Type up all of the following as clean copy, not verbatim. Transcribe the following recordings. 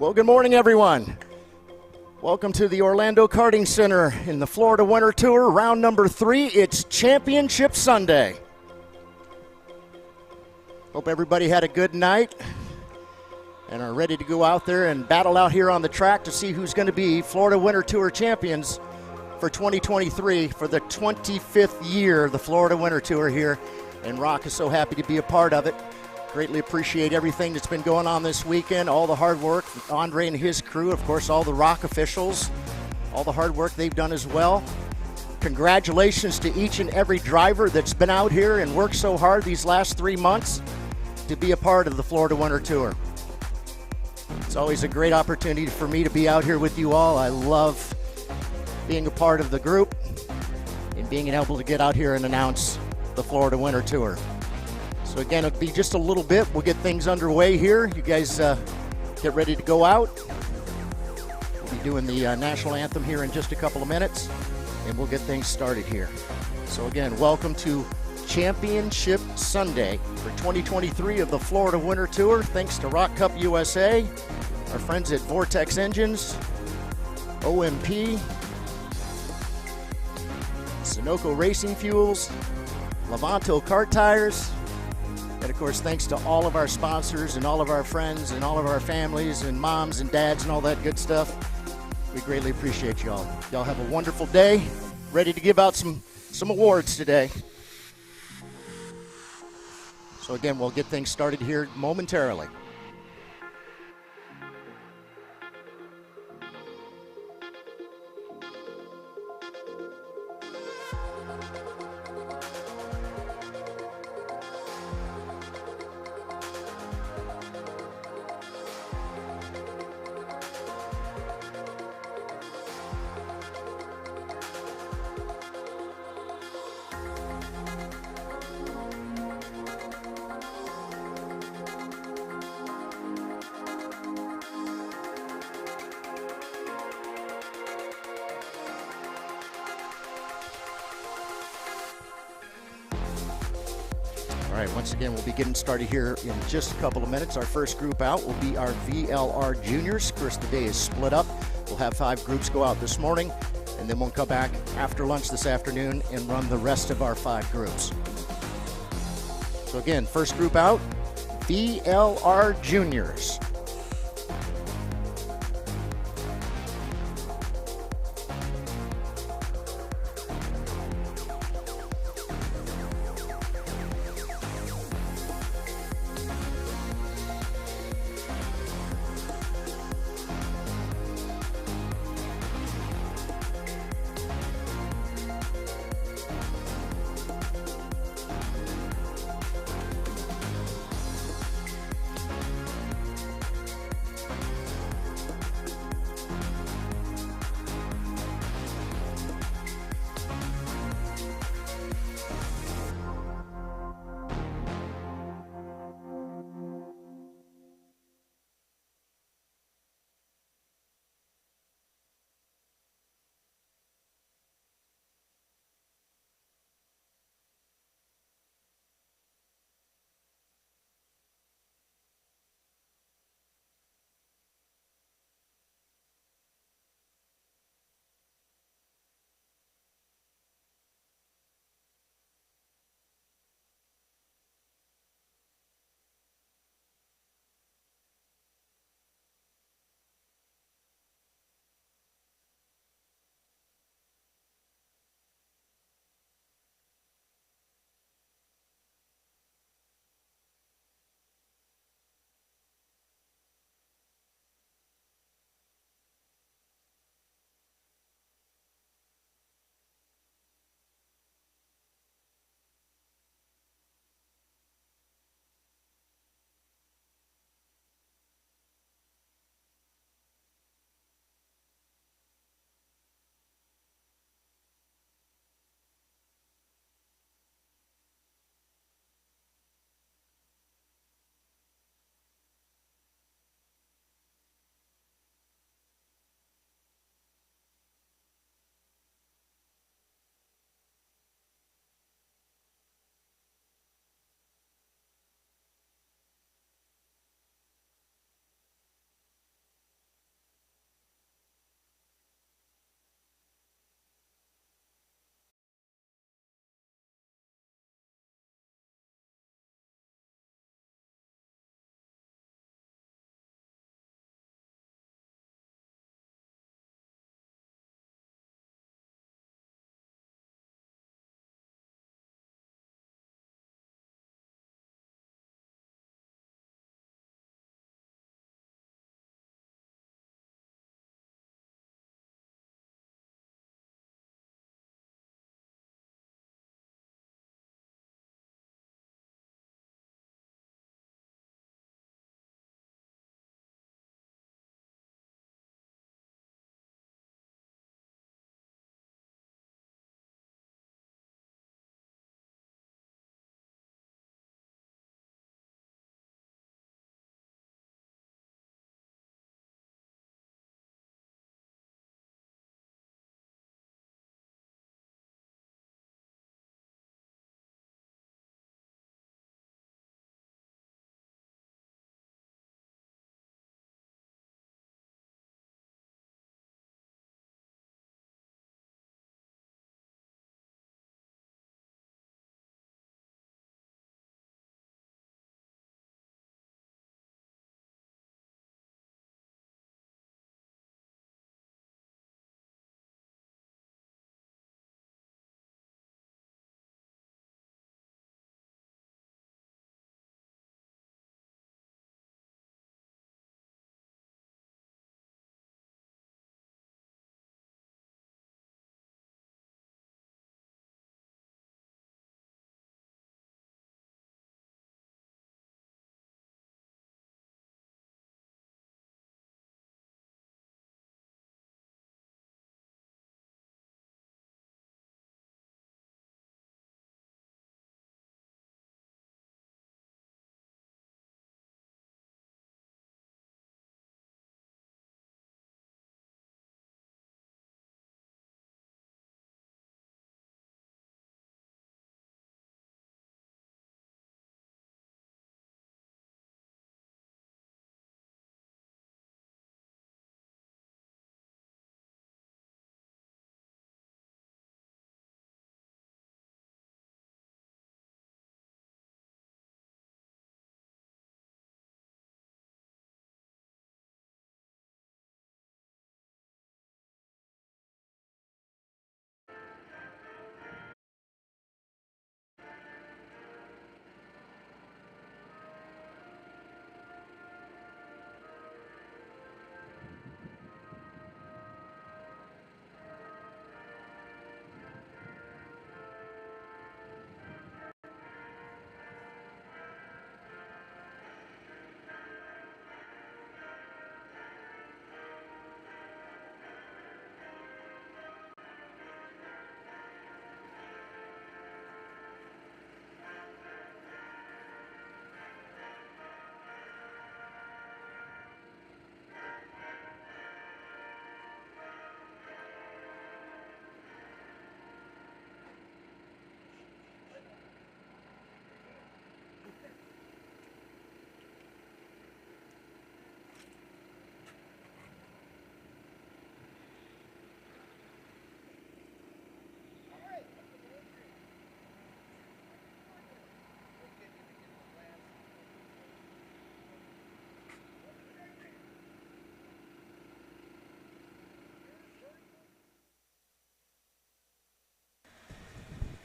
Well, good morning, everyone. Welcome to the Orlando Kart Center in the Florida Winter Tour, round number 3. It's Championship Sunday. Hope everybody had a good night and are ready to go out there and battle out here on the track to see who's going to be Florida Winter Tour champions for 2023 for the 25th year of the Florida Winter Tour here. And ROK is so happy to be a part of it. Greatly appreciate everything that's been going on this weekend, all the hard work, Andre and his crew, of course, all the ROK officials, all the hard work they've done as well. Congratulations to each and every driver that's been out here and worked so hard these last 3 months to be a part of the Florida Winter Tour. It's always a great opportunity for me to be out here with you all. I love being a part of the group and being able to get out here and announce the Florida Winter Tour. So again, it'll be just a little bit. We'll get things underway here. You guys get ready to go out. We'll be doing the national anthem here in just a couple of minutes, and we'll get things started here. So again, welcome to Championship Sunday for 2023 of the Florida Winter Tour. Thanks to ROK Cup USA, our friends at Vortex Engines, OMP, Sunoco Racing Fuels, Levanto Kart Tires, and of course, thanks to all of our sponsors and all of our friends and all of our families and moms and dads and all that good stuff. We greatly appreciate y'all. Y'all have a wonderful day. Ready to give out some awards today. So again, we'll get things started here momentarily. All right, once again, we'll be getting started here in just a couple of minutes. Our first group out will be our VLR Juniors. Of course, the day is split up. We'll have 5 groups go out this morning, and then we'll come back after lunch this afternoon and run the rest of our 5 groups. So again, first group out, VLR Juniors.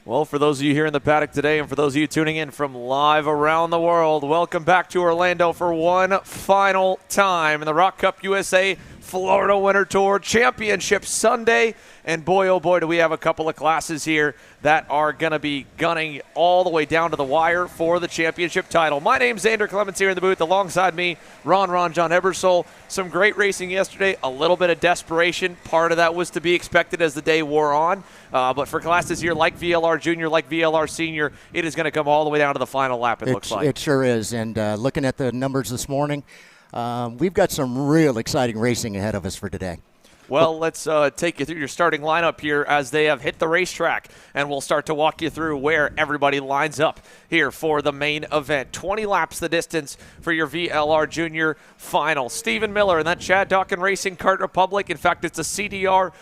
Well, for those of you here in the paddock today and for those of you tuning in from live around the world, welcome back to Orlando for one final time in the ROK Cup USA Florida Winter Tour Championship Sunday. And boy, oh boy, do we have a couple of classes here that are going to be gunning all the way down to the wire for the championship title. My name's Xander Clements here in the booth. Alongside me, Ron John Ebersole. Some great racing yesterday, a little bit of desperation. Part of that was to be expected as the day wore on. But for classes here like VLR Jr, like VLR Sr, it is going to come all the way down to the final lap, it looks like. It sure is. And looking at the numbers this morning, we've got some real exciting racing ahead of us for today. Well, let's take you through your starting lineup here as they have hit the racetrack, and we'll start to walk you through where everybody lines up here for the main event. 20 laps the distance for your VLR Jr final. Stephen Miller and that Chad Dawkin Racing Kart Republic. In fact, it's a CDR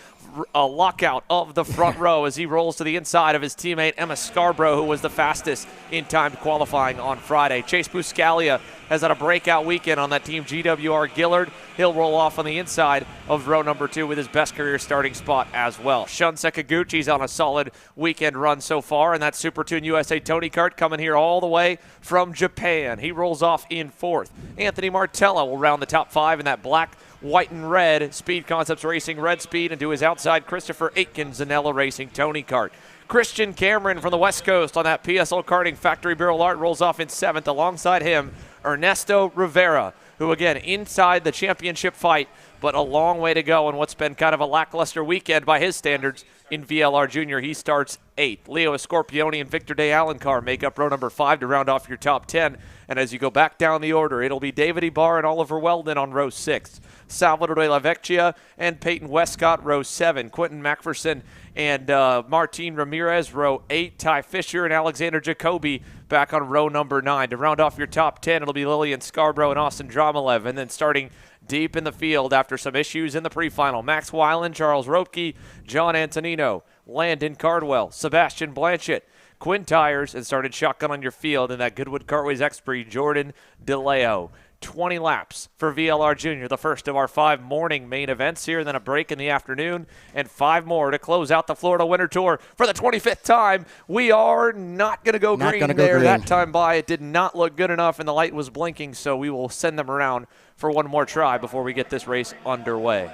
lockout of the front row as he rolls to the inside of his teammate Emma Scarborough, who was the fastest in time qualifying on Friday. Chase Buscalia has had a breakout weekend on that team GWR Gillard. He'll roll off on the inside of row number 2 with his best career starting spot as well. Shun Sekaguchi's on a solid weekend run so far, and that Super Tune USA Tony Kart coming here all the way from Japan. He rolls off in 4th. Anthony Martella will round the top 5 in that black, white, and red Speed Concepts Racing Red Speed, and to his outside Christopher Aitken Zanella Racing Tony Kart. Christian Cameron from the West Coast on that PSL Karting Factory Barrel Art rolls off in 7th. Alongside him, Ernesto Rivera, who again inside the championship fight, but a long way to go in what's been kind of a lackluster weekend by his standards in VLR Jr. He starts 8th. Leo Scorpioni and Victor De Alencar make up row number 5 to round off your top 10. And as you go back down the order, it'll be David Ibarra and Oliver Weldon on row 6. Salvador de la Vecchia and Peyton Westcott, row 7. Quentin McPherson and Martin Ramirez, row 8. Ty Fisher and Alexander Jacoby back on row number 9. To round off your top 10, it'll be Lillian Scarborough and Austin Dromalev. And then starting deep in the field after some issues in the pre-final, Max Weiland, Charles Ropke, John Antonino, Landon Cardwell, Sebastian Blanchett, Quinn Tires, and started shotgun on your field in that Goodwood Cartways X-Prix, Jordan DeLeo. 20 laps for VLR Jr., the first of our 5 morning main events here, then a break in the afternoon, and 5 more to close out the Florida Winter Tour for the 25th time. We are not going to go green there that time by. It did not look good enough, and the light was blinking, so we will send them around for one more try before we get this race underway.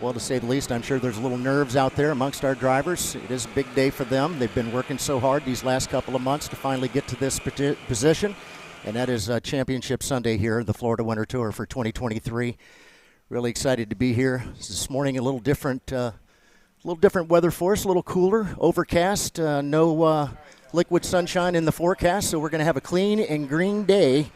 Well, to say the least, I'm sure there's a little nerves out there amongst our drivers. It is a big day for them. They've been working so hard these last couple of months to finally get to this position. And that is Championship Sunday here, the Florida Winter Tour for 2023. Really excited to be here. This morning a little different weather for us, a little cooler, overcast, no liquid sunshine in the forecast. So we're going to have a clean and green day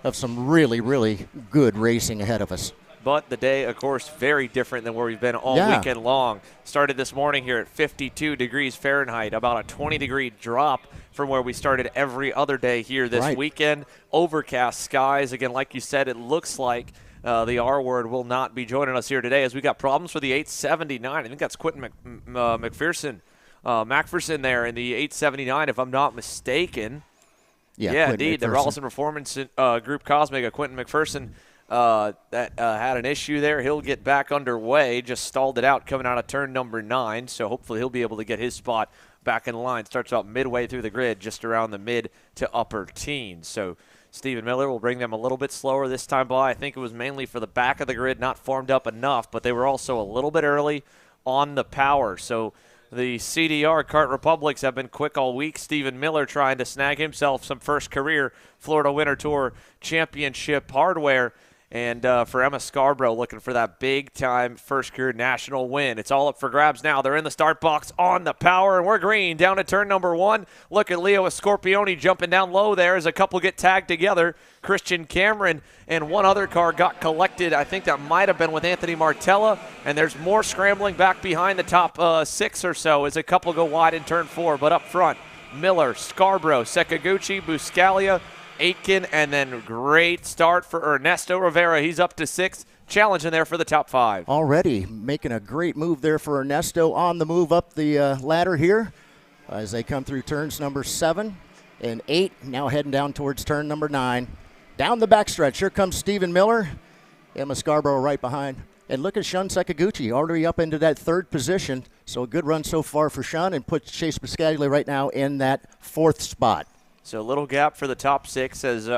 of some really, really good racing ahead of us. But the day, of course, very different than where we've been all weekend long. Started this morning here at 52 degrees Fahrenheit, about a 20-degree drop from where we started every other day here this weekend. Overcast skies. Again, like you said, it looks like the R word will not be joining us here today as we got problems for the 879. I think that's Quentin McPherson there in the 879, if I'm not mistaken. Yeah, indeed. The Rollison Performance Group Cosmic, Quentin McPherson, that had an issue there. He'll get back underway, just stalled it out coming out of turn number 9, so hopefully he'll be able to get his spot back in line. Starts out midway through the grid, just around the mid to upper teens. So Stephen Miller will bring them a little bit slower this time by. I think it was mainly for the back of the grid, not formed up enough, but they were also a little bit early on the power. So the CDR Kart Republics have been quick all week. Stephen Miller trying to snag himself some first career Florida Winter Tour Championship hardware. And for Emma Scarborough, looking for that big-time first-career national win. It's all up for grabs now. They're in the start box on the power, and we're green down to turn number 1. Look at Leo Scorpioni jumping down low there as a couple get tagged together. Christian Cameron and one other car got collected. I think that might have been with Anthony Martella, and there's more scrambling back behind the top 6 or so as a couple go wide in turn 4. But up front, Miller, Scarborough, Sekaguchi, Buscalia, Aitken, and then great start for Ernesto Rivera. He's up to 6th, challenging there for the top 5. Already making a great move there for Ernesto on the move up the ladder here as they come through turns number 7 and 8, now heading down towards turn number 9. Down the backstretch, here comes Stephen Miller. Emma Scarborough right behind. And look at Shun Sakaguchi, already up into that 3rd position. So a good run so far for Shun, and puts Chase Biscaglia right now in that 4th spot. So a little gap for the top 6 as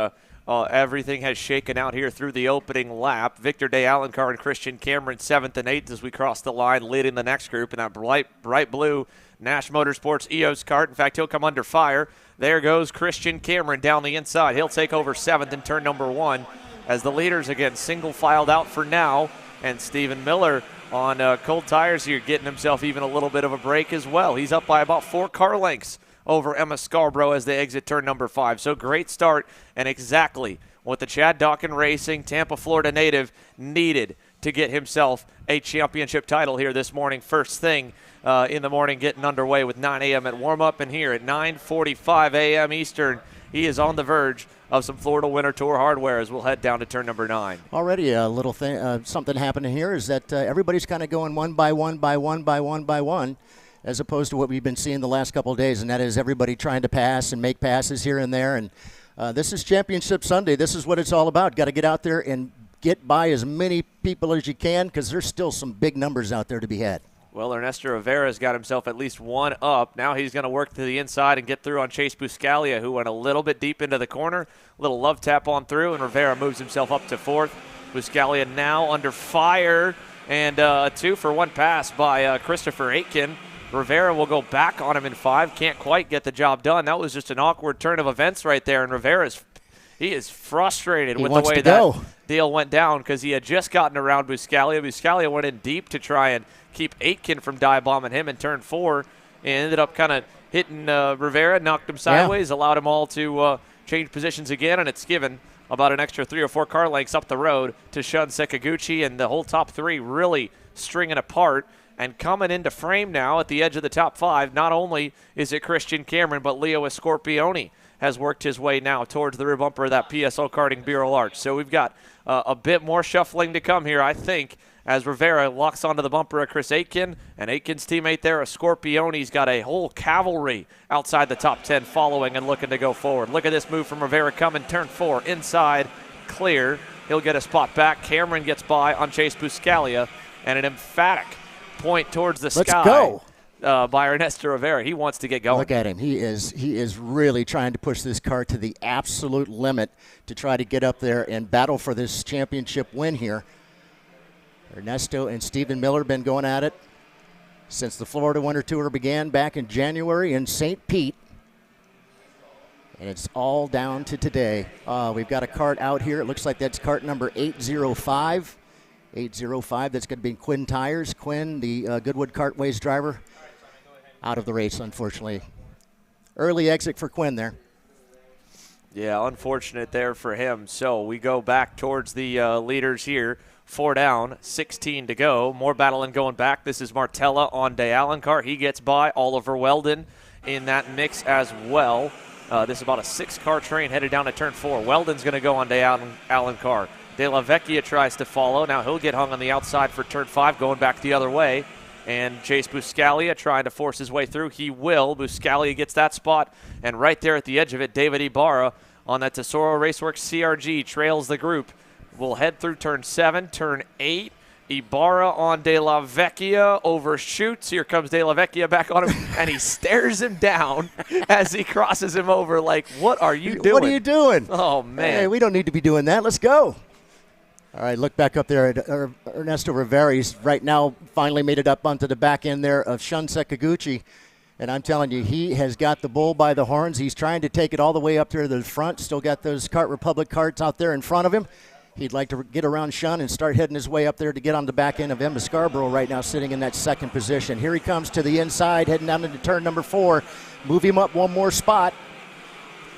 everything has shaken out here through the opening lap. Victor Day Alencar and Christian Cameron 7th and 8th as we cross the line, leading the next group in that bright blue Nash Motorsports EOS kart. In fact, he'll come under fire. There goes Christian Cameron down the inside. He'll take over 7th in turn number 1 as the leaders, again, single filed out for now. And Stephen Miller on cold tires here, getting himself even a little bit of a break as well. He's up by about 4 car lengths over Emma Scarborough as they exit turn number 5. So great start, and exactly what the Chad Dawkin Racing Tampa, Florida native needed to get himself a championship title here this morning. First thing in the morning, getting underway with 9 a.m. at warm-up, and here at 9:45 a.m. Eastern, he is on the verge of some Florida Winter Tour hardware as we'll head down to turn number 9. Already a little thing, something happening here is that everybody's kind of going one by one by one by one by one, as opposed to what we've been seeing the last couple of days, and that is everybody trying to pass and make passes here and there. And this is Championship Sunday. This is what it's all about. Got to get out there and get by as many people as you can, because there's still some big numbers out there to be had. Well, Ernesto Rivera's got himself at least one up. Now he's going to work to the inside and get through on Chase Buscaglia, who went a little bit deep into the corner. A little love tap on through, and Rivera moves himself up to 4th. Buscaglia now under fire, and a 2-for-1 pass by Christopher Aitken. Rivera will go back on him in 5. Can't quite get the job done. That was just an awkward turn of events right there, and he is frustrated with the way that deal went down, because he had just gotten around Buscaglia. Buscaglia went in deep to try and keep Aitken from dive bombing him in turn 4, and ended up kind of hitting Rivera, knocked him sideways, allowed them all to change positions again, and it's given about an extra 3 or 4 car lengths up the road to Shun Sakaguchi, and the whole top 3 really stringing apart. And coming into frame now at the edge of the top 5, not only is it Christian Cameron, but Leo Escorpione has worked his way now towards the rear bumper of that PSL Karting Bureau Arch. So we've got a bit more shuffling to come here, I think, as Rivera locks onto the bumper of Chris Aitken, and Aitken's teammate there, Escorpione's got a whole cavalry outside the top 10 following and looking to go forward. Look at this move from Rivera coming, turn 4, inside, clear. He'll get a spot back. Cameron gets by on Chase Buscaglia, and an emphatic point towards the sky by Ernesto Rivera. He wants to get going. Look at him. He is really trying to push this car to the absolute limit to try to get up there and battle for this championship win here. Ernesto and Stephen Miller have been going at it since the Florida Winter Tour began back in January in St. Pete. And it's all down to today. We've got a kart out here. It looks like that's kart number 805. 805, that's going to be Quinn Tires. Quinn, the Goodwood Kartways driver, out of the race, unfortunately. Early exit for Quinn there. Yeah, unfortunate there for him. So we go back towards the leaders here. 4 down, 16 to go. More battling going back. This is Martella on Day Alencar. He gets by. Oliver Weldon in that mix as well. This is about a 6-car train headed down to turn 4. Weldon's going to go on Day Alencar. De La Vecchia tries to follow. Now he'll get hung on the outside for turn 5, going back the other way. And Chase Buscaglia trying to force his way through. He will. Buscaglia gets that spot. And right there at the edge of it, David Ibarra on that Tesoro Raceworks CRG trails the group. We'll head through turn 7, turn 8. Ibarra on De La Vecchia, overshoots. Here comes De La Vecchia back on him, and he stares him down as he crosses him over like, what are you doing? What are you doing? Oh, man. Hey, we don't need to be doing that. Let's go. All right, look back up there at Ernesto Rivera. He's right now finally made it up onto the back end there of Shun Sakaguchi. And I'm telling you, he has got the bull by the horns. He's trying to take it all the way up there to the front. Still got those Kart Republic karts out there in front of him. He'd like to get around Shun and start heading his way up there to get on the back end of Emma Scarborough right now, sitting in that 2nd position. Here he comes to the inside, heading down into turn number 4. Move him up one more spot.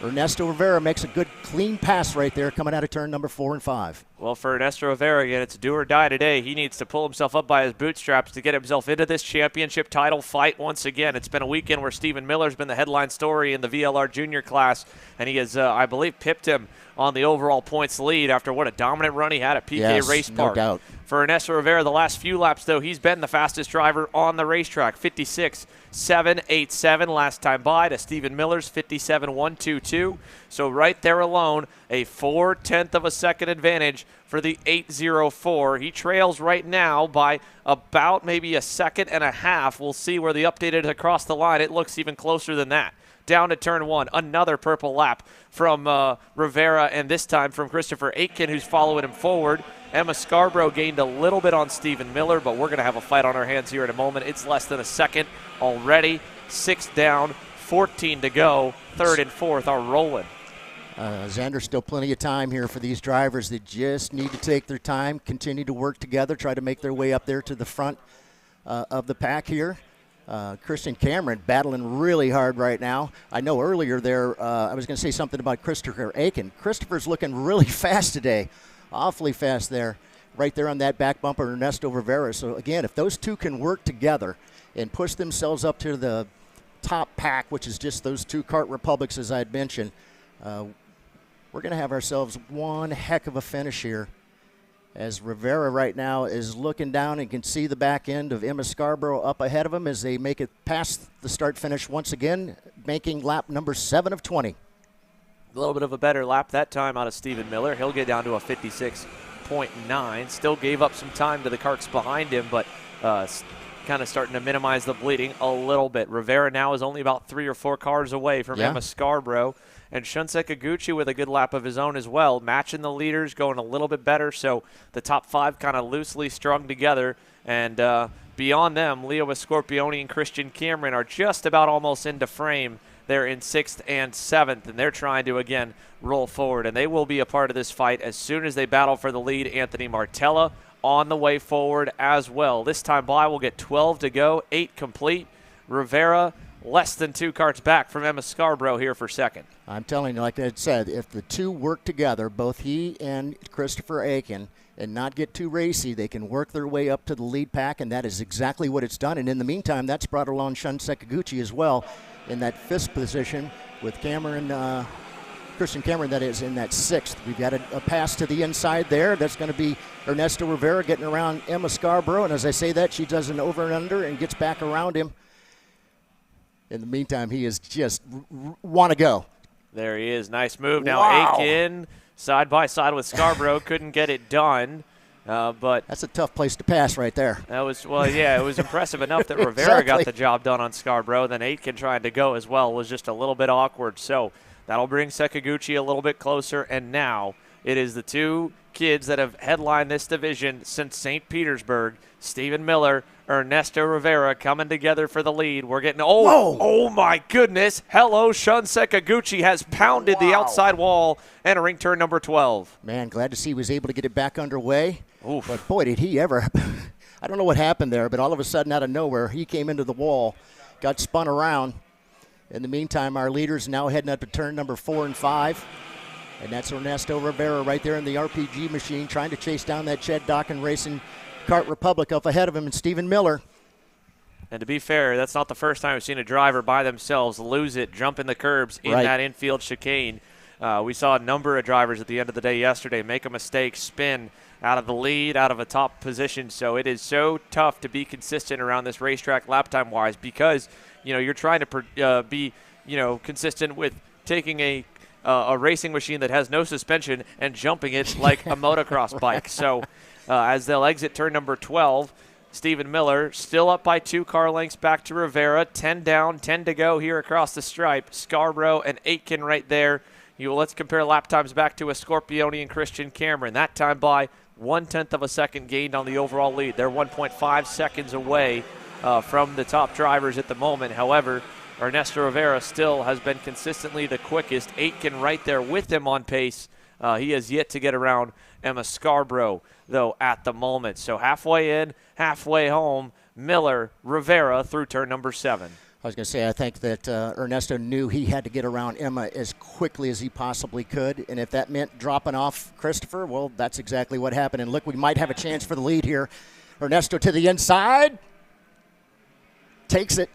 Ernesto Rivera makes a good, clean pass right there coming out of turn number 4 and 5. Well, for Ernesto Rivera, again, it's do or die today. He needs to pull himself up by his bootstraps to get himself into this championship title fight once again. It's been a weekend where Stephen Miller's been the headline story in the VLR Jr class, and he has, I believe, pipped him on the overall points lead after what a dominant run he had at PK Race Park. No doubt. For Ernesto Rivera, the last few laps, though, he's been the fastest driver on the racetrack. 56.787 last time by to Stephen Miller's 57.122. So right there alone, a 0.4 of a second advantage for the 804. He trails right now by about maybe a second and a half. We'll see where the updated across the line. It looks even closer than that. Down to turn one, another purple lap from Rivera, and this time from Christopher Aitken, who's following him forward. Emma Scarborough gained a little bit on Stephen Miller, but we're going to have a fight on our hands here in a moment. It's less than a second already. 6 down, 14 to go. Third and fourth are rolling. Xander, still plenty of time here for these drivers that just need to take their time, continue to work together, try to make their way up there to the front of the pack here. Christian Cameron battling really hard right now. I know earlier there I was going to say something about Christopher Aiken. Christopher's looking really fast today, awfully fast there, right there on that back bumper, Ernesto Rivera. So again, if those two can work together and push themselves up to the top pack, which is just those two kart republics as I had mentioned, we're going to have ourselves one heck of a finish here, as Rivera right now is looking down and can see the back end of Emma Scarborough up ahead of him as they make it past the start-finish once again, making lap number 7 of 20. A little bit of a better lap that time out of Stephen Miller. He'll get down to a 56.9. Still gave up some time to the karts behind him, but kind of starting to minimize the bleeding a little bit. Rivera now is only about 3 or 4 cars away from Emma Scarborough. And Shunsei Kiguchi with a good lap of his own as well, matching the leaders, going a little bit better. So the top 5 kind of loosely strung together. And beyond them, Leo Scorpioni and Christian Cameron are just about almost into frame. They're in 6th and 7th, and they're trying to, again, roll forward. And they will be a part of this fight as soon as they battle for the lead. Anthony Martella on the way forward as well. This time by, we'll get 12 to go, 8 complete. Rivera less than 2 karts back from Emma Scarborough here for second. I'm telling you, like I said, if the two work together, both he and Christopher Aiken, and not get too racy, they can work their way up to the lead pack, and that is exactly what it's done. And in the meantime, that's brought along Shunsei Kiguchi as well in that 5th position with Cameron, Christian Cameron, that is in that 6th. We've got a pass to the inside there. That's going to be Ernesto Rivera getting around Emma Scarborough, and as I say that, she does an over and under and gets back around him. In the meantime, he is just want to go. There he is. Nice move. Now Aiken side by side with Scarborough. Couldn't get it done. But that's a tough place to pass right there. That was, well, yeah, it was impressive enough that Rivera got the job done on Scarborough. Then Aitken trying to go as well was just a little bit awkward. So that'll bring Sekiguchi a little bit closer. And now it is the two kids that have headlined this division since St. Petersburg, Stephen Miller, Ernesto Rivera coming together for the lead. We're getting, oh my goodness. Hello, Shunsei Kiguchi has pounded the outside wall, entering turn number 12. Man, glad to see he was able to get it back underway. Oof. But boy, did he ever. I don't know what happened there, but all of a sudden out of nowhere, he came into the wall, got spun around. In the meantime, our leaders now heading up to turn number 4 and 5. And that's Ernesto Rivera right there in the RPG machine trying to chase down that Ched Dockin Racing Kart Republic up ahead of him, and Stephen Miller. And to be fair, that's not the first time we've seen a driver by themselves lose it, jump in the curbs in that infield chicane. We saw a number of drivers at the end of the day yesterday make a mistake, spin out of the lead, out of a top position. So it is so tough to be consistent around this racetrack lap time-wise because, you're trying to be, consistent with taking a racing machine that has no suspension and jumping it like a motocross bike. So as they'll exit turn number 12, Stephen Miller still up by 2 car lengths back to Rivera. 10 down, 10 to go here across the stripe. Scarborough and Aitken right there. Let's compare lap times back to a Scorpioni and Christian Cameron. That time by 1/10 of a second gained on the overall lead. They're 1.5 seconds away from the top drivers at the moment. However, Ernesto Rivera still has been consistently the quickest. Aitken right there with him on pace. He has yet to get around Emma Scarborough, though, at the moment. So halfway in, halfway home, Miller, Rivera through turn number 7. I was going to say, I think that Ernesto knew he had to get around Emma as quickly as he possibly could. And if that meant dropping off Christopher, well, that's exactly what happened. And look, we might have a chance for the lead here. Ernesto to the inside. Takes it.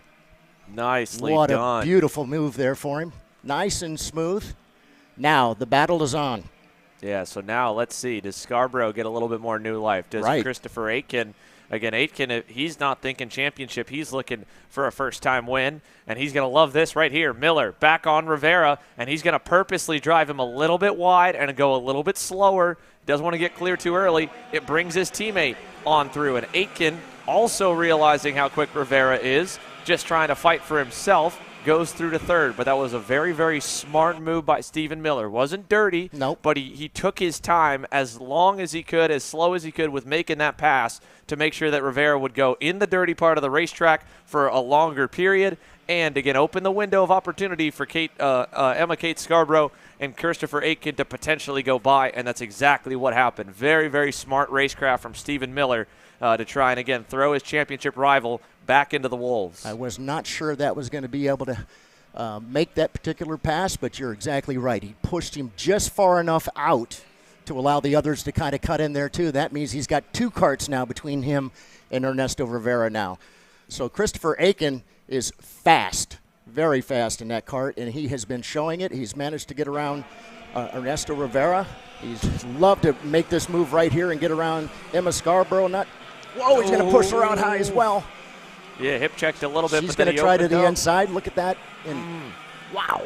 Nicely done. What a beautiful move there for him. Nice and smooth. Now the battle is on. Yeah, so now let's see. Does Scarborough get a little bit more new life? Does Christopher Aitken, again, Aitken, he's not thinking championship. He's looking for a first-time win, and he's going to love this right here. Miller back on Rivera, and he's going to purposely drive him a little bit wide and go a little bit slower. Doesn't want to get clear too early. It brings his teammate on through, and Aitken, also realizing how quick Rivera is, just trying to fight for himself, goes through to third. But that was a very, very smart move by Stephen Miller. Wasn't dirty, but he took his time as long as he could, as slow as he could with making that pass to make sure that Rivera would go in the dirty part of the racetrack for a longer period and, again, open the window of opportunity for Emma Kate Scarborough and Christopher Aitken to potentially go by, and that's exactly what happened. Very, very smart racecraft from Stephen Miller to try and, again, throw his championship rival back into the wolves. I was not sure that was going to be able to make that particular pass, but you're exactly right. He pushed him just far enough out to allow the others to kind of cut in there too. That means he's got 2 karts now between him and Ernesto Rivera now. So Christopher Aitken is fast, very fast in that kart, and he has been showing it. He's managed to get around Ernesto Rivera. He's loved to make this move right here and get around Emma Scarborough. He's going to push her out high as well. Yeah, hip checked a little bit. She's going to try to the inside. Look at that. And wow.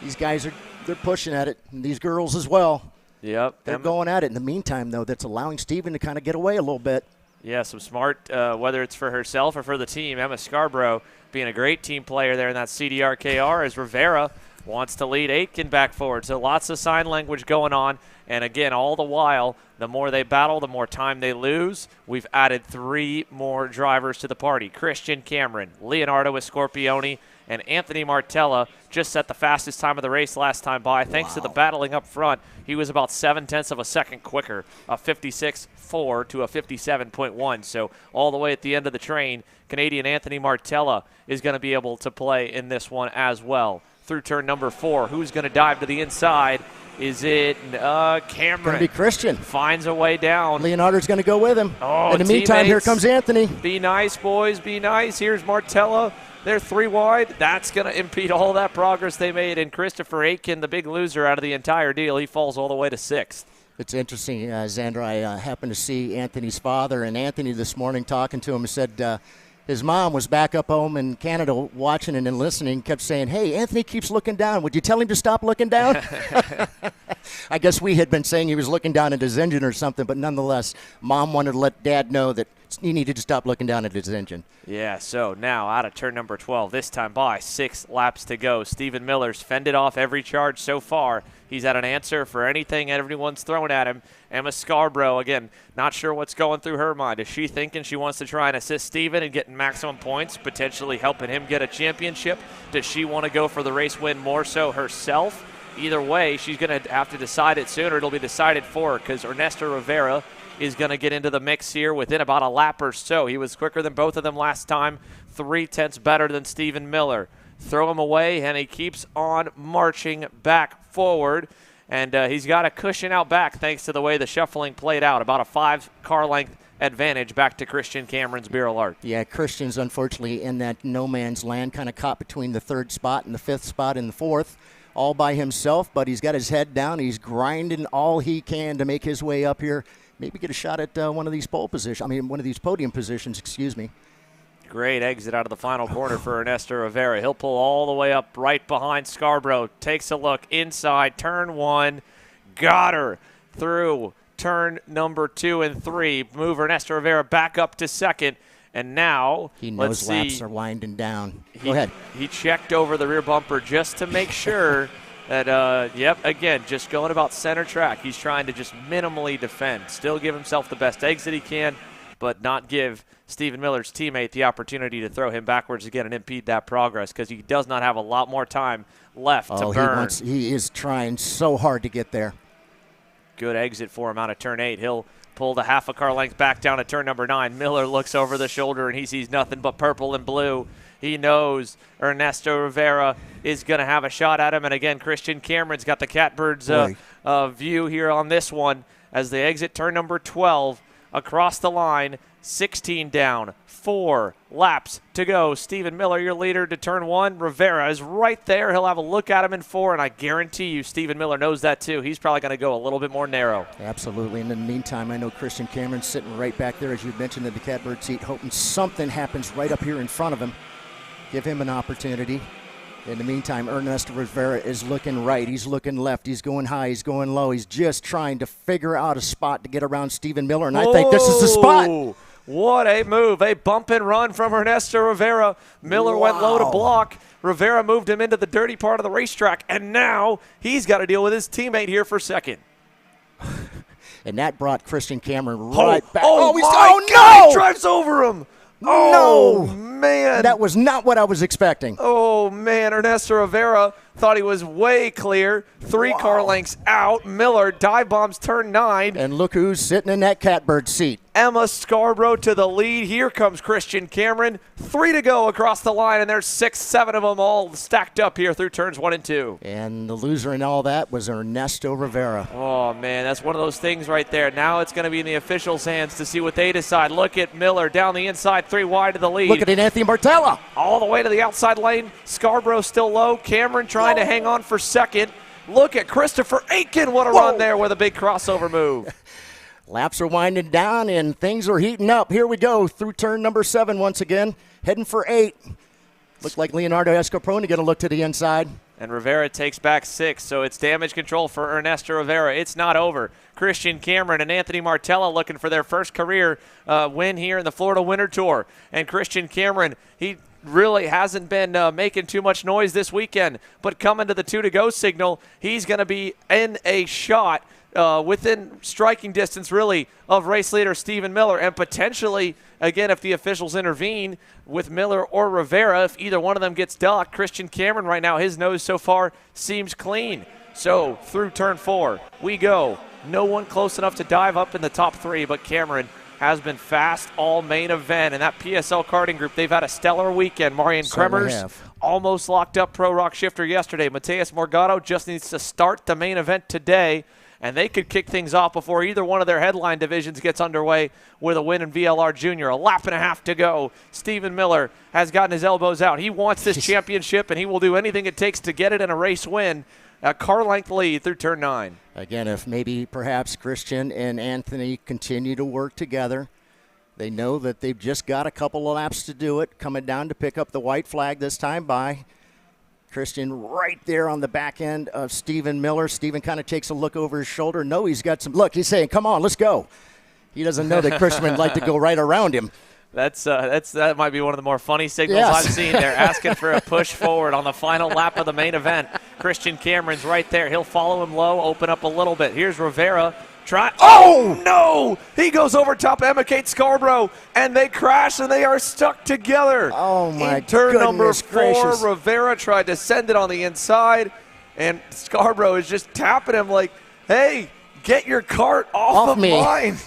These guys they're pushing at it, and these girls as well. Yep. They're going at it. In the meantime, though, that's allowing Steven to kind of get away a little bit. Yeah, some smart, whether it's for herself or for the team. Emma Scarborough being a great team player there in that CDR-KR as Rivera wants to lead Aitken back forward. So lots of sign language going on. And, again, all the while, the more they battle, the more time they lose. We've added 3 more drivers to the party. Christian Cameron, Leonardo Scorpioni, and Anthony Martella just set the fastest time of the race last time by. Thanks to the battling up front, he was about 0.7 of a second quicker, a 56.4 to a 57.1. So all the way at the end of the train, Canadian Anthony Martella is going to be able to play in this one as well. Through turn number 4, who's going to dive to the inside? Is it Cameron? Going to be Christian. Finds a way down. Leonardo's going to go with him. Oh, in the meantime, here comes Anthony. Be nice, boys. Be nice. Here's Martella. They're 3 wide. That's going to impede all that progress they made. And Christopher Aitken, the big loser out of the entire deal, he falls all the way to 6th. It's interesting, Xander. I happened to see Anthony's father, and Anthony this morning talking to him said his mom was back up home in Canada watching and listening, kept saying, "Hey, Anthony keeps looking down. Would you tell him to stop looking down?" I guess we had been saying he was looking down at his engine or something, but nonetheless, Mom wanted to let Dad know that he needed to stop looking down at his engine. Yeah, so now out of turn number 12, this time by 6 laps to go. Stephen Miller's fended off every charge so far. He's had an answer for anything everyone's thrown at him. Emma Scarborough, again, not sure what's going through her mind. Is she thinking she wants to try and assist Stephen and get maximum points, potentially helping him get a championship? Does she want to go for the race win more so herself? Either way, she's going to have to decide it sooner. It'll be decided for her because Ernesto Rivera is going to get into the mix here within about a lap or so. He was quicker than both of them last time, 0.3 better than Stephen Miller. Throw him away, and he keeps on marching back forward. And he's got a cushion out back thanks to the way the shuffling played out. About a 5-car length advantage back to Christian Cameron's VLR. Yeah, Christian's unfortunately in that no man's land, kind of caught between the 3rd spot and the 5th spot and the 4th. All by himself, but he's got his head down. He's grinding all he can to make his way up here. Maybe get a shot at one of these one of these podium positions, excuse me. Great exit out of the final corner for Ernesto Rivera. He'll pull all the way up right behind Scarborough. Takes a look inside, turn 1. Got her through turn number 2 and 3. Move Ernesto Rivera back up to 2nd. And now, he knows laps are winding down. Go ahead. He checked over the rear bumper just to make sure that, again, just going about center track. He's trying to just minimally defend. Still give himself the best exit he can, but not give Stephen Miller's teammate the opportunity to throw him backwards again and impede that progress because he does not have a lot more time left to burn. He is trying so hard to get there. Good exit for him out of turn 8. He'll pull the half a car length back down at turn number 9. Miller looks over the shoulder, and he sees nothing but purple and blue. He knows Ernesto Rivera is going to have a shot at him. And, again, Christian Cameron's got the catbird's view here on this one as they exit turn number 12 across the line. 16 down, 4 laps to go. Stephen Miller, your leader to turn 1. Rivera is right there. He'll have a look at him in 4, and I guarantee you Stephen Miller knows that too. He's probably going to go a little bit more narrow. Absolutely. In the meantime, I know Christian Cameron's sitting right back there, as you mentioned, in the catbird seat, hoping something happens right up here in front of him. Give him an opportunity. In the meantime, Ernesto Rivera is looking right. He's looking left. He's going high. He's going low. He's just trying to figure out a spot to get around Stephen Miller, and I think this is the spot. What a move. A bump and run from Ernesto Rivera. Miller went low to block. Rivera moved him into the dirty part of the racetrack, and now he's got to deal with his teammate here for second. And that brought Christian Cameron right back. Oh, no! He drives over him. No, man. That was not what I was expecting. Oh, man. Ernesto Rivera thought he was way clear. 3 car lengths out. Miller dive bombs turn 9. And look who's sitting in that catbird seat. Emma Scarborough to the lead. Here comes Christian Cameron. 3 to go across the line, and there's 6, 7 of them all stacked up here through turns 1 and 2. And the loser in all that was Ernesto Rivera. Oh, man, that's one of those things right there. Now it's going to be in the officials' hands to see what they decide. Look at Miller down the inside, 3 wide to the lead. Look at Anthony Martella. All the way to the outside lane. Scarborough still low. Cameron trying to hang on for second. Look at Christopher Aiken. What a run there with a big crossover move. Laps are winding down and things are heating up. Here we go through turn number 7 once again. Heading for 8. Looks like Leonardo Escaprone going to look to the inside. And Rivera takes back 6, so it's damage control for Ernesto Rivera. It's not over. Christian Cameron and Anthony Martella looking for their first career win here in the Florida Winter Tour. And Christian Cameron, he really hasn't been making too much noise this weekend, but coming to the 2 to go signal, he's going to be in a shot within striking distance, really, of race leader Stephen Miller, and potentially, again, if the officials intervene with Miller or Rivera, if either one of them gets docked, Christian Cameron right now, his nose so far seems clean. So through turn 4, we go. No one close enough to dive up in the top 3, but Cameron has been fast all main event. And that PSL karting group, they've had a stellar weekend. Marian Kremers almost locked up Pro Rock Shifter yesterday. Mateus Morgado just needs to start the main event today, and they could kick things off before either one of their headline divisions gets underway with a win in VLR Jr. A lap and a half to go. Stephen Miller has gotten his elbows out. He wants this championship, and he will do anything it takes to get it in a race win. A car-length lead through turn 9. Again, if maybe perhaps Christian and Anthony continue to work together, they know that they've just got a couple of laps to do it, coming down to pick up the white flag this time by Christian right there on the back end of Stephen Miller. Stephen kind of takes a look over his shoulder. No, he's got some – look, he's saying, come on, let's go. He doesn't know that Christian would like to go right around him. That might be one of the more funny signals I've seen. They're asking for a push forward on the final lap of the main event. Christian Cameron's right there. He'll follow him low, open up a little bit. Here's Rivera. Oh, no! He goes over top Emma Kate Scarborough, and they crash, and they are stuck together. Oh, my In turn number 4, gracious. Rivera tried to send it on the inside, and Scarborough is just tapping him like, hey, get your cart off me. mine.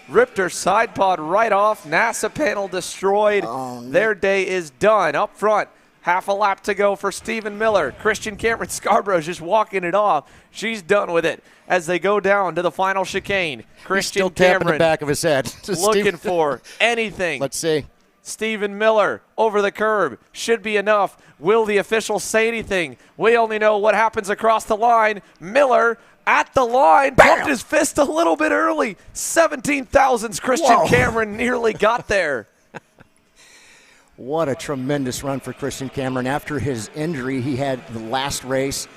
Ripped her side pod right off. NASA panel destroyed. Oh, no. Their day is done. Up front, half a lap to go for Stephen Miller. Christian Cameron Scarborough is just walking it off. She's done with it as they go down to the final chicane. Christian He's still tapping Cameron the back of his head. looking for anything. Let's see. Stephen Miller over the curb. Should be enough. Will the officials say anything? We only know what happens across the line. Miller at the line, pumped his fist a little bit early. 17 thousandths. Christian Cameron nearly got there. What a tremendous run for Christian Cameron. After his injury he had the last race,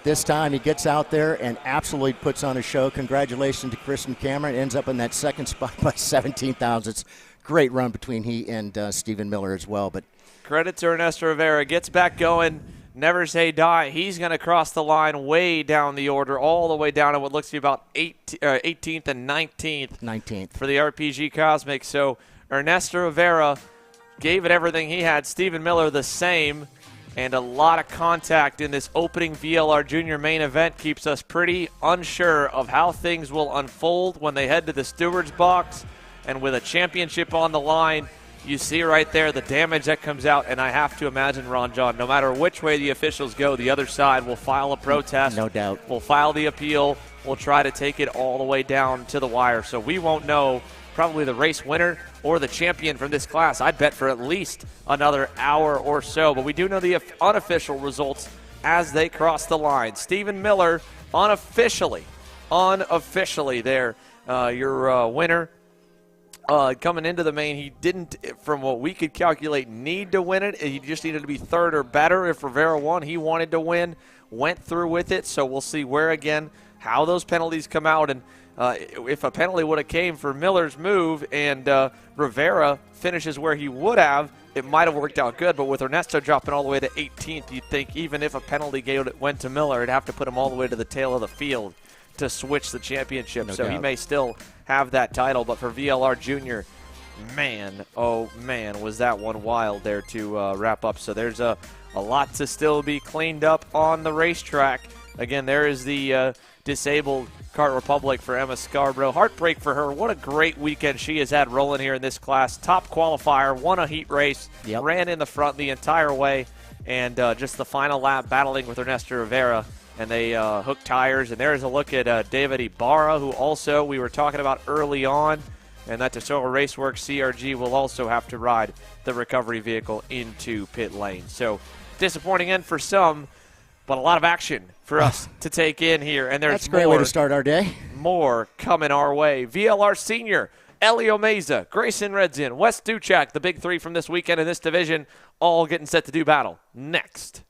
this time he gets out there and absolutely puts on a show. Congratulations to Christian Cameron. Ends up in that second spot by 17 thousandths. Great run between he and Stephen Miller as well. But credit to Ernesto Rivera. Gets back going. Never say die. He's going to cross the line way down the order, all the way down to what looks to be about 18th and 19th for the RPG Cosmic. So Ernesto Rivera gave it everything he had. Stephen Miller the same. And a lot of contact in this opening VLR Jr Main Event keeps us pretty unsure of how things will unfold when they head to the stewards box. And with a championship on the line, you see right there the damage that comes out, and I have to imagine, Ron John, no matter which way the officials go, the other side will file a protest. No doubt. We'll file the appeal. We'll try to take it all the way down to the wire. So we won't know probably the race winner or the champion from this class. I'd bet for at least another hour or so. But we do know the unofficial results as they cross the line. Stephen Miller unofficially there, your winner. Coming into the main, he didn't, from what we could calculate, need to win it. He just needed to be third or better. If Rivera won, he wanted to win, went through with it. So we'll see how those penalties come out. And if a penalty would have came for Miller's move and Rivera finishes where he would have, it might have worked out good. But with Ernesto dropping all the way to 18th, you'd think even if a penalty went to Miller, it'd have to put him all the way to the tail of the field to switch the championship. So he may still have that title. But for VLR Jr., man, oh man, was that one wild there to wrap up. So there's a lot to still be cleaned up on the racetrack. Again, there is the disabled Kart Republic for Emma Scarborough. Heartbreak for her. What a great weekend she has had rolling here in this class. Top qualifier, won a heat race, ran in the front the entire way, and just the final lap battling with Ernesto Rivera. And they hooked tires. And there's a look at David Ibarra, who also we were talking about early on, and that Tesoro Raceworks CRG will also have to ride the recovery vehicle into pit lane. So disappointing end for some, but a lot of action for us to take in here. And there's That's a great way to start our day. More coming our way. VLR Sr, Elio Meza, Grayson Redzin, Wes Duchak, the big three from this weekend in this division, all getting set to do battle next.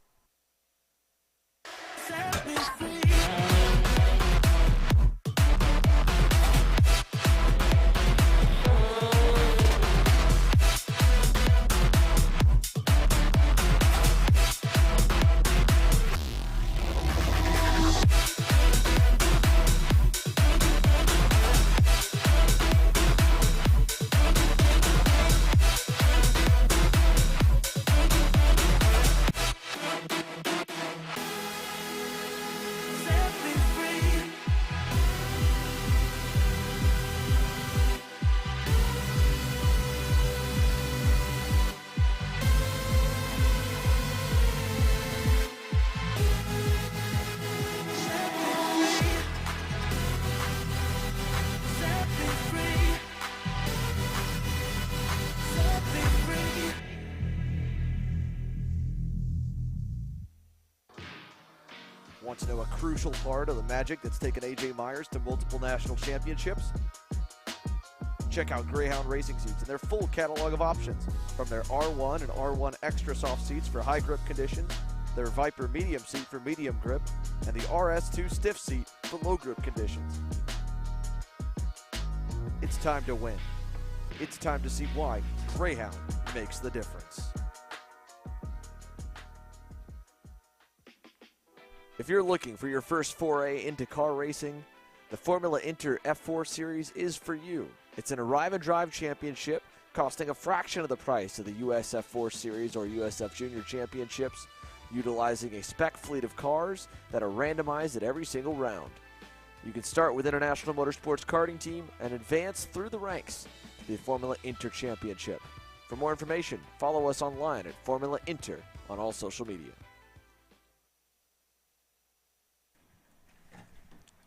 Want to know a crucial part of the magic that's taken AJ Myers to multiple national championships? Check out Greyhound Racing Seats and their full catalog of options, from their R1 and R1 Extra Soft seats for high grip conditions, their Viper Medium seat for medium grip, and the RS2 Stiff seat for low grip conditions. It's time to win. It's time to see why Greyhound makes the difference. If you're looking for your first foray into car racing, the Formula Inter F4 Series is for you. It's an arrive and drive championship costing a fraction of the price of the US F4 Series or USF Junior Championships, utilizing a spec fleet of cars that are randomized at every single round. You can start with International Motorsports Karting Team and advance through the ranks to the Formula Inter Championship. For more information, follow us online at Formula Inter on all social media.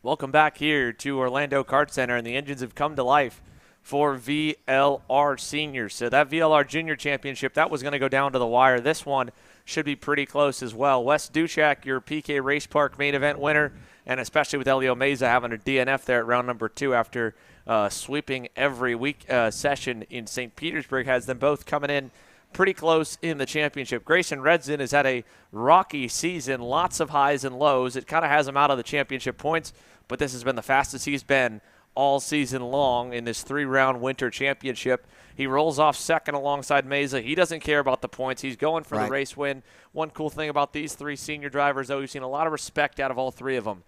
Welcome back here to Orlando Kart Center, and the engines have come to life for VLR Seniors. So that VLR Junior Championship, that was going to go down to the wire. This one should be pretty close as well. Wes Duchak, your PK Race Park main event winner, and especially with Elio Meza having a DNF there at round number 2 after sweeping every week session in St. Petersburg, has them both coming in pretty close in the championship. Grayson Redzin has had a rocky season, lots of highs and lows. It kind of has him out of the championship points, but this has been the fastest he's been all season long in this 3-round winter championship. He rolls off second alongside Meza. He doesn't care about the points. He's going for the race win. One cool thing about these 3 senior drivers, though, we've seen a lot of respect out of all 3 of them.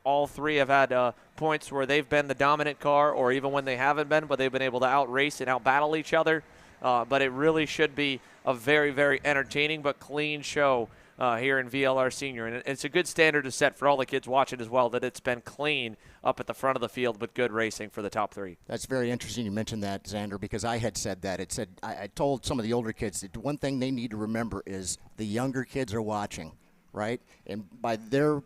All 3 have had points where they've been the dominant car, or even when they haven't been, but they've been able to outrace and outbattle each other. But it really should be a very, very entertaining but clean show here in VLR Senior. And it's a good standard to set for all the kids watching as well, that it's been clean up at the front of the field with good racing for the top 3. That's very interesting you mentioned that, Xander, because I had said that. It said I told some of the older kids that one thing they need to remember is the younger kids are watching, right? And by their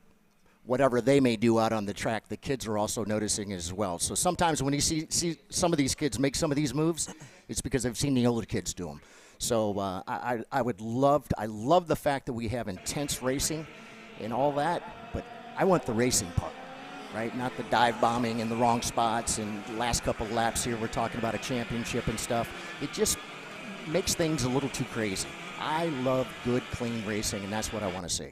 whatever they may do out on the track, the kids are also noticing as well. So sometimes when you see some of these kids make some of these moves, it's because they've seen the older kids do them. So I love the fact that we have intense racing and all that, but I want the racing part, right? Not the dive bombing in the wrong spots and the last couple of laps here. We're talking about a championship and stuff. It just makes things a little too crazy. I love good, clean racing, and that's what I want to see.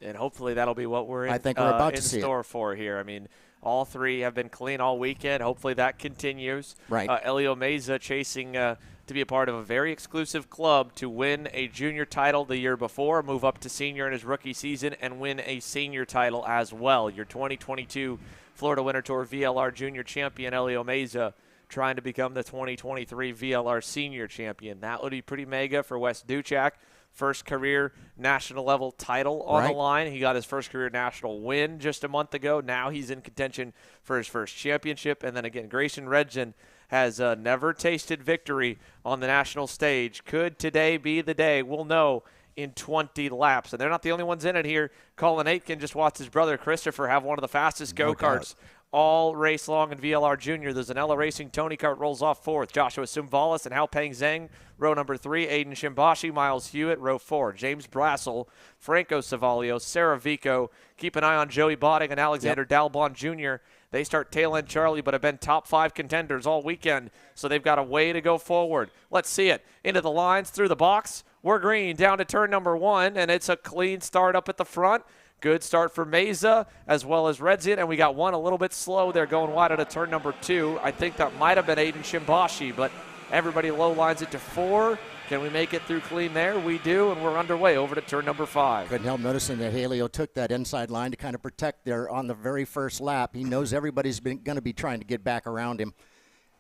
And hopefully that'll be what we're in, I think we're about to see store for here. I mean, all three have been clean all weekend. Hopefully that continues. Right. Elio Meza chasing to be a part of a very exclusive club to win a junior title the year before, move up to senior in his rookie season, and win a senior title as well. Your 2022 Florida Winter Tour VLR Jr champion, Elio Meza, trying to become the 2023 VLR Sr champion. That would be pretty mega for Wes Duchak. First career national level title on the line. He got his first career national win just a month ago. Now he's in contention for his first championship. And then again, Grayson Redgen has never tasted victory on the national stage. Could today be the day? We'll know in 20 laps. And they're not the only ones in it here. Colin Aitken just watched his brother Christopher have one of the fastest go-karts all race long in VLR Jr. There's an Ella Racing Tony Kart rolls off fourth. Joshua Sumvalis and Haopeng Zheng, row number 3. Aiden Shimbashi, Miles Hewitt, row 4. James Brassel, Franco Savalio, Sarah Vico. Keep an eye on Joey Botting and Alexander Dalbon Jr. They start tail end Charlie, but have been top 5 contenders all weekend, so they've got a way to go forward. Let's see it. Into the lines, through the box. We're green, down to turn number 1, and it's a clean start up at the front. Good start for Meza as well as Redzen, and we got one a little bit slow there going wide out of turn number 2. I think that might have been Aiden Shimbashi, but everybody low lines it to 4. Can we make it through clean there? We do, and we're underway over to turn number 5. Couldn't help noticing that Haleo took that inside line to kind of protect there on the very first lap. He knows everybody's going to be trying to get back around him,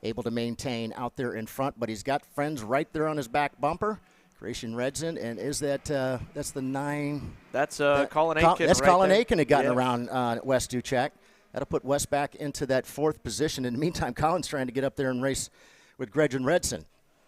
able to maintain out there in front, but he's got friends right there on his back bumper. Grayson Redzen, and is that that's the 9? That's Colin Aitken. That's right Colin there. Aitken had gotten around Wes Duchak. That'll put Wes back into that 4th position. In the meantime, Colin's trying to get up there and race with Gretchen Redzen.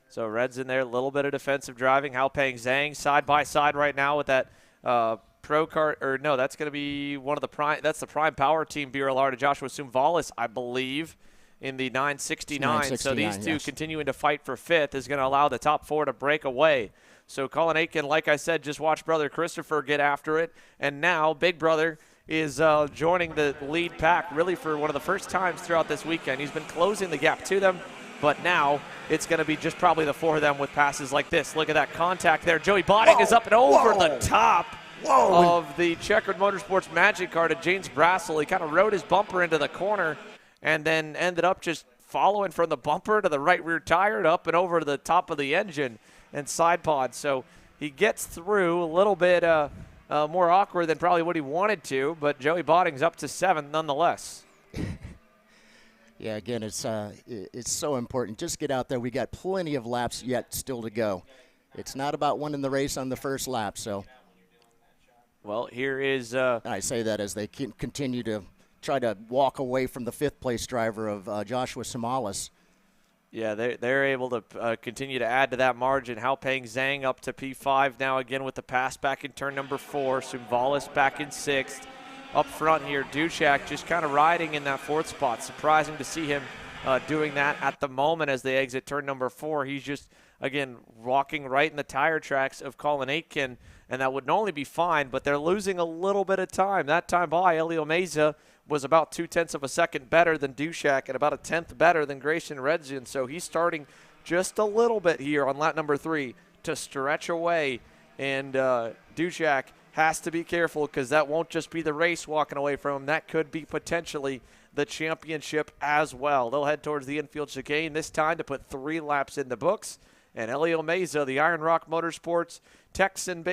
So Redzen there, a little bit of defensive driving. Haopeng Zhang side by side right now with that Pro Kart, or no, that's going to be one of the prime. That's the Prime Power Team BRLR to Joshua Sumvalis, I believe, in the 969. So these two continuing to fight for 5th is going to allow the top 4 to break away. So Colin Aitken, like I said, just watched brother Christopher get after it. And now big brother is joining the lead pack really for one of the first times throughout this weekend. He's been closing the gap to them, but now it's going to be just probably the 4 of them with passes like this. Look at that contact there. Joey Botting is up and over the top of the Checkered Motorsports Magic car to James Brassel. He kind of rode his bumper into the corner and then ended up just following from the bumper to the right rear tire to up and over to the top of the engine and side pod. So he gets through a little bit more awkward than probably what he wanted to, but Joey Botting's up to 7th nonetheless. Yeah, again, it's so important. Just get out there. We got plenty of laps yet still to go. It's not about winning the race on the first lap. So, well, here is. I say that as they continue to try to walk away from the 5th place driver of Joshua Sumvalis. Yeah, they're able to continue to add to that margin. Haopeng Zhang up to P5 now again with the pass back in turn number 4. Sumvalis back in 6th. Up front here, Duchak just kind of riding in that 4th spot. Surprising to see him doing that at the moment as they exit turn number 4. He's just, again, walking right in the tire tracks of Colin Aitken, and that would only be fine, but they're losing a little bit of time. That time by Elio Meza was about 0.2 of a second better than Duchak and about 1/10 better than Grayson Redzen. So he's starting just a little bit here on lap number 3 to stretch away. And Duchak has to be careful because that won't just be the race walking away from him. That could be potentially the championship as well. They'll head towards the infield chicane this time to put 3 laps in the books. And Elio Meza, the Iron Rock Motorsports Texan,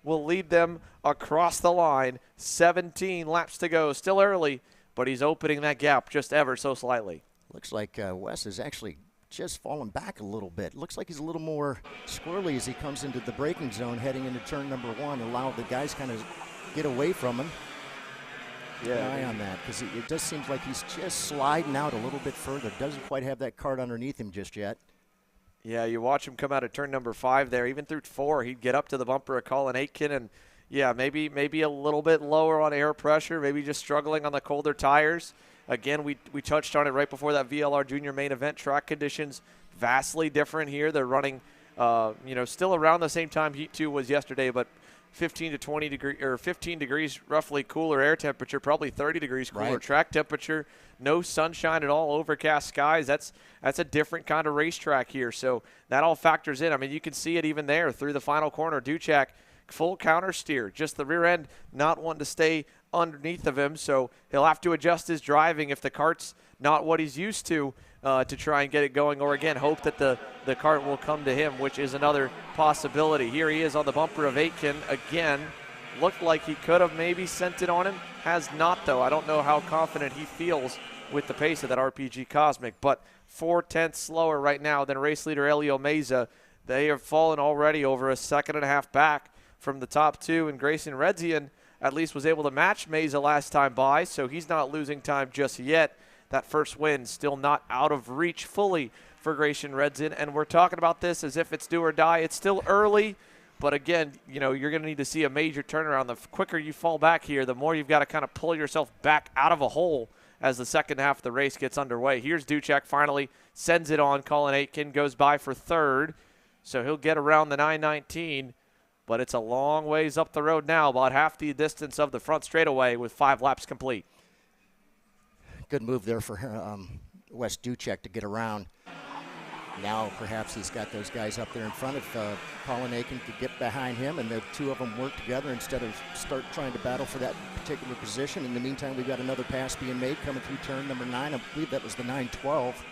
will lead them across the line. 17 laps to go. Still early, but he's opening that gap just ever so slightly. Looks like Wes is actually just fallen back a little bit. Looks like he's a little more squirrely as he comes into the braking zone heading into turn number 1. Allow the guys kind of get away from him. Keep an eye on that because it just seems like he's just sliding out a little bit further. Doesn't quite have that cart underneath him just yet. Yeah, you watch him come out of turn number 5 there. Even through 4, he'd get up to the bumper of Colin Aitken, and Yeah, maybe a little bit lower on air pressure, maybe just struggling on the colder tires. Again, we touched on it right before that VLR Jr Main Event. Track conditions vastly different here. They're running, still around the same time Heat 2 was yesterday, but 15 to 20 degree or 15 degrees roughly cooler air temperature, probably 30 degrees cooler right. Track temperature. No sunshine at all, overcast skies. That's a different kind of racetrack here. So that all factors in. I mean, you can see it even there through the final corner. Duchek, full counter steer, just the rear end not wanting to stay underneath of him, so he'll have to adjust his driving if the kart's not what he's used to try and get it going, or again hope that the kart will come to him, which is another possibility. Here he is on the bumper of Aitken again. Looked like he could have maybe sent it on him, has not though. I don't know how confident he feels with the pace of that RPG Cosmic, but 4/10 slower right now than race leader Elio Meza. They have fallen already over a second and a half back from the top two, and Grayson Redzian at least was able to match Meza last time by, so he's not losing time just yet. That first win still not out of reach fully for Grayson Redzian, and we're talking about this as if it's do or die. It's still early, but again, you're going to need to see a major turnaround. The quicker you fall back here, the more you've got to kind of pull yourself back out of a hole as the second half of the race gets underway. Here's Duchek finally, sends it on. Colin Aitken goes by for third, so he'll get around the 919. But it's a long ways up the road now, about half the distance of the front straightaway with 5 laps complete. Good move there for Wes Duchek to get around. Now perhaps he's got those guys up there in front. If Colin Aiken could get behind him and the two of them work together instead of start trying to battle for that particular position. In the meantime, we've got another pass being made coming through turn number 9. I believe that was the 912.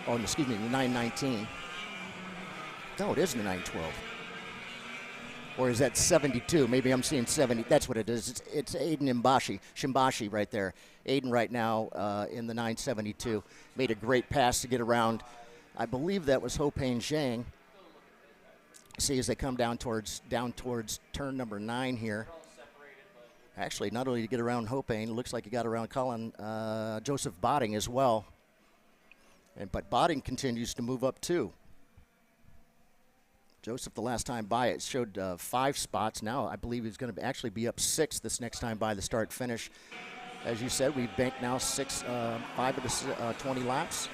Oh, excuse me, the 919. No, it is the 912. Or is that 72? Maybe I'm seeing 70. That's what it is. It's Aiden Shimbashi right there. Aiden right now in the 972. Made a great pass to get around. I believe that was Hopane Zhang. See as they come down towards turn number 9 here. Actually, not only to get around Hopane, it looks like he got around Colin Joseph Botting as well. But Botting continues to move up too. Joseph, the last time by, it showed 5 spots. Now I believe he's going to actually be up 6 this next time by the start finish. As you said, we've banked now 5 of the 20 laps.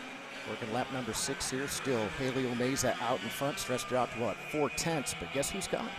Working lap number 6 here. Still Haley Meza out in front, stretched out to what, 4/10. But guess who's coming?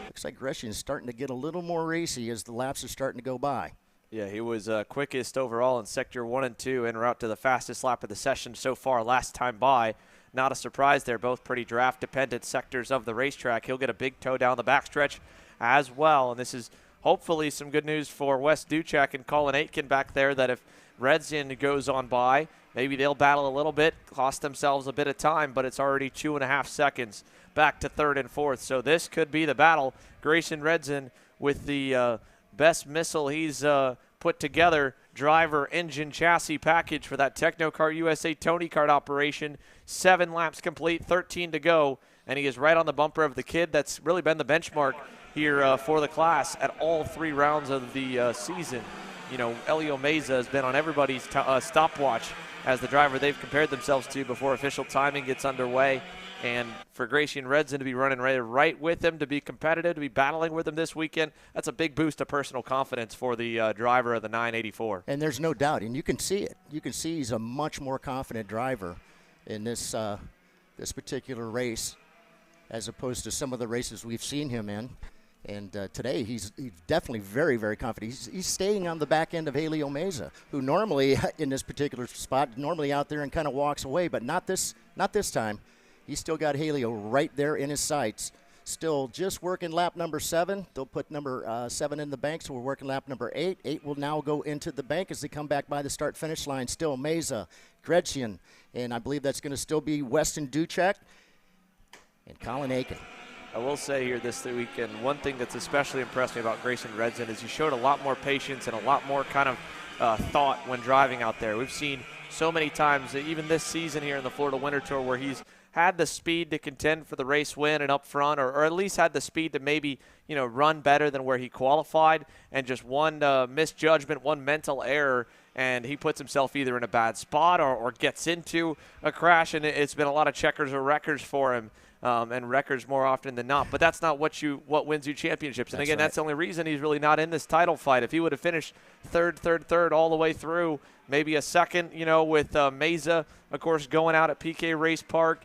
Looks like Gresham is starting to get a little more racy as the laps are starting to go by. Yeah, he was quickest overall in sector 1 and 2 en route to the fastest lap of the session so far last time by. Not a surprise, they're both pretty draft-dependent sectors of the racetrack. He'll get a big toe down the backstretch as well, and this is hopefully some good news for Wes Duchek and Colin Aitken back there, that if Redzian goes on by, maybe they'll battle a little bit, cost themselves a bit of time, but it's already 2.5 seconds back to 3rd and 4th. So this could be the battle. Grayson Redzian with the best missile he's put together, driver, engine, chassis package for that Technocar USA Tony Kart operation. 7 laps complete, 13 to go, and he is right on the bumper of the kid that's really been the benchmark here for the class at all 3 rounds of the season. Elio Meza has been on everybody's stopwatch as the driver they've compared themselves to before official timing gets underway. And for Grayson Redzian to be running right with him, to be competitive, to be battling with him this weekend, that's a big boost of personal confidence for the driver of the 984. And there's no doubt, and you can see it. You can see he's a much more confident driver in this this particular race as opposed to some of the races we've seen him in. And today he's definitely very, very confident. He's staying on the back end of Haley Meza, who normally in this particular spot, normally out there and kind of walks away, but not this time. He's still got Haley right there in his sights. Still just working lap number 7. They'll put number 7 in the bank, so we're working lap number 8. 8 will now go into the bank as they come back by the start-finish line. Still Meza, Gretchen, and I believe that's going to still be Weston Duchek and Colin Aiken. I will say here this weekend, one thing that's especially impressed me about Grayson Redzian is he showed a lot more patience and a lot more kind of thought when driving out there. We've seen so many times, even this season here in the Florida Winter Tour, where he's had the speed to contend for the race win and up front, or at least had the speed to maybe, run better than where he qualified, and just one misjudgment, one mental error, and he puts himself either in a bad spot or gets into a crash, and it's been a lot of checkers or wreckers for him, and wreckers more often than not. But that's not what wins you championships. And again, that's the only reason he's really not in this title fight. If he would have finished third all the way through, maybe a second, with Mesa, of course, going out at PK Race Park,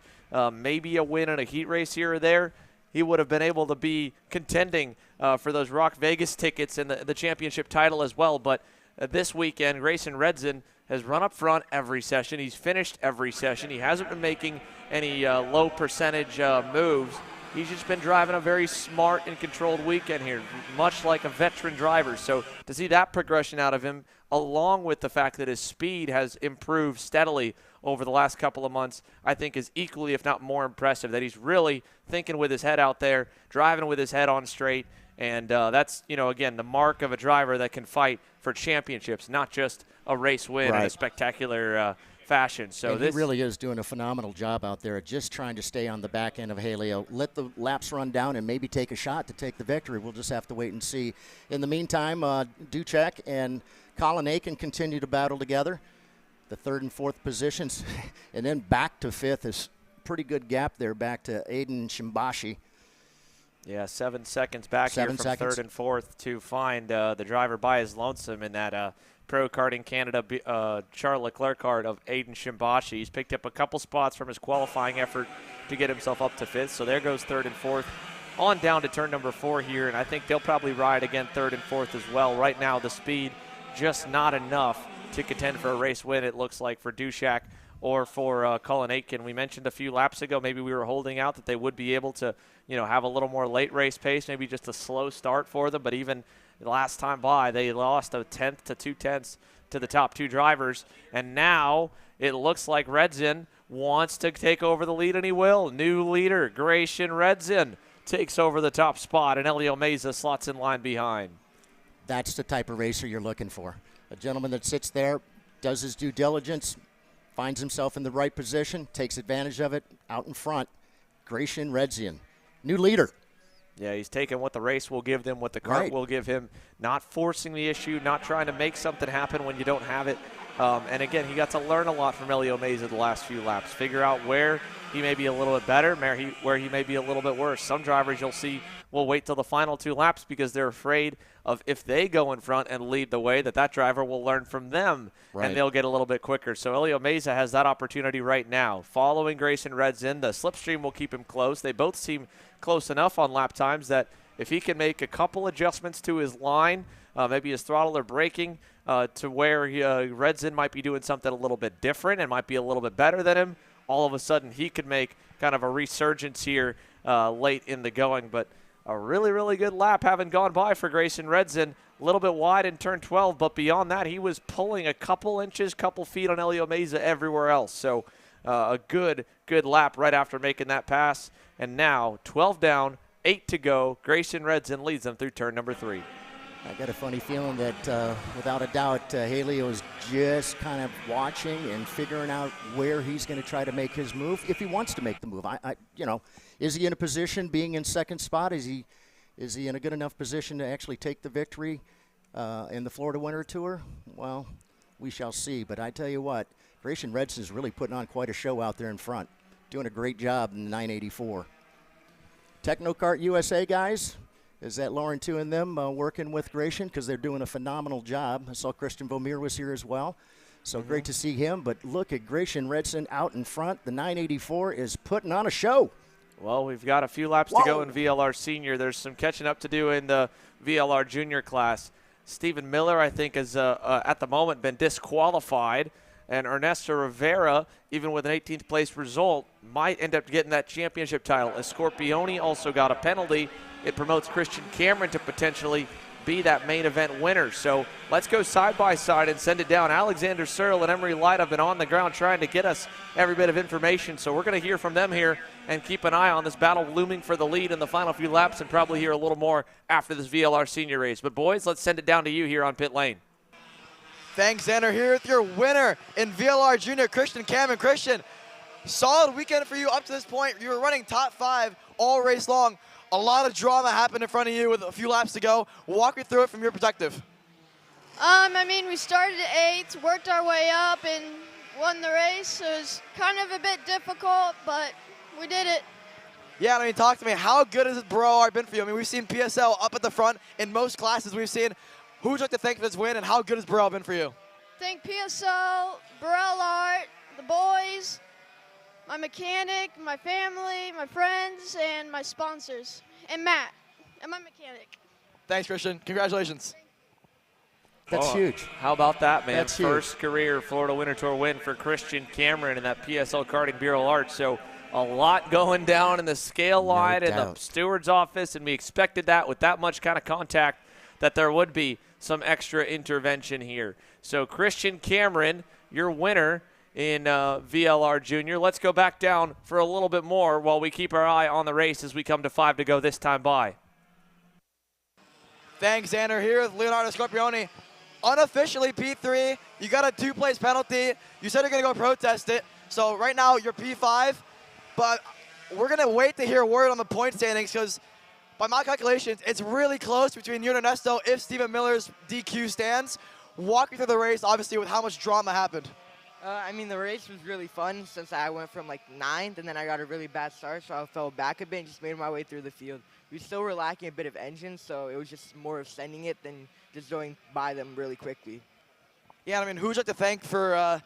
maybe a win in a heat race here or there, he would have been able to be contending for those ROK Vegas tickets and the championship title as well. But this weekend, Grayson Redzin has run up front every session. He's finished every session. He hasn't been making any low percentage moves. He's just been driving a very smart and controlled weekend here, much like a veteran driver. So to see that progression out of him, along with the fact that his speed has improved steadily over the last couple of months, I think is equally, if not more impressive, that he's really thinking with his head out there, driving with his head on straight. And that's, again, the mark of a driver that can fight for championships, not just a race win in a spectacular fashion. So he really is doing a phenomenal job out there, just trying to stay on the back end of Haley. Let the laps run down and maybe take a shot to take the victory. We'll just have to wait and see. In the meantime, Ducek and Colin Aiken continue to battle together, the third and fourth positions, and then back to fifth is a pretty good gap there, back to Aiden Shimbashi. Yeah, 7 seconds back here from third and fourth to find the driver by his lonesome in that Pro Karting Canada Charles Leclerc card of Aiden Shimbashi. He's picked up a couple spots from his qualifying effort to get himself up to fifth. So there goes third and fourth on down to turn number 4 here, and I think they'll probably ride again third and fourth as well. Right now, the speed just not enough to contend for a race win, it looks like, for Ducek or for Colin Aitken. We mentioned a few laps ago, maybe we were holding out that they would be able to, have a little more late race pace, maybe just a slow start for them. But even the last time by, they lost a tenth to 2/10 to the top two drivers. And now it looks like Redzin wants to take over the lead, and he will. New leader, Grayson Redzin, takes over the top spot, and Elio Meza slots in line behind. That's the type of racer you're looking for. A gentleman that sits there, does his due diligence, finds himself in the right position, takes advantage of it out in front. Grayson Redzin, new leader. Yeah, he's taking what the race will give them, what the kart will give him, not forcing the issue, not trying to make something happen when you don't have it. And again, he got to learn a lot from Elio Meza the last few laps, figure out where he may be a little bit better, where he may be a little bit worse. Some drivers you'll see will wait till the final 2 laps because they're afraid of, if they go in front and lead the way, that driver will learn from them and they'll get a little bit quicker. So Elio Meza has that opportunity right now. Following Grayson Redzin, the slipstream will keep him close. They both seem close enough on lap times that if he can make a couple adjustments to his line, maybe his throttle or braking, to where Redzin might be doing something a little bit different and might be a little bit better than him, all of a sudden he could make kind of a resurgence here late in the going. But a really, really good lap having gone by for Grayson Redzin. A little bit wide in turn 12, but beyond that, he was pulling a couple inches, couple feet on Elio Meza everywhere else. So a good lap right after making that pass. And now 12 down, 8 to go. Grayson Redzin leads them through turn number 3. I got a funny feeling that, without a doubt, Haley is just kind of watching and figuring out where he's going to try to make his move, if he wants to make the move. Is he in a position, being in second spot? Is he in a good enough position to actually take the victory in the Florida Winter Tour? Well, we shall see. But I tell you what, Grayson Redzin is really putting on quite a show out there in front, doing a great job in the 984. Technokart USA guys. Is that Lauren too and them working with Grayson, because they're doing a phenomenal job. I saw Christian Vomir was here as well. So great to see him. But look at Grayson Redzin out in front. The 984 is putting on a show. Well, we've got a few laps to go in VLR Senior. There's some catching up to do in the VLR Junior class. Stephen Miller, I think, has at the moment been disqualified. And Ernesto Rivera, even with an 18th place result, might end up getting that championship title. As Scorpione also got a penalty, it promotes Christian Cameron to potentially be that main event winner. So let's go side by side and send it down. Alexander Searle and Emery Light have been on the ground trying to get us every bit of information. So we're going to hear from them here and keep an eye on this battle looming for the lead in the final few laps, and probably hear a little more after this VLR Senior race. But boys, let's send it down to you here on Pit Lane. Thanks, Xander. Here with your winner in VLR Junior, Christian Cameron. Christian, solid weekend for you up to this point. You were running top 5 all race long. A lot of drama happened in front of you with a few laps to go. Walk me through it from your perspective. I mean, we started at 8th, worked our way up, and won the race. It was kind of a bit difficult, but we did it. Yeah, I mean, talk to me. How good has this Burrell art been for you? I mean, we've seen PSL up at the front in most classes we've seen. Who would you like to thank for this win, and how good has Burrell been for you? Thank PSL, Burrell Art, the boys, my mechanic, my family, my friends, and my sponsors, and Matt, and my mechanic. Thanks, Christian. Congratulations. That's huge. How about that, man? That's huge. First career Florida Winter Tour win for Christian Cameron in that PSL Karting Bureau Art. So a lot going down in the scale line in the steward's office, and we expected that with that much kind of contact that there would be some extra intervention here. So Christian Cameron, your winner in VLR Jr. Let's go back down for a little bit more while we keep our eye on the race as we come to 5 to go this time by. Thanks, Xander. Here with Leonardo Scorpione. Unofficially P3, you got a 2-place penalty. You said you're going to go protest it. So right now you're P5, but we're going to wait to hear word on the point standings because by my calculations, it's really close between you and Ernesto if Stephen Miller's DQ stands. Walk me through the race, obviously, with how much drama happened. I mean, the race was really fun since I went from like 9th and then I got a really bad start, so I fell back a bit and just made my way through the field. We still were lacking a bit of engine, so it was just more of sending it than just going by them really quickly. Yeah, I mean, who would you like to thank for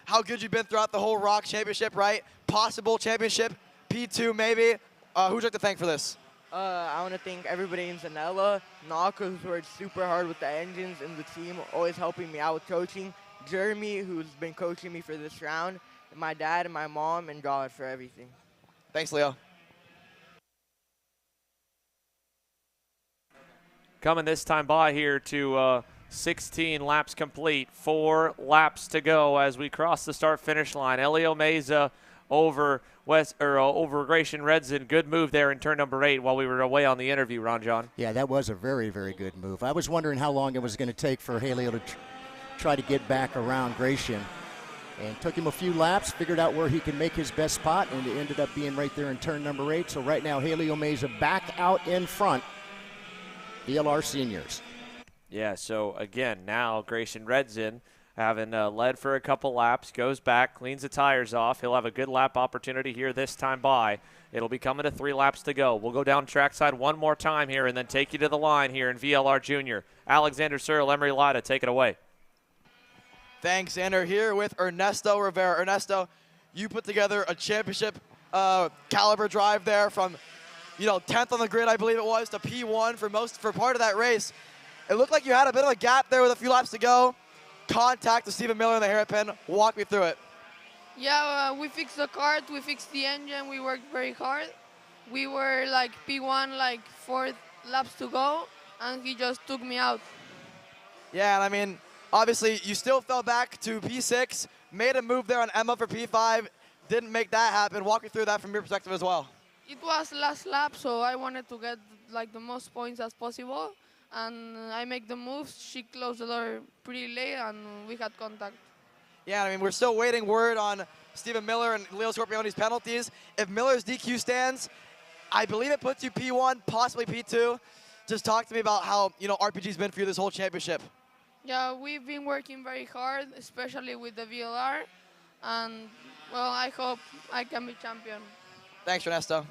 how good you've been throughout the whole ROK Championship, right? Possible championship, P2 maybe. Who would you like to thank for this? I want to thank everybody in Zanella, Naka, who's worked super hard with the engines, and the team, always helping me out with coaching. Jeremy, who's been coaching me for this round, and my dad and my mom, and God for everything. Thanks, Leo. Coming this time by here to 16 laps complete, 4 laps to go as we cross the start-finish line. Elio Meza over Grayson Redson. Good move there in turn number 8 while we were away on the interview, Ron John. Yeah, that was a very, very good move. I was wondering how long it was going to take for Haley to try to get back around Grayson. And took him a few laps, figured out where he can make his best spot, and it ended up being right there in turn number 8. So right now, Haley Meza back out in front. VLR seniors. Yeah, so again, now Grayson Redson, having led for a couple laps, goes back, cleans the tires off. He'll have a good lap opportunity here this time by. It'll be coming to 3 laps to go. We'll go down trackside one more time here and then take you to the line here in VLR Jr. Alexander Searle, Emery Lida, take it away. Thanks, Xander. Here with Ernesto Rivera. Ernesto, you put together a championship caliber drive there from 10th on the grid, I believe it was, to P1 for part of that race. It looked like you had a bit of a gap there with a few laps to go. Contact with Stephen Miller in the hairpin. Walk me through it. Yeah, we fixed the kart, we fixed the engine, we worked very hard. We were like P1, like 4 laps to go, and he just took me out. Yeah, and I mean, obviously, you still fell back to P6, made a move there on Emma for P5, didn't make that happen. Walk me through that from your perspective as well. It was last lap, so I wanted to get like the most points as possible, and I make the moves. She closed the door pretty late, and we had contact. Yeah, I mean, we're still waiting word on Stephen Miller and Leo Scorpione's penalties. If Miller's DQ stands, I believe it puts you P1, possibly P2. Just talk to me about how RPG's been for you this whole championship. Yeah, we've been working very hard, especially with the VLR, and well, I hope I can be champion. Thanks, Ernesto.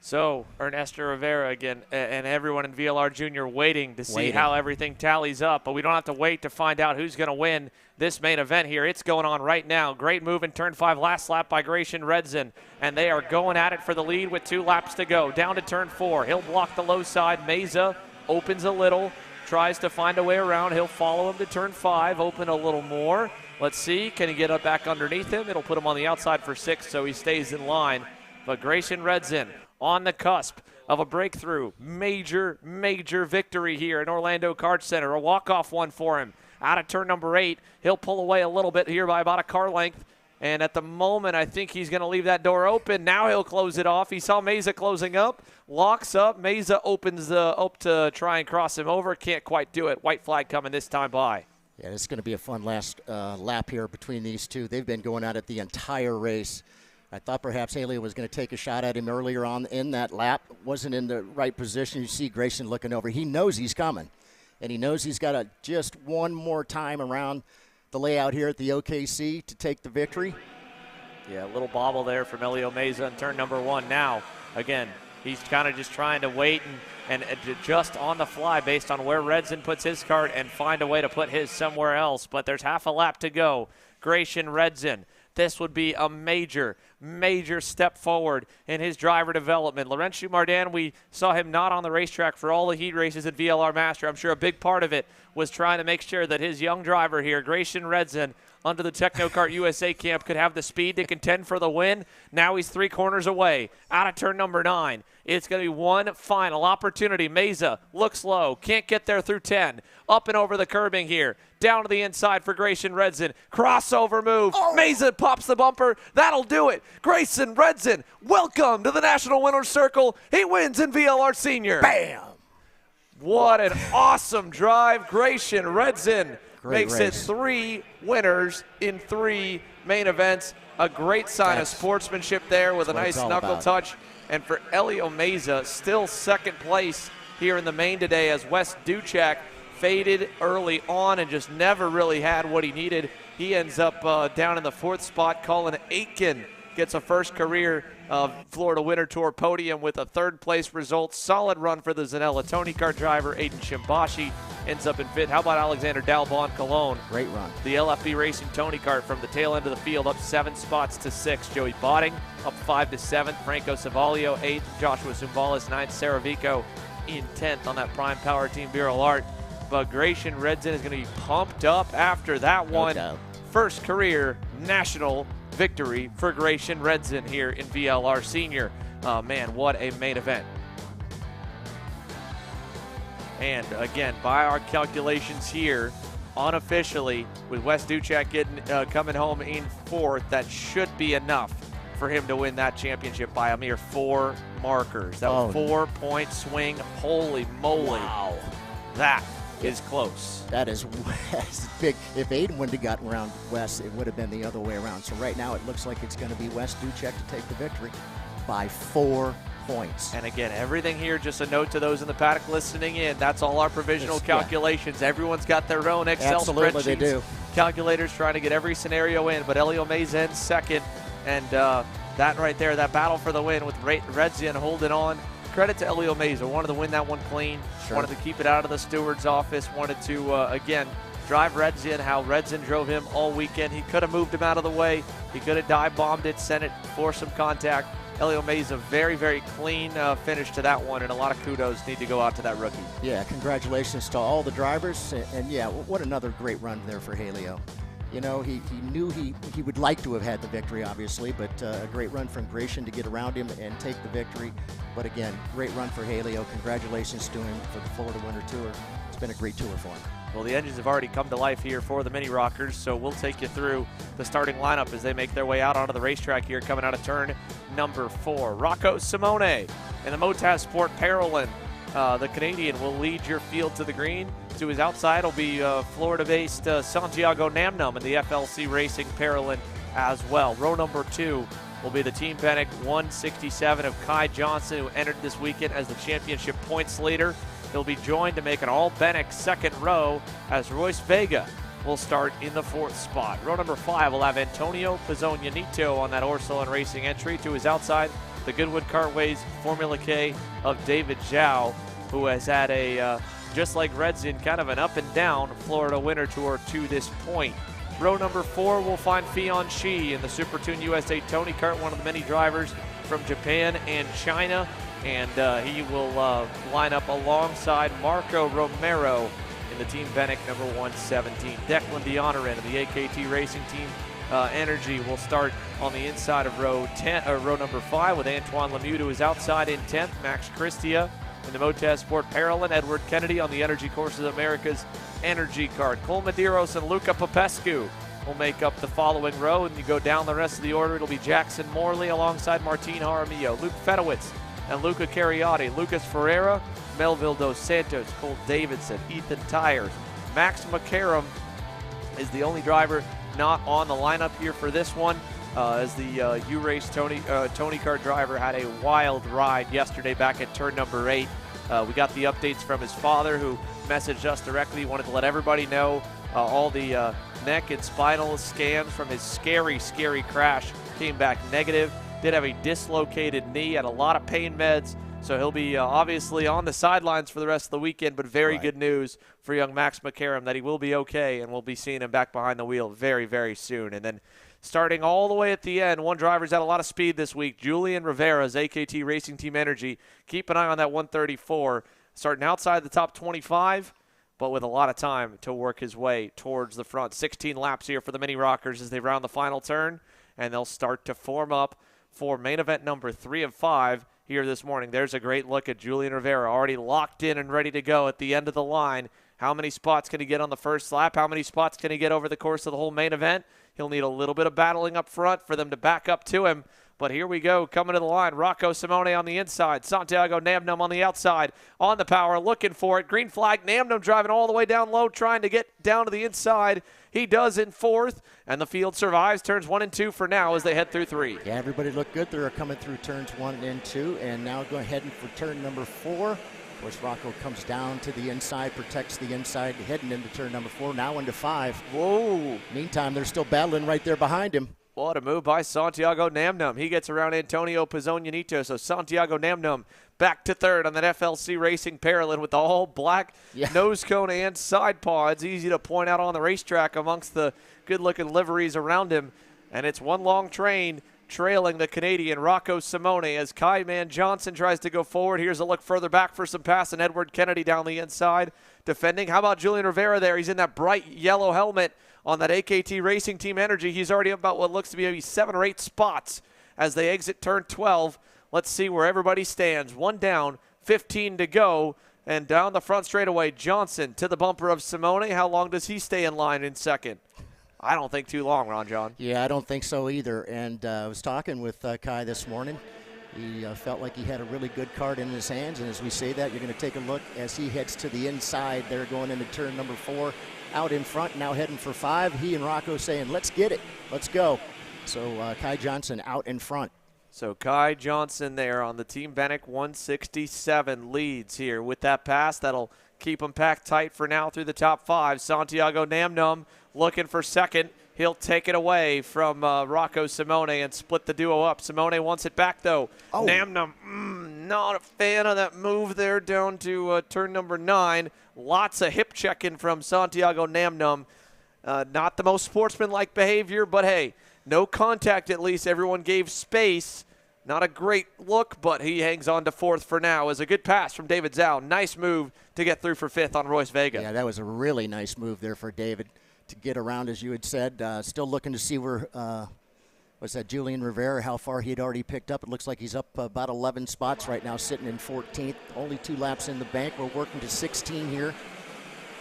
So, Ernesto Rivera again, and everyone in VLR Jr. waiting to see how everything tallies up. But we don't have to wait to find out who's going to win this main event here. It's going on right now. Great move in turn 5, last lap by Grayson Redson. And they are going at it for the lead with 2 laps to go. Down to turn 4. He'll block the low side. Meza opens a little, tries to find a way around. He'll follow him to turn 5, open a little more. Let's see, can he get up back underneath him? It'll put him on the outside for 6, so he stays in line. But Grayson Redson on the cusp of a breakthrough. Major, major victory here at Orlando Kart Center. A walk-off one for him. Out of turn number 8, he'll pull away a little bit here by about a car length. And at the moment, I think he's going to leave that door open. Now he'll close it off. He saw Meza closing up, locks up. Meza opens up to try and cross him over. Can't quite do it. White flag coming this time by. Yeah, it's going to be a fun last lap here between these two. They've been going at it the entire race. I thought perhaps Haley was going to take a shot at him earlier on in that lap. Wasn't in the right position. You see Grayson looking over. He knows he's coming. and he knows he's got just one more time around the layout here at the OKC to take the victory. Yeah, a little bobble there from Elio Meza in turn number 1. Now, again, he's kind of just trying to wait and adjust on the fly based on where Redzin puts his cart and find a way to put his somewhere else. But there's half a lap to go. Grayson Redzin. This would be a major, major step forward in his driver development. Laurent Mardan, we saw him not on the racetrack for all the heat races at VLR Master. I'm sure a big part of it was trying to make sure that his young driver here, Grayson Redzin, under the Technokart USA camp, could have the speed to contend for the win. Now he's 3 corners away, out of turn number 9. It's going to be one final opportunity. Meza looks low, can't get there through 10. Up and over the curbing here, down to the inside for Grayson Redzin. Crossover move. Meza pops the bumper. That'll do it. Grayson Redzin, welcome to the National Winners Circle. He wins in VLR Sr. Bam! What an awesome drive. Grayson Redzin makes it race. 3 winners in 3 main events. A great sign of sportsmanship there with a nice knuckle touch. And for Elio Meza, still second place here in the main today as Wes Duchek faded early on and just never really had what he needed. He ends up down in the 4th spot. Colin Aitken gets a first career Florida Winter Tour podium with a 3rd place result. Solid run for the Zanella Tony Kart driver. Aiden Shimbashi ends up in 5th. How about Alexander Dalbon Cologne? Great run. The LFB Racing Tony Kart from the tail end of the field up 7 spots to 6. Joey Botting up 5 to 7th. Franco Savalio 8th. Joshua Zumbalis 9th. Sarah Vico in 10th on that Prime Power Team Bureau Art. But Grayson Redzin is going to be pumped up after that one. doubt. First career national victory for Grayson Redzin here in VLR Sr. Man, what a main event. And again, by our calculations here, unofficially, with Wes Duchek coming home in 4th, that should be enough for him to win that championship by a mere 4 markers. That was 4-point swing. Holy moly. Wow. That is close. That is big. If Aiden wouldn't have gotten around Wes, it would have been the other way around. So right now it looks like it's going to be Wes Duchek to take the victory by 4 points. And again, everything here, just a note to those in the paddock listening in, that's all our provisional calculations. Yeah. Everyone's got their own Excel Absolutely, spreadsheets. they do. Calculators trying to get every scenario in, but Elio Meza in 2nd. And that right there, that battle for the win with Redzin holding on. Credit to Elio Meza. Wanted to win that one clean. Sure. Wanted to keep it out of the steward's office. Wanted to, again, drive Redzin how Redzin drove him all weekend. He could have moved him out of the way. He could have dive bombed it, sent it for some contact. Elio Meza, very, very clean finish to that one, and a lot of kudos need to go out to that rookie. Yeah, congratulations to all the drivers. And yeah, what another great run there for Helio. You know, he knew he would like to have had the victory, obviously, but a great run from Grayson to get around him and take the victory. But again, great run for Helio. Congratulations to him for the Florida Winter Tour. It's been a great tour for him. Well, the engines have already come to life here for the Mini Rockers, so we'll take you through the starting lineup as they make their way out onto the racetrack here, coming out of turn number 4. Rocco Simone in the Motaz Sport Parolin. The Canadian will lead your field to the green. To his outside will be Florida-based Santiago Namnum in the FLC Racing Parolin as well. Row number 2 will be the Team Penick 167 of Kai Johnson, who entered this weekend as the championship points leader. He'll be joined to make an all-Penick 2nd row as Royce Vega will start in the 4th spot. Row number 5 will have Antonio Pizzogna-Nito on that Orsolin Racing entry. To his outside, the Goodwood Cartways Formula K of David Zhao, who has had a, just like Redzin, kind of an up and down Florida Winter Tour to this point. Row number 4 will find Fion Shi in the Super Tune USA Tony Kart, one of the many drivers from Japan and China. And he will line up alongside Marco Romero in the Team Penick number 117. Declan Dionerin in the AKT Racing Team Energy will start on the inside of row number 5 with Antoine Lemieux to his outside in 10th. Max Christia in the Motaz Sport Parolin. Edward Kennedy on the Energy Courses Americas Energy Kart. Cole Medeiros and Luca Popescu will make up the following row. And you go down the rest of the order, it'll be Jackson Morley alongside Martin Jaramillo, Luke Fedowitz and Luca Cariotti, Lucas Ferreira, Melville Dos Santos, Cole Davidson, Ethan Tyers. Max McCarrum is the only driver not on the lineup here for this one, as the U-Race Tony Kart driver had a wild ride yesterday back at turn number 8. We got the updates from his father, who messaged us directly. He wanted to let everybody know all the neck and spinal scans from his scary, scary crash came back negative. Did have a dislocated knee, had a lot of pain meds, so he'll be obviously on the sidelines for the rest of the weekend, but very good news for young Max McCarron that he will be okay, and we'll be seeing him back behind the wheel very, very soon. And then starting all the way at the end, one driver's had a lot of speed this week, Julian Rivera's AKT Racing Team Energy. Keep an eye on that 134, starting outside the top 25, but with a lot of time to work his way towards the front. 16 laps here for the Mini Rockers as they round the final turn, and they'll start to form up for main event number 3 of 5 here this morning. There's a great look at Julian Rivera, already locked in and ready to go at the end of the line. How many spots can he get on the first lap? How many spots can he get over the course of the whole main event? He'll need a little bit of battling up front for them to back up to him. But here we go, coming to the line. ROK Simone on the inside. Santiago Namnum on the outside. On the power, looking for it. Green flag. Namnum driving all the way down low, trying to get down to the inside. He does in 4th, and the field survives. Turns 1 and 2 for now as they head through 3. Yeah, everybody looked good. They're coming through turns 1 and 2, and now go ahead and for turn number 4. Of course, Rocco comes down to the inside, protects the inside, heading into turn number 4, now into 5. Whoa. Meantime, they're still battling right there behind him. What a move by Santiago Namnum. He gets around Antonio Pizzonianito, so Santiago Namnum back to 3rd on that FLC Racing Parallel with the all black nose cone and side pods. Easy to point out on the racetrack amongst the good-looking liveries around him. And it's one long train trailing the Canadian ROK Simone as Kai Man Johnson tries to go forward. Here's a look further back for some pass, and Edward Kennedy down the inside defending. How about Julian Rivera there? He's in that bright yellow helmet on that AKT Racing Team Energy. He's already about what looks to be maybe 7 or 8 spots as they exit turn 12. Let's see where everybody stands. 1 down, 15 to go, and down the front straightaway, Johnson to the bumper of Simone. How long does he stay in line in 2nd? I don't think too long, Ron John. Yeah, I don't think so either. And I was talking with Kai this morning. He felt like he had a really good card in his hands, and as we say that, you're going to take a look as he heads to the inside there going into turn number 4. Out in front, now heading for 5. He and Rocco saying, let's get it, let's go. So Kai Johnson out in front. So Kai Johnson there on the Team Bennick 167 leads here with that pass. That'll keep him packed tight for now through the top 5. Santiago Namnum looking for 2nd. He'll take it away from ROK Simone and split the duo up. Simone wants it back, though. Oh. Namnum, not a fan of that move there down to turn number 9. Lots of hip checking from Santiago Namnum. Not the most sportsmanlike behavior, but hey, no contact at least. Everyone gave space. Not a great look, but he hangs on to 4th for now. As a good pass from David Zhao. Nice move to get through for 5th on Royce Vega. Yeah, that was a really nice move there for David to get around, as you had said. Still looking to see where, what's that, Julian Rivera, how far he had already picked up. It looks like he's up about 11 spots right now, sitting in 14th. Only 2 laps in the bank. We're working to 16 here.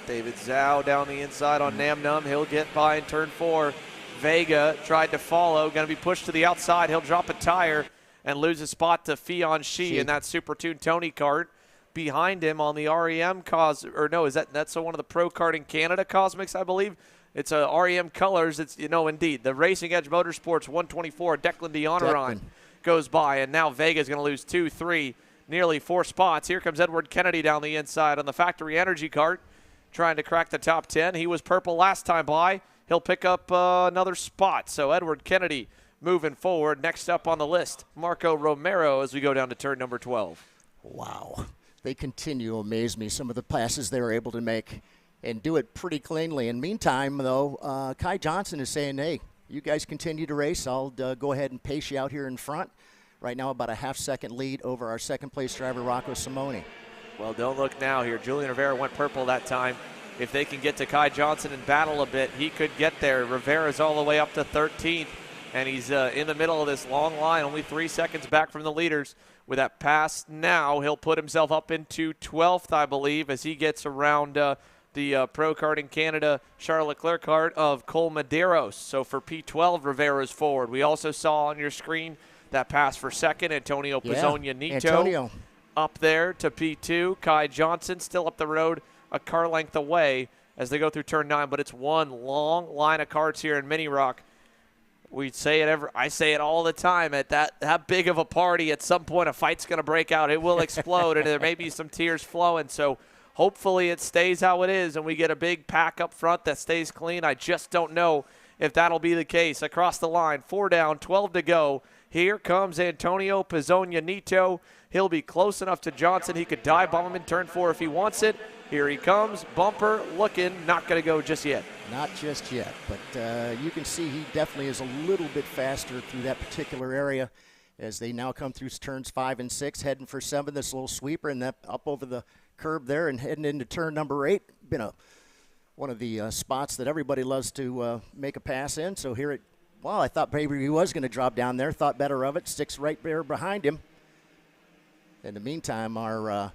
David Zhao down the inside on Namnum. He'll get by in turn 4. Vega tried to follow, going to be pushed to the outside. He'll drop a tire and lose a spot to Fion Shi in that Super Tuned Tony kart. Behind him on the REM that's one of the Pro Karting Canada Cosmics, I believe. It's a REM Colors. It's, indeed, the Racing Edge Motorsports 124, Declan D'Honoron goes by, and now Vega's going to lose 2, 3, nearly 4 spots. Here comes Edward Kennedy down the inside on the Factory Energy kart, trying to crack the top 10. He was purple last time by. He'll pick up another spot. So Edward Kennedy moving forward. Next up on the list, Marco Romero as we go down to turn number 12. Wow. They continue to amaze me, some of the passes they were able to make and do it pretty cleanly. In the meantime, though, Kai Johnson is saying, hey, you guys continue to race. I'll go ahead and pace you out here in front. Right now about a half-second lead over our second-place driver, ROK Simone. Well, don't look now here. Julian Rivera went purple that time. If they can get to Kai Johnson and battle a bit, he could get there. Rivera's all the way up to 13th, and he's in the middle of this long line, only 3 seconds back from the leaders. With that pass now, he'll put himself up into 12th, I believe, as he gets around the Pro Karting Canada Charlotte Leclerc kart of Cole Medeiros. So for P12, Rivera's forward. We also saw on your screen that pass for 2nd, Antonio Pizzonianito up there to P2. Kai Johnson still up the road a car length away as they go through turn 9, but it's one long line of karts here in Mini Rock. We say it I say it all the time. At that big of a party, at some point a fight's going to break out. It will explode, and there may be some tears flowing. So hopefully it stays how it is, and we get a big pack up front that stays clean. I just don't know if that'll be the case. Across the line, 4 down, 12 to go. Here comes Antonio Pizzonia-Nito. He'll be close enough to Johnson. He could dive bomb him in turn 4 if he wants it. Here he comes. Bumper looking, not going to go just yet. Not just yet, but you can see he definitely is a little bit faster through that particular area as they now come through turns 5 and 6, heading for 7. This little sweeper and that up over the curb there and heading into turn number 8. Been one of the spots that everybody loves to make a pass in. So here I thought maybe he was going to drop down there. Thought better of it. Sticks right there behind him. In the meantime, our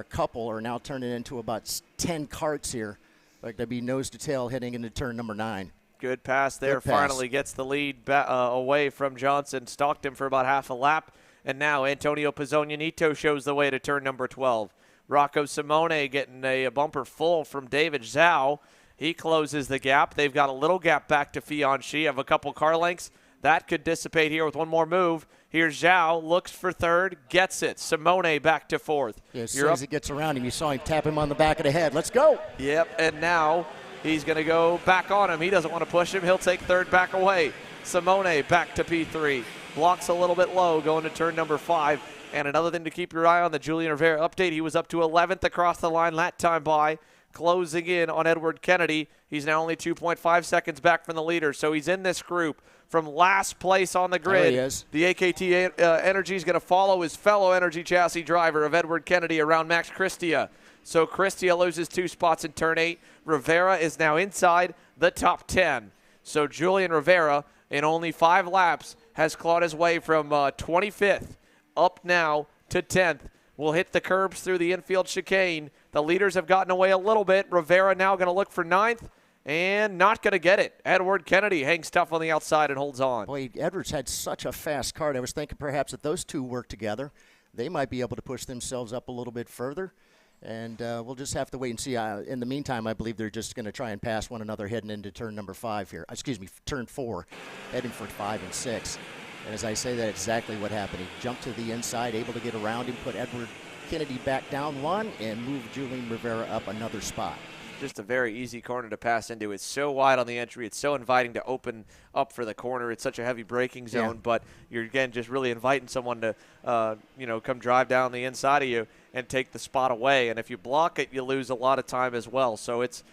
couple are now turning into about 10 carts here. Like to be nose to tail heading into turn number 9. Good pass there. Good pass. Finally gets the lead away from Johnson. Stalked him for about half a lap. And now Antonio Pizzonia-Nito shows the way to turn number 12. Rocco Simone getting a bumper full from David Zhao. He closes the gap. They've got a little gap back to Fianchy of a couple car lengths. That could dissipate here with one more move. Here's Zhao, looks for 3rd, gets it. Simone back to 4th. Yeah, as soon as he gets around him, you saw him tap him on the back of the head. Let's go. Yep, and now he's going to go back on him. He doesn't want to push him. He'll take 3rd back away. Simone back to P3. Blocks a little bit low going to turn number 5. And another thing to keep your eye on, the Julian Rivera update. He was up to 11th across the line that time by. Closing in on Edward Kennedy. He's now only 2.5 seconds back from the leader, so he's in this group from last place on the grid. There he is. The AKT Energy is going to follow his fellow Energy Chassis driver of Edward Kennedy around Max Christia. So Christia loses 2 spots in turn 8. Rivera is now inside the top 10. So Julian Rivera, in only 5 laps, has clawed his way from 25th up now to 10th. Will hit the curbs through the infield chicane. The leaders have gotten away a little bit. Rivera now going to look for 9th and not going to get it. Edward Kennedy hangs tough on the outside and holds on. Boy, Edwards had such a fast car. I was thinking perhaps if those two work together, they might be able to push themselves up a little bit further. And we'll just have to wait and see. In the meantime, I believe they're just going to try and pass one another heading into turn number 5 here. Excuse me, turn 4, heading for 5 and 6. And as I say, that's exactly what happened. He jumped to the inside, able to get around him, put Edward Kennedy back down 1, and move Julian Rivera up another spot. Just a very easy corner to pass into. It's so wide on the entry. It's so inviting to open up for the corner. It's such a heavy braking zone, but you're, again, just really inviting someone to, come drive down the inside of you and take the spot away. And if you block it, you lose a lot of time as well. So it's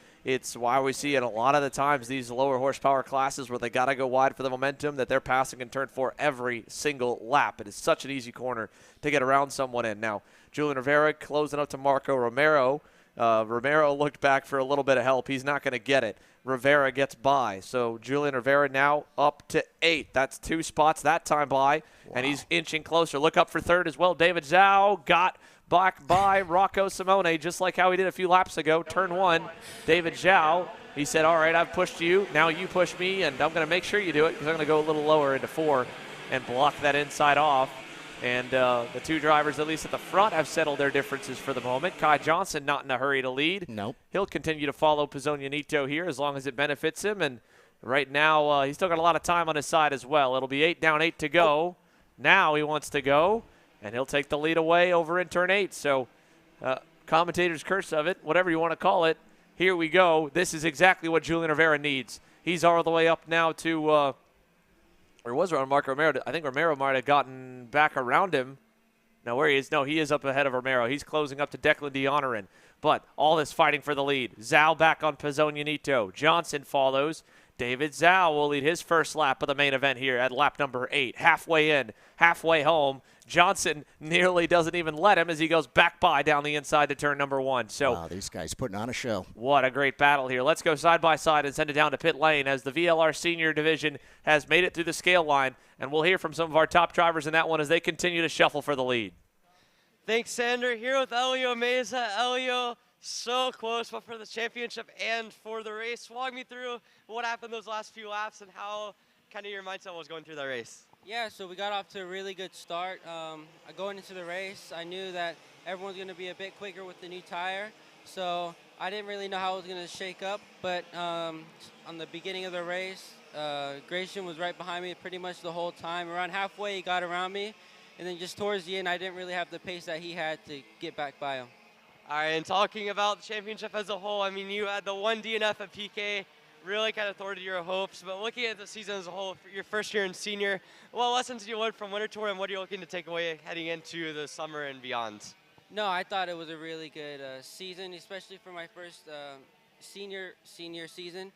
why we see it a lot of the times, these lower horsepower classes where they got to go wide for the momentum, that they're passing in turn 4 every single lap. It is such an easy corner to get around someone in. Now, Julian Rivera closing up to Marco Romero. Romero looked back for a little bit of help. He's not going to get it. Rivera gets by. So Julian Rivera now up to 8. That's 2 spots that time by, and he's inching closer. Look up for 3rd as well. David Zhao got back by Rocco Simone, just like how he did a few laps ago. Turn 1, David Zhao, he said, all right, I've pushed you. Now you push me, and I'm going to make sure you do it because I'm going to go a little lower into 4 and block that inside off. And the 2 drivers, at least at the front, have settled their differences for the moment. Kai Johnson not in a hurry to lead. Nope. He'll continue to follow Pizzonia-Nito here as long as it benefits him. And right now, he's still got a lot of time on his side as well. It'll be 8 down, 8 to go. Now he wants to go, and he'll take the lead away over in turn 8. So commentator's curse of it, whatever you want to call it, here we go. This is exactly what Julian Rivera needs. He's all the way up now to or was around Marco Romero. I think Romero might have gotten back around him. Now where he is, no, he is up ahead of Romero. He's closing up to Declan DeHonorin. But all this fighting for the lead. Zhao back on Pizzonia-Nito. Johnson follows. David Zhao will lead his first lap of the main event here at lap number 8. Halfway in, halfway home. Johnson nearly doesn't even let him as he goes back by down the inside to turn number 1. So wow, these guys putting on a show. What a great battle here. Let's go side by side and send it down to pit lane as the VLR Senior Division has made it through the scale line. And we'll hear from some of our top drivers in that one as they continue to shuffle for the lead. Thanks, Sander. Here with Elio Meza. Elio, so close, but for the championship and for the race. Walk me through what happened those last few laps and how kind of your mindset was going through the race. Yeah, so we got off to a really good start. Going into the race, I knew that everyone's going to be a bit quicker with the new tire, so I didn't really know how it was going to shake up, but on the beginning of the race, Grayson was right behind me pretty much the whole time. Around halfway, he got around me. And then just towards the end, I didn't really have the pace that he had to get back by him. All right, and talking about the championship as a whole, I mean, you had the one DNF at PK, really kind of thwarted your hopes. But looking at the season as a whole, for your first year in senior, what lessons did you learn from Winter Tour, and what are you looking to take away heading into the summer and beyond? No, I thought it was a really good season, especially for my first senior season.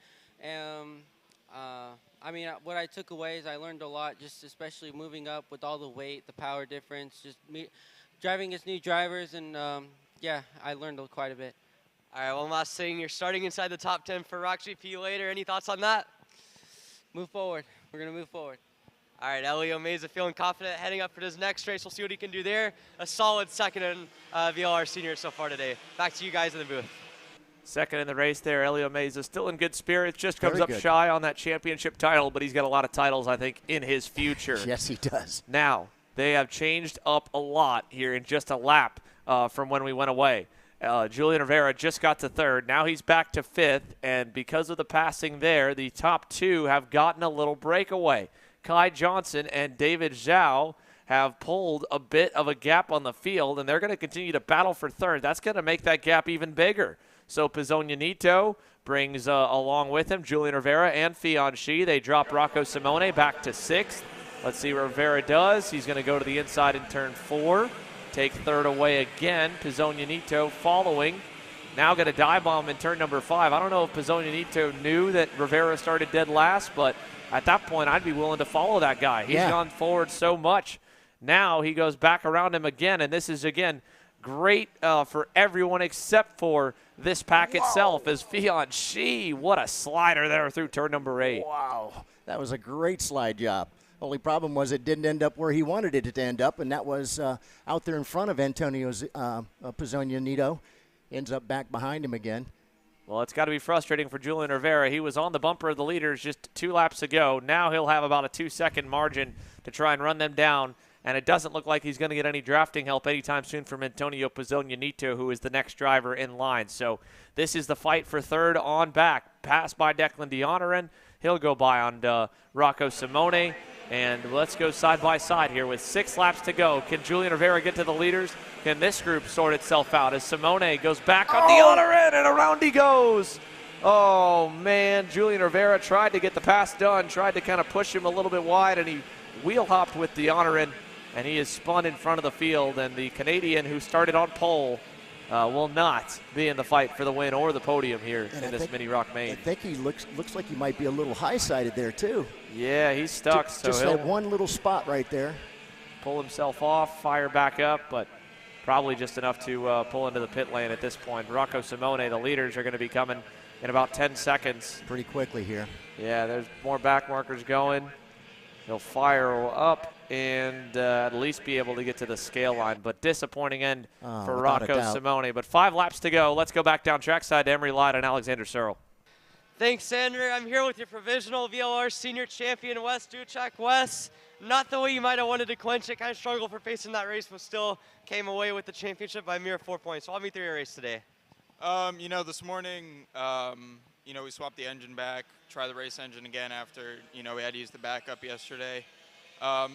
I mean, what I took away is I learned a lot, just especially moving up with all the weight, the power difference, just driving as new drivers, and yeah, I learned quite a bit. All right, one last thing. You're starting inside the top 10 for ROK GP later. Any thoughts on that? Move forward. We're going to move forward. All right, Elio Meza feeling confident heading up for his next race. We'll see what he can do there. A solid second in VLR Sr so far today. Back to you guys in the booth. Second in the race there, Elio Meza still in good spirits, just comes up shy on that championship title, but he's got a lot of titles, I think, in his future. Yes, he does. Now, they have changed up a lot here in just a lap from when we went away. Julian Rivera just got to third. Now he's back to fifth, and because of the passing there, the top two have gotten a little breakaway. Kai Johnson and David Zhao have pulled a bit of a gap on the field, and they're going to continue to battle for third. That's going to make that gap even bigger. So Pizzogno brings along with him Julian Rivera and Fion Shi. They drop Rocco Simone back to sixth. Let's see what Rivera does. He's going to go to the inside in turn 4. Take third away again. Pizzogno following. Now going to dive bomb in turn number 5. I don't know if Pizzogno knew that Rivera started dead last, but at that point I'd be willing to follow that guy. He's gone forward so much. Now he goes back around him again, and this is, again, great for everyone except for this pack itself as Fion Shi. What a slider there through turn number 8. Wow, that was a great slide job. Only problem was it didn't end up where he wanted it to end up, and that was out there in front of Antonio's Pizzogno. Ends up back behind him again. Well, it's got to be frustrating for Julian Rivera. He was on the bumper of the leaders just 2 laps ago. Now he'll have about a 2-second margin to try and run them down, and it doesn't look like he's going to get any drafting help anytime soon from Antonio Pizzogno, who is the next driver in line. So this is the fight for third on back. Passed by Declan D'Honorin. He'll go by on Rocco Simone. And let's go side by side here with 6 laps to go. Can Julian Rivera get to the leaders? Can this group sort itself out as Simone goes back on D'Honorin, and around he goes. Oh, man. Julian Rivera tried to get the pass done, tried to kind of push him a little bit wide, and he wheel hopped with D'Honorin, and he is spun in front of the field. And the Canadian who started on pole will not be in the fight for the win or the podium here in this mini ROK Main. I think he looks like he might be a little high-sided there, too. Yeah, he's stuck. Just that one little spot right there. Pull himself off, fire back up, but probably just enough to pull into the pit lane at this point. Rocco Simone, the leaders, are going to be coming in about 10 seconds. Pretty quickly here. Yeah, there's more back markers going. He'll fire up and at least be able to get to the scale line. But disappointing end for Rocco Simone. But 5 laps to go. Let's go back down trackside to Emery Light and Alexander Searle. Thanks, Sander. I'm here with your provisional VLR Senior Champion, Wes Duchek. Wes, not the way you might have wanted to clinch it. Kind of struggled for pacing that race, but still came away with the championship by a mere 4 points. Walk me through your race today. You know, this morning, you know, we swapped the engine back, try the race engine again after, you know, we had to use the backup yesterday.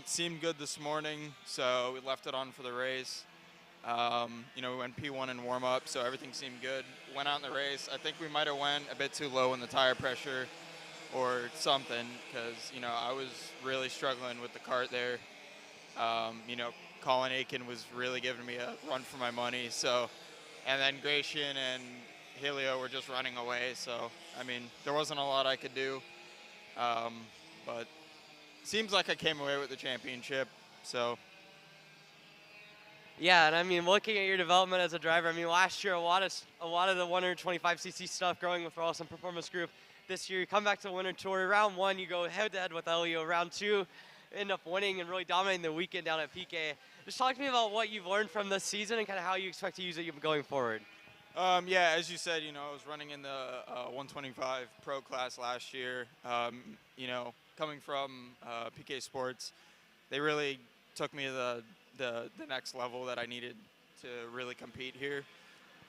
Seemed good this morning, so we left it on for the race. You know, we went P1 in warm-up, so everything seemed good. Went out in the race. I think we might have went a bit too low in the tire pressure or something because, you know, I was really struggling with the kart there. You know, Colin Aiken was really giving me a run for my money. So, and then Gratian and Helio were just running away. So, I mean, there wasn't a lot I could do. But seems like I came away with the championship, so. Yeah, and I mean, looking at your development as a driver, I mean, last year a lot of the 125cc stuff growing with Rawson Performance Group. This year, you come back to the Winter Tour. Round 1, you go head-to-head with Elio. Round 2, end up winning and really dominating the weekend down at PK. Just talk to me about what you've learned from this season and kind of how you expect to use it going forward. Yeah, as you said, you know, I was running in the 125 pro class last year. You know, coming from PK Sports, they really took me to the next level that I needed to really compete here.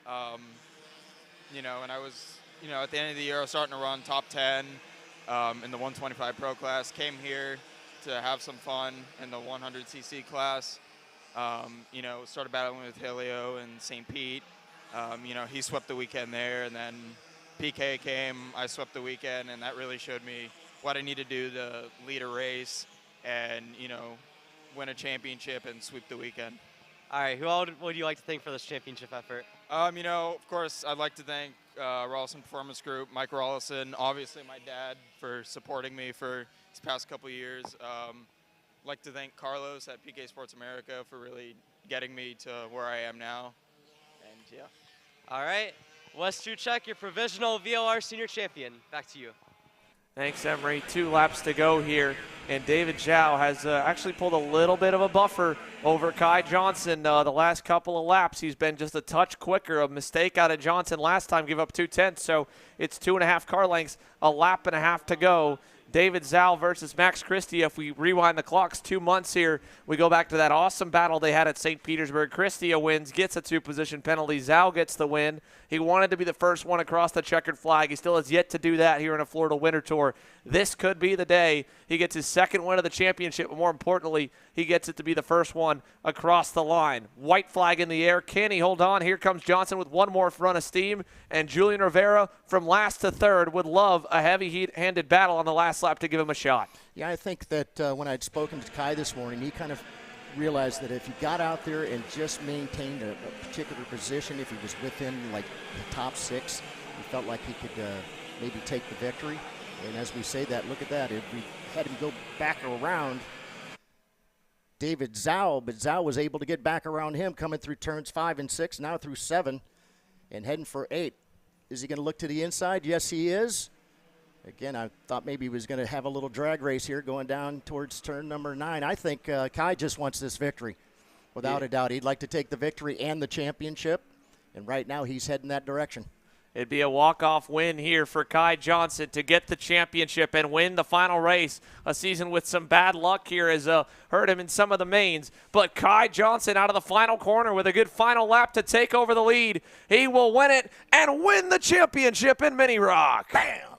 You know, and I was, you know, at the end of the year, I was starting to run top 10. in the 125 Pro class. Came here to have some fun in the 100cc class. You know, started battling with Helio and St. Pete. You know, he swept the weekend there, and then PK came, I swept the weekend, and that really showed me what I need to do to lead a race and, you know, win a championship and sweep the weekend. All right, who all would you like to thank for this championship effort? You know, of course, I'd like to thank Rawlison Performance Group, Mike Rawlison, obviously my dad for supporting me for these past couple years. I'd like to thank Carlos at PK Sports America for really getting me to where I am now. And yeah. All right, Wes Truchek, your provisional VLR Senior Champion. Back to you. Thanks, Emery. 2 laps to go here, and David Zhao has actually pulled a little bit of a buffer over Kai Johnson the last couple of laps. He's been just a touch quicker. A mistake out of Johnson last time, give up 2/10, so it's 2.5 car lengths, a lap and a half to go. David Zhao versus Max Christie. If we rewind the clocks 2 months here, we go back to that awesome battle they had at St. Petersburg. Christie wins, gets a 2-position penalty. Zhao gets the win. He wanted to be the first one across the checkered flag. He still has yet to do that here in a Florida Winter Tour. This could be the day he gets his second win of the championship, but more importantly, he gets it to be the first one across the line. White flag in the air. Can he hold on? Here comes Johnson with one more run of steam, and Julian Rivera from last to third would love a heavy-handed battle on the last lap to give him a shot. Yeah, I think that when I'd spoken to Kai this morning, he kind of realized that if he got out there and just maintained a particular position, if he was within like the top 6, he felt like he could maybe take the victory. And as we say that, look at that. If we had him go back around David Zhao, but Zhao was able to get back around him coming through turns 5 and 6, now through 7 and heading for 8. Is he going to look to the inside? Yes, he is. Again, I thought maybe he was going to have a little drag race here going down towards turn number 9. I think Kai just wants this victory. Without a doubt, he'd like to take the victory and the championship, and right now he's heading that direction. It'd be a walk-off win here for Kai Johnson to get the championship and win the final race. A season with some bad luck here has hurt him in some of the mains. But Kai Johnson out of the final corner with a good final lap to take over the lead. He will win it and win the championship in Mini Rock. Bam!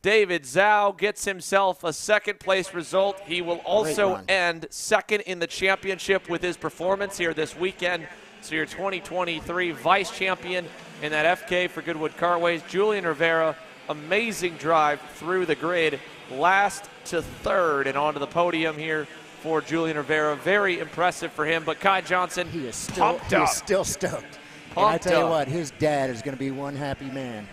David Zhao gets himself a second-place result. He will also end second in the championship with his performance here this weekend. So your 2023 vice champion in that FK for Goodwood Carways, Julian Rivera, amazing drive through the grid, last to third and onto the podium here for Julian Rivera. Very impressive for him, but Kai Johnson, he is still stoked. And I tell you what, his dad is going to be one happy man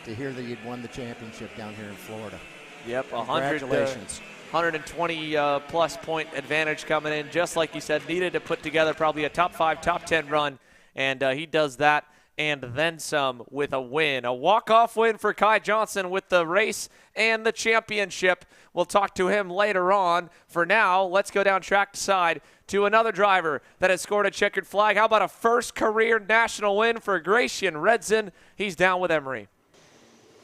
to hear that you'd won the championship down here in Florida. Yep, congratulations. 120-plus point advantage coming in, just like you said, needed to put together probably a top 5, top 10 run, and he does that and then some with a win. A walk-off win for Kai Johnson with the race and the championship. We'll talk to him later on. For now, let's go down track side to another driver that has scored a checkered flag. How about a first career national win for Gratian Redzin? He's down with Emery.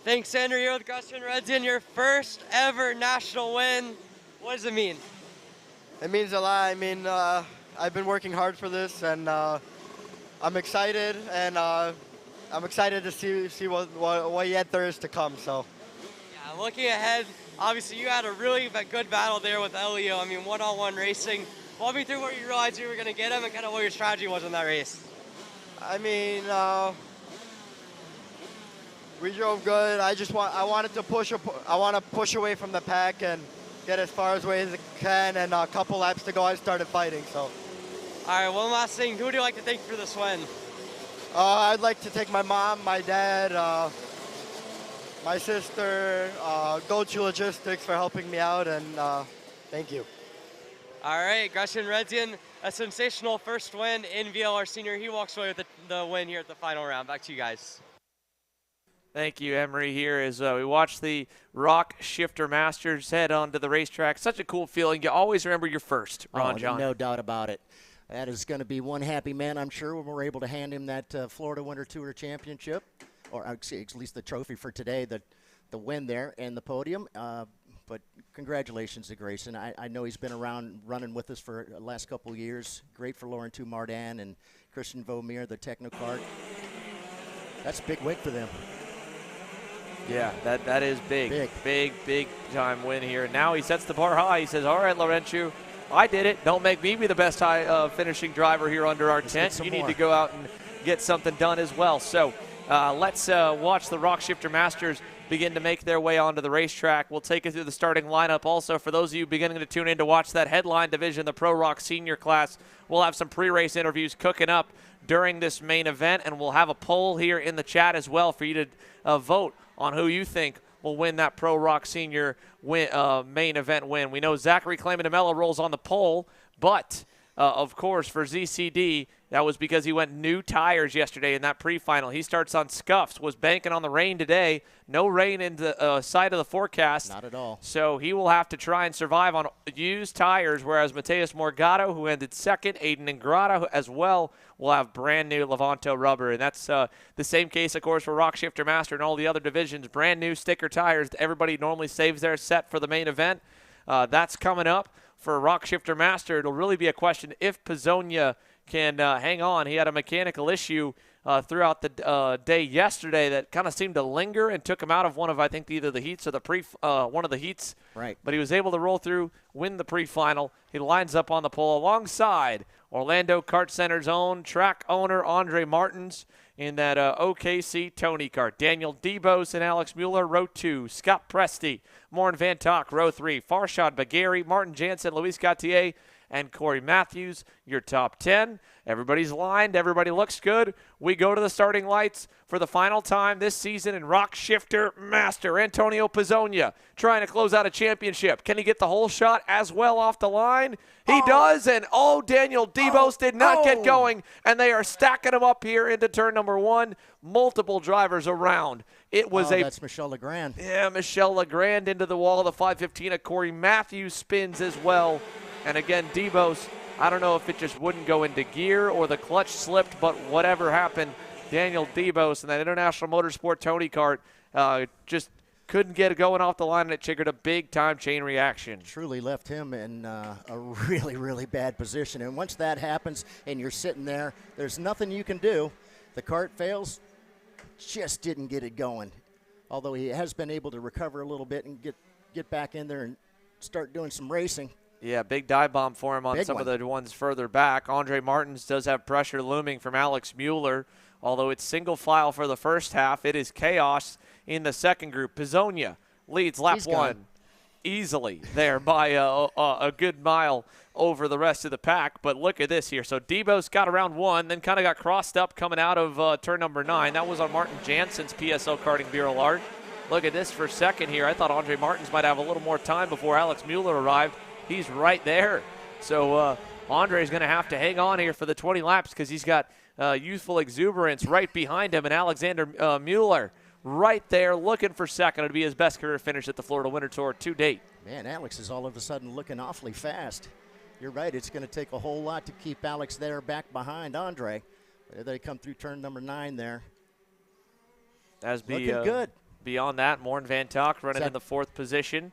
Thanks, Andrew. Here with Gratian Redzin, your first ever national win. What does it mean? It means a lot. I mean, I've been working hard for this, and I'm excited, and I'm excited to see what yet there is to come. So, yeah, looking ahead, obviously you had a really good battle there with Elio. I mean, one-on-one racing. Walk me through where you realized you were going to get him and kind of what your strategy was in that race. I mean, we drove good. I wanted to push. I want to push away from the pack and get as far away as I can. And a couple laps to go, I started fighting. So. All right. One last thing. Who would you like to thank for this win? I'd like to thank my mom, my dad, my sister, Go-To Logistics for helping me out, and thank you. All right, Gratian Redzin, a sensational first win in VLR Senior. He walks away with the win here at the final round. Back to you guys. Thank you, Emery, here as we watch the ROK Shifter Masters head onto the racetrack. Such a cool feeling. You always remember your first, Ron John. No doubt about it. That is going to be one happy man, I'm sure, when we're able to hand him that Florida Winter Tour Championship, or at least the trophy for today, the win there and the podium. But congratulations to Grayson. I know he's been around running with us for the last couple of years. Great for Lauren Mardan and Christian Vomir, the Technokart. That's a big win for them. Yeah, that is big. Big time win here. Now he sets the bar high. He says, all right, Laurentiu, I did it. Don't make me be the best finishing driver here under our tent. You need to go out and get something done as well. So let's watch the ROK Shifter Masters begin to make their way onto the racetrack. We'll take you through the starting lineup. Also, for those of you beginning to tune in to watch that headline division, the Pro ROK Senior class, we'll have some pre-race interviews cooking up during this main event, and we'll have a poll here in the chat as well for you to vote on who you think will win that Pro ROK Senior main event win. We know Zachary Clayman DeMello rolls on the pole, but of course for ZCD, that was because he went new tires yesterday in that pre-final. He starts on scuffs, was banking on the rain today. No rain in the side of the forecast. Not at all. So he will have to try and survive on used tires, whereas Mateus Morgado, who ended second, Aiden Ingrata as well, will have brand new Levanto rubber. And that's the same case, of course, for ROK Shifter Master and all the other divisions. Brand new sticker tires. Everybody normally saves their set for the main event. That's coming up for ROK Shifter Master. It'll really be a question if Pizzonia can hang on. He had a mechanical issue throughout the day yesterday that kind of seemed to linger and took him out of one of, I think, either the heats or the one of the heats. Right. But he was able to roll through, win the pre-final. He lines up on the pole alongside Orlando Kart Center's own track owner, Andre Martins, in that OKC Tony kart. Daniel Debos and Alex Mueller, row 2. Scott Presti, Morn Van Tok, row 3. Farshad Bagheri, Martin Jansen, Luis Gautier, and Corey Matthews, your top 10. Everybody's lined. Everybody looks good. We go to the starting lights for the final time this season in ROK Shifter Master. Antonio Pizzonia trying to close out a championship. Can he get the whole shot as well off the line? He does, and Daniel Debos did not get going, and they are stacking him up here into turn number 1. Multiple drivers around. It was that's Michelle Legrand. Yeah, Michelle Legrand into the wall of the 515. Corey Matthews spins as well. And again, Debos, I don't know if it just wouldn't go into gear or the clutch slipped, but whatever happened, Daniel Debos and that International Motorsport Tony kart just couldn't get it going off the line, and it triggered a big-time chain reaction. Truly left him in a really, really bad position. And once that happens and you're sitting there, there's nothing you can do. The kart fails, just didn't get it going. Although he has been able to recover a little bit and get back in there and start doing some racing. Yeah, big dive bomb for him on some of the ones further back. Andre Martins does have pressure looming from Alex Mueller. Although it's single file for the first half, it is chaos in the second group. Pizzonia leads lap 1 easily there by a good mile over the rest of the pack. But look at this here. So Debos got around 1, then kind of got crossed up coming out of turn number 9. That was on Martin Jansen's PSL Karting Bureau Art. Look at this for second here. I thought Andre Martins might have a little more time before Alex Mueller arrived. He's right there. So Andre's going to have to hang on here for the 20 laps because he's got youthful exuberance right behind him, and Alexander Mueller right there looking for second. It'll be his best career finish at the Florida Winter Tour to date. Man, Alex is all of a sudden looking awfully fast. You're right. It's going to take a whole lot to keep Alex there back behind Andre. There they come through turn number 9 there. Looking good. Beyond that, Morn Van Tok running in the 4th position.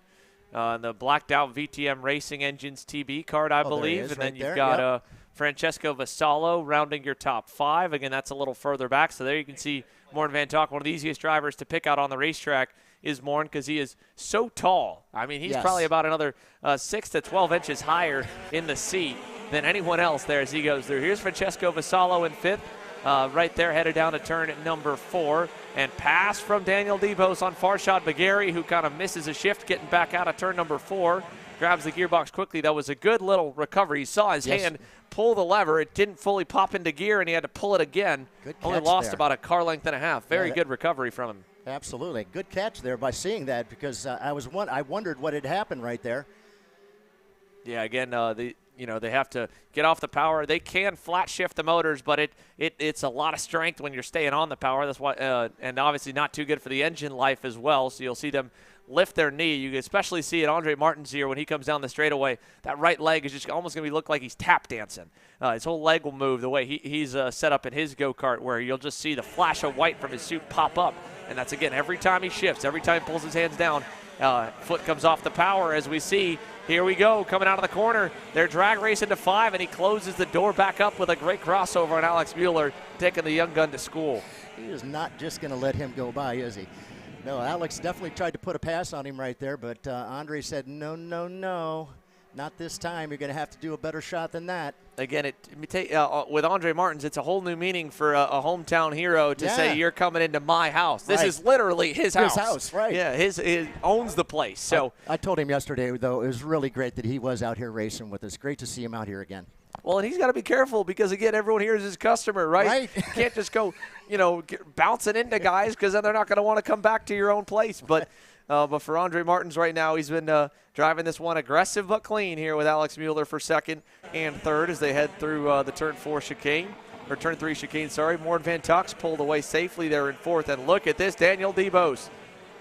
The blacked out VTM Racing Engines TB card, I believe. And then you've got Francesco Vassallo rounding your top 5. Again, that's a little further back. So there you can see Morn Van Tok, one of the easiest drivers to pick out on the racetrack is Morn because he is so tall. I mean, he's probably about another 6 to 12 inches higher in the seat than anyone else there as he goes through. Here's Francesco Vassallo in 5th. Right there, headed down to turn number 4. And pass from Daniel Debos on Farshad Bagheri, who kind of misses a shift getting back out of turn number 4. Grabs the gearbox quickly. That was a good little recovery. You saw his hand pull the lever. It didn't fully pop into gear, and he had to pull it again. Good catch. Only lost about a car length and a half. Very good recovery from him. Absolutely. Good catch there by seeing that because I wondered what had happened right there. Yeah, again, they have to get off the power. They can flat shift the motors, but it's a lot of strength when you're staying on the power. That's why, and obviously not too good for the engine life as well. So you'll see them lift their knee. You can especially see it Andre Martins here when he comes down the straightaway. That right leg is just almost going to look like he's tap dancing. His whole leg will move the way he's set up in his go-kart, where you'll just see the flash of white from his suit pop up. And that's, again, every time he shifts, every time he pulls his hands down, foot comes off the power as we see. Here we go, coming out of the corner. They're drag racing to 5, and he closes the door back up with a great crossover on Alex Mueller, taking the young gun to school. He is not just going to let him go by, is he? No, Alex definitely tried to put a pass on him right there, but Andre said, no, no, no, not this time. You're going to have to do a better shot than that. Again, with Andre Martins, it's a whole new meaning for a hometown hero to say, you're coming into my house. This is literally his house. His house, right. Yeah, he owns the place. So I told him yesterday, though, it was really great that he was out here racing with us. Great to see him out here again. Well, and he's got to be careful because, again, everyone here is his customer, right? You can't just go, bouncing into guys because then they're not going to want to come back to your own place. But for Andre Martins right now, he's been driving this one aggressive but clean here with Alex Mueller for second and third as they head through the turn 3 chicane, sorry. Morton Van Tox pulled away safely there in fourth. And look at this, Daniel Debos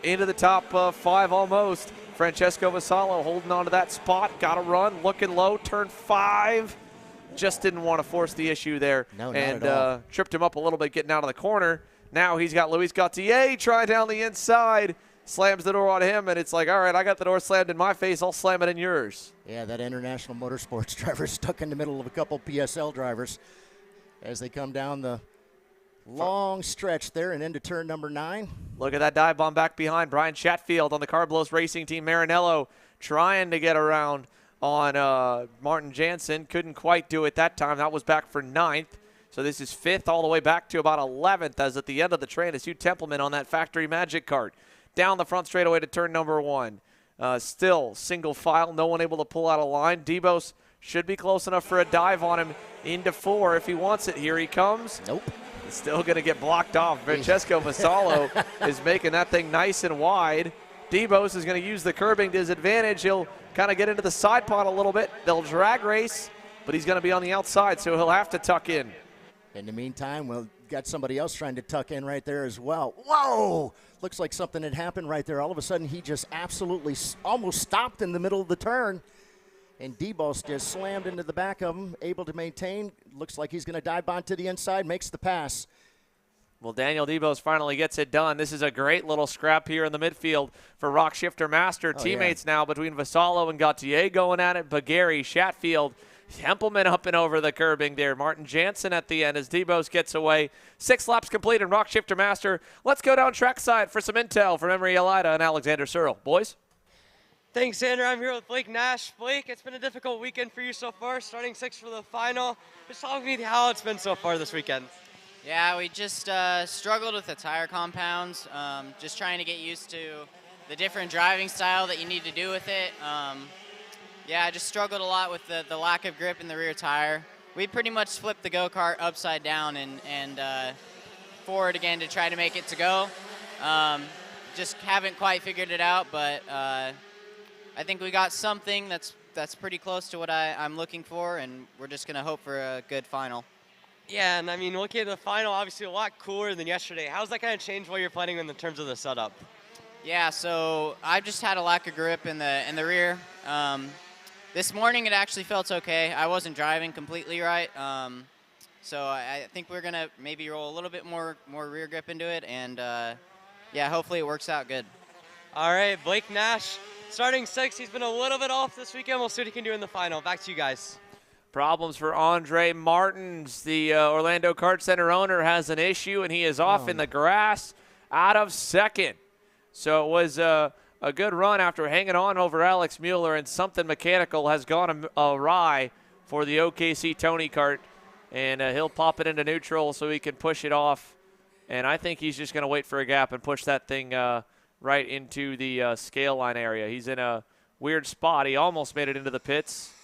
into the top 5 almost. Francesco Vassallo holding on to that spot, got a run, looking low, turn 5. Just didn't want to force the issue there. No, and tripped him up a little bit getting out of the corner. Now he's got Luis Gautier trying down the inside. Slams the door on him, and it's like, all right, I got the door slammed in my face. I'll slam it in yours. Yeah, that International Motorsports driver stuck in the middle of a couple PSL drivers as they come down the long stretch there and into turn number 9. Look at that dive bomb back behind. Brian Chatfield on the Carblos Racing Team Maranello trying to get around on Martin Jansen. Couldn't quite do it that time. That was back for 9th. So this is 5th all the way back to about 11th as at the end of the train is Hugh Templeman on that factory magic cart. Down the front straightaway to turn number 1. Still single file, no one able to pull out a line. Debos should be close enough for a dive on him into 4 if he wants it. Here he comes. Nope. It's still going to get blocked off. Francesco Vassallo is making that thing nice and wide. Debos is going to use the curbing to his advantage. He'll kind of get into the side pot a little bit. They'll drag race, but he's going to be on the outside, so he'll have to tuck in. In the meantime, we've got somebody else trying to tuck in right there as well. Whoa! Looks like something had happened right there. All of a sudden, he just absolutely almost stopped in the middle of the turn. And Debos just slammed into the back of him, able to maintain. Looks like he's going to dive on to the inside, makes the pass. Well, Daniel Debos finally gets it done. This is a great little scrap here in the midfield for ROK Shifter Master. Teammates now between Vassallo and Gautier going at it. Bagari, Chatfield, Templeman up and over the curbing there. Martin Jansen at the end as Debos gets away. 6 laps complete in ROK Shifter Master. Let's go down trackside for some intel from Emery Elida and Alexander Searle. Boys? Thanks, Xander. I'm here with Blake Nash. Blake, it's been a difficult weekend for you so far, starting 6th for the final. Just talk to me how it's been so far this weekend. Yeah, we just struggled with the tire compounds, just trying to get used to the different driving style that you need to do with it. Yeah, I just struggled a lot with the lack of grip in the rear tire. We pretty much flipped the go-kart upside down and forward again to try to make it to go. Just haven't quite figured it out, but I think we got something that's pretty close to what I'm looking for, and we're just going to hope for a good final. Yeah, and I mean, looking at the final, obviously a lot cooler than yesterday. How's that kind of changed what you're planning in the terms of the setup? Yeah, so I just had a lack of grip in the rear. This morning it actually felt okay. I wasn't driving completely right, so I think we're gonna maybe roll a little bit more rear grip into it, and yeah, hopefully it works out good. All right, Blake Nash, starting 6th. He's been a little bit off this weekend. We'll see what he can do in the final. Back to you guys. Problems for Andre Martins. The Orlando Kart Center owner has an issue, and he is off in the grass out of 2nd. So it was a good run after hanging on over Alex Mueller, and something mechanical has gone awry for the OKC Tony kart, and he'll pop it into neutral so he can push it off. And I think he's just going to wait for a gap and push that thing right into the scale line area. He's in a weird spot. He almost made it into the pits.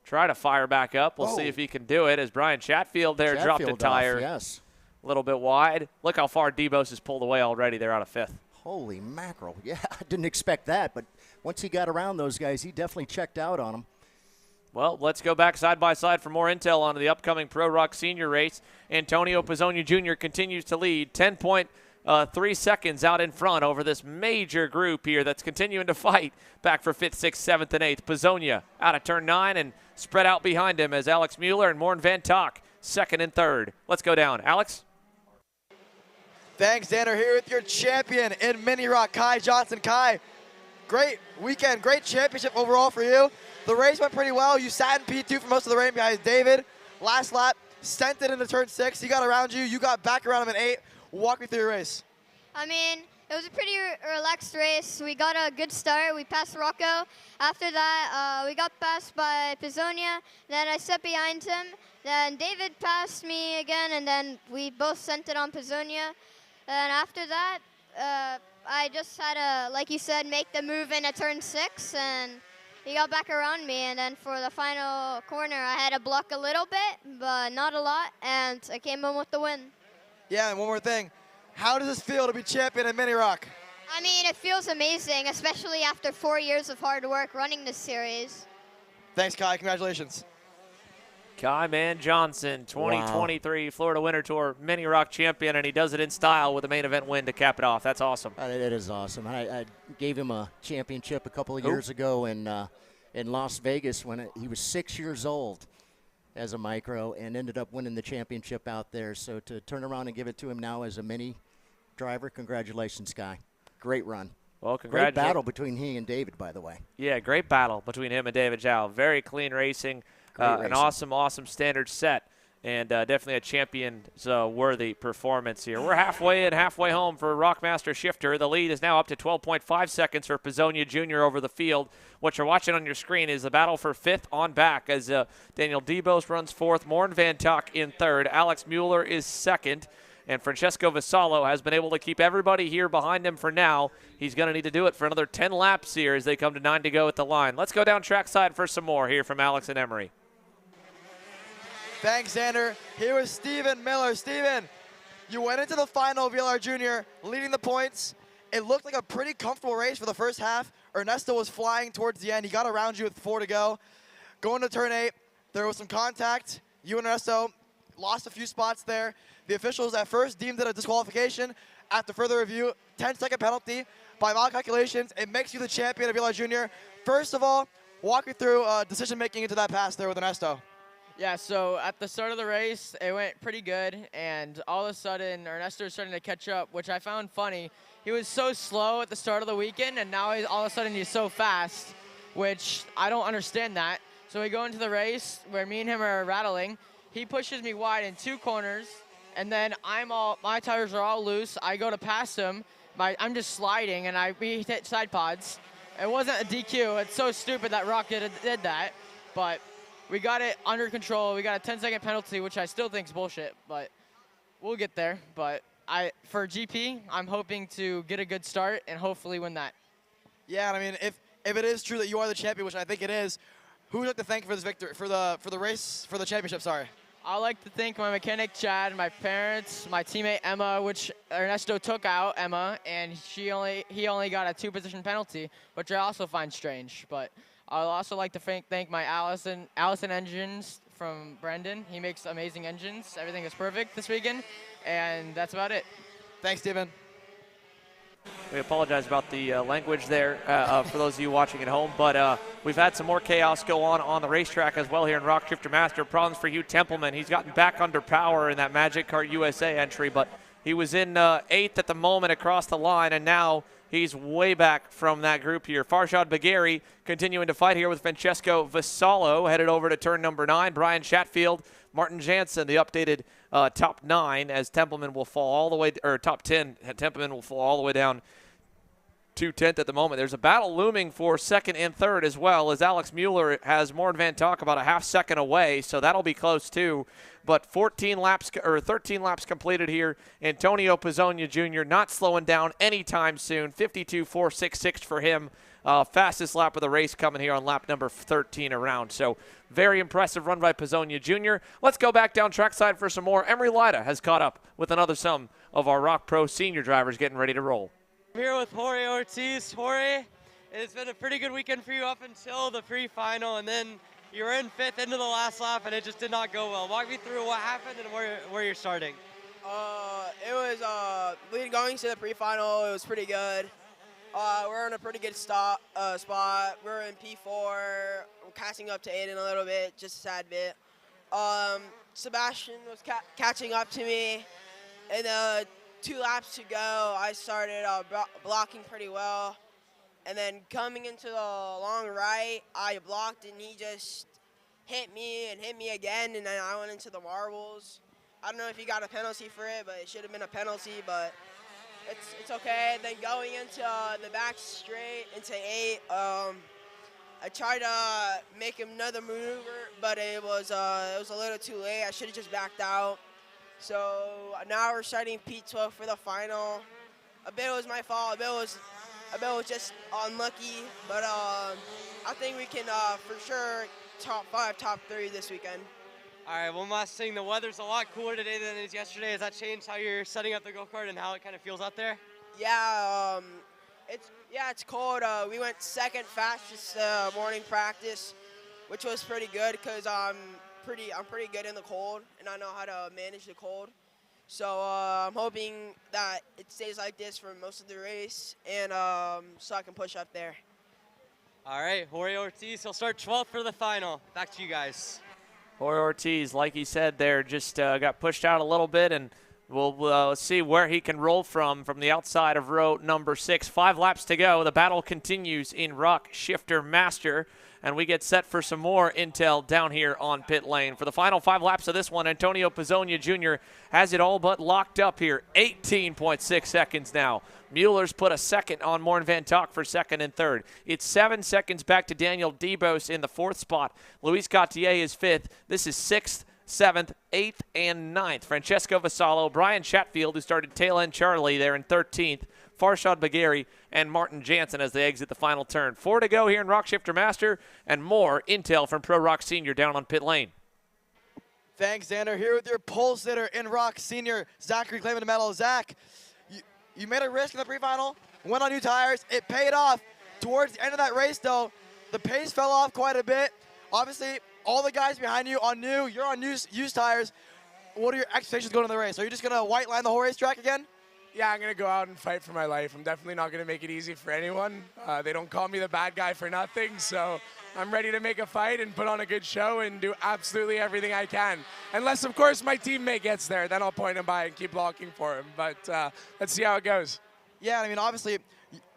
Try to fire back up. We'll see if he can do it as Brian Chatfield there dropped a tire. Yes. A little bit wide. Look how far Debos has pulled away already. They're out of 5th. Holy mackerel. Yeah, I didn't expect that, but once he got around those guys, he definitely checked out on them. Well, let's go back side by side for more intel on the upcoming Pro ROK Senior race. Antonio Pizzonia Jr. continues to lead, 10.3 seconds out in front over this major group here that's continuing to fight back for 5th, 6th, 7th, and 8th. Pizzonia out of turn 9 and spread out behind him as Alex Mueller and Morten Van Tok 2nd and 3rd. Let's go down. Alex? Thanks, Xander. Here with your champion in Mini Rock, Kai Johnson. Kai, great weekend, great championship overall for you. The race went pretty well. You sat in P2 for most of the race behind David. Last lap, sent it into turn 6. He got around you. You got back around him in 8. Walk me through your race. I mean, It was a pretty relaxed race. We got a good start. We passed Rocco. After that, we got passed by Pizzonia. Then I stepped behind him. Then David passed me again, and then we both sent it on Pizzonia. And after that, I just had to, like you said, make the move in a turn 6, and he got back around me. And then for the final corner, I had to block a little bit, but not a lot, and I came home with the win. Yeah, and one more thing. How does this feel to be champion in Mini ROK? I mean, it feels amazing, especially after 4 years of hard work running this series. Thanks, Kai. Congratulations. Kai Man Johnson, 2023 Florida Winter Tour Mini ROK champion, and he does it in style with a main event win to cap it off. That's awesome. It is awesome. I gave him a championship a couple of years ago in Las Vegas when he was 6 years old as a micro and ended up winning the championship out there. So to turn around and give it to him now as a mini driver, congratulations, Kai. Great run. Well, great battle between he and David, by the way. Yeah, great battle between him and David Zhao. Very clean racing. An awesome standard set, and definitely a champion-worthy performance here. We're halfway home for ROK Master Shifter. The lead is now up to 12.5 seconds for Pizzonia Jr. over the field. What you're watching on your screen is the battle for 5th on back as Daniel Debos runs 4th, Morn Van Tok in 3rd, Alex Mueller is 2nd, and Francesco Vassallo has been able to keep everybody here behind him for now. He's going to need to do it for another 10 laps here as they come to 9 to go at the line. Let's go down trackside for some more here from Alex and Emery. Thanks, Xander. Here is Steven Miller. Steven, you went into the final VLR Jr. leading the points. It looked like a pretty comfortable race for the first half. Ernesto was flying towards the end. He got around you with 4 to go. Going to turn 8, there was some contact. You and Ernesto lost a few spots there. The officials at first deemed it a disqualification. After further review, 10-second penalty. By my calculations, it makes you the champion of VLR Jr. First of all, walk me through decision-making into that pass there with Ernesto. Yeah, so at the start of the race, it went pretty good, and all of a sudden, Ernesto was starting to catch up, which I found funny. He was so slow at the start of the weekend, and now all of a sudden he's so fast, which I don't understand that. So we go into the race where me and him are rattling. He pushes me wide in 2 corners, and then my tires are all loose. I go to pass him. I'm just sliding, and we hit side pods. It wasn't a DQ. It's so stupid that ROK did that, but we got it under control. We got a 10-second penalty, which I still think is bullshit, but we'll get there. But for GP, I'm hoping to get a good start and hopefully win that. Yeah, and I mean, if it is true that you are the champion, which I think it is, who would you like to thank for this victory, for the race, for the championship? Sorry. I'd like to thank my mechanic Chad, my parents, my teammate Emma, which Ernesto took out Emma, and he only got a 2-position penalty, which I also find strange. But I'd also like to thank my Allison Engines from Brendan. He makes amazing engines. Everything is perfect this weekend, and that's about it. Thanks, Steven. We apologize about the language there for those of you watching at home, but we've had some more chaos go on the racetrack as well here in ROK Shifter Master. Problems for Hugh Templeman. He's gotten back under power in that Magic Kart USA entry, but he was in 8th at the moment across the line, and now he's way back from that group here. Farshad Bagheri continuing to fight here with Francesco Vassallo, headed over to turn number 9. Brian Chatfield, Martin Jansen, the updated top 9, as Templeman will fall all the way, or top 10, Templeman will fall all the way down to 10th at the moment. There's a battle looming for 2nd and 3rd as well, as Alex Mueller has Morn Van Tok about a half-second away, so that'll be close too. But 13 laps completed here. Antonio Pizzonia Jr. not slowing down anytime soon. 52.466 for him. Fastest lap of the race coming here on lap number 13 around. So very impressive run by Pizzonia Jr. Let's go back down trackside for some more. Emery Lida has caught up with another some of our ROK Pro senior drivers getting ready to roll. I'm here with Jorge Ortiz. Jorge, it's been a pretty good weekend for you up until the pre-final, and then you were in 5th into the last lap, and it just did not go well. Walk me through what happened and where you're starting. It was going to the pre-final. It was pretty good. We're in a pretty good spot. We're in P4. We're catching up to Aiden a little bit, just a sad bit. Sebastian was catching up to me, and 2 laps to go, I started blocking pretty well. And then coming into the long right, I blocked, and he just hit me again, and then I went into the marbles. I don't know if he got a penalty for it, but it should have been a penalty. But it's okay. Then going into the back straight into 8, I tried to make another maneuver, but it was a little too late. I should have just backed out. So now we're starting P12 for the final. A bit was my fault. A bit was just unlucky, but I think we can for sure top 5, top 3 this weekend. All right, one last thing. The weather's a lot cooler today than it is yesterday. Has that changed how you're setting up the go-kart and how it kind of feels out there? Yeah, it's cold. We went second fastest morning practice, which was pretty good because I'm pretty good in the cold and I know how to manage the cold. So I'm hoping that it stays like this for most of the race and so I can push up there. All right, Jorge Ortiz, he'll start 12th for the final. Back to you guys. Jorge Ortiz, like he said there, just got pushed out a little bit, and we'll see where he can roll from the outside of row number 6. 5 laps to go. The battle continues in ROK Shifter Master, and we get set for some more intel down here on pit lane. For the final 5 laps of this one, Antonio Pizzonia Jr. has it all but locked up here. 18.6 seconds now. Mueller's put a second on Morn Van Tok for second and third. It's 7 seconds back to Daniel Debos in the 4th spot. Luis Gautier is 5th. This is 6th, 7th, 8th, and 9th. Francesco Vassallo, Brian Chatfield, who started tail end Charlie there in 13th. Farshad Bagheri and Martin Jansen as they exit the final turn. 4 to go here in ROK Shifter Master, and more intel from Pro ROK Sr down on pit lane. Thanks, Xander. Here with your pole sitter in ROK Sr, Zachary claiming the medal. Zach, you made a risk in the pre-final, went on new tires. It paid off. Towards the end of that race, though, the pace fell off quite a bit. Obviously, all the guys behind you on new, you're on used tires. What are your expectations going into the race? Are you just going to white line the whole racetrack again? Yeah, I'm going to go out and fight for my life. I'm definitely not going to make it easy for anyone. They don't call me the bad guy for nothing, so I'm ready to make a fight and put on a good show and do absolutely everything I can. Unless, of course, my teammate gets there. Then I'll point him by and keep blocking for him. But let's see how it goes. Yeah, I mean, obviously,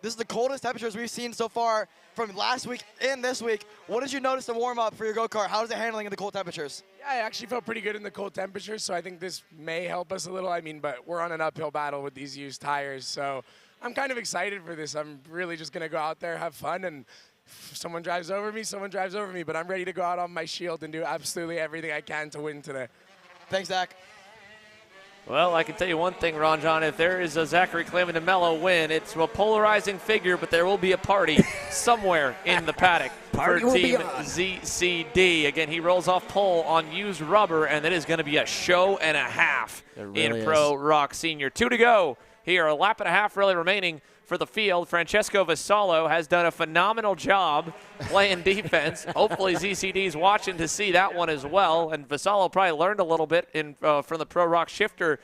this is the coldest temperatures we've seen so far from last week and this week. What did you notice in warm-up for your go-kart? How is it handling in the cold temperatures? Yeah, I actually felt pretty good in the cold temperatures, so I think this may help us a little. I mean, but we're on an uphill battle with these used tires, so I'm kind of excited for this. I'm really just going to go out there, have fun, and if someone drives over me, someone drives over me, but I'm ready to go out on my shield and do absolutely everything I can to win today. Thanks, Zach. Well, I can tell you one thing, Ron John. If there is a Zachary Clement de Mello win, it's a polarizing figure, but there will be a party somewhere in the paddock for Team ZCD. Again, he rolls off pole on used rubber, and it is going to be a show and a half in Pro ROK Sr. 2 to go here. A lap and a half really remaining for the field. Francesco Vassallo has done a phenomenal job playing defense. Hopefully ZCD's watching to see that one as well. And Vassallo probably learned a little bit from the Pro ROK Shifter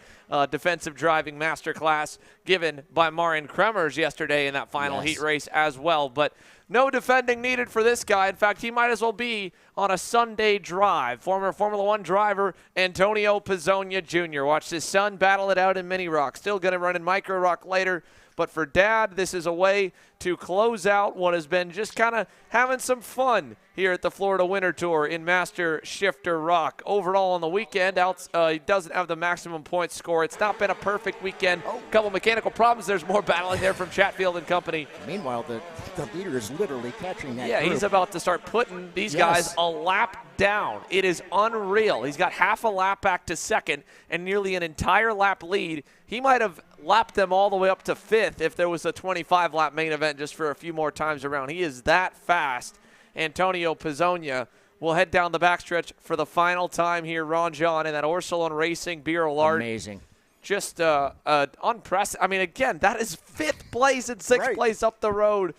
defensive driving masterclass given by Marin Kremers yesterday in that final heat race as well. But no defending needed for this guy. In fact, he might as well be on a Sunday drive. Former Formula One driver Antonio Pizzonia Jr. Watch his son battle it out in Mini ROK. Still going to run in Micro ROK later. But for Dad, this is a way to close out what has been just kind of having some fun here at the Florida Winter Tour in Master Shifter ROK. Overall on the weekend, he doesn't have the maximum points score. It's not been a perfect weekend. A couple mechanical problems. There's more battling there from Chatfield and company. Meanwhile, the leader is literally catching that group. He's about to start putting these guys a lap down. It is unreal. He's got half a lap back to second and nearly an entire lap lead. He might have lapped them all the way up to 5th if there was a 25-lap main event just for a few more times around. He is that fast. Antonio Pizzonia will head down the backstretch for the final time here. Ron John and that Orsilon Racing BRLR. Amazing. Just unprecedented. I mean, again, that is 5th place and 6th place up the road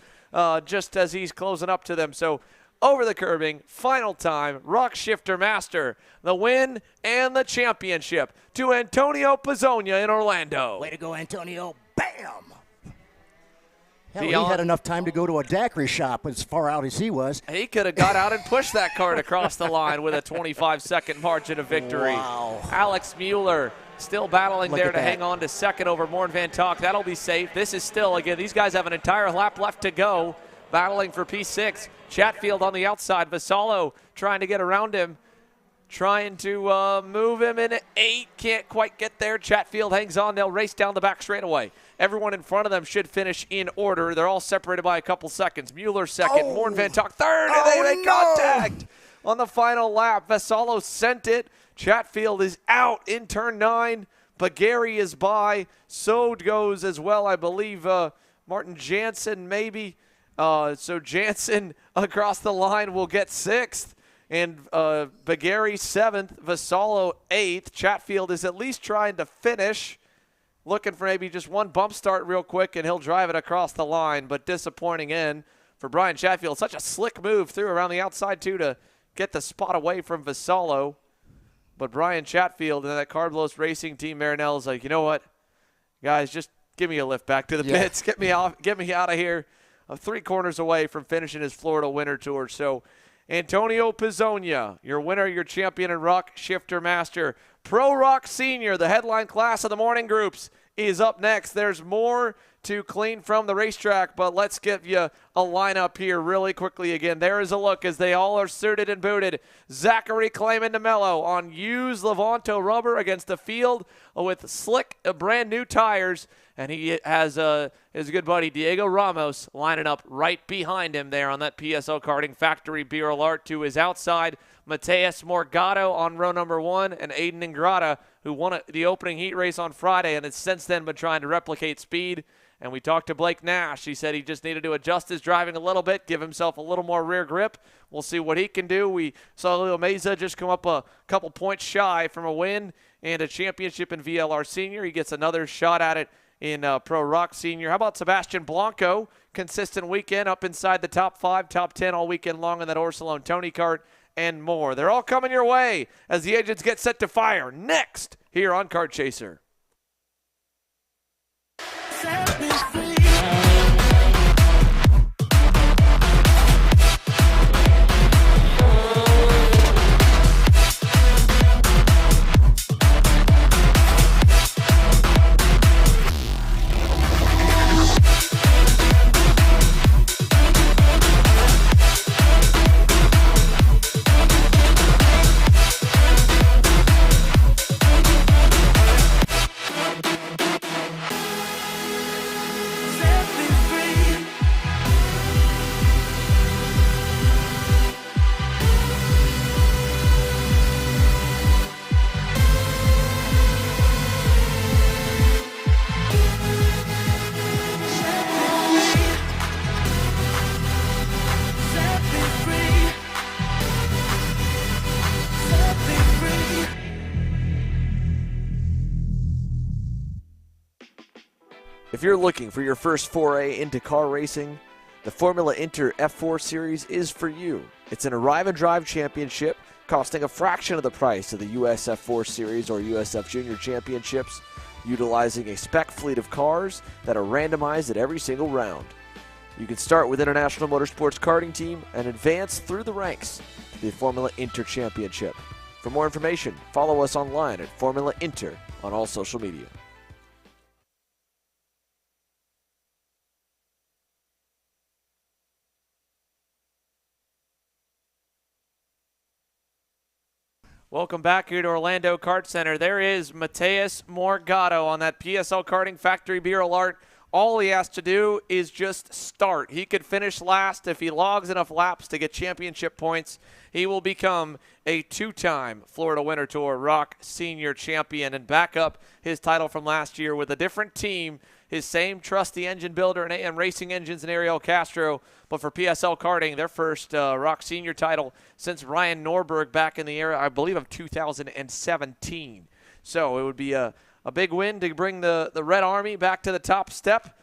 just as he's closing up to them. So over the curbing, final time, ROK Shifter Master, the win and the championship to Antonio Pizzonia in Orlando. Way to go, Antonio. Bam! Hell, he had enough time to go to a daiquiri shop as far out as he was. He could have got out and pushed that cart across the line with a 25-second margin of victory. Wow. Alex Mueller still battling there to hang on to second over Morn Van Tok. That'll be safe. This is still, again, these guys have an entire lap left to go, battling for P6. Chatfield on the outside. Vassallo trying to get around him. trying to move him in at 8. Can't quite get there. Chatfield hangs on. They'll race down the back straightaway. Everyone in front of them should finish in order. They're all separated by a couple seconds. Mueller second, Morn Van Tok third, and they make contact on the final lap. Vassallo sent it. Chatfield is out in turn 9. Bagari is by. So goes as well, I believe, Martin Jansen maybe. So Jansen across the line will get 6th. And Bagari 7th, Vassallo 8th. Chatfield is at least trying to finish. Looking for maybe just one bump start real quick, and he'll drive it across the line. But disappointing in for Brian Chatfield. Such a slick move through around the outside, too, to get the spot away from Vassallo. But Brian Chatfield and that Carblos Racing Team Marinelle is like, you know what, guys, just give me a lift back to the pits. Get me out of here. I'm 3 corners away from finishing his Florida Winter Tour. So Antonio Pizzonia, your winner, your champion in ROK Shifter Master. Pro ROK Sr, the headline class of the morning groups, is up next. There's more to clean from the racetrack, but let's give you a lineup here really quickly again. There is a look as they all are suited and booted. Zachary Clayman DeMello on used Levanto rubber against the field with slick, brand new tires. And he has his good buddy Diego Ramos lining up right behind him there on that PSL Karting Factory VLR to his outside. Mateus Morgado on row number 1, and Aiden Ingrata, who won the opening heat race on Friday and has since then been trying to replicate speed. And we talked to Blake Nash. He said he just needed to adjust his driving a little bit, give himself a little more rear grip. We'll see what he can do. We saw Leo Meza just come up a couple points shy from a win and a championship in VLR Senior. He gets another shot at it in Pro ROK Senior. How about Sebastian Blanco? Consistent weekend, up inside the top 5, top 10 all weekend long in that Orsilone Tony kart, and more. They're all coming your way as the engines get set to fire next here on Kart Chaser. If you're looking for your first foray into car racing, the Formula Inter F4 Series is for you. It's an arrive and drive championship costing a fraction of the price of the US F4 Series or USF Junior Championships, utilizing a spec fleet of cars that are randomized at every single round. You can start with International Motorsports Karting Team and advance through the ranks to the Formula Inter Championship. For more information, follow us online at Formula Inter on all social media. Welcome back here to Orlando Kart Center. There is Mateus Morgado on that PSL Karting Factory VLR. All he has to do is just start. He could finish last if he logs enough laps to get championship points. He will become a 2-time Florida Winter Tour ROK Senior champion and back up his title from last year with a different team, his same trusty engine builder and AM Racing Engines and Ariel Castro. But for PSL Karting, their first ROK Senior title since Ryan Norberg back in the era, I believe, of 2017. So it would be a big win to bring the Red Army back to the top step.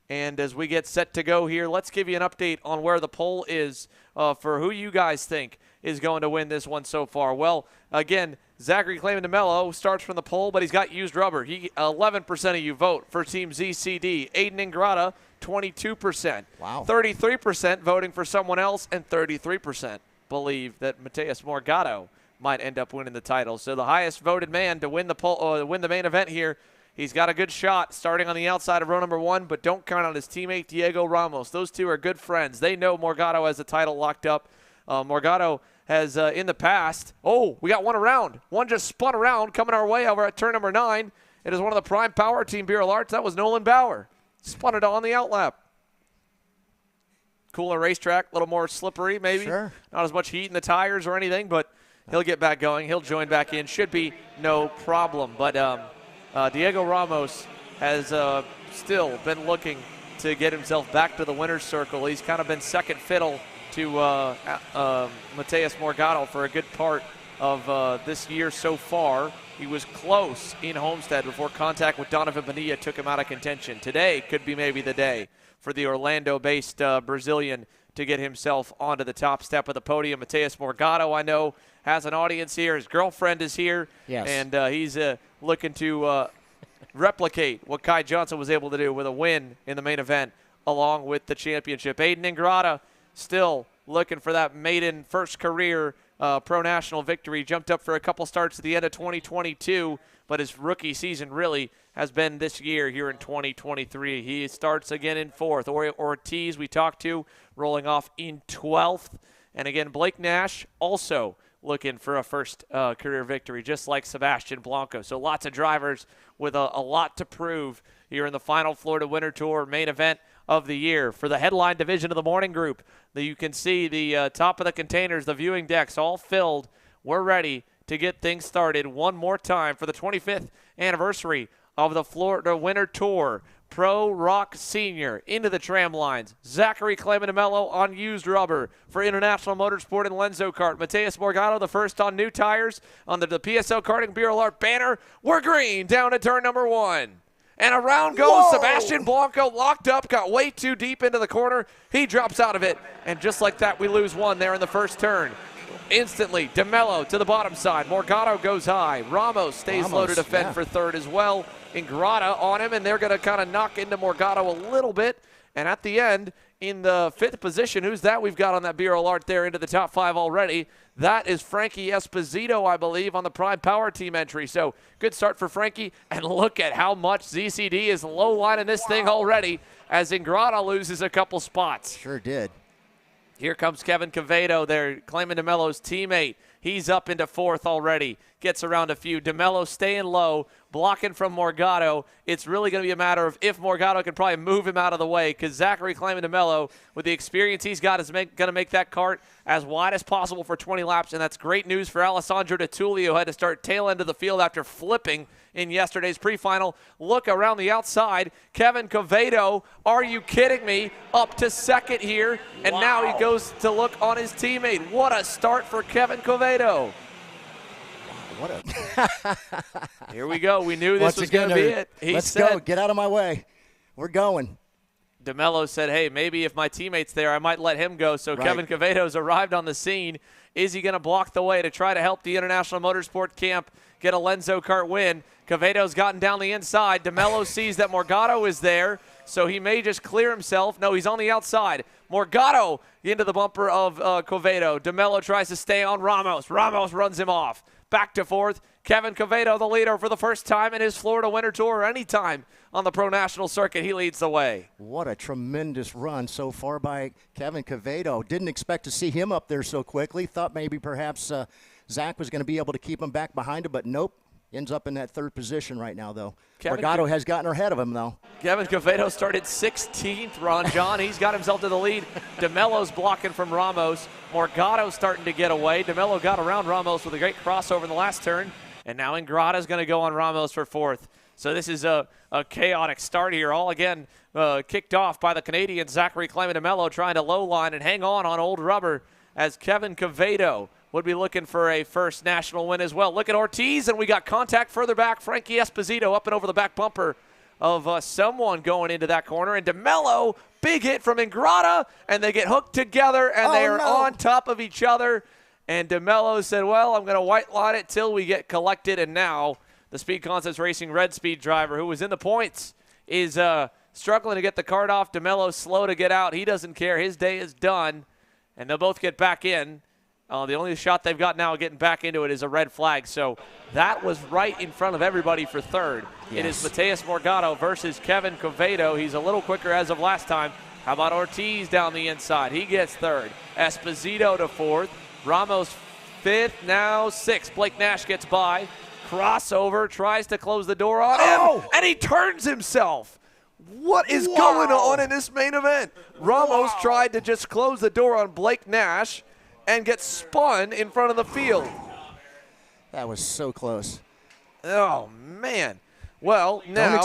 And as we get set to go here, let's give you an update on where the poll is for who you guys think is going to win this one so far. Well, again, Zachary Clayman DeMello starts from the poll, but he's got used rubber. 11% of you vote for Team ZCD. Aiden Ingrata, 22%. Wow. 33% voting for someone else, and 33% believe that Mateus Morgado might end up winning the title. So the highest voted man to win the main event here. He's got a good shot starting on the outside of row number 1, but don't count on his teammate Diego Ramos. Those two are good friends. They know Morgado has the title locked up. Morgado has in the past. Oh, we got one around. One just spun around coming our way over at turn number 9. It is one of the Prime Power Team VLRs. That was Nolan Bauer. Spun it on the outlap. Cooler racetrack, a little more slippery maybe. Sure. Not as much heat in the tires or anything, but he'll get back going. He'll join back in. Should be no problem. But Diego Ramos has still been looking to get himself back to the winner's circle. He's kind of been second fiddle to Mateus Morgado for a good part of this year so far. He was close in Homestead before contact with Donovan Bonilla took him out of contention. Today could be maybe the day for the Orlando-based Brazilian to get himself onto the top step of the podium. Mateus Morgado, I know, has an audience here. His girlfriend is here. Yes. And he's looking to replicate what Kai Johnson was able to do with a win in the main event along with the championship. Aiden Ingrata still looking for that maiden first career pro national victory. Jumped up for a couple starts at the end of 2022, but his rookie season really has been this year here in 2023. He starts again in 4th. Ortiz, we talked to, rolling off in 12th. And again, Blake Nash also looking for a first career victory, just like Sebastian Blanco. So lots of drivers with a lot to prove here in the final Florida Winter Tour main event of the year. For the headline division of the morning group, you can see the top of the containers, the viewing decks all filled. We're ready to get things started one more time for the 25th anniversary of the Florida Winter Tour. Pro ROK Sr into the tram lines. Zachary Clamanamelo on used rubber for International Motorsport and Lenzo Kart. Mateus Morgado the first on new tires on the PSO Karting VLR banner. We're green down to turn number 1. And around goes Sebastian Blanco, locked up, got way too deep into the corner. He drops out of it, and just like that, we lose one there in the first turn. Instantly, DeMello to the bottom side. Morgado goes high. Ramos stays low to defend for 3rd as well. Ingrata on him, and they're going to kind of knock into Morgado a little bit. And at the end, in the 5th position, who's that we've got on that VLR there into the top 5 already? That is Frankie Esposito, I believe, on the Prime Power Team entry. So good start for Frankie. And look at how much ZCD is low-lining this thing already as Ingrata loses a couple spots. Sure did. Here comes Kevin Cavedo there, claiming DeMello's teammate. He's up into 4th already. Gets around a few. DeMello staying low, blocking from Morgado. It's really going to be a matter of if Morgado can probably move him out of the way, because Zachary claiming DeMello, with the experience he's got, is going to make that cart as wide as possible for 20 laps, and that's great news for Alessandro De Tullio, who had to start tail end of the field after flipping in yesterday's pre-final. Look around the outside. Kevin Cavedo, are you kidding me? Up to 2nd here, and now he goes to look on his teammate. What a start for Kevin Cavedo. What a Here we go. We knew this was going to be it. Let's go. Get out of my way. We're going. DeMello said, hey, maybe if my teammate's there, I might let him go. So right. Kevin Cavedo's arrived on the scene. Is he going to block the way to try to help the International Motorsport Camp get a Lenzo Kart win? Cavedo's gotten down the inside. DeMello sees that Morgado is there, so he may just clear himself. No, he's on the outside. Morgado into the bumper of Cavedo. DeMello tries to stay on Ramos. Ramos runs him off. Back to 4th. Kevin Cavedo, the leader for the first time in his Florida Winter Tour, anytime on the Pro National Circuit. He leads the way. What a tremendous run so far by Kevin Cavedo. Didn't expect to see him up there so quickly. Thought maybe perhaps Zach was going to be able to keep him back behind him, but nope. Ends up in that 3rd position right now, though. Morgado has gotten ahead of him, though. Kevin Cavedo started 16th, Ron John. He's got himself to the lead. DeMello's blocking from Ramos. Morgado's starting to get away. DeMello got around Ramos with a great crossover in the last turn. And now Ingrata's going to go on Ramos for 4th. So this is a chaotic start here. All again kicked off by the Canadian Zachary DeMello trying to low line and hang on old rubber as Kevin Cavedo would be looking for a first national win as well. Look at Ortiz, and we got contact further back. Frankie Esposito up and over the back bumper of someone going into that corner. And DeMello, big hit from Ingrata, and they get hooked together, and they are on top of each other. And DeMello said, well, I'm going to white line it till we get collected. And now the Speed Concepts Racing Red Speed driver, who was in the points, is struggling to get the cart off. DeMello's slow to get out. He doesn't care. His day is done, and they'll both get back in. The only shot they've got now getting back into it is a red flag. So that was right in front of everybody for 3rd. Yes. It is Mateus Morgado versus Kevin Cavedo. He's a little quicker as of last time. How about Ortiz down the inside? He gets 3rd. Esposito to 4th. Ramos 5th, now 6th. Blake Nash gets by. Crossover, tries to close the door on him, and he turns himself. What is going on in this main event? Ramos tried to just close the door on Blake Nash and get spun in front of the field. That was so close. Oh, man. Well, now.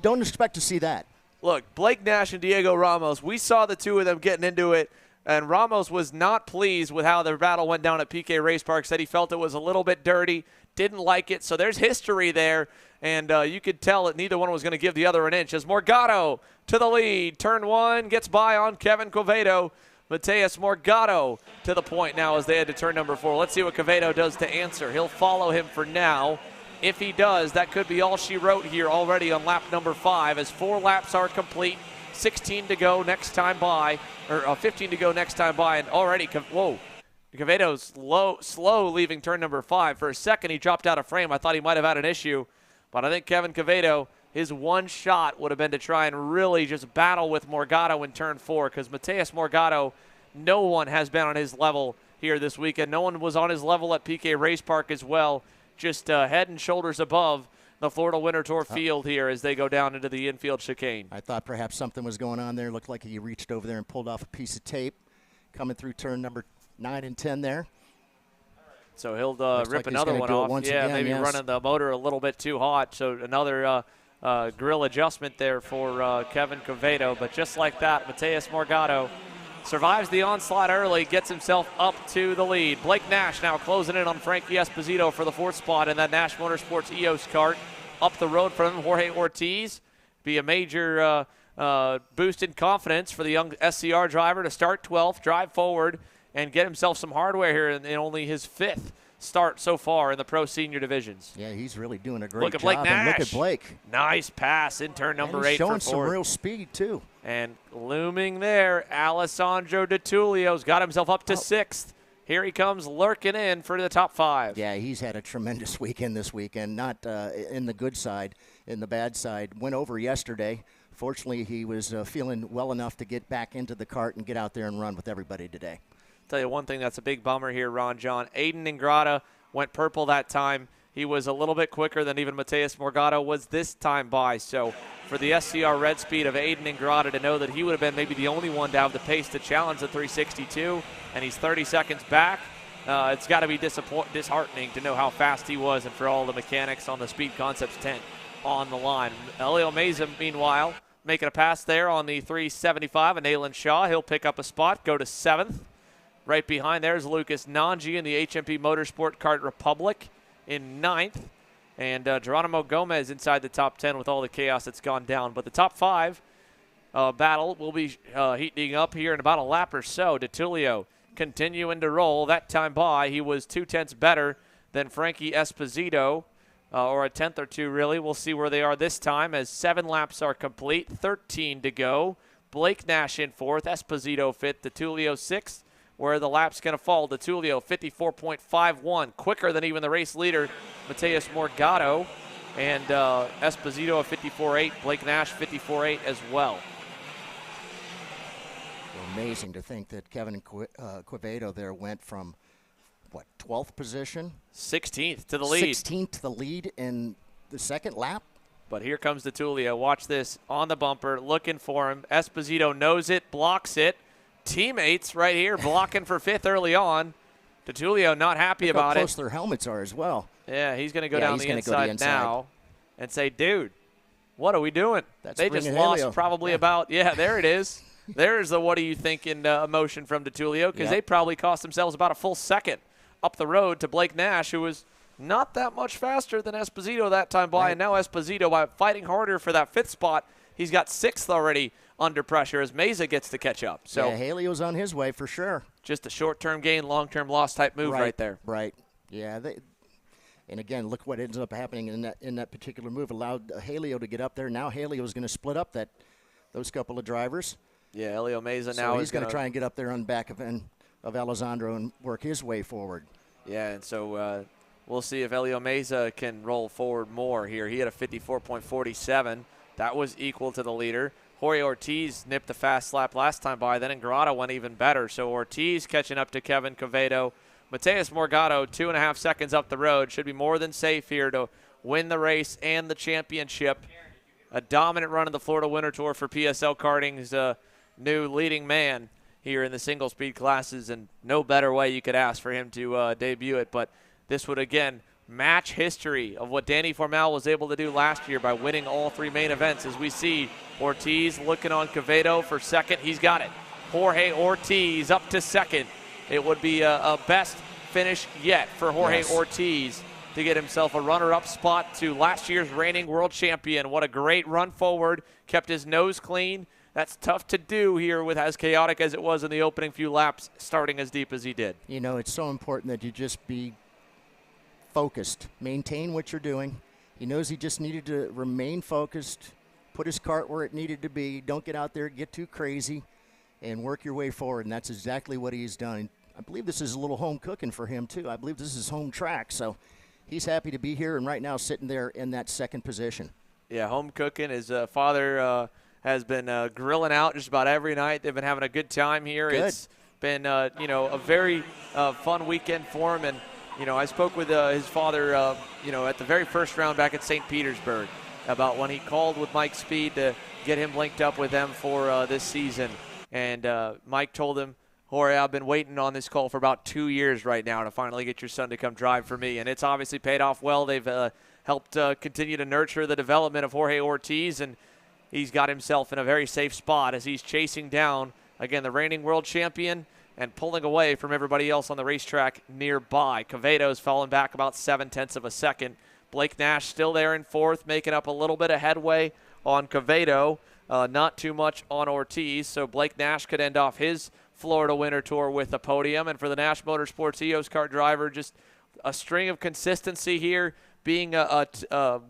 Don't expect to see that. Look, Blake Nash and Diego Ramos, we saw the two of them getting into it, and Ramos was not pleased with how their battle went down at PK Race Park, said he felt it was a little bit dirty, didn't like it. So there's history there, and you could tell that neither one was going to give the other an inch. As Morgado to the lead, turn 1, gets by on Kevin Quevedo. Mateus Morgado to the point now as they head to turn number 4. Let's see what Quevedo does to answer. He'll follow him for now. If he does, that could be all she wrote here already on lap number 5, as 4 laps are complete. 16 to go next time by, or 15 to go next time by, and already, Quevedo's slow leaving turn number 5. For a second, he dropped out of frame. I thought he might have had an issue, but I think Kevin Quevedo, his one shot would have been to try and really just battle with Morgado in turn 4, because Mateus Morgado, no one has been on his level here this weekend. No one was on his level at PK Race Park as well. Just head and shoulders above the Florida Winter Tour field here as they go down into the infield chicane. I thought perhaps something was going on there. Looked like he reached over there and pulled off a piece of tape coming through turn number 9 and 10 there. So he'll rip another one off. Maybe running the motor a little bit too hot. So another grill adjustment there for Kevin Quevedo. But just like that, Mateus Morgado survives the onslaught early, gets himself up to the lead. Blake Nash now closing in on Frankie Esposito for the 4th spot in that Nash Motorsports EOS kart. Up the road from him, Jorge Ortiz. Be a major boost in confidence for the young SCR driver to start 12th, drive forward, and get himself some hardware here in only his 5th start so far in the pro senior divisions. Yeah, he's really doing a great look at job. Blake Nash. And look at Blake. Nice pass in turn number 8 showing for some Ford. real speed, too. And looming there, Alessandro DeTullio's got himself up to 6th. Here he comes lurking in for the top 5. Yeah, he's had a tremendous weekend this weekend, not in the good side, in the bad side. Went over yesterday. Fortunately, he was feeling well enough to get back into the cart and get out there and run with everybody today. Tell you one thing that's a big bummer here, Ron John. Aiden Ingrata went purple that time. He was a little bit quicker than even Mateus Morgado was this time by. So for the SCR red speed of Aiden Ingrata to know that he would have been maybe the only one to have the pace to challenge the 362, and he's 30 seconds back, it's got to be disheartening to know how fast he was and for all the mechanics on the Speed Concepts tent on the line. Elio Meza, meanwhile, making a pass there on the 375, and Nayland Shaw. He'll pick up a spot, go to 7th. Right behind there is Lucas Nanji in the HMP Motorsport Kart Republic in 9th. And Geronimo Gomez inside the top 10 with all the chaos that's gone down. But the top 5 battle will be heating up here in about a lap or so. DeTullio continuing to roll. That time by, he was 0.2 better than Frankie Esposito, or a 10th or 2 really. We'll see where they are this time as 7 laps are complete, 13 to go. Blake Nash in 4th, Esposito 5th, DeTullio 6th. Where the lap's going to fall. DeTullio 54.51, quicker than even the race leader, Mateus Morgado, and Esposito of 54.8, Blake Nash 54.8 as well. Amazing to think that Kevin Quevedo there went from, 12th position? 16th to the lead. 16th to the lead in the second lap? But here comes DeTullio. Watch this on the bumper, looking for him. Esposito knows it, blocks it. Teammates right here blocking for 5th early on. DeTullio not happy about it. How close their helmets are as well. Yeah, he's going to go down the inside now and say, dude, what are we doing? They just lost probably about, there it is. There's the what are you thinking emotion from DeTullio, because they probably cost themselves about a full second up the road to Blake Nash, who was not that much faster than Esposito that time by. And now Esposito, by fighting harder for that 5th spot, he's got 6th already under pressure as Meza gets to catch up. So yeah, Haley's on his way for sure. Just a short-term gain, long-term loss type move right there. Right. Yeah. And again, look what ends up happening in that particular move. Allowed Haleo to get up there. Now Haleo going to split up those couple of drivers. Yeah, Elio Meza now he's going to try and get up there on the back of Alessandro and work his way forward. Yeah, and so we'll see if Elio Meza can roll forward more here. He had a 54.47. That was equal to the leader. Jorge Ortiz nipped the fast lap last time by. Then Ingrata went even better. So Ortiz catching up to Kevin Quevedo. Mateus Morgado, 2.5 seconds up the road, should be more than safe here to win the race and the championship. A dominant run in the Florida Winter Tour for PSL Karting's new leading man here in the single speed classes, and no better way you could ask for him to debut it. But this would, again, match history of what Danny Formal was able to do last year by winning all 3 main events. As we see Ortiz looking on Quevedo for second. He's got it. Jorge Ortiz up to second. It would be a best finish yet for Jorge Ortiz to get himself a runner-up spot to last year's reigning world champion. What a great run forward. Kept his nose clean. That's tough to do here with as chaotic as it was in the opening few laps, starting as deep as he did. You know, it's so important that you just be focused. Maintain what you're doing. He knows he just needed to remain focused, put his cart where it needed to be. Don't get out there, get too crazy, and work your way forward. And that's exactly what he's done. I believe this is a little home cooking for him, too. I believe this is home track. So he's happy to be here and right now sitting there in that second position. Yeah, home cooking. His father has been grilling out just about every night. They've been having a good time here. Good. It's been, a very fun weekend for him. And, I spoke with his father, at the very first round back at St. Petersburg about when he called with Mike Speed to get him linked up with them for this season. And Mike told him, Jorge, I've been waiting on this call for about 2 years right now to finally get your son to come drive for me. And it's obviously paid off well. They've helped continue to nurture the development of Jorge Ortiz, and he's got himself in a very safe spot as he's chasing down, again, the reigning world champion and pulling away from everybody else on the racetrack nearby. Quevedo's fallen back about 0.7 of a second. Blake Nash still there in fourth, making up a little bit of headway on Quevedo, not too much on Ortiz. So Blake Nash could end off his Florida Winter Tour with a podium. And for the Nash Motorsports EOS kart driver, just a string of consistency here. Being a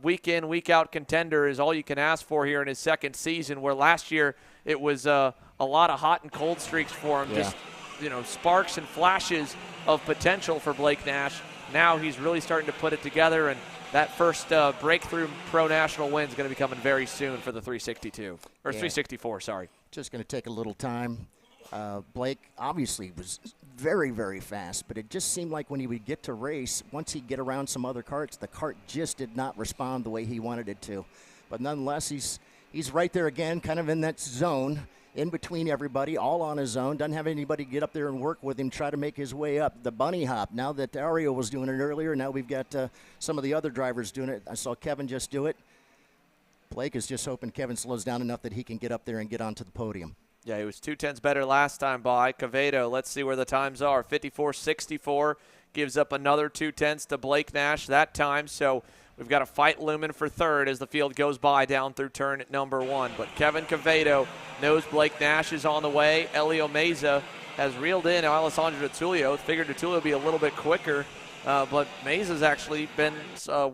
week in, week out contender is all you can ask for here in his second season, where last year it was a lot of hot and cold streaks for him. Yeah. Just, sparks and flashes of potential for Blake Nash. Now he's really starting to put it together, and that first breakthrough pro national win is going to be coming very soon for the 362, or 364, sorry. Just going to take a little time. Blake obviously was very, very fast, but it just seemed like when he would get to race, once he'd get around some other karts, the cart just did not respond the way he wanted it to. But nonetheless, he's right there again, kind of in that zone, in between everybody, all on his own. Doesn't have anybody get up there and work with him, try to make his way up. The bunny hop, now that Ario was doing it earlier, now we've got some of the other drivers doing it. I saw Kevin just do it. Blake is just hoping Kevin slows down enough that he can get up there and get onto the podium. Yeah, he was 0.2 better last time by. Quevedo, let's see where the times are. 54.64 gives up another 0.2 to Blake Nash that time. So we've got a fight looming for third as the field goes by down through turn number 1. But Kevin Quevedo knows Blake Nash is on the way. Elio Meza has reeled in Alessandro Tullio. Figured Tullio would be a little bit quicker. But Meza's actually been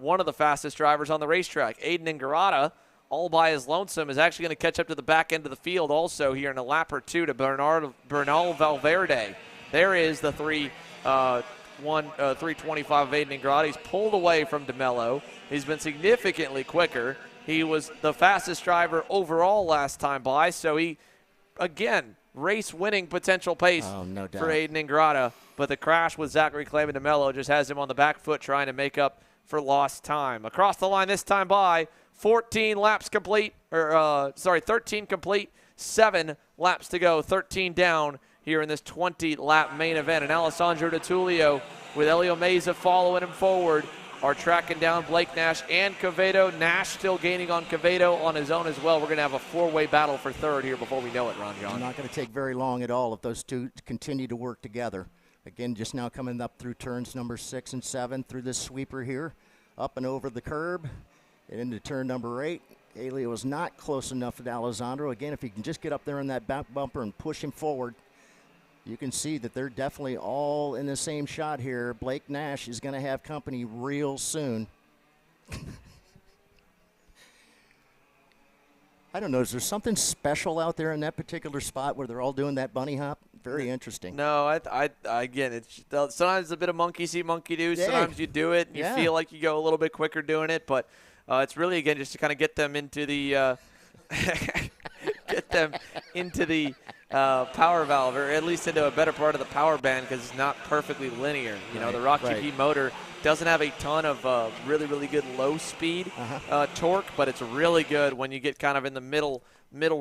one of the fastest drivers on the racetrack. Aiden Ingrata, all by his lonesome, is actually going to catch up to the back end of the field also here in a lap or two to Bernal Valverde. There is the 325 of Aiden Ingrata. He's pulled away from DeMello. He's been significantly quicker. He was the fastest driver overall last time by, so he, again, race-winning potential pace for Aiden Ingrata. But the crash with Zachary Clayman DeMello just has him on the back foot trying to make up for lost time. Across the line this time by, 13 laps complete, 13 complete, 7 laps to go, 13 down here in this 20-lap main event. And Alessandro Tullio with Elio Meza following him forward are tracking down Blake Nash and Quevedo. Nash still gaining on Quevedo on his own as well. We're going to have a four-way battle for third here before we know it, Ron John. It's not going to take very long at all if those two continue to work together. Again, just now coming up through turns number 6 and 7 through this sweeper here, up and over the curb and into turn number 8. Elio was not close enough to Alessandro. Again, if he can just get up there in that back bumper and push him forward, you can see that they're definitely all in the same shot here. Blake Nash is going to have company real soon. I don't know. Is there something special out there in that particular spot where they're all doing that bunny hop? Very interesting. No, again, it's sometimes a bit of monkey see, monkey do. Sometimes you do it and you feel like you go a little bit quicker doing it, but it's really, again, just to kind of get them into the get them into the power valve, or at least into a better part of the power band, because it's not perfectly linear. You know, the ROK GP motor doesn't have a ton of really, really good low speed torque, but it's really good when you get kind of in the middle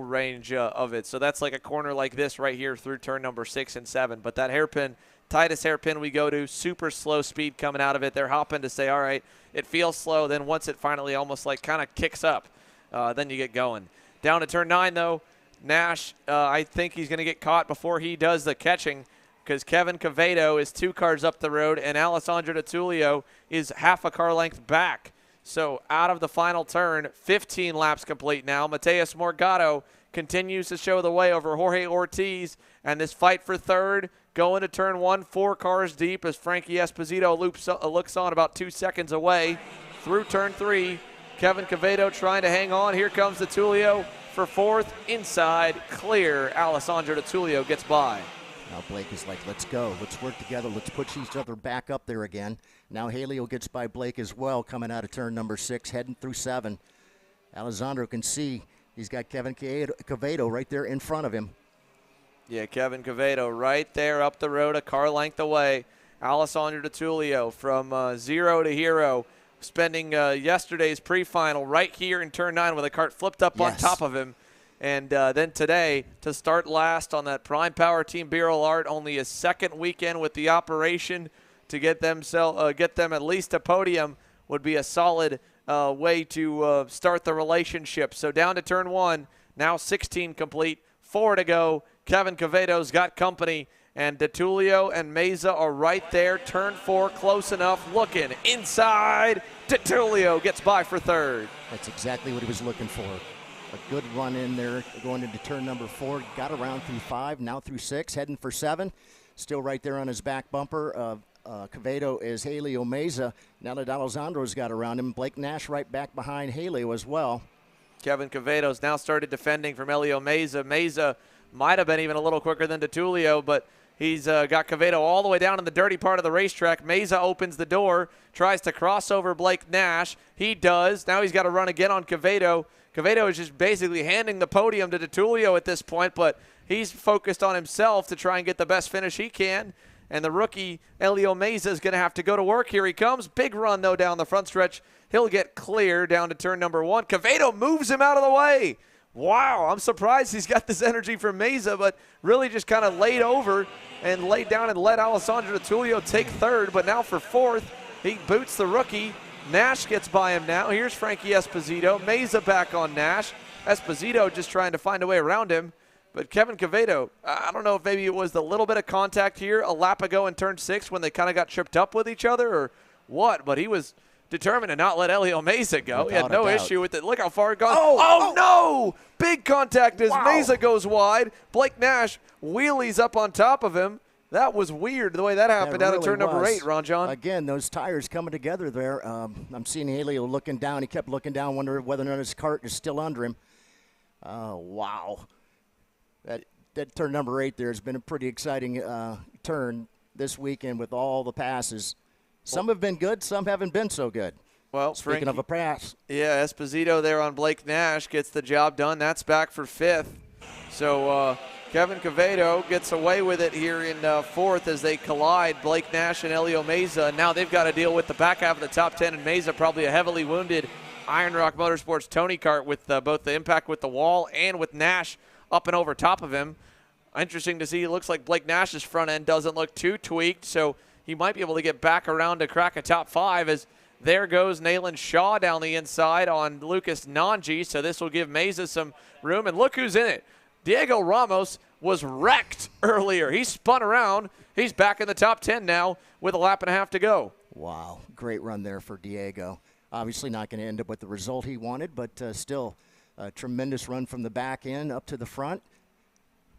range of it. So that's like a corner like this right here through turn number 6 and 7. But that hairpin, tightest hairpin we go to, super slow speed coming out of it. They're hopping to say, all right, it feels slow. Then once it finally almost like kind of kicks up, then you get going. Down to turn 9, though, Nash, I think he's going to get caught before he does the catching, because Kevin Cavedo is 2 cars up the road, and Alessandro DiTullio is half a car length back. So out of the final turn, 15 laps complete now. Mateus Morgado continues to show the way over Jorge Ortiz, and this fight for third going to turn 1, 4 cars deep as Frankie Esposito looks on about 2 seconds away through turn 3. Kevin Cavedo trying to hang on. Here comes DiTullio for 4th. Inside, clear. Alessandro DiTullio gets by. Now Blake is like, let's go. Let's work together. Let's push each other back up there again. Now Haley gets by Blake as well, coming out of turn number 6, heading through 7. Alessandro can see he's got Kevin Cavedo right there in front of him. Yeah, Kevin Cavedo right there up the road, a car length away. Alessandro DiTullio from 0 to hero, spending yesterday's pre-final right here in turn 9 with a cart flipped up on top of him. And then today, to start last on that Prime Power Team Bureau Art, only a second weekend with the operation to get them at least a podium would be a solid way to start the relationship. So down to turn 1, now 16 complete, 4 to go. Kevin Cavedo's got company, and DiTullio and Meza are right there. Turn 4, close enough, looking inside. DiTullio gets by for 3rd. That's exactly what he was looking for. A good run in there going into turn number 4. Got around through 5, now through 6, heading for 7. Still right there on his back bumper. Cavedo is Helio Meza. Now that Alessandro's got around him, Blake Nash right back behind Helio as well. Kevin Cavedo's now started defending from Helio Meza. Meza might have been even a little quicker than DiTullio, but he's got Cavedo all the way down in the dirty part of the racetrack. Meza opens the door, tries to cross over Blake Nash. He does. Now he's got to run again on Cavedo. Cavedo is just basically handing the podium to DiTullio at this point, but he's focused on himself to try and get the best finish he can. And the rookie, Helio Meza, is going to have to go to work. Here he comes. Big run, though, down the front stretch. He'll get clear down to turn number 1. Cavedo moves him out of the way. Wow, I'm surprised he's got this energy from Meza, but really just kind of laid over and laid down and let Alessandro DiTullio take 3rd. But now for 4th, he boots the rookie. Nash gets by him now. Here's Frankie Esposito. Meza back on Nash. Esposito just trying to find a way around him. But Kevin Cavedo, I don't know if maybe it was the little bit of contact here a lap ago in turn 6 when they kind of got tripped up with each other or what, but he was determined to not let Helio Meza go. He had no issue with it. Look how far it goes. Oh, no! Big contact as Meza goes wide. Blake Nash wheelies up on top of him. That was weird the way that happened down at turn number 8, Ron John. Again, those tires coming together there. I'm seeing Helio looking down. He kept looking down, wondering whether or not his cart is still under him. Wow. That turn number 8 there has been a pretty exciting turn this weekend with all the passes. Some have been good, some haven't been so good. Well, speaking of a pass. Yeah, Esposito there on Blake Nash gets the job done. That's back for 5th. So Kevin Cavedo gets away with it here in 4th as they collide, Blake Nash and Helio Meza. Now they've got to deal with the back half of the top 10, and Meza probably a heavily wounded Iron Rock Motorsports Tony Kart with both the impact with the wall and with Nash up and over top of him. Interesting to see. It looks like Blake Nash's front end doesn't look too tweaked, so he might be able to get back around to crack a top 5 as there goes Nayland Shaw down the inside on Lucas Nanji, so this will give Meza some room. And look who's in it. Diego Ramos was wrecked earlier. He spun around. He's back in the top 10 now with a lap and a half to go. Wow, great run there for Diego. Obviously not going to end up with the result he wanted, but still a tremendous run from the back end up to the front.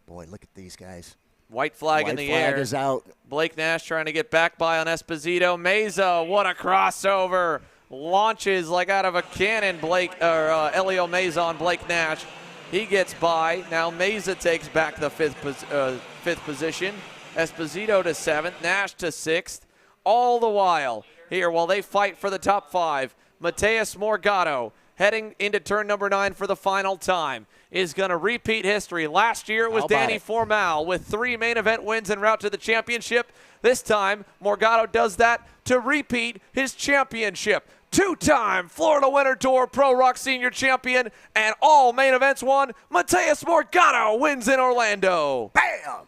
Boy, look at these guys. White flag in the air. White flag is out. Blake Nash trying to get back by on Esposito. Meza, what a crossover. Launches like out of a cannon, Helio Meza on Blake Nash. He gets by. Now Meza takes back the fifth position. Esposito to 7th, Nash to 6th. All the while, here, while they fight for the top 5, Mateus Morgado heading into turn number 9 for the final time, is going to repeat history. Last year it was Danny Formal with 3 main event wins en route to the championship. This time, Morgado does that to repeat his championship. 2-time Florida Winter Tour Pro ROK Sr champion and all main events won, Mateus Morgado wins in Orlando. Bam!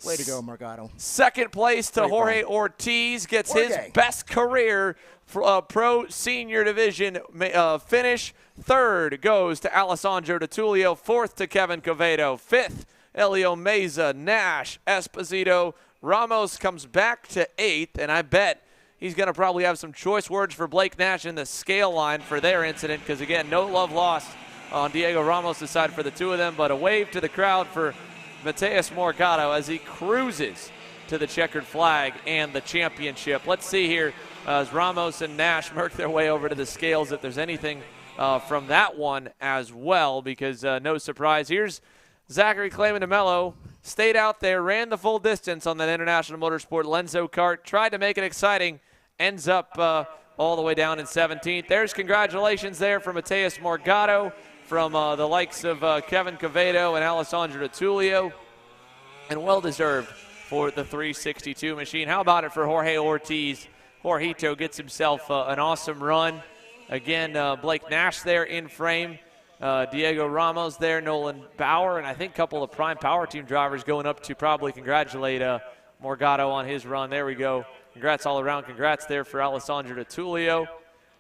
Way to go, Morgado. Second place to Jorge Ortiz, gets his best career Pro Senior Division finish. Third goes to Alessandro DiTullio. Fourth to Kevin Quevedo. Fifth, Elio Meza, Nash, Esposito. Ramos comes back to 8th, and I bet he's going to probably have some choice words for Blake Nash in the scale line for their incident because, again, no love lost on Diego Ramos' side for the two of them, but a wave to the crowd for Mateus Morgado as he cruises to the checkered flag and the championship. Let's see here as Ramos and Nash work their way over to the scales if there's anything from that one as well, because no surprise. Here's Zachary Clayman DeMello, stayed out there, ran the full distance on that International Motorsport Lenzo kart, tried to make it exciting, ends up all the way down in 17th. There's congratulations there for Mateus Morgado from the likes of Kevin Quevedo and Alessandro DiTullio, and well-deserved for the 362 machine. How about it for Jorge Ortiz? Jorgito gets himself an awesome run. Again, Blake Nash there in frame. Diego Ramos there, Nolan Bauer, and I think a couple of Prime Power Team drivers going up to probably congratulate Morgado on his run. There we go. Congrats all around. Congrats there for Alessandro DiTullio.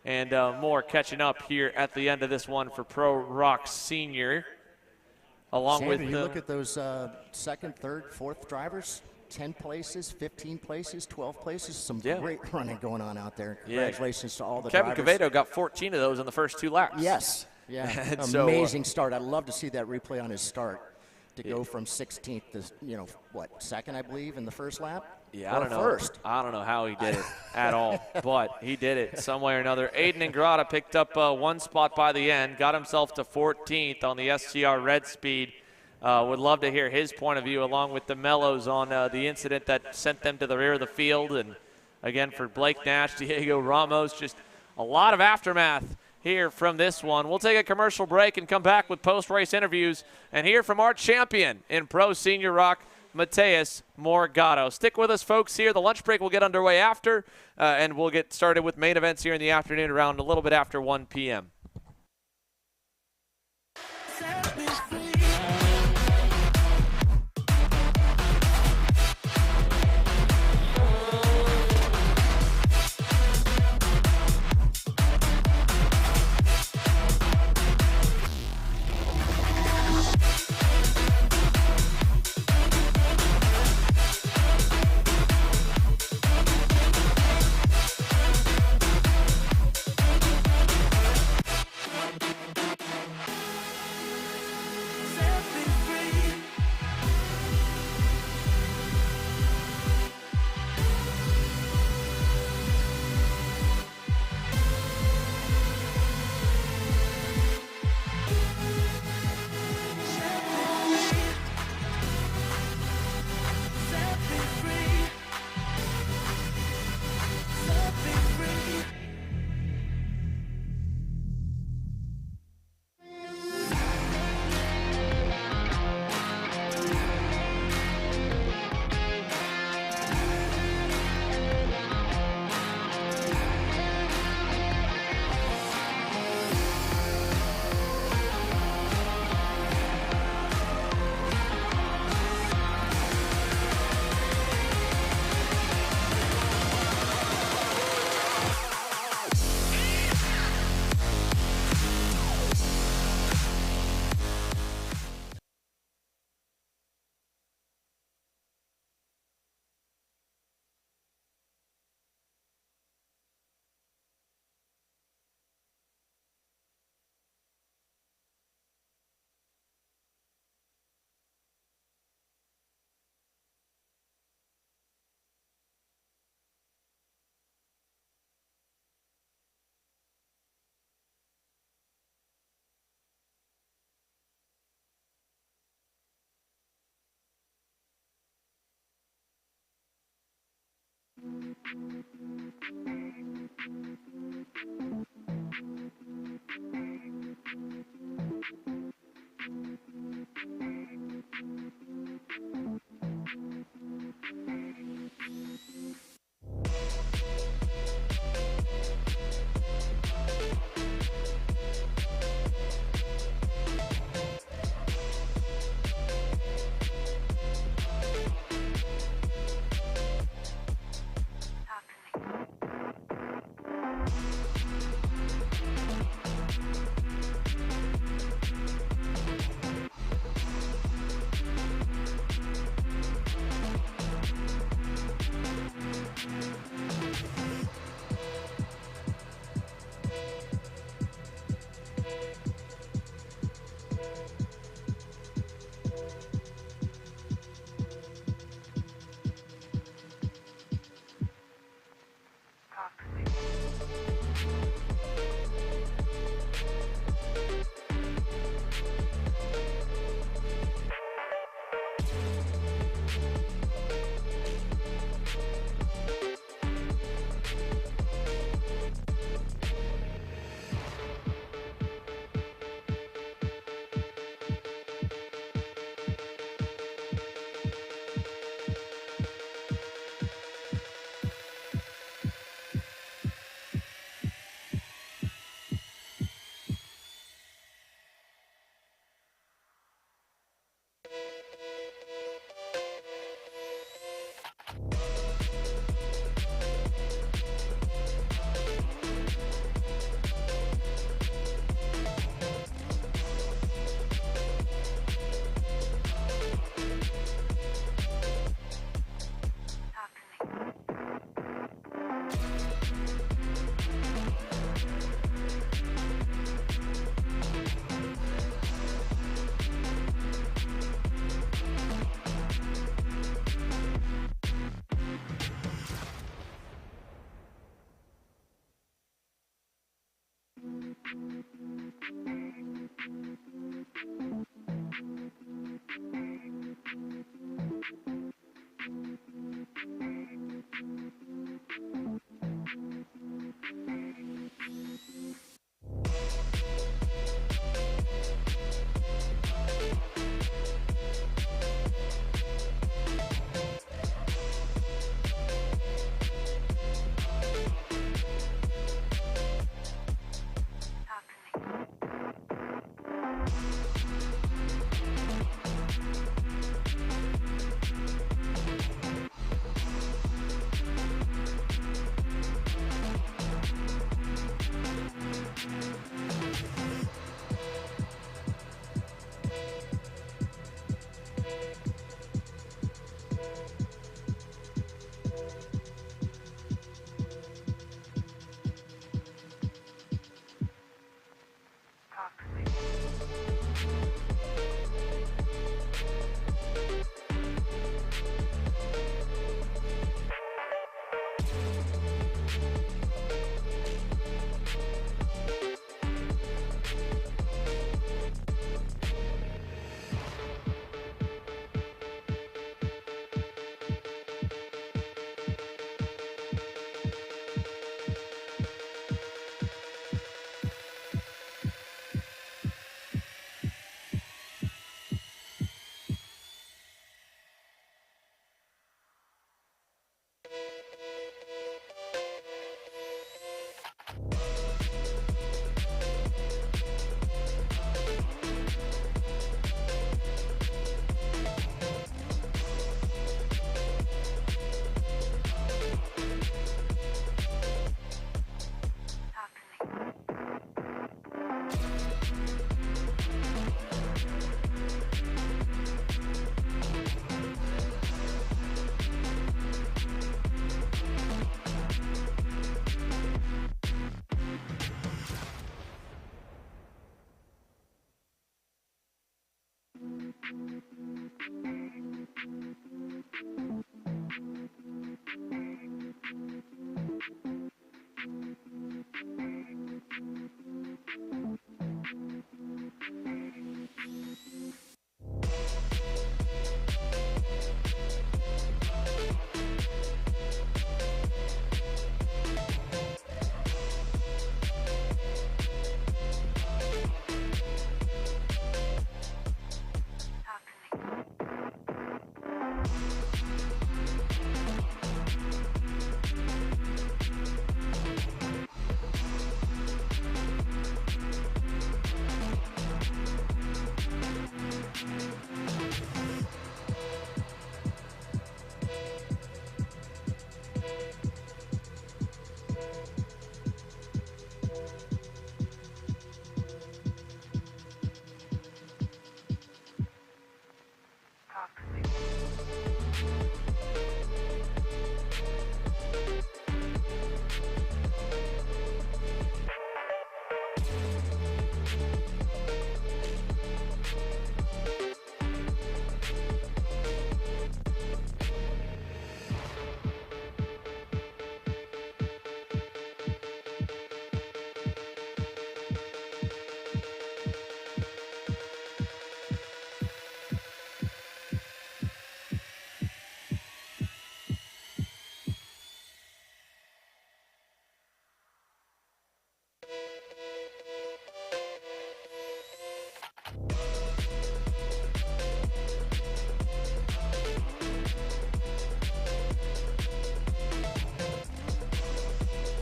And more catching up here at the end of this one for Pro ROK Sr. Along Sammy, with you look at those second, third, fourth drivers, 10 places, 15 places, 12 places, some great running going on out there. Congratulations to all the Kevin drivers. Quevedo got 14 of those in the first 2 laps. Yes. Yeah, amazing start. I'd love to see that replay on his start to go from 16th to, second, I believe, in the first lap? Yeah, I don't know. I don't know how he did it at all, but he did it some way or another. Aiden Ingrata picked up 1 spot by the end, got himself to 14th on the STR Red Speed. Would love to hear his point of view along with the Mellos on the incident that sent them to the rear of the field. And again, for Blake Nash, Diego Ramos, just a lot of aftermath here from this one. We'll take a commercial break and come back with post-race interviews and hear from our champion in Pro Senior ROK, Mateus Morgado. Stick with us, folks, here. The lunch break will get underway after, and we'll get started with main events here in the afternoon around a little bit after 1 p.m.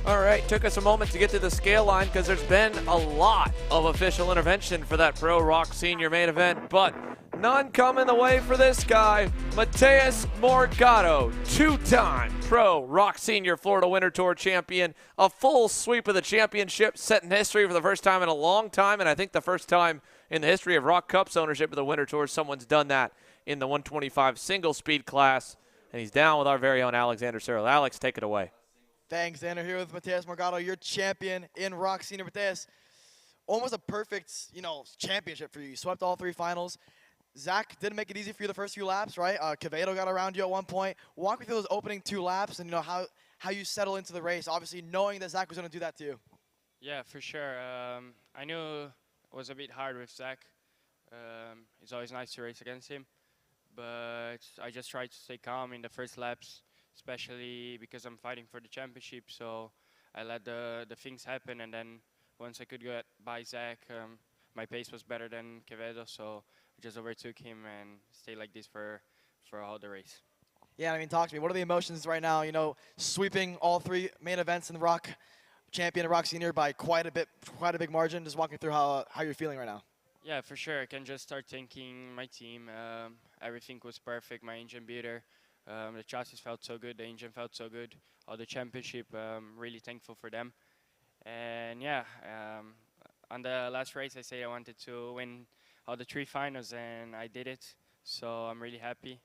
All right, took us a moment to get to the scale line because there's been a lot of official intervention for that Pro ROK Sr Main Event, but none coming the way for this guy, Mateus Morgado, two-time Pro ROK Sr Florida Winter Tour champion, a full sweep of the championship, set in history for the first time in a long time, and I think the first time in the history of ROK Cup's ownership of the Winter Tour someone's done that in the 125 single-speed class, and he's down with our very own Alexander Searle. Alex, take it away. Thanks, Xander. Here with Mateus Morgado, your champion in ROK Sr. Mateus, almost a perfect, championship for you. You swept all 3 finals. Zach didn't make it easy for you the first few laps, right? Quevedo got around you at one point. Walk me through those opening 2 laps and how you settle into the race, obviously knowing that Zach was going to do that too. Yeah, for sure. I knew it was a bit hard with Zach. It's always nice to race against him, but I just tried to stay calm in the first laps, especially because I'm fighting for the championship. So I let the things happen, and then once I could get by Zach, my pace was better than Quevedo, so I just overtook him and stayed like this for all the race. Yeah, talk to me. What are the emotions right now? Sweeping all 3 main events in the ROK champion and ROK Senior by quite a big margin. Just walk me through how you're feeling right now. Yeah, for sure. I can just start thanking my team. Everything was perfect. My engine beater. The chassis felt so good, the engine felt so good. All the championship, really thankful for them. And yeah, on the last race I said I wanted to win all the 3 finals, and I did it. So I'm really happy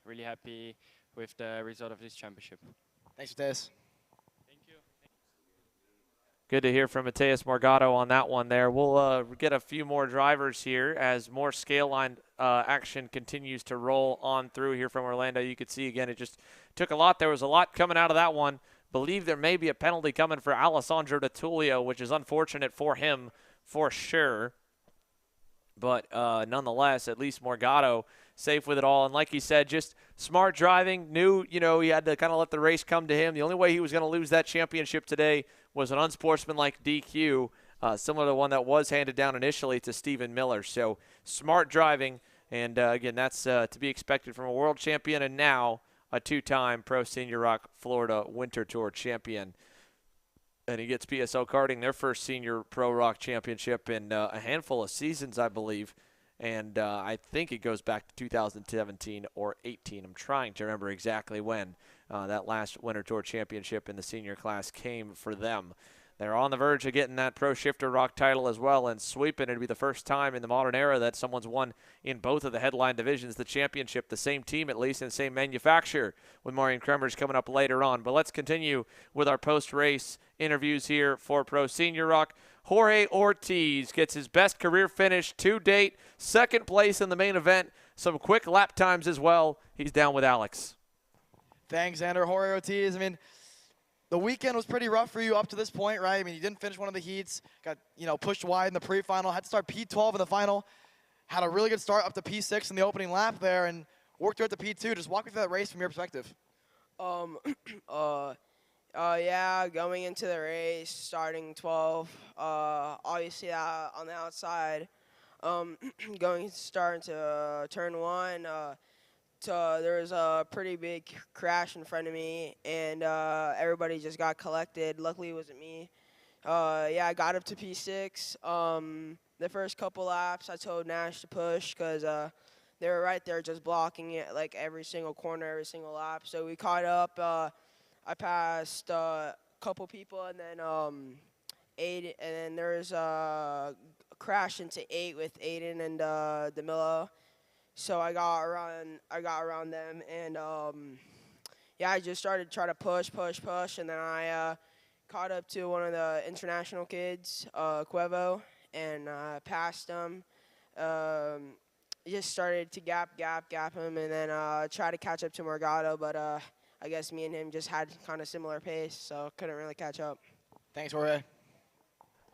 with the result of this championship. Thanks, Mateus. Good to hear from Mateus Morgado on that one there. We'll get a few more drivers here as more scale line action continues to roll on through here from Orlando. You could see, again, it just took a lot. There was a lot coming out of that one. Believe there may be a penalty coming for Alessandro D'Attulio, which is unfortunate for him for sure. But nonetheless, at least Morgado safe with it all. And like he said, just smart driving, knew, he had to kind of let the race come to him. The only way he was going to lose that championship today was an unsportsmanlike DQ, similar to the one that was handed down initially to Stephen Miller. So smart driving, and again, that's to be expected from a world champion and now a 2-time Pro Senior ROK Florida Winter Tour champion. And he gets PSO karting their first senior Pro ROK championship in a handful of seasons, I believe. And I think it goes back to 2017 or 18. I'm trying to remember exactly when that last Winter Tour championship in the senior class came for them. They're on the verge of getting that Pro Shifter ROK title as well and sweeping. It'll be the first time in the modern era that someone's won in both of the headline divisions, the championship, the same team at least, and the same manufacturer, with Marian Kremers coming up later on. But let's continue with our post-race interviews here for Pro Senior ROK. Jorge Ortiz gets his best career finish to date, 2nd place in the main event, some quick lap times as well. He's down with Alex. Thanks, Xander. Jorge Ortiz, the weekend was pretty rough for you up to this point, right? You didn't finish one of the heats, got, pushed wide in the pre-final, had to start P12 in the final, had a really good start up to P6 in the opening lap there, and worked through to P2. Just walk me through that race from your perspective. Yeah, going into the race, starting 12, obviously on the outside, starting to turn 1, there was a pretty big crash in front of me, and everybody just got collected. Luckily, it wasn't me. Yeah, I got up to P6. The first couple laps, I told Nash to push because they were right there just blocking it, like every single corner, every single lap. So we caught up. I passed a couple people, and then Aiden, and then there was a crash into 8 with Aiden and DeMillo. So I got around them, and yeah, I just started trying to push, and then I caught up to one of the international kids, Quevo, and passed him. Just started to gap him, and then try to catch up to Morgado, but I guess me and him just had kind of similar pace, so couldn't really catch up. Thanks, Jorge.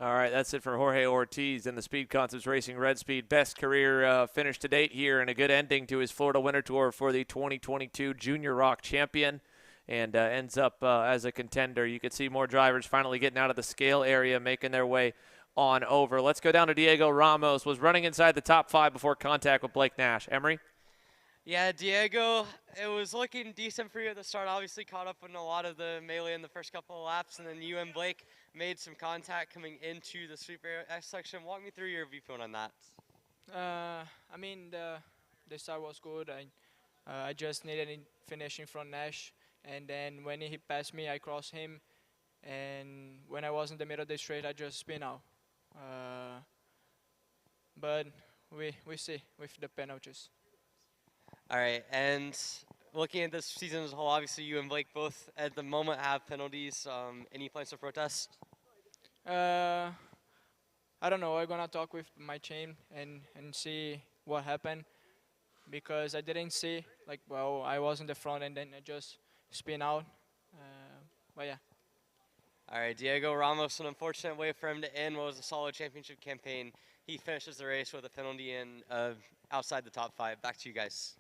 All right, that's it for Jorge Ortiz in the Speed Concepts Racing Red Speed. Best career finish to date here, and a good ending to his Florida Winter Tour for the 2022 Junior ROK champion, and ends up as a contender. You can see more drivers finally getting out of the scale area, making their way on over. Let's go down to Diego Ramos. Was running inside the top 5 before contact with Blake Nash. Emery? Yeah, Diego, it was looking decent for you at the start. Obviously caught up in a lot of the melee in the first couple of laps, and then you and Blake made some contact coming into the sweep section. Walk me through your viewpoint on that. I mean, the start was good. I just needed to finish in front Nash, and then when he passed me, I crossed him, and when I was in the middle of the straight, I just spin out. But we see with the penalties. All right, and looking at this season as a whole, obviously you and Blake both at the moment have penalties. Any plans to protest? I don't know. I'm gonna talk with my team and see what happened, because I didn't see, like, well, I was in the front and then I just spin out. But yeah. All right, Diego Ramos, an unfortunate way for him to end what was a solid championship campaign. He finishes the race with a penalty in outside the top 5. Back to you guys.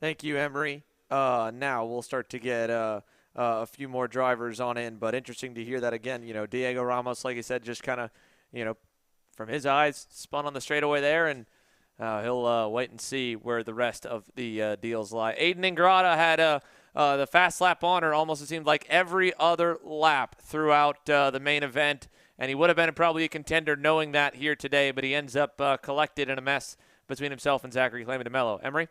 Thank you, Emery. Now we'll start to get a few more drivers on in, but interesting to hear that again. You know, Diego Ramos, like I said, just kind of, you know, from his eyes, spun on the straightaway there, and he'll wait and see where the rest of the deals lie. Aiden Ingrata had the fast lap on her almost, it seemed like, every other lap throughout the main event, and he would have been probably a contender knowing that here today, but he ends up collected in a mess between himself and Zachary Clayman DeMello. Emery?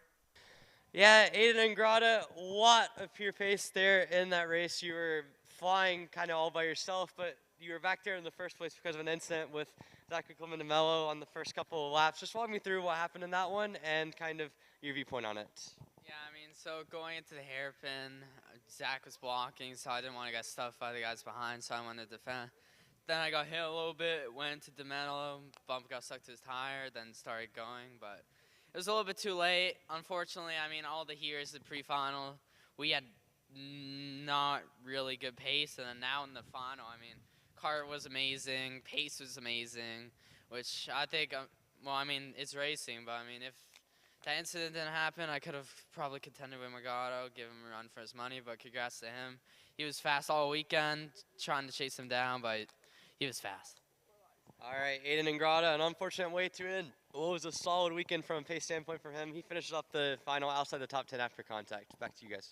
Yeah, Aiden Ingrata, a lot of pure pace there in that race. You were flying kind of all by yourself, but you were back there in the first place because of an incident with Zachary Clayman DeMello on the first couple of laps. Just walk me through what happened in that one and kind of your viewpoint on it. Yeah, I mean, so going into the hairpin, Zach was blocking, so I didn't want to get stuffed by the guys behind, so I wanted to defend. Then I got hit a little bit, went to DeMello, bump got stuck to his tire, then started going, but it was a little bit too late. Unfortunately, I mean, all the heroes, the pre-final, we had not really good pace, and then now in the final, I mean, kart was amazing, pace was amazing, which I think, well, I mean, it's racing, but I mean, if that incident didn't happen, I could have probably contended with Morgado, give him a run for his money, but congrats to him. He was fast all weekend, trying to chase him down, but he was fast. All right, Aiden Ingrata, an unfortunate way to end what was a solid weekend from a pace standpoint for him. He finishes up the final outside the top 10 after contact. Back to you guys.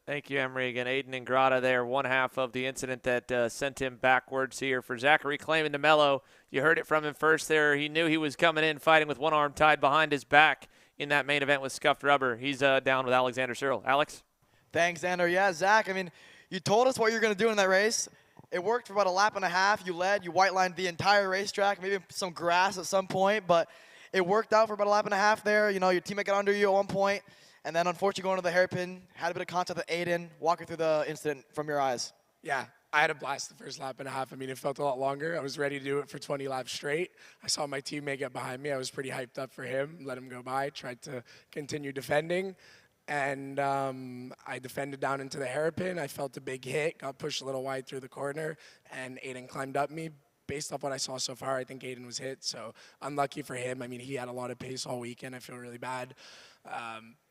Thank you, Emery. Again, Aiden Ingrata there, one half of the incident that sent him backwards here. For Zachary Clayman DeMello, you heard it from him first there. He knew he was coming in fighting with one arm tied behind his back in that main event with scuffed rubber. He's down with Alexander Searle. Alex? Thanks, Xander. Yeah, Zach, I mean, you told us what you're going to do in that race. It worked for about a lap and a half. You led. You white-lined the entire racetrack, maybe some grass at some point, but it worked out for about a lap and a half there. You know, your teammate got under you at one point, and then unfortunately going to the hairpin, had a bit of contact with Aiden. Walk her through the incident from your eyes. Yeah, I had a blast the first lap and a half. I mean, it felt a lot longer. I was ready to do it for 20 laps straight. I saw my teammate get behind me. I was pretty hyped up for him, let him go by, tried to continue defending. And I defended down into the hairpin. I felt a big hit, got pushed a little wide through the corner, and Aiden climbed up me. Based off what I saw so far, I think Aiden was hit, so unlucky for him. I mean, he had a lot of pace all weekend. I feel really bad.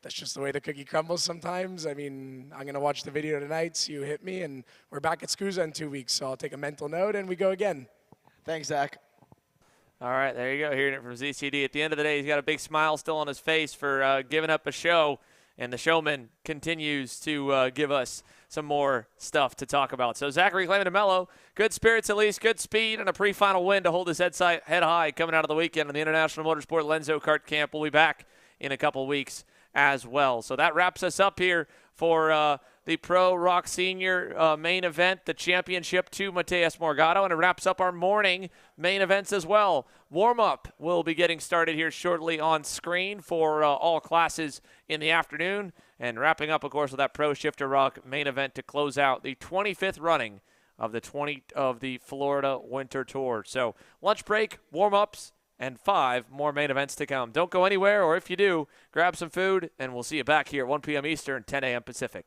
That's just the way the cookie crumbles sometimes. I mean, I'm going to watch the video tonight, see who hit me, and we're back at SCUSA in 2 weeks, so I'll take a mental note, and we go again. Thanks, Zach. All right, there you go, hearing it from ZCD. At the end of the day, he's got a big smile still on his face for giving up a show. And the showman continues to give us some more stuff to talk about. So Zachary Clayman DeMello, good spirits at least, good speed, and a pre-final win to hold his head high coming out of the weekend on the International Motorsport Lenzo Kart Camp. We'll be back in a couple weeks as well. So that wraps us up here for the Pro ROK Sr Main Event, the championship to Mateus Morgado, and it wraps up our morning main events as well. Warm-up will be getting started here shortly on screen for all classes in the afternoon, and wrapping up, of course, with that Pro Shifter ROK Main Event to close out the 25th running of the Florida Winter Tour. So lunch break, warm-ups, and 5 more main events to come. Don't go anywhere, or if you do, grab some food, and we'll see you back here at 1 p.m. Eastern, 10 a.m. Pacific.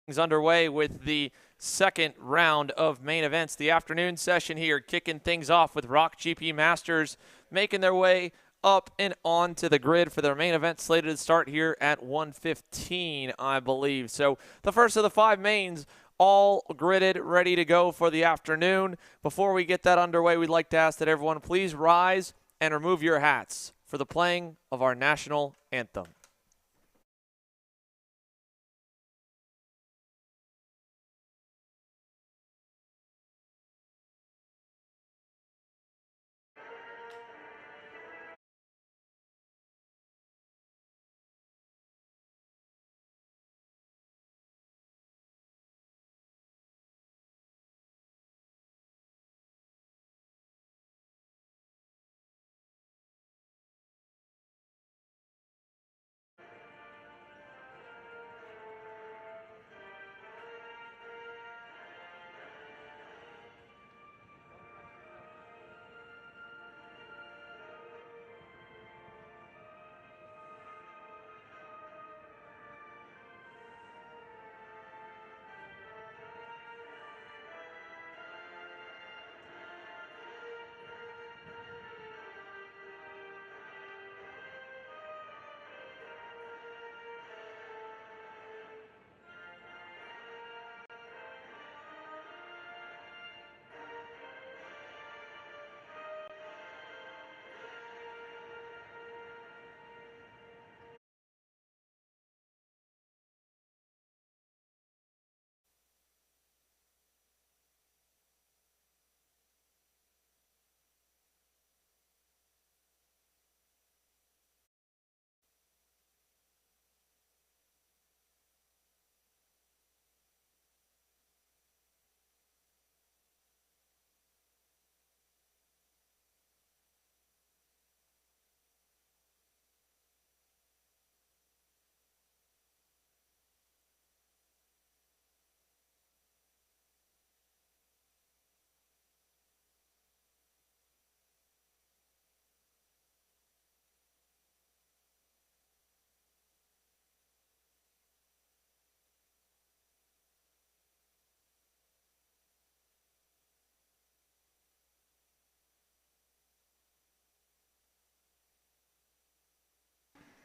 Things underway with the second round of main events. The afternoon session here, kicking things off with ROK GP Masters making their way up and onto the grid for their main event, slated to start here at 1:15, I believe. So the first of the 5 mains all gridded, ready to go for the afternoon. Before we get that underway, we'd like to ask that everyone please rise and remove your hats for the playing of our national anthem.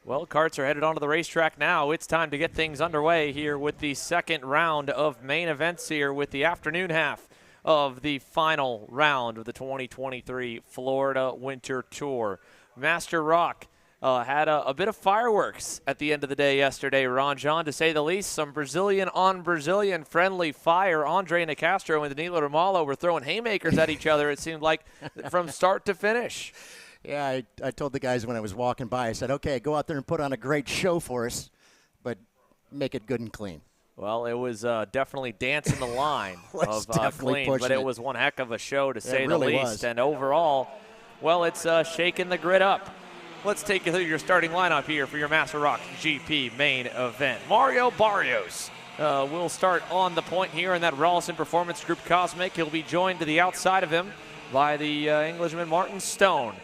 Well, karts are headed onto the racetrack now. It's time to get things underway here with the second round of main events here with the afternoon half of the final round of the 2023 Florida Winter Tour. Master ROK had a bit of fireworks at the end of the day yesterday, Ron John, to say the least. Some Brazilian friendly fire. Andre Nicastro and Danilo Romalo were throwing haymakers at each other, it seemed like, from start to finish. Yeah, I told the guys when I was walking by, I said, okay, go out there and put on a great show for us, but make it good and clean. Well, it was definitely dancing the line of clean, but it was one heck of a show to say the least. And overall, well, it's shaking the grid up. Let's take you through your starting lineup here for your Master ROK GP main event. Mario Barrios will start on the point here in that Rawlson Performance Group Cosmic. He'll be joined to the outside of him by the Englishman Martin Stone.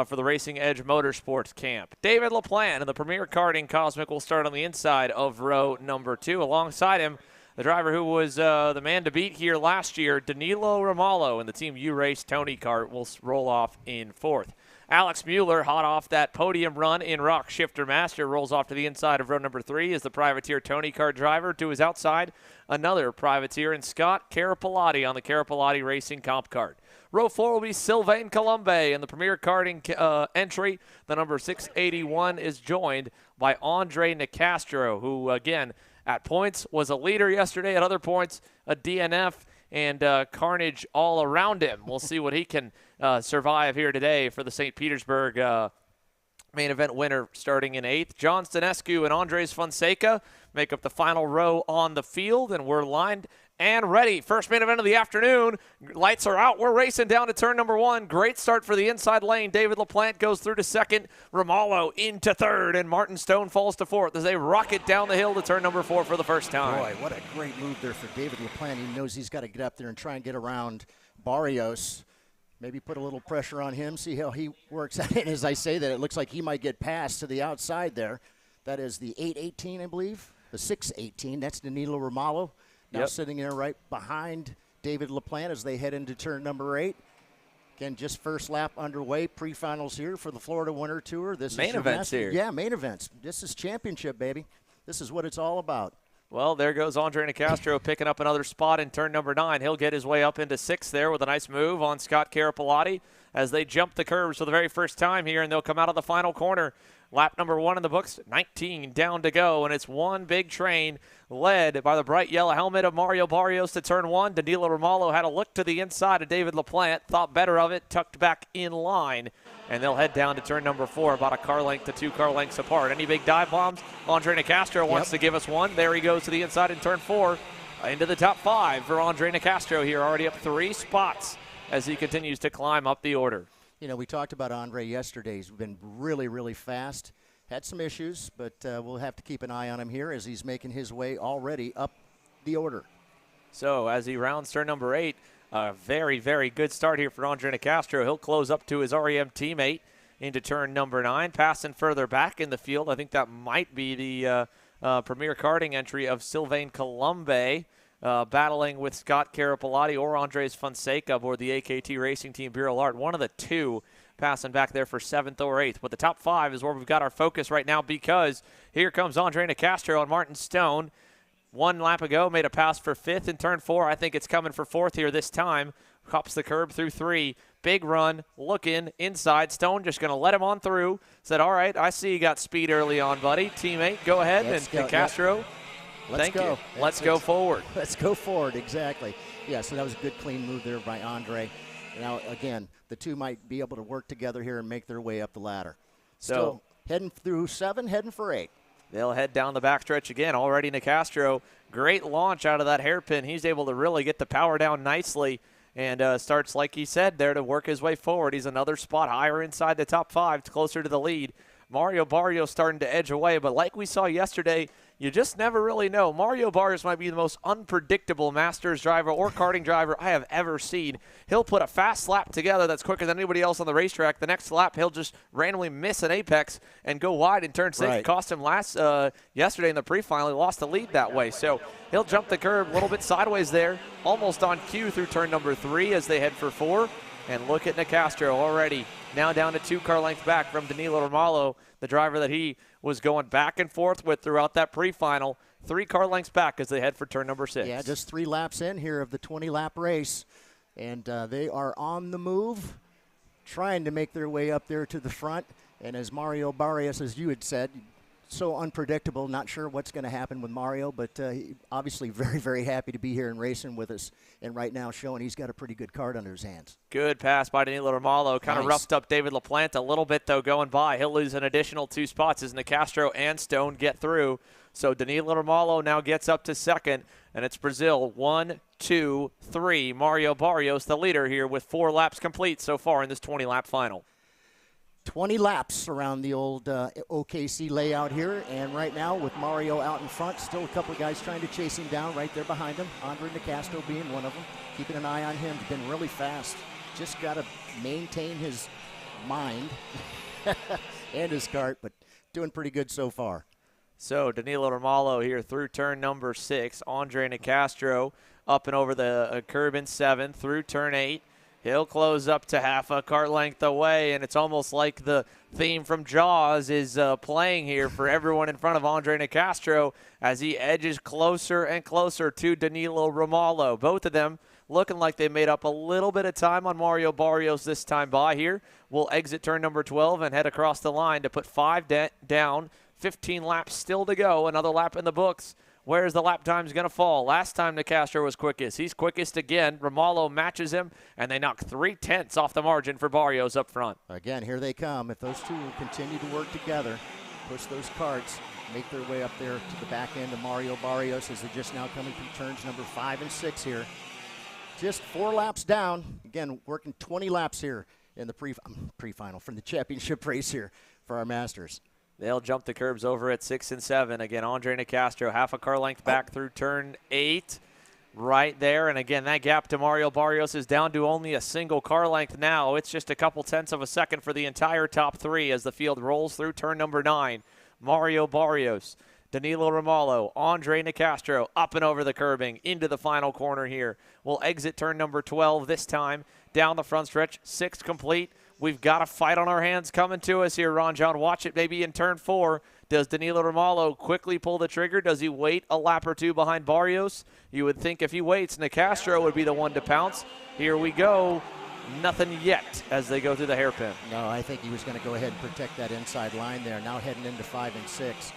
For the Racing Edge Motorsports camp. David LaPlante in the Premier Karting Cosmic will start on the inside of row number 2. Alongside him, the driver who was the man to beat here last year, Danilo Romalo, and the Team U-Race Tony Kart will roll off in 4th. Alex Mueller, hot off that podium run in ROK Shifter Master, rolls off to the inside of row number 3 as the privateer Tony Kart driver. To his outside, another privateer in Scott Carapalati on the Carapalati Racing Comp Kart. Row 4 will be Sylvain Colombe in the Premier Karting entry. The number 681 is joined by Andre Nicastro, who, again, at points was a leader yesterday. At other points, a DNF and carnage all around him. We'll see what he can survive here today for the St. Petersburg main event winner starting in 8th. John Stanescu and Andres Fonseca make up the final row on the field, and we're lined and ready. First main event of the afternoon. Lights are out. We're racing down to turn number 1. Great start for the inside lane. David LaPlante goes through to 2nd. Romalo into 3rd, and Martin Stone falls to 4th as they rocket down the hill to turn number 4 for the first time. Boy, what a great move there for David LaPlante. He knows he's got to get up there and try and get around Barrios. Maybe put a little pressure on him, see how he works at it. As I say that, it looks like he might get past to the outside there. That is the 818, I believe. the 618. That's Danilo Romalo. Now sitting there right behind David LaPlante as they head into turn number 8. Again, just first lap underway. Pre-finals here for the Florida Winter Tour. This main is your events here. Yeah, main events. This is championship, baby. This is what it's all about. Well, there goes Andre Nicastro picking up another spot in turn number 9. He'll get his way up into 6th there with a nice move on Scott Carapolati as they jump the curves for the very first time here, and they'll come out of the final corner. Lap number 1 in the books, 19 down to go, and it's one big train led by the bright yellow helmet of Mario Barrios to turn 1. Danilo Romalo had a look to the inside of David LaPlante, thought better of it, tucked back in line, and they'll head down to turn number 4, about a car length to 2 car lengths apart. Any big dive bombs? Andre Nicastro wants to give us one. There he goes to the inside in turn 4, into the top 5 for Andre Nicastro here, already up 3 spots as he continues to climb up the order. You know, we talked about Andre yesterday. He's been really, really fast. Had some issues, but we'll have to keep an eye on him here as he's making his way already up the order. So as he rounds turn number 8, a very, very good start here for Andre Nicastro. He'll close up to his REM teammate into turn number 9, passing further back in the field. I think that might be the premier karting entry of Sylvain Colombe. Battling with Scott Carapolati or Andres Fonseca aboard the AKT Racing Team Bureau Art. One of the two passing back there for 7th or 8th. But the top 5 is where we've got our focus right now because here comes Andre Nicastro and Martin Stone. 1 lap ago, made a pass for 5th in turn 4. I think it's coming for 4th here this time. Hops the curb through 3. Big run, looking inside. Stone just going to let him on through. Said, all right, I see you got speed early on, buddy. Teammate, go ahead. Nicastro. Let's go. Let's go forward. Let's go forward, exactly. Yeah, so that was a good, clean move there by Andre. Now, again, the two might be able to work together here and make their way up the ladder. Still heading through 7, heading for 8. They'll head down the backstretch again. Already Nicastro, great launch out of that hairpin. He's able to really get the power down nicely and starts, like he said, there to work his way forward. He's another spot higher inside the top 5, closer to the lead. Mario Barrios starting to edge away, but like we saw yesterday, you just never really know. Mario Barrios might be the most unpredictable Masters driver or karting driver I have ever seen. He'll put a fast lap together that's quicker than anybody else on the racetrack. The next lap, he'll just randomly miss an apex and go wide in turn 6. It cost him yesterday in the pre-final. He lost the lead that way. So he'll jump the curb a little bit sideways there, almost on cue through turn number 3 as they head for 4. And look at Nicastro already now down to 2 car lengths back from Danilo Romalo, the driver that he was going back and forth with throughout that pre-final. 3 car lengths back as they head for turn number 6. Yeah, just 3 laps in here of the 20-lap race. And they are on the move, trying to make their way up there to the front. And as Mario Barrios, as you had said, so unpredictable, not sure what's going to happen with Mario, but he obviously very, very happy to be here and racing with us, and right now showing he's got a pretty good card under his hands. Good pass by Danilo Romalo. Kind of roughed up David LaPlante a little bit, though, going by. He'll lose an additional 2 spots as Nicastro and Stone get through. So Danilo Romalo now gets up to 2nd, and it's Brazil 1, 2, 3. Mario Barrios, the leader here, with 4 laps complete so far in this 20-lap final. 20 laps around the old OKC layout here, and right now with Mario out in front, still a couple of guys trying to chase him down right there behind him. Andre Nicastro being one of them. Keeping an eye on him. He's been really fast. Just got to maintain his mind and his kart, but doing pretty good so far. So Danilo Romalo here through turn number 6. Andre Nicastro up and over the curb in 7 through turn 8. He'll close up to half a car length away, and it's almost like the theme from Jaws is playing here for everyone in front of Andre Nicastro as he edges closer and closer to Danilo Romalo. Both of them looking like they made up a little bit of time on Mario Barrios this time by here. We'll exit turn number 12 and head across the line to put 5 down, 15 laps still to go, another lap in the books. Where's the lap time's going to fall? Last time Nicastro was quickest. He's quickest again. Romalo matches him, and they knock 3/10 off the margin for Barrios up front. Again, here they come. If those two continue to work together, push those carts, make their way up there to the back end of Mario Barrios as they're just now coming through turns number 5 and 6 here. Just 4 laps down. Again, working 20 laps here in the pre-final from the championship race here for our Masters. They'll jump the curbs over at 6 and 7. Again, Andre Nicastro, half a car length back through turn 8 right there. And again, that gap to Mario Barrios is down to only a single car length now. It's just a couple tenths of a second for the entire top 3 as the field rolls through turn number 9. Mario Barrios, Danilo Romalo, Andre Nicastro up and over the curbing into the final corner here. We'll exit turn number 12 this time down the front stretch. 6 complete. We've got a fight on our hands coming to us here, Ron John. Watch it maybe in turn 4. Does Danilo Romalo quickly pull the trigger? Does he wait a lap or two behind Barrios? You would think if he waits, Nicastro would be the one to pounce. Here we go. Nothing yet as they go through the hairpin. No, I think he was going to go ahead and protect that inside line there. Now heading into 5 and 6.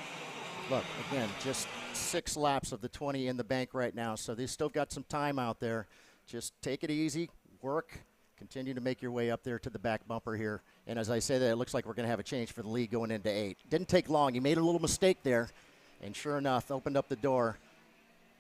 Look, again, just 6 laps of the 20 in the bank right now, so they still got some time out there. Just take it easy, work, continue to make your way up there to the back bumper here. And as I say that, it looks like we're going to have a change for the lead going into 8. Didn't take long. He made a little mistake there, and sure enough, opened up the door.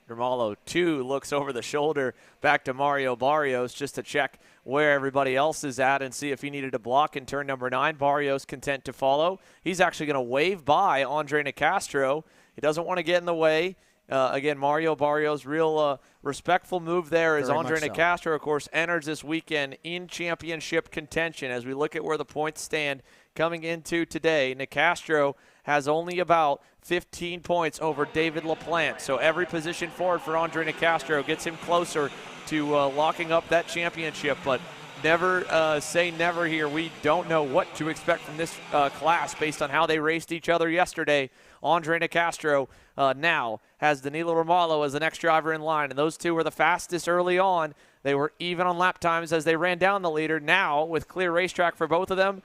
Romalo, 2, looks over the shoulder back to Mario Barrios just to check where everybody else is at and see if he needed a block in turn number 9. Barrios content to follow. He's actually going to wave by Andre Nicastro. He doesn't want to get in the way. Again, Mario Barrios, real respectful move there as Andre Nicastro, of course, enters this weekend in championship contention. As we look at where the points stand coming into today, Nicastro has only about 15 points over David LaPlante. So every position forward for Andre Nicastro gets him closer to locking up that championship. But never say never here. We don't know what to expect from this class based on how they raced each other yesterday. Andre Nicastro now has Danilo Romalo as the next driver in line, and those two were the fastest early on. They were even on lap times as they ran down the leader. Now, with clear racetrack for both of them,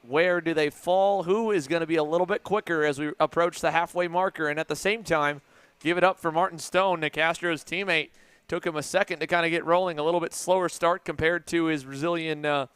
where do they fall? Who is going to be a little bit quicker as we approach the halfway marker? And at the same time, give it up for Martin Stone, Nicastro's teammate. Took him a second to kind of get rolling, a little bit slower start compared to his Brazilian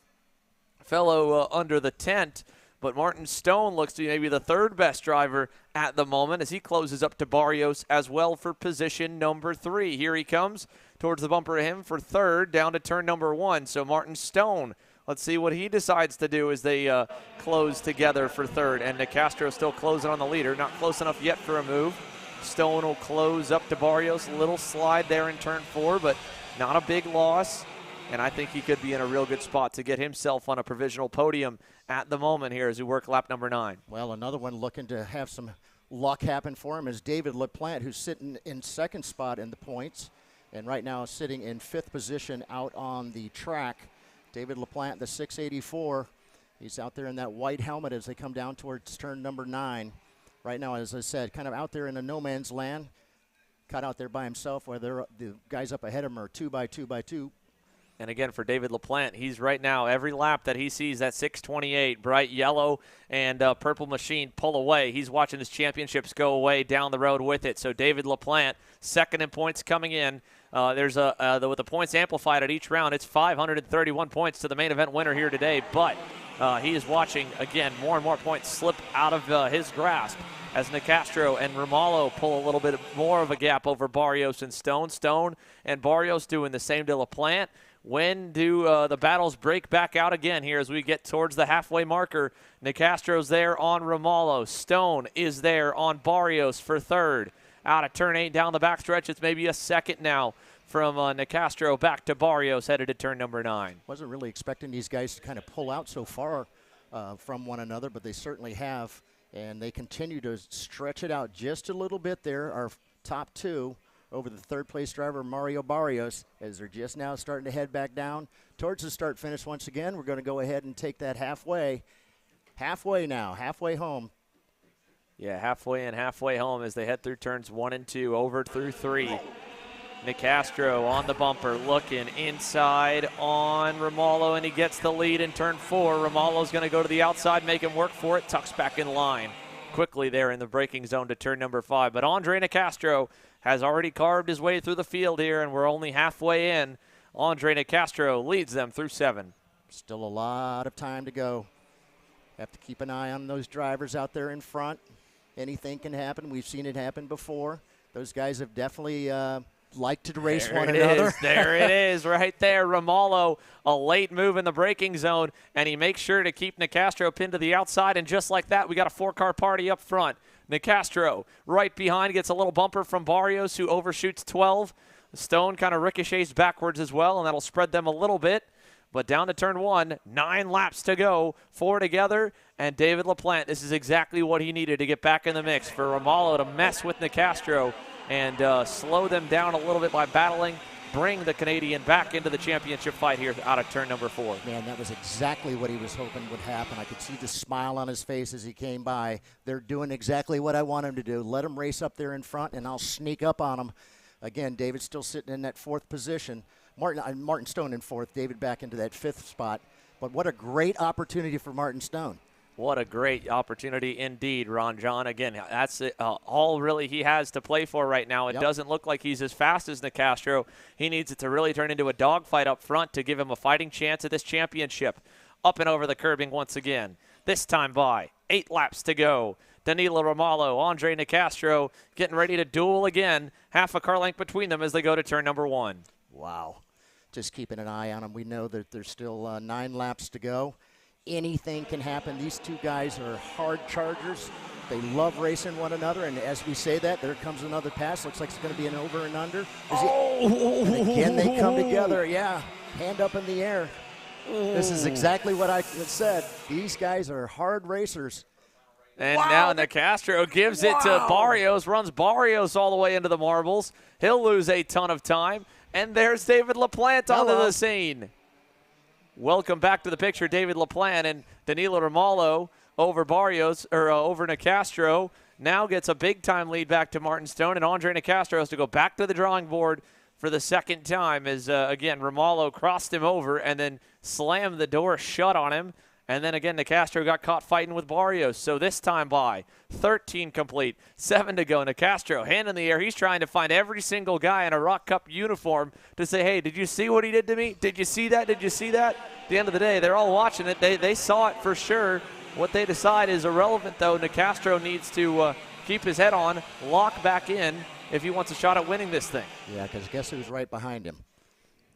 fellow under the tent. But Martin Stone looks to be maybe the 3rd best driver at the moment as he closes up to Barrios as well for position number 3. Here he comes towards the bumper of him for 3rd down to turn number 1. So Martin Stone, let's see what he decides to do as they close together for 3rd. And Nicastro still closing on the leader. Not close enough yet for a move. Stone will close up to Barrios. A little slide there in turn 4, but not a big loss. And I think he could be in a real good spot to get himself on a provisional podium at the moment here as we work lap number 9. Well, another one looking to have some luck happen for him is David LaPlante, who's sitting in 2nd spot in the points and right now sitting in 5th position out on the track. David LaPlante, the 684, he's out there in that white helmet as they come down towards turn number 9. Right now, as I said, kind of out there in a no man's land, caught out there by himself, where the guys up ahead of him are 2 by 2 by 2. And again, for David LaPlante, he's right now, every lap that he sees that 628, bright yellow and purple machine pull away, he's watching his championships go away down the road with it. So David LaPlante, 2nd in points coming in. With the points amplified at each round, it's 531 points to the main event winner here today. But he is watching, again, more and more points slip out of his grasp as Nicastro and Romalo pull a little bit more of a gap over Barrios and Stone. Stone and Barrios doing the same to LaPlante. When do the battles break back out again here as we get towards the halfway marker? Nicastro's there on Romalo. Stone is there on Barrios for 3rd. Out of turn 8 down the backstretch, it's maybe a 2nd now from Nicastro back to Barrios headed to turn number 9. Wasn't really expecting these guys to kind of pull out so far from one another, but they certainly have. And they continue to stretch it out just a little bit there. Our top 2 over the 3rd place driver, Mario Barrios, as they're just now starting to head back down towards the start finish once again. We're going to go ahead and take that halfway now, halfway home. Yeah, halfway and halfway home as they head through turns 1 and 2, over through 3. Nicastro on the bumper, looking inside on Romalo, and he gets the lead in turn 4. Romalo's going to go to the outside, make him work for it, tucks back in line quickly there in the braking zone to turn number 5. But Andre Nicastro has already carved his way through the field here, and we're only halfway in. Andre Nicastro leads them through 7. Still a lot of time to go. Have to keep an eye on those drivers out there in front. Anything can happen. We've seen it happen before. Those guys have definitely liked to race one another. There it is, right there. Romalo, a late move in the braking zone, and he makes sure to keep Nicastro pinned to the outside, and just like that, we got a 4-car party up front. Nicastro right behind, gets a little bumper from Barrios, who overshoots 12. Stone kind of ricochets backwards as well, and that'll spread them a little bit. But down to turn 1, 9 laps to go, 4 together, and David LaPlante, this is exactly what he needed to get back in the mix for Romalo to mess with Nicastro and slow them down a little bit by battling, bring the Canadian back into the championship fight here out of turn number 4. Man, that was exactly what he was hoping would happen. I could see the smile on his face as he came by. They're doing exactly what I want him to do. Let him race up there in front, and I'll sneak up on him. Again, David's still sitting in that 4th position. Martin Stone in 4th, David back into that 5th spot. But what a great opportunity for Martin Stone. What a great opportunity indeed, Ron John. Again, that's all really he has to play for right now. It doesn't look like he's as fast as Nicastro. He needs it to really turn into a dogfight up front to give him a fighting chance at this championship. Up and over the curbing once again. This time by 8 laps to go. Danilo Romalo, Andre Nicastro getting ready to duel again. Half a car length between them as they go to turn number 1. Wow. Just keeping an eye on them. We know that there's still 9 laps to go. Anything can happen. These two guys are hard chargers. They love racing one another, and as we say that, there comes another pass. Looks like it's going to be an over and under. Again, they come together. Yeah, hand up in the air. This is exactly what I said. These guys are hard racers. And now Nicastro gives it to Barrios, runs Barrios all the way into the marbles. He'll lose a ton of time. And there's David LaPlante onto the scene. Welcome back to the picture, David LaPlante, and Danilo Romalo over Barrios, or over Nicastro. Now gets a big-time lead back to Martin Stone, and Andre Nicastro has to go back to the drawing board for the second time as, again, Romalo crossed him over and then slammed the door shut on him. And then again, Nicastro got caught fighting with Barrios. So this time by 13 complete, 7 to go. Nicastro, hand in the air. He's trying to find every single guy in a ROK Cup uniform to say, hey, did you see what he did to me? Did you see that? Did you see that? At the end of the day, they're all watching it. They saw it for sure. What they decide is irrelevant, though. Nicastro needs to keep his head on, lock back in if he wants a shot at winning this thing. Yeah, because guess who's right behind him?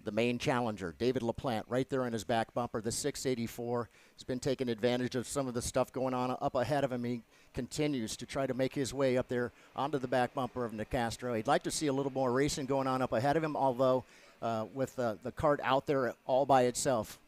The main challenger, David LaPlante, right there in his back bumper, the 684. He's been taking advantage of some of the stuff going on up ahead of him. He continues to try to make his way up there onto the back bumper of Nicastro. He'd like to see a little more racing going on up ahead of him, although with the kart out there all by itself.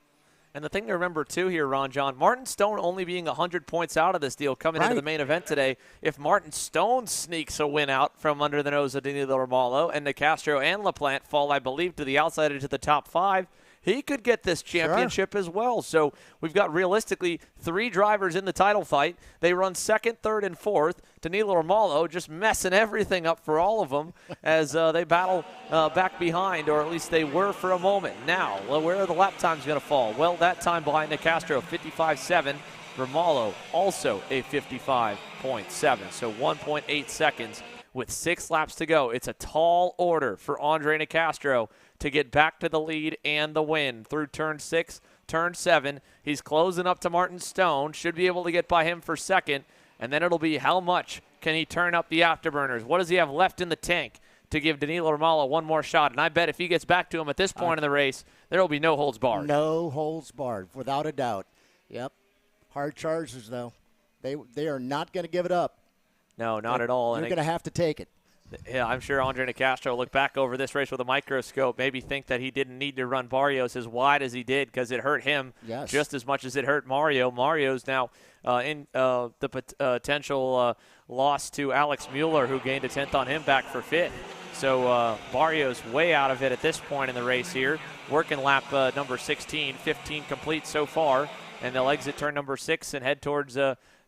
And the thing to remember, too, here, Ron John, Martin Stone only being 100 points out of this deal coming into the main event today. If Martin Stone sneaks a win out from under the nose of Danilo Romalo and Nicastro and LaPlante fall, I believe, to the outside into the top 5, he could get this championship as well. So we've got realistically 3 drivers in the title fight. They run 2nd, 3rd, and 4th. Danilo Romalo just messing everything up for all of them as they battle back behind, or at least they were for a moment. Now, where are the lap times going to fall? Well, that time behind Nicastro, 55.7. Romalo also a 55.7, so 1.8 seconds with 6 laps to go. It's a tall order for Andre Nicastro to get back to the lead and the win through turn 6, turn 7. He's closing up to Martin Stone, should be able to get by him for 2nd, and then it'll be how much can he turn up the afterburners? What does he have left in the tank to give Danilo Romalo one more shot? And I bet if he gets back to him at this point in the race, there will be no holds barred. No holds barred, without a doubt. Yep. Hard chargers, though. They are not going to give it up. No, not at all. You're going to have to take it. Yeah, I'm sure Andre Nicastro will look back over this race with a microscope, maybe think that he didn't need to run Barrios as wide as he did because it hurt him just as much as it hurt Mario. Mario's now in the potential loss to Alex Mueller, who gained a 10th on him, back for 5th. So Barrios way out of it at this point in the race here. Working lap number 16, 15 complete so far, and they'll exit turn number 6 and head towards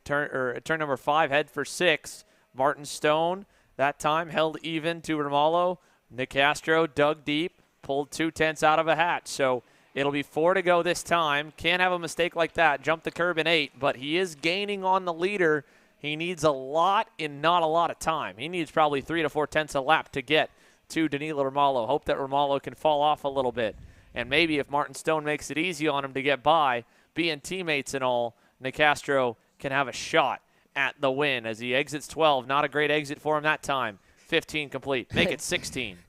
turn number 5, head for 6. Martin Stone, that time held even to Romalo. Nicastro dug deep, pulled 2/10 out of a hat. So it'll be 4 to go this time. Can't have a mistake like that. Jump the curb in 8, but he is gaining on the leader. He needs a lot in not a lot of time. He needs probably 3 to 4 tenths a lap to get to Danilo Romalo. Hope that Romalo can fall off a little bit. And maybe if Martin Stone makes it easy on him to get by, being teammates and all, Nicastro can have a shot at the win as he exits 12. Not a great exit for him that time. 15 complete. Make it 16.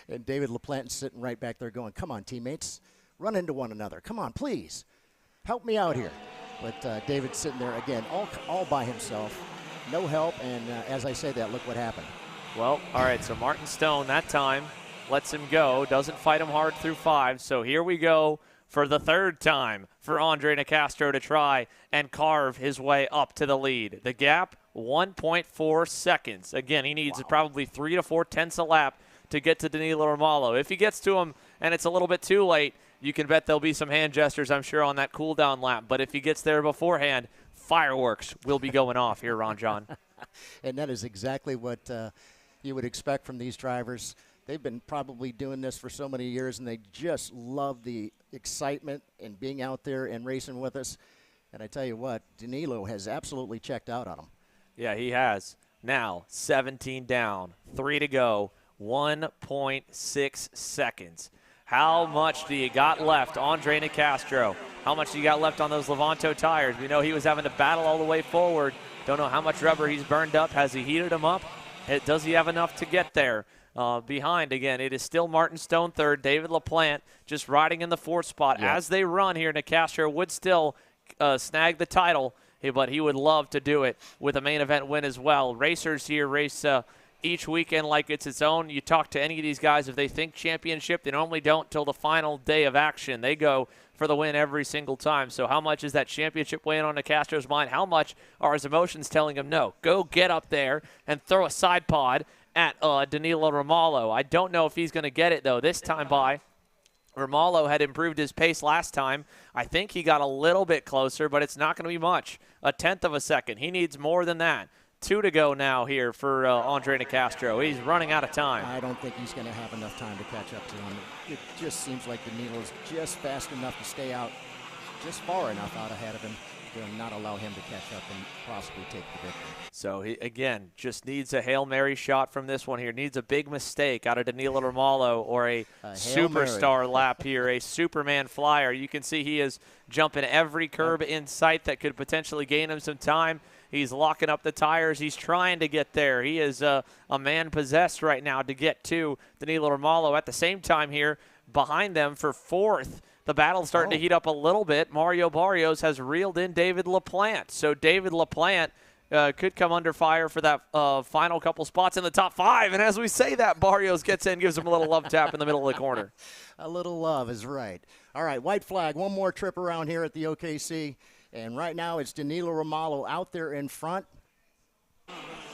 And David LaPlante sitting right back there going, come on, teammates. Run into one another. Come on, please. Help me out here. But David's sitting there, again, all by himself. No help, and as I say that, look what happened. Well, all right, so Martin Stone that time lets him go. Doesn't fight him hard through 5. So here we go for the third time for Andre Nicastro to try and carve his way up to the lead. The gap, 1.4 seconds. Again, he needs probably 3 to 4 tenths a lap to get to Danilo Romalo. If he gets to him and it's a little bit too late, you can bet there'll be some hand gestures, I'm sure, on that cool-down lap. But if he gets there beforehand, fireworks will be going off here, Ron John. And that is exactly what you would expect from these drivers. They've been probably doing this for so many years, and they just love the excitement and being out there and racing with us. And I tell you what, Danilo has absolutely checked out on him. Yeah, he has. Now, 17 down, 3 to go, 1.6 seconds. How much do you got left, Andre Nicastro? How much do you got left on those Levanto tires? We know he was having to battle all the way forward. Don't know how much rubber he's burned up. Has he heated them up? Does he have enough to get there? Behind, again, it is still Martin Stone third, David LaPlante just riding in the fourth spot. Yep. As they run here, Nicastro would still snag the title, but he would love to do it with a main event win as well. Racers here race each weekend like it's its own. You talk to any of these guys, if they think championship, they normally don't till the final day of action. They go for the win every single time. So how much is that championship weighing on Nicastro's mind? How much are his emotions telling him, no, go get up there and throw a side pod at Danilo Romalo? I don't know if he's going to get it, though, this time by. Romalo had improved his pace last time. I think he got a little bit closer, but it's not going to be much. A tenth of a second. He needs more than that. 2 to go now here for Andre Nicastro. He's running out of time. I don't think he's going to have enough time to catch up to him. It just seems like Danilo's just fast enough to stay out, just far enough out ahead of him to not allow him to catch up and possibly take the victory. So, he, again, just needs a Hail Mary shot from this one here. Needs a big mistake out of Danilo Romalo or a superstar lap here, a Superman flyer. You can see he is jumping every curb in sight that could potentially gain him some time. He's locking up the tires. He's trying to get there. He is a man possessed right now to get to Danilo Romalo. At the same time here, behind them for fourth, the battle's starting to heat up a little bit. Mario Barrios has reeled in David LaPlante. So David LaPlante could come under fire for that final couple spots in the top 5. And as we say that, Barrios gets in, gives him a little love tap in the middle of the corner. A little love is right. All right, white flag. One more trip around here at the OKC. And right now it's Danilo Romalo out there in front.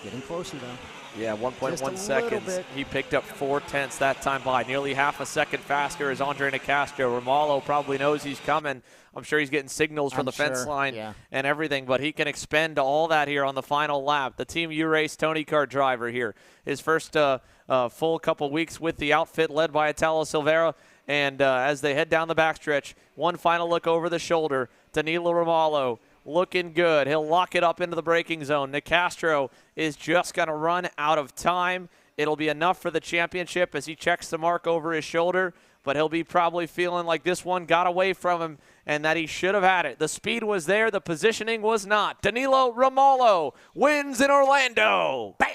Getting closer, though. Yeah, 1.1 seconds. He picked up 4 tenths that time by. Nearly half a second faster as Andre Nicastro. Romalo probably knows he's coming. I'm sure he's getting signals from the fence line and everything, but he can expend all that here on the final lap. The Team U-Race Tony Kart driver here. His first full couple weeks with the outfit led by Italo Silveira. And as they head down the backstretch, one final look over the shoulder. Danilo Romalo looking good. He'll lock it up into the braking zone. Nicastro is just going to run out of time. It'll be enough for the championship as he checks the mark over his shoulder, but he'll be probably feeling like this one got away from him and that he should have had it. The speed was there. The positioning was not. Danilo Romalo wins in Orlando. Bam!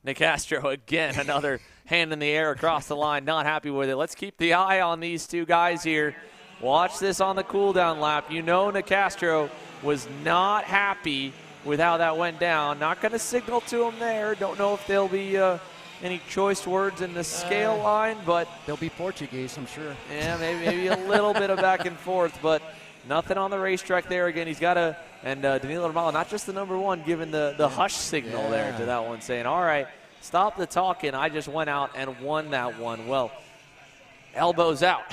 Nicastro again, another hand in the air across the line. Not happy with it. Let's keep the eye on these two guys here. Watch this on the cool-down lap. You know Nicastro was not happy with how that went down. Not going to signal to him there. Don't know if there'll be any choice words in the scale line, but they'll be Portuguese, I'm sure. Yeah, maybe a little bit of back and forth, but nothing on the racetrack there. Again, he's got a, and Danilo Romalo, not just the number one, giving the hush signal there to that one, saying, all right, stop the talking. I just went out and won that one. Well, elbows out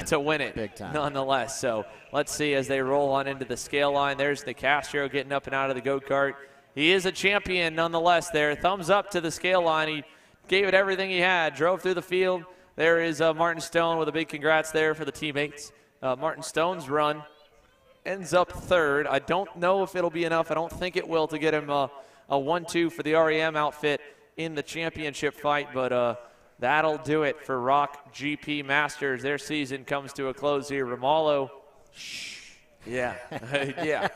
to win it. Big time. Nonetheless. So let's see as they roll on into the scale line. There's Nicastro getting up and out of the go-kart. He is a champion nonetheless there. Thumbs up to the scale line. He gave it everything he had, drove through the field. There is Martin Stone with a big congrats there for the teammates. Martin Stone's run ends up third. I don't know if it'll be enough. I don't think it will to get him a 1-2 for the REM outfit in the championship fight, but that'll do it for ROK GP Masters. Their season comes to a close here. Romalo, yeah.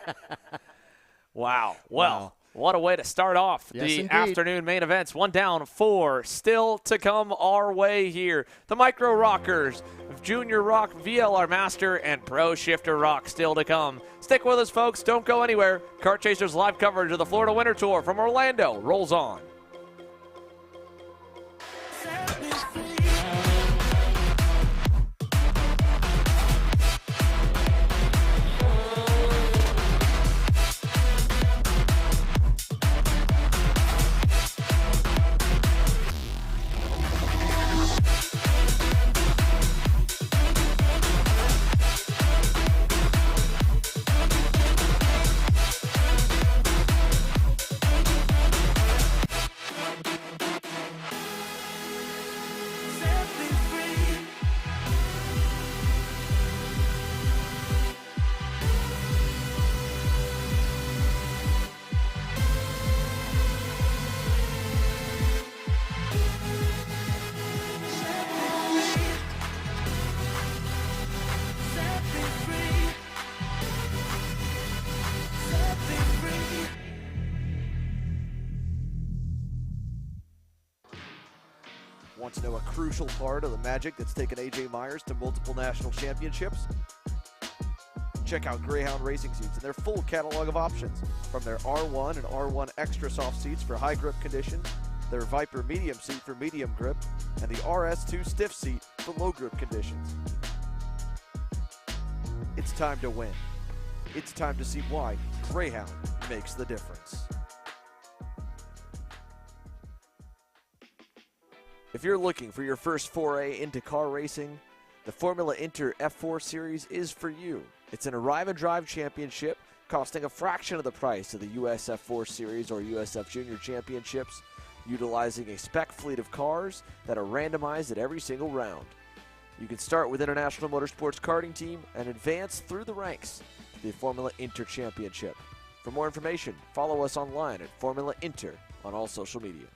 Wow. Well, what a way to start off the afternoon main events. 1 down, 4 still to come our way here. The Micro Rockers, Junior ROK, VLR Master, and Pro Shifter ROK still to come. Stick with us, folks. Don't go anywhere. Kart Chasers live coverage of the Florida Winter Tour from Orlando rolls on. Want to know a crucial part of the magic that's taken A.J. Myers to multiple national championships? Check out Greyhound Racing Seats and their full catalog of options, from their R1 and R1 Extra Soft seats for high grip conditions, their Viper Medium seat for medium grip, and the RS2 Stiff seat for low grip conditions. It's time to win. It's time to see why Greyhound makes the difference. If you're looking for your first foray into car racing, the Formula Inter F4 Series is for you. It's an arrive and drive championship costing a fraction of the price of the US F4 Series or USF Junior Championships, utilizing a spec fleet of cars that are randomized at every single round. You can start with International Motorsports Karting Team and advance through the ranks to the Formula Inter Championship. For more information, follow us online at Formula Inter on all social media.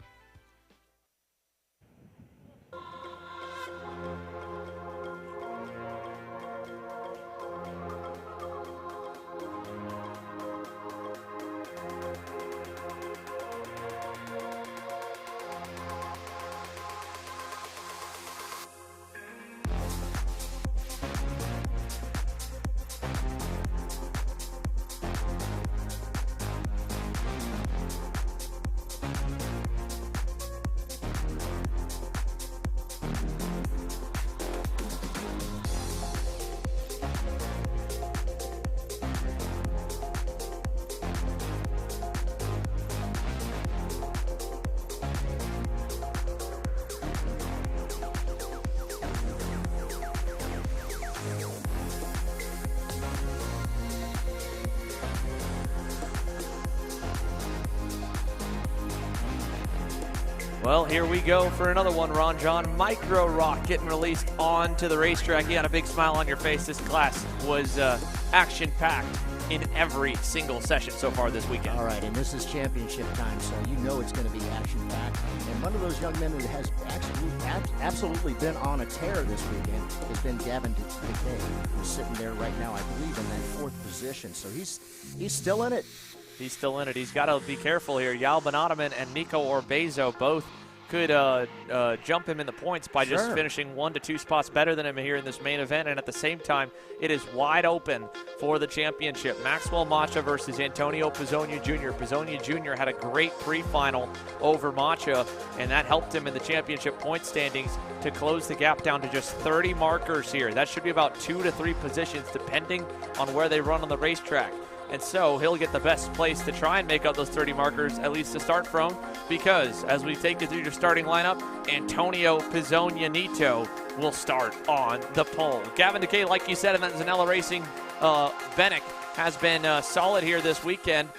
Well, here we go for another one, Ron John. Micro ROK getting released onto the racetrack. You got a big smile on your face. This class was action-packed in every single session so far this weekend. All right, and this is championship time, so you know it's going to be action-packed. And one of those young men who has absolutely been on a tear this weekend has been Gavin DeKay, who's sitting there right now, I believe, in that fourth position. So he's still in it. He's still in it. He's got to be careful here. Yal Ben-Ottoman and Nico Orbezo both could jump him in the points by just finishing 1 to 2 spots better than him here in this main event. And at the same time, it is wide open for the championship. Maxwell Macha versus Antonio Pizzonia Jr. Pizzonia Jr. had a great pre-final over Macha, and that helped him in the championship point standings to close the gap down to just 30 markers here. That should be about 2 to 3 positions, depending on where they run on the racetrack. And so he'll get the best place to try and make up those 30 markers, at least to start from, because as we take you through your starting lineup, Antonio Pizzonia Nito will start on the pole. Gavin DeKay, like you said, and then Zanella Racing, Bennick has been solid here this weekend.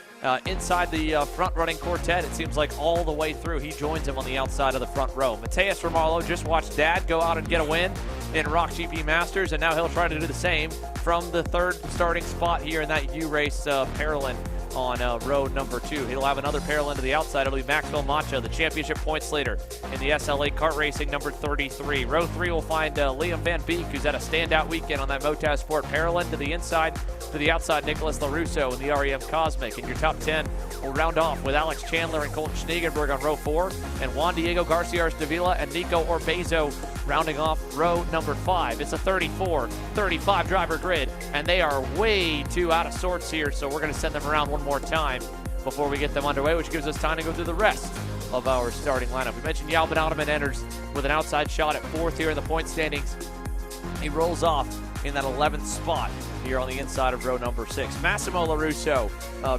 Inside the front-running quartet, it seems like all the way through. He joins him on the outside of the front row. Mateus Romarlo just watched Dad go out and get a win in ROK GP Masters, and now he'll try to do the same from the third starting spot here in that U-Race Paralyn on row number 2. He'll have another Paralyn to the outside. It'll be Maxwell Macha, the championship points leader in the SLA Kart Racing number 33. Row 3 will find Liam Van Beek, who's had a standout weekend on that Motaz Sport Paralyn. To the inside, to the outside, Nicholas LaRusso in the REM Cosmic. And your top 10 will round off with Alex Chandler and Colton Schneegenberg on row 4, and Juan Diego Garcia Davila and Nico Orbezo rounding off row number 5. It's a 34-35 driver grid, and they are way too out of sorts here, so we're going to send them around one more time before we get them underway, which gives us time to go through the rest of our starting lineup. We mentioned Yal Ben-Ottoman enters with an outside shot at 4th here in the point standings. He rolls off in that 11th spot here on the inside of row number 6. Massimo LaRusso,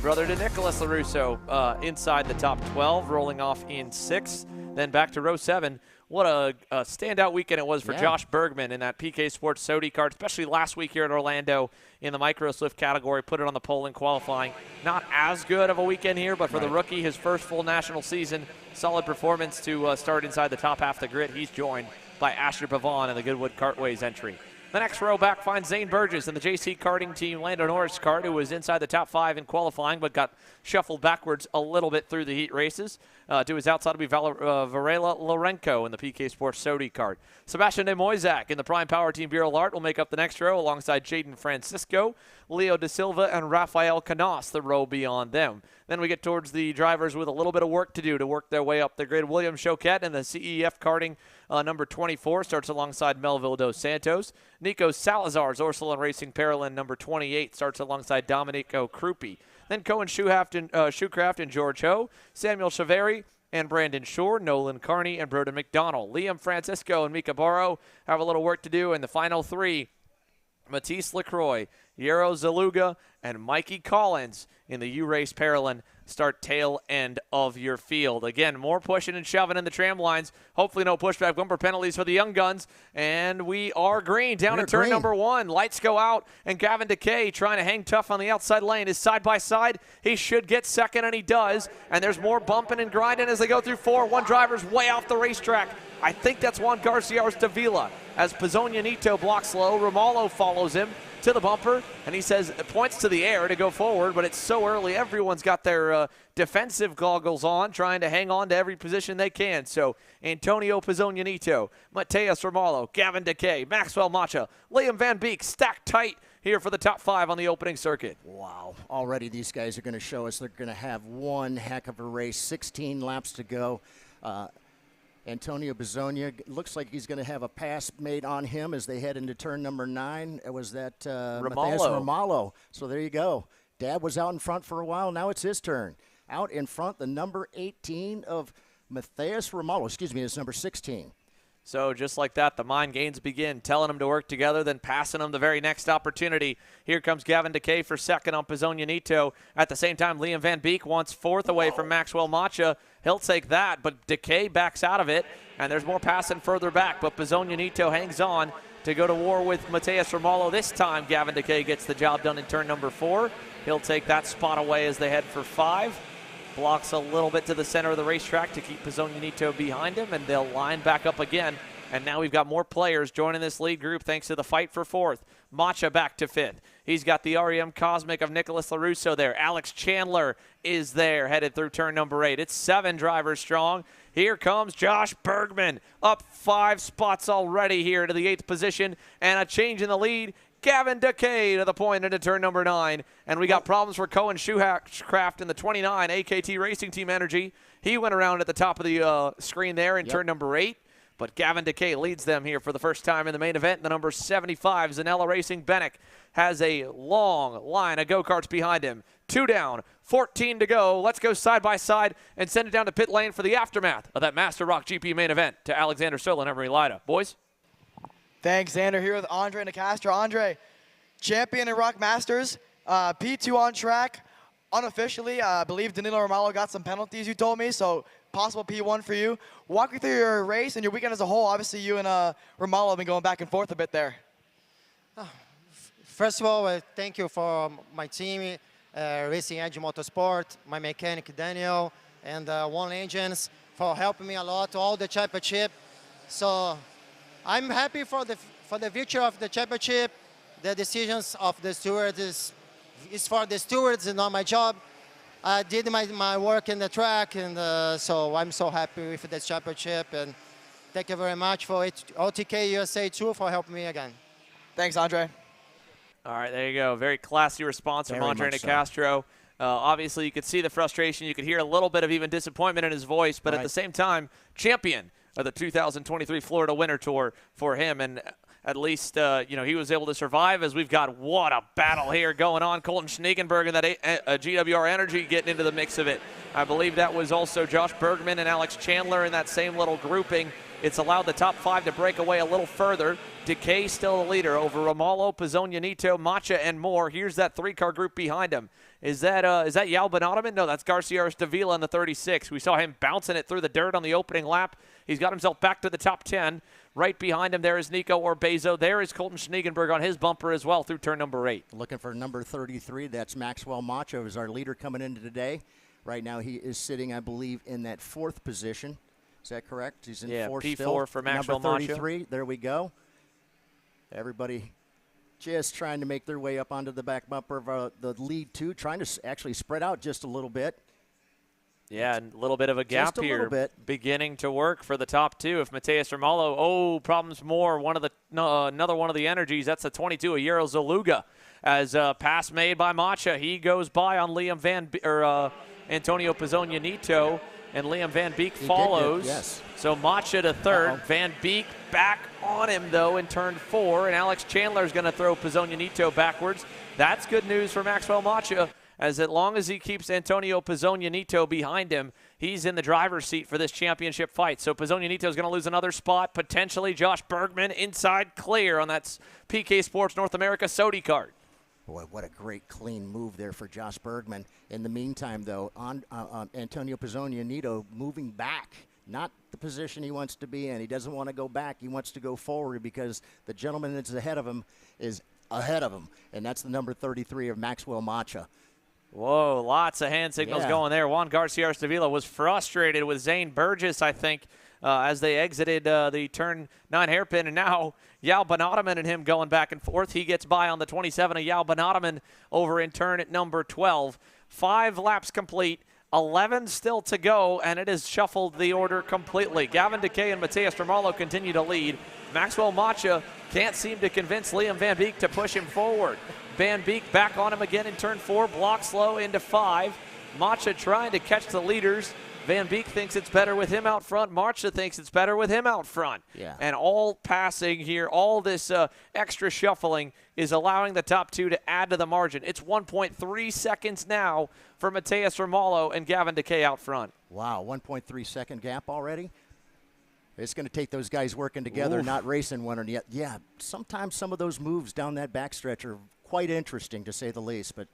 brother to Nicholas LaRusso, inside the top 12, rolling off in 6th. Then back to row 7. What a standout weekend it was for Josh Bergman in that PK Sports Sodi kart, especially last week here at Orlando in the Micro Swift category. Put it on the pole in qualifying. Not as good of a weekend here, but for the rookie, his first full national season, solid performance to start inside the top half of the grid. He's joined by Asher Pavon in the Goodwood Kartways entry. The next row back finds Zane Burgess in the JC karting team Lando Norris kart, who was inside the top 5 in qualifying but got shuffled backwards a little bit through the heat races. To his outside will be Varela Lorenko in the PK Sports Sodi kart. Sebastian De Moisac in the Prime Power Team Bureau Art will make up the next row alongside Jaden Francisco, Leo De Silva, and Rafael Canas, the row beyond them. Then we get towards the drivers with a little bit of work to do to work their way up the grid. William Choquette in the CEF karting number 24 starts alongside Melville Dos Santos. Nico Salazar's Ursuline Racing Paralyn number 28 starts alongside Domenico Krupi. Then Cohen Shoecraft and George Ho. Samuel Chaveri and Brandon Shore, Nolan Carney, and Broden McDonald. Liam Francisco and Mika Barrow have a little work to do in the final three. Matisse LaCroix, Yero Zaluga, and Mikey Collins in the U-Race Paralyn start tail end of your field. Again, more pushing and shoving in the tram lines. Hopefully no pushback bumper penalties for the young guns. And we are green down to turn number 1. Lights go out, and Gavin Decay trying to hang tough on the outside lane is side by side. He should get second, and he does. And there's more bumping and grinding as they go through 4. One driver's way off the racetrack. I think that's Juan Garcia Davila. As Pizzonia Nito blocks low, Romallo follows him to the bumper, and he says, points to the air to go forward, but it's so early. Everyone's got their defensive goggles on, trying to hang on to every position they can. So Antonio Pizzonia Nito, Mateus Romallo, Gavin Decay, Maxwell Macha, Liam Van Beek stacked tight here for the top 5 on the opening circuit. Wow. Already these guys are going to show us they're going to have one heck of a race. 16 laps to go. Antonio Pizzonia looks like he's going to have a pass made on him as they head into turn number 9. It was that Mateus Romallo. So there you go. Dad was out in front for a while. Now it's his turn. Out in front, the number 18 of Mateus Romallo. Excuse me, it's number 16. So just like that, the mind games begin, telling them to work together, then passing them the very next opportunity. Here comes Gavin Decay for second on Pizzonia Nito. At the same time, Liam Van Beek wants 4th away from Maxwell Macha. He'll take that, but Decay backs out of it, and there's more passing further back. But Pizzonia Nito hangs on to go to war with Mateus Romallo. This time, Gavin Decay gets the job done in turn number 4. He'll take that spot away as they head for 5. Blocks a little bit to the center of the racetrack to keep Pizzonia Nito behind him, and they'll line back up again. And now we've got more players joining this lead group thanks to the fight for 4th. Macha back to 5th. He's got the REM Cosmic of Nicholas LaRusso there. Alex Chandler is there, headed through turn number 8. It's 7 drivers strong. Here comes Josh Bergman, up 5 spots already here to the 8th position, and a change in the lead. Gavin Decay to the point into turn number 9. And we got problems for Cohen Shoecraft in the 29, AKT Racing Team Energy. He went around at the top of the screen there in turn number 8. But Gavin Decay leads them here for the first time in the main event. The number 75, Zanella Racing Bennick, has a long line of go-karts behind him. 2 down, 14 to go. Let's go side by side and send it down to pit lane for the aftermath of that Master ROK GP main event to Alexander Serl and Emery Lida. Boys? Thanks, Xander. Here with Andre Nicastro. Andre, champion in ROK Masters, P2 on track. Unofficially, I believe Danilo Romallo got some penalties, you told me, so possible P1 for you. Walk me through your race and your weekend as a whole. Obviously, you and Romallo have been going back and forth a bit there. First of all, thank you for my team, Racing Edge Motorsport, my mechanic Daniel, and One Engines for helping me a lot, all the championship. So I'm happy for the future of the championship. The decisions of the stewards is for the stewards and not my job. I did my work in the track, and so I'm so happy with this championship. And thank you very much for OTK USA too for helping me again. Thanks, Andre. All right, there you go. Very classy response from Andre Nicastro. Obviously, you could see the frustration. You could hear a little bit of even disappointment in his voice, but at the same time, champion of the 2023 Florida Winter Tour for him. And at least, he was able to survive as we've got what a battle here going on. Colton Schneegenberg and that GWR Energy getting into the mix of it. I believe that was also Josh Bergman and Alex Chandler in that same little grouping. It's allowed the top 5 to break away a little further. Decay still the leader over Romallo, Pizzonia Nito, Macha, and more. Here's that 3-car group behind him. Is that Yao Benottoman? No, that's Garcia Davila in the 36. We saw him bouncing it through the dirt on the opening lap. He's got himself back to the top 10. Right behind him there is Nico Orbezo. There is Colton Schneegenberg on his bumper as well through turn number 8. Looking for number 33. That's Maxwell Macha, who's our leader coming into today. Right now he is sitting, I believe, in that 4th position. Is that correct? He's in 4th P4 still. for Maxwell Number 33. Macha. There we go. Everybody just trying to make their way up onto the back bumper of the lead 2, trying to actually spread out just a little bit. Yeah, and a little bit of a gap Just a here, little bit. beginning to work for the top 2. If Mateus Romallo, problems more. Another one of the energies. That's the 22 of Yero Zaluga. As pass made by Macha, he goes by on Liam Antonio Pizzonia-Nito, and Liam Van Beek follows. Yes. So Macha to third. Van Beek back on him, though, in turn 4, and Alex Chandler is going to throw Pizzonia-Nito backwards. That's good news for Maxwell Macha, as long as he keeps Antonio Pizzonia-Nito behind him, he's in the driver's seat for this championship fight. So Pizzonia-Nito is going to lose another spot. Potentially Josh Bergman inside clear on that PK Sports North America Sodi card. Boy, what a great clean move there for Josh Bergman. In the meantime, though, Antonio Pizzonia-Nito moving back, not the position he wants to be in. He doesn't want to go back. He wants to go forward because the gentleman that's ahead of him is ahead of him, and that's the number 33 of Maxwell Macha. Whoa, lots of hand signals going there. Juan Garcia Arstavila was frustrated with Zane Burgess, I think, as they exited the turn 9 hairpin, and now Yao Bonataman and him going back and forth. He gets by on the 27 of Yao Bonataman over in turn at number 12. 5 laps complete, 11 still to go, and it has shuffled the order completely. Gavin Decay and Mateus Ramallo continue to lead. Maxwell Macha can't seem to convince Liam Van Beek to push him forward. Van Beek back on him again in turn 4, block slow into 5. Macha trying to catch the leaders. Van Beek thinks it's better with him out front. Macha thinks it's better with him out front. Yeah. And all passing here, all this extra shuffling is allowing the top 2 to add to the margin. It's 1.3 seconds now for Mateus Ramallo and Gavin Decay out front. Wow, 1.3 second gap already? It's going to take those guys working together, not racing one or the other. Yeah, sometimes some of those moves down that backstretch are quite interesting, to say the least. But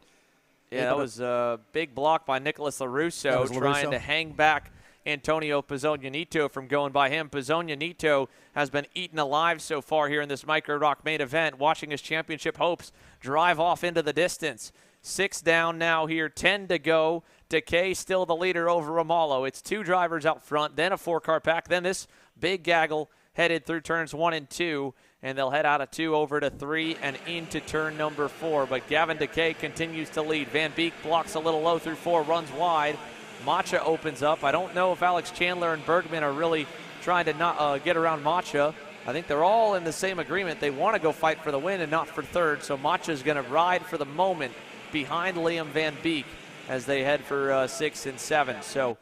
yeah, that was a big block by Nicholas LaRusso trying to hang back Antonio Pizzonia-Nito from going by him. Pizzonia-Nito has been eaten alive so far here in this Micro ROK main event, watching his championship hopes drive off into the distance. 6 down now here, 10 to go. Decay still the leader over Ramallo. It's 2 drivers out front, then a 4-car pack, then this big gaggle headed through turns 1 and 2, and they'll head out of 2 over to 3 and into turn number 4. But Gavin Decay continues to lead. Van Beek blocks a little low through 4, runs wide. Macha opens up. I don't know if Alex Chandler and Bergman are really trying to not get around Macha. I think they're all in the same agreement. They want to go fight for the win and not for third, so Macha's going to ride for the moment behind Liam Van Beek as they head for 6 and 7. So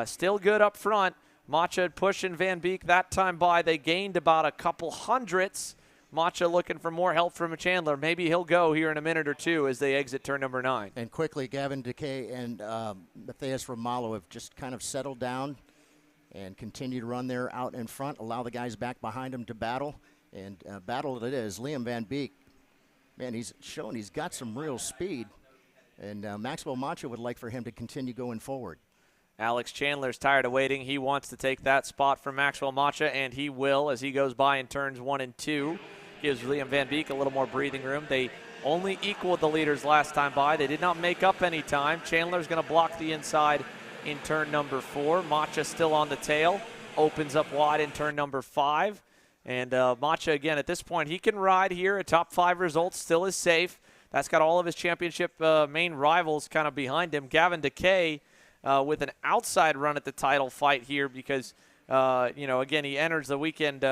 still good up front. Macha pushing Van Beek that time by. They gained about a couple hundredths. Macha looking for more help from Chandler. Maybe he'll go here in a minute or 2 as they exit turn number 9. And quickly, Gavin Decay and Mateus Ramallo have just kind of settled down and continue to run there out in front, allow the guys back behind him to battle. And battle it is. Liam Van Beek, man, he's showing he's got some real speed. And Maxwell Macha would like for him to continue going forward. Alex Chandler's tired of waiting. He wants to take that spot from Maxwell Macha, and he will as he goes by in turns 1 and 2. Gives Liam Van Beek a little more breathing room. They only equaled the leaders last time by. They did not make up any time. Chandler's going to block the inside in turn number 4. Macha still on the tail. Opens up wide in turn number 5. And Macha, again, at this point, he can ride here. A top 5 result still is safe. That's got all of his championship main rivals kind of behind him. Gavin Decay with an outside run at the title fight here because, again, he enters the weekend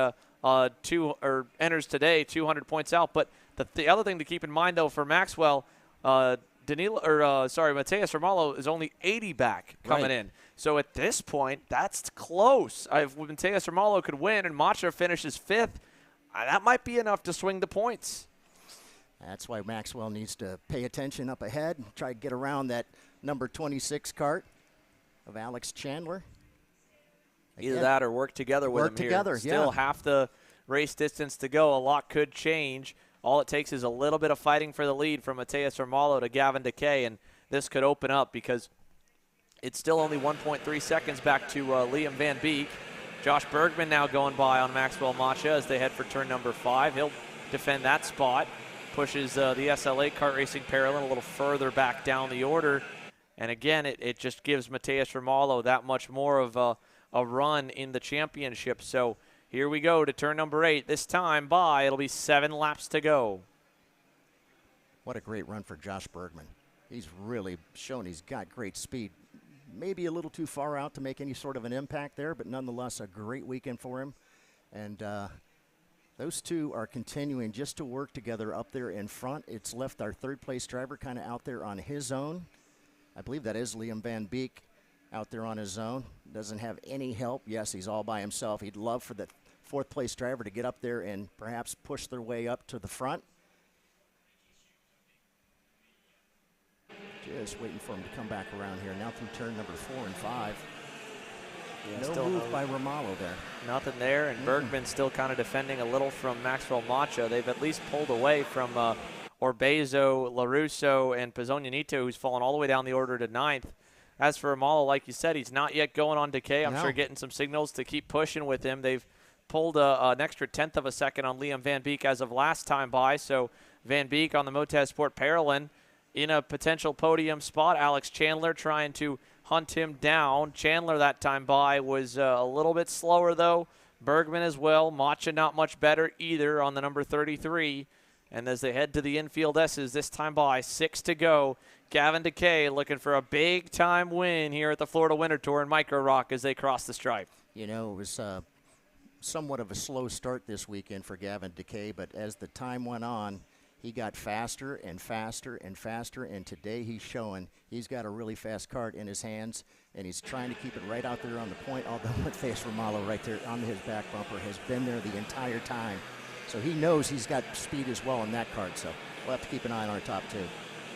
enters today 200 points out. But the other thing to keep in mind, though, for Maxwell, Mateus Ramallo is only 80 back coming in. So at this point, that's close. If Mateus Ramallo could win and Macha finishes 5th, that might be enough to swing the points. That's why Maxwell needs to pay attention up ahead and try to get around that number 26 cart of Alex Chandler. Either that or work together with him here. Still half the race distance to go. A lot could change. All it takes is a little bit of fighting for the lead from Mateus Ramallo to Gavin Decay, and this could open up because it's still only 1.3 seconds back to Liam Van Beek. Josh Bergman now going by on Maxwell Macha as they head for turn number 5. He'll defend that spot. Pushes the SLA kart racing parallel a little further back down the order. And again, it just gives Mateus Ramallo that much more of a run in the championship. So here we go to turn number 8. This time it'll be 7 laps to go. What a great run for Josh Bergman. He's really shown he's got great speed. Maybe a little too far out to make any sort of an impact there, but nonetheless a great weekend for him. And those two are continuing just to work together up there in front. It's left our 3rd place driver kind of out there on his own. I believe that is Liam Van Beek out there on his own. Doesn't have any help. Yes, he's all by himself. He'd love for the fourth-place driver to get up there and perhaps push their way up to the front. Just waiting for him to come back around here. Now through turn number 4 and 5. Yeah, no move by Romalo there. Nothing there, and Bergman still kind of defending a little from Maxwell Macha. They've at least pulled away from Orbezo, LaRusso, and Pizzogno, who's fallen all the way down the order to 9th. As for Romalo, like you said, he's not yet going on decay. I'm sure getting some signals to keep pushing with him. They've pulled an extra 1/10 of a second on Liam Van Beek as of last time by, so Van Beek on the Motez Sport Paralyn in a potential podium spot. Alex Chandler trying to hunt him down. Chandler that time by was a little bit slower, though. Bergman as well. Macha not much better either on the number 33. And as they head to the infield S's this time by, 6 to go. Gavin DeKay looking for a big-time win here at the Florida Winter Tour in Micro Rock as they cross the stripe. You know, it was somewhat of a slow start this weekend for Gavin DeKay, but as the time went on, he got faster and faster and faster, and today he's showing he's got a really fast kart in his hands, and he's trying to keep it right out there on the point, although Matheus Romalo right there on his back bumper has been there the entire time. So he knows he's got speed as well in that kart, so we'll have to keep an eye on our top 2.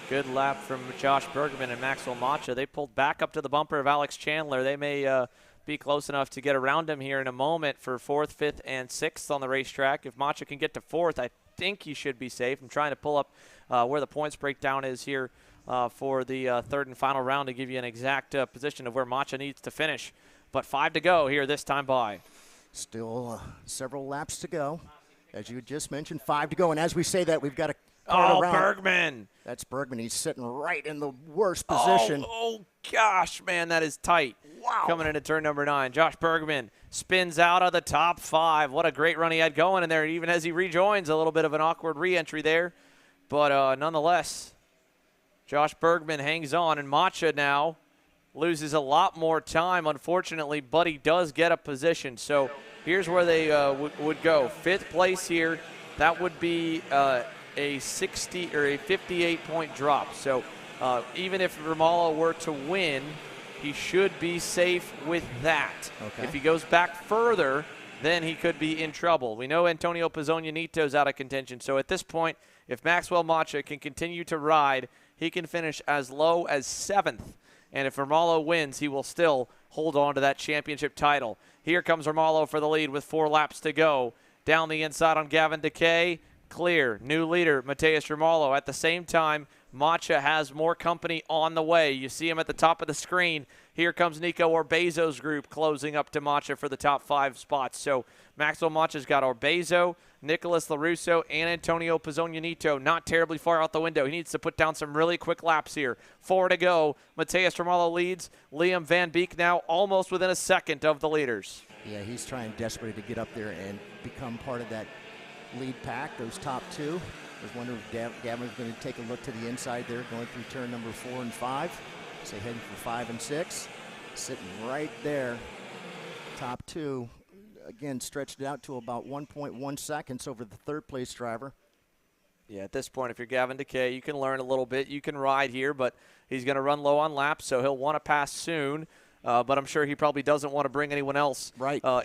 Good lap from Josh Bergman and Maxwell Macha. They pulled back up to the bumper of Alex Chandler. They may be close enough to get around him here in a moment for 4th, 5th, and 6th on the racetrack. If Macha can get to 4th, I think he should be safe. I'm trying to pull up where the points breakdown is here for the 3rd and final round to give you an exact position of where Macha needs to finish. But 5 to go here this time by. Still several laps to go. As you just mentioned, 5 to go. And as we say that, we've got a kart around. Bergman. That's Bergman. He's sitting right in the worst position. Oh, gosh, man, that is tight. Wow. Coming into turn number 9. Josh Bergman spins out of the top 5. What a great run he had going in there, even as he rejoins. A little bit of an awkward re-entry there. But nonetheless, Josh Bergman hangs on, and Macha now loses a lot more time, unfortunately, but he does get a position. So here's where they would go. 5th place here. That would be a 60 or a 58-point drop. So even if Romalo were to win, he should be safe with that. Okay. If he goes back further, then he could be in trouble. We know Antonio Pizzogno is out of contention. So at this point, if Maxwell Macha can continue to ride, he can finish as low as 7th. And if Romalo wins, he will still hold on to that championship title. Here comes Romalo for the lead with 4 laps to go. Down the inside on Gavin DeKay. Clear. New leader, Matheus Romalo. At the same time, Macha has more company on the way. You see him at the top of the screen. Here comes Nico Orbezo's group closing up to Macha for the top 5 spots. So Maxwell Macha's got Orbezo, Nicholas LaRusso, and Antonio Pizzogno not terribly far out the window. He needs to put down some really quick laps here. 4 to go. Matheus Romalo leads. Liam Van Beek now almost within a second of the leaders. Yeah, he's trying desperately to get up there and become part of that lead pack, those top 2. I was wondering if Gavin's going to take a look to the inside there, going through turn number 4 and 5. So heading for 5 and 6. Sitting right there, top 2. Again, stretched it out to about 1.1 seconds over the 3rd place driver. Yeah, at this point, if you're Gavin DeKay, you can learn a little bit. You can ride here, but he's going to run low on laps, so he'll want to pass soon. But I'm sure he probably doesn't want to bring anyone else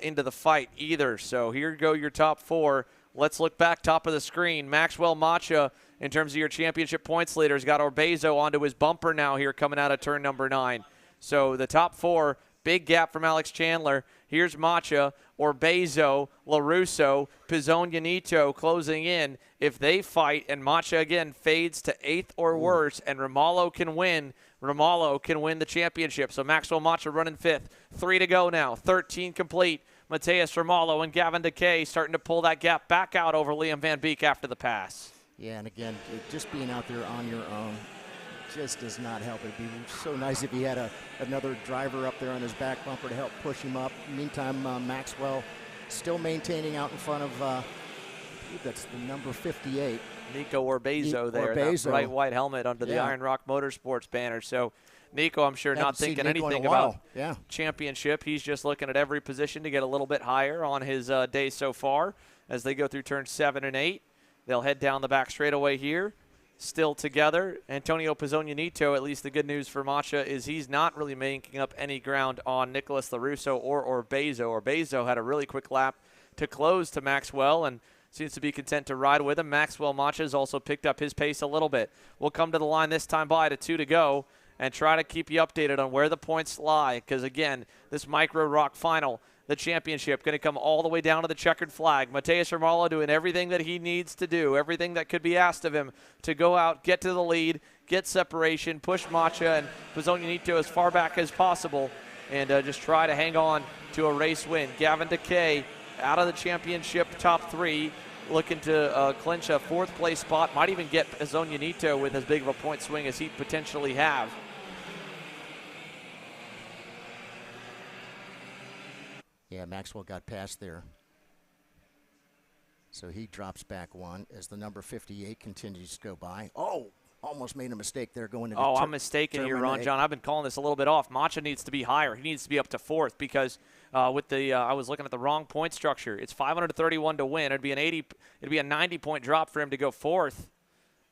into the fight either. So here go your top 4. Let's look back top of the screen. Maxwell Macha, in terms of your championship points leaders, got Orbezo onto his bumper now here coming out of turn number 9. So the top 4, big gap from Alex Chandler. Here's Macha, Orbezo, LaRusso, Pizzogno closing in. If they fight and Macha again fades to 8th or worse and Romalo can win, Romalo can win the championship. So Maxwell Macha running 5th. 3 to go now. 13 complete. Matheus Romalo and Gavin DeKay starting to pull that gap back out over Liam Van Beek after the pass. Yeah, and again, just being out there on your own just does not help. It'd be so nice if he had another driver up there on his back bumper to help push him up. Meantime, Maxwell still maintaining out in front of, I believe that's the number 58. Nico Orbezo there, that bright white helmet under the Iron Rock Motorsports banner. So Nico, I'm sure, not thinking anything about championship. He's just looking at every position to get a little bit higher on his day so far as they go through turns 7 and 8. They'll head down the back straightaway here. still together. Antonio Pizzogno, at least the good news for Macha is he's not really making up any ground on Nicholas LaRusso or Orbezo. Orbezo had a really quick lap to close to Maxwell and seems to be content to ride with him. Maxwell Macha has also picked up his pace a little bit. We'll come to the line this time by to 2 to go and try to keep you updated on where the points lie because, again, this Micro ROK final, the championship, going to come all the way down to the checkered flag. Mateus Romalo doing everything that he needs to do, everything that could be asked of him to go out, get to the lead, get separation, push Macha and Pizzogno as far back as possible, and just try to hang on to a race win. Gavin Decay out of the championship top 3, looking to clinch a 4th place spot. Might even get Pizzogno with as big of a point swing as he potentially have. Yeah, Maxwell got past there. So he drops back 1 as the number 58 continues to go by. Oh, almost made a mistake there going into I'm mistaken here, Ron John. I've been calling this a little bit off. Macha needs to be higher. He needs to be up to 4th because with the I was looking at the wrong point structure. It's 531 to win. It'd be a 90-point drop for him to go 4th.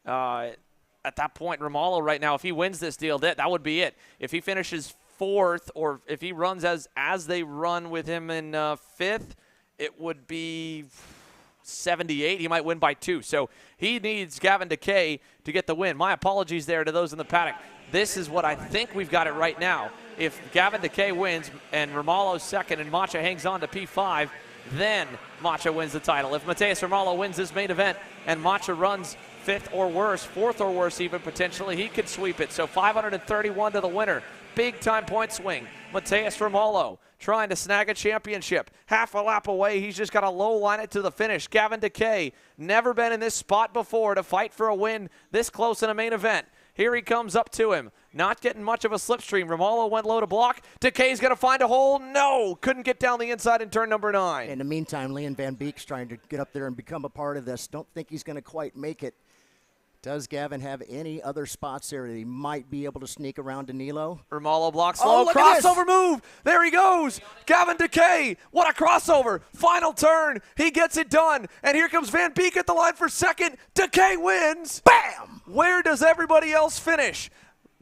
At that point, Romalo right now, if he wins this deal, that would be it. If he finishes 4th, or if he runs as they run with him in 5th, it would be 78. He might win by 2. So he needs Gavin Decay to get the win. My apologies there to those in the paddock. This is what I think we've got it right now. If Gavin Decay wins and Romalo's 2nd and Macha hangs on to P5, then Macha wins the title. If Mateus Romalo wins this main event and Macha runs 5th or worse, 4th or worse even potentially, he could sweep it. So 531 to the winner. Big-time point swing. Mateus Romalo trying to snag a championship. Half a lap away. He's just got to low line it to the finish. Gavin Decay, never been in this spot before to fight for a win this close in a main event. Here he comes up to him. Not getting much of a slipstream. Romalo went low to block. Decay's going to find a hole. No, couldn't get down the inside in turn number 9. In the meantime, Leon Van Beek's trying to get up there and become a part of this. Don't think he's going to quite make it. Does Gavin have any other spots there that he might be able to sneak around Danilo? Romalo blocks low. Crossover move. There he goes. Gavin Decay. What a crossover. Final turn. He gets it done. And here comes Van Beek at the line for 2nd. Decay wins. Bam! Where does everybody else finish?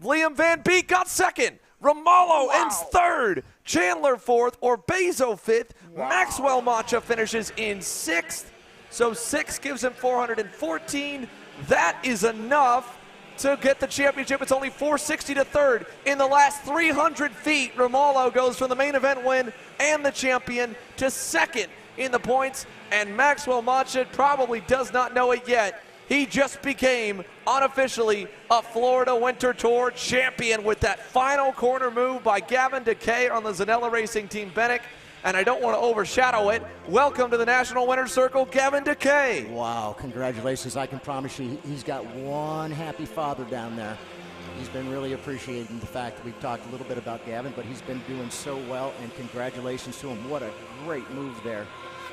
Liam Van Beek got 2nd. Romalo ends 3rd. Chandler 4th. Orbezo 5th. Wow. Maxwell Macha finishes in 6th. So 6 gives him 414. That is enough to get the championship. It's only 460 to 3rd. In the last 300 feet, Romalo goes from the main event win and the champion to 2nd in the points. And Maxwell Macha probably does not know it yet. He just became unofficially a Florida Winter Tour champion with that final corner move by Gavin Decay on the Zanella Racing Team Bennick. And I don't want to overshadow it. Welcome to the National Winner's Circle, Gavin Decay. Wow, congratulations. I can promise you he's got one happy father down there. He's been really appreciating the fact that we've talked a little bit about Gavin, but he's been doing so well, and congratulations to him. What a great move there.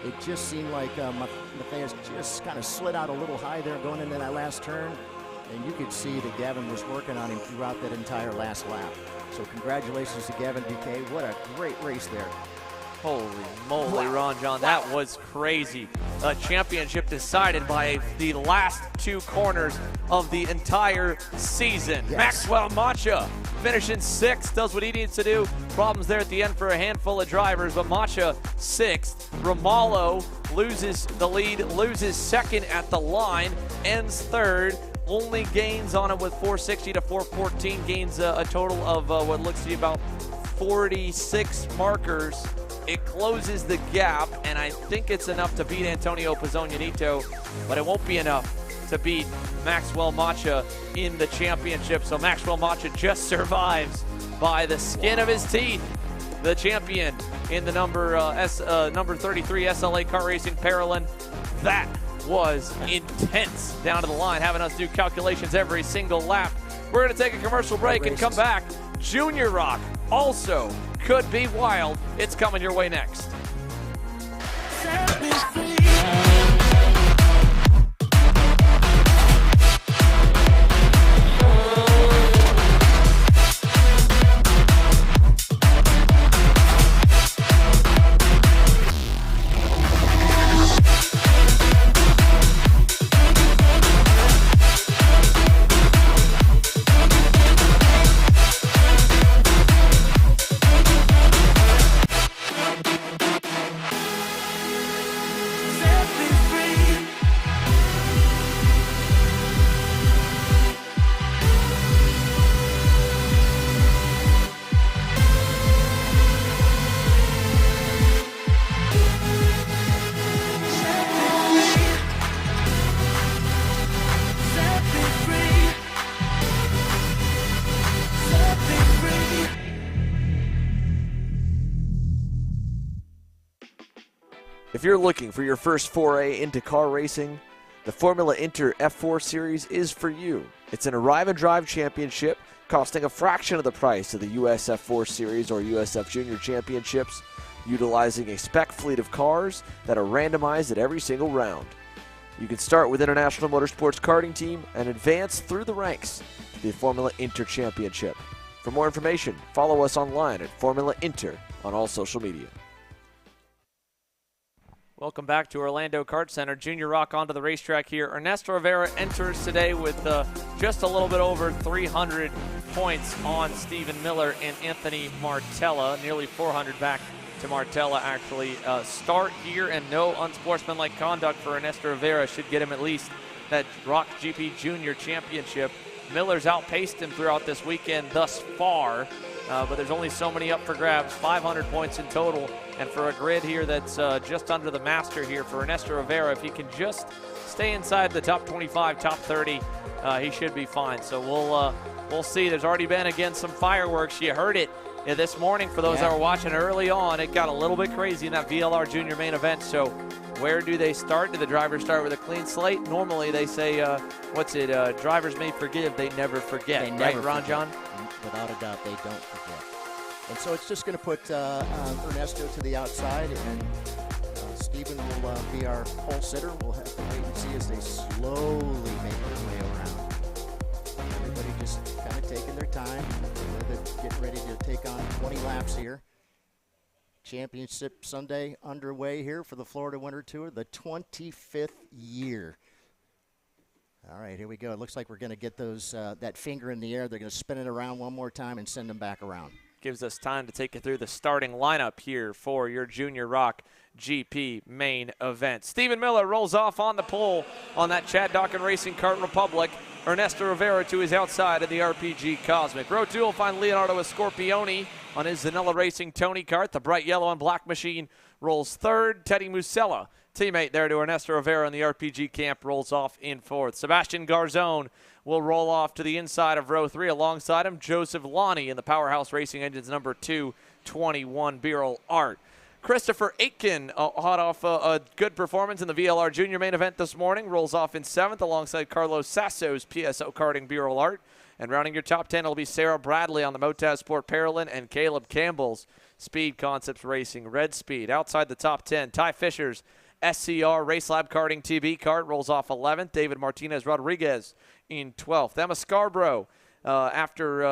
It just seemed like Matthias just kind of slid out a little high there going into that last turn, and you could see that Gavin was working on him throughout that entire last lap. So congratulations to Gavin Decay. What a great race there. Holy moly, Ron John, that was crazy. A championship decided by the last 2 corners of the entire season. Yes. Maxwell Macha finishing 6th, does what he needs to do. Problems there at the end for a handful of drivers, but Macha 6th. Romalo loses the lead, loses 2nd at the line, ends 3rd. Only gains on him with 460 to 414, gains a total of what looks to be about 46 markers. It closes the gap, and I think it's enough to beat Antonio Pizzogno, but it won't be enough to beat Maxwell Macha in the championship. So Maxwell Macha just survives by the skin of his teeth. The champion in the number 33 SLA Kart Racing Paralympic. That was intense down to the line, having us do calculations every single lap. We're going to take a commercial break and come back. Junior ROK also could be wild. It's coming your way next. If you're looking for your first foray into car racing, the Formula Inter F4 Series is for you. It's an arrive and drive championship costing a fraction of the price of the US F4 Series or USF Junior Championships, utilizing a spec fleet of cars that are randomized at every single round. You can start with International Motorsports Karting Team and advance through the ranks to the Formula Inter Championship. For more information, follow us online at Formula Inter on all social media. Welcome back to Orlando Kart Center. Junior ROK onto the racetrack here. Ernesto Rivera enters today with just a little bit over 300 points on Stephen Miller and Anthony Martella. Nearly 400 back to Martella, actually. Start here and no unsportsmanlike conduct for Ernesto Rivera should get him at least that ROK GP Junior Championship. Miller's outpaced him throughout this weekend thus far, but there's only so many up for grabs. 500 points in total. And for a grid here that's just under the master here for Ernesto Rivera, if he can just stay inside the top 25, top 30, he should be fine. So we'll see. There's already been, again, some fireworks. You heard it this morning for those that were watching early on. It got a little bit crazy in that VLR Jr Main Event. So where do they start? Do the drivers start with a clean slate? Normally they say, drivers may forgive, they never forget. They never right, Ron forget. John? Without a doubt, they don't forget. And so it's just going to put Ernesto to the outside, and Stephen will be our pole sitter. We'll have to wait and see as they slowly make their way around. Everybody just kind of taking their time. They're getting ready to take on 20 laps here. Championship Sunday underway here for the Florida Winter Tour, the 25th year. All right, here we go. It looks like we're going to get those that finger in the air. They're going to spin it around one more time and send them back around. Gives us time to take you through the starting lineup here for your Junior ROK GP Main Event. Stephen Miller rolls off on the pole on that Chad Dawkins Racing Kart Republic. Ernesto Rivera to his outside in the RPG Cosmic. Row 2 will find Leonardo Scorpioni on his Zanella Racing Tony Kart. The bright yellow and black machine rolls third. Teddy Musella, teammate there to Ernesto Rivera in the RPG camp, rolls off in fourth. Sebastian Garzone will roll off to the inside of row 3. Alongside him, Joseph Lonnie in the Powerhouse Racing Engines number 221 Beryl Art. Christopher Aitken, hot off a good performance in the VLR Jr Main Event this morning, rolls off in 7th alongside Carlos Sasso's PSO Karting Beryl Art. And rounding your top 10 will be Sarah Bradley on the Motaz Sport Paralyn and Caleb Campbell's Speed Concepts Racing Red Speed. Outside the top 10, Ty Fisher's SCR Race Lab Karting TB Kart rolls off 11th. David Martinez Rodriguez in 12th. Emma Scarborough, after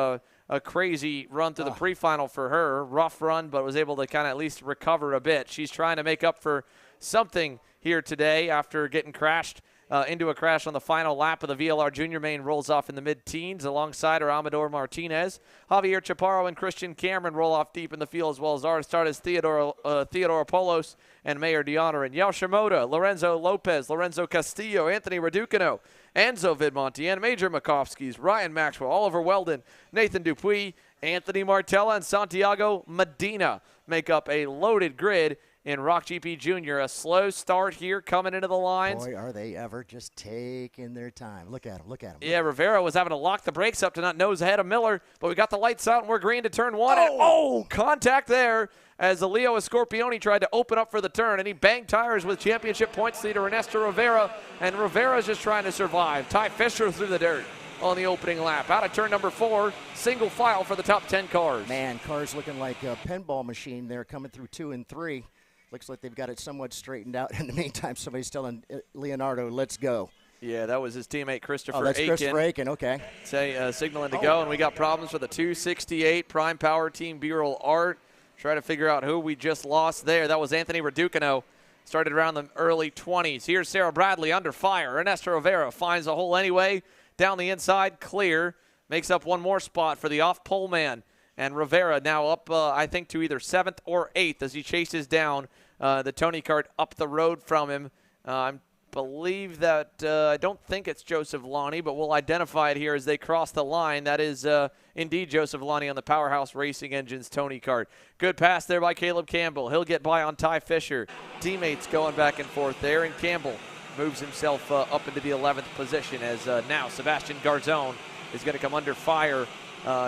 a crazy run through the pre-final for her, rough run, but was able to kind of at least recover a bit. She's trying to make up for something here today after getting crashed into a crash on the final lap of the VLR Jr Main, rolls off in the mid-teens. Alongside her, Amador Martinez. Javier Chaparro and Christian Cameron roll off deep in the field, as well as our starters Theodore Polos and Mayor Diana. And Yao Shimoda, Lorenzo Lopez, Lorenzo Castillo, Anthony Raducano, Enzo Vidmonti, and Major Makovskis, Ryan Maxwell, Oliver Weldon, Nathan Dupuis, Anthony Martella, and Santiago Medina make up a loaded grid in ROK GP Junior. A slow start here coming into the lines. Boy, are they ever just taking their time. Look at him, look at him. Yeah, Rivera was having to lock the brakes up to not nose ahead of Miller, but we got the lights out and we're green to turn 1. And, contact there as Leo Scorpioni tried to open up for the turn, and he banged tires with championship points leader Ernesto Rivera, and Rivera's just trying to survive. Ty Fisher through the dirt on the opening lap. Out of turn number 4, single file for the top 10 cars. Man, cars looking like a pinball machine there coming through 2 and 3. Looks like they've got it somewhat straightened out. In the meantime, somebody's telling Leonardo, let's go. Yeah, that was his teammate Christopher Aiken. Aiken. Christopher Aiken, okay. Signaling to go, and we got problems for the 268 Prime Power Team Beryl Art. Try to figure out who we just lost there. That was Anthony Raducano. Started around the early 20s. Here's Sarah Bradley under fire. Ernesto Rivera finds a hole anyway. Down the inside, clear. Makes up one more spot for the off-pole man. And Rivera now up, I think, to either 7th or 8th as he chases down the Tony Kart up the road from him. I believe that, I don't think it's Joseph Lonnie, but we'll identify it here as they cross the line. That is indeed Joseph Lonnie on the Powerhouse Racing Engines Tony Kart. Good pass there by Caleb Campbell. He'll get by on Ty Fisher. Teammates going back and forth there, and Campbell moves himself up into the 11th position as now Sebastian Garzone is going to come under fire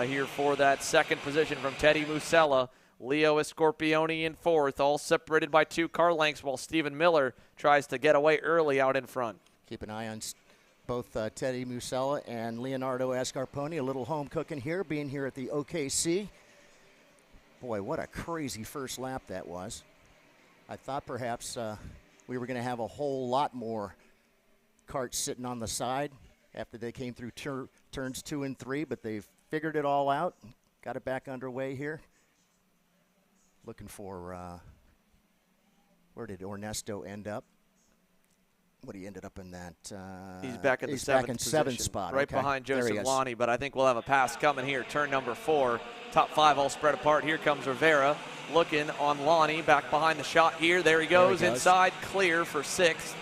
here for that second position from Teddy Musella. Leo Scorpioni in fourth, all separated by 2 car lengths, while Stephen Miller tries to get away early out in front. Keep an eye on both Teddy Musella and Leonardo Escarponi. A little home cooking here, being here at the OKC. Boy, what a crazy first lap that was. I thought perhaps we were going to have a whole lot more karts sitting on the side after they came through turns 2 and 3, but they've figured it all out. Got it back underway here. Looking for, where did Ernesto end up? What he ended up in that? He's back at the seventh spot. Right behind Joseph Lonnie, but I think we'll have a pass coming here. Turn number 4. Top 5 all spread apart. Here comes Rivera looking on Lonnie. Back behind the shot here. There he goes. Inside, clear for 6th.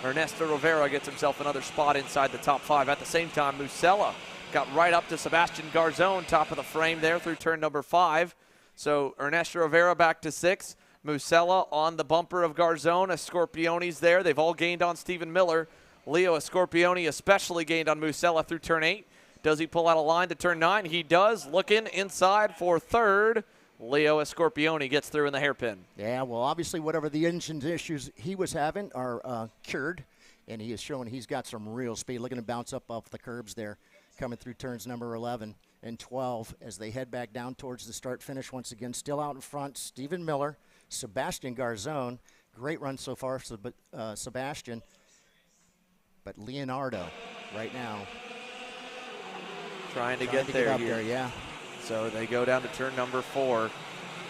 Ernesto Rivera gets himself another spot inside the top 5. At the same time, Musella got right up to Sebastian Garzone, top of the frame there through turn number 5. So Ernesto Rivera back to 6th. Musella on the bumper of Garzone. Scorpioni's there. They've all gained on Stephen Miller. Leo Scorpioni especially gained on Musella through turn 8. Does he pull out a line to turn 9? He does. Looking inside for 3rd. Leo Scorpioni gets through in the hairpin. Yeah, well, obviously whatever the engine issues he was having are cured, and he is showing he's got some real speed. Looking to bounce up off the curbs there, coming through turns number 11 and 12 as they head back down towards the start-finish. Once again, still out in front, Stephen Miller, Sebastian Garzone. Great run so far, Sebastian. But Leonardo right now trying to get there up there, yeah. So they go down to turn number 4.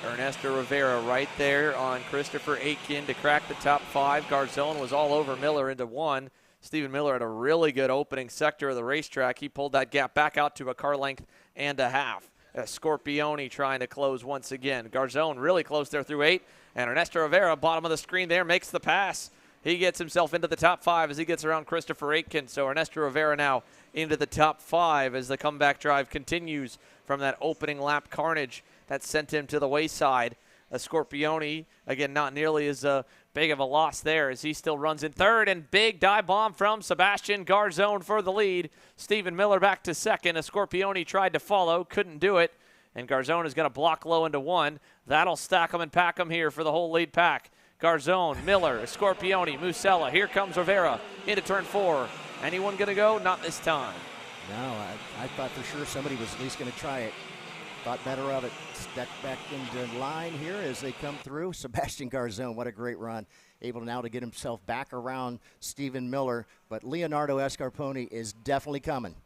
Ernesto Rivera right there on Christopher Aitken to crack the top 5. Garzone was all over Miller into 1. Stephen Miller had a really good opening sector of the racetrack. He pulled that gap back out to a car length and a half. Scorpioni trying to close once again. Garzone really close there through 8. And Ernesto Rivera, bottom of the screen there, makes the pass. He gets himself into the top 5 as he gets around Christopher Aitken. So Ernesto Rivera now into the top 5 as the comeback drive continues from that opening lap carnage that sent him to the wayside. Scorpioni, again, not nearly as big of a loss there as he still runs in 3rd. And big dive bomb from Sebastian Garzone for the lead. Stephen Miller back to 2nd. Scorpioni tried to follow, couldn't do it. And Garzone is going to block low into 1. That'll stack him and pack him here for the whole lead pack. Garzone, Miller, Scorpioni, Musella. Here comes Rivera into turn 4. Anyone going to go? Not this time. No, I thought for sure somebody was at least going to try it. Thought better of it. Step back into line here as they come through. Sebastian Garzone, what a great run. Able now to get himself back around Stephen Miller. But Leonardo Escarponi is definitely coming.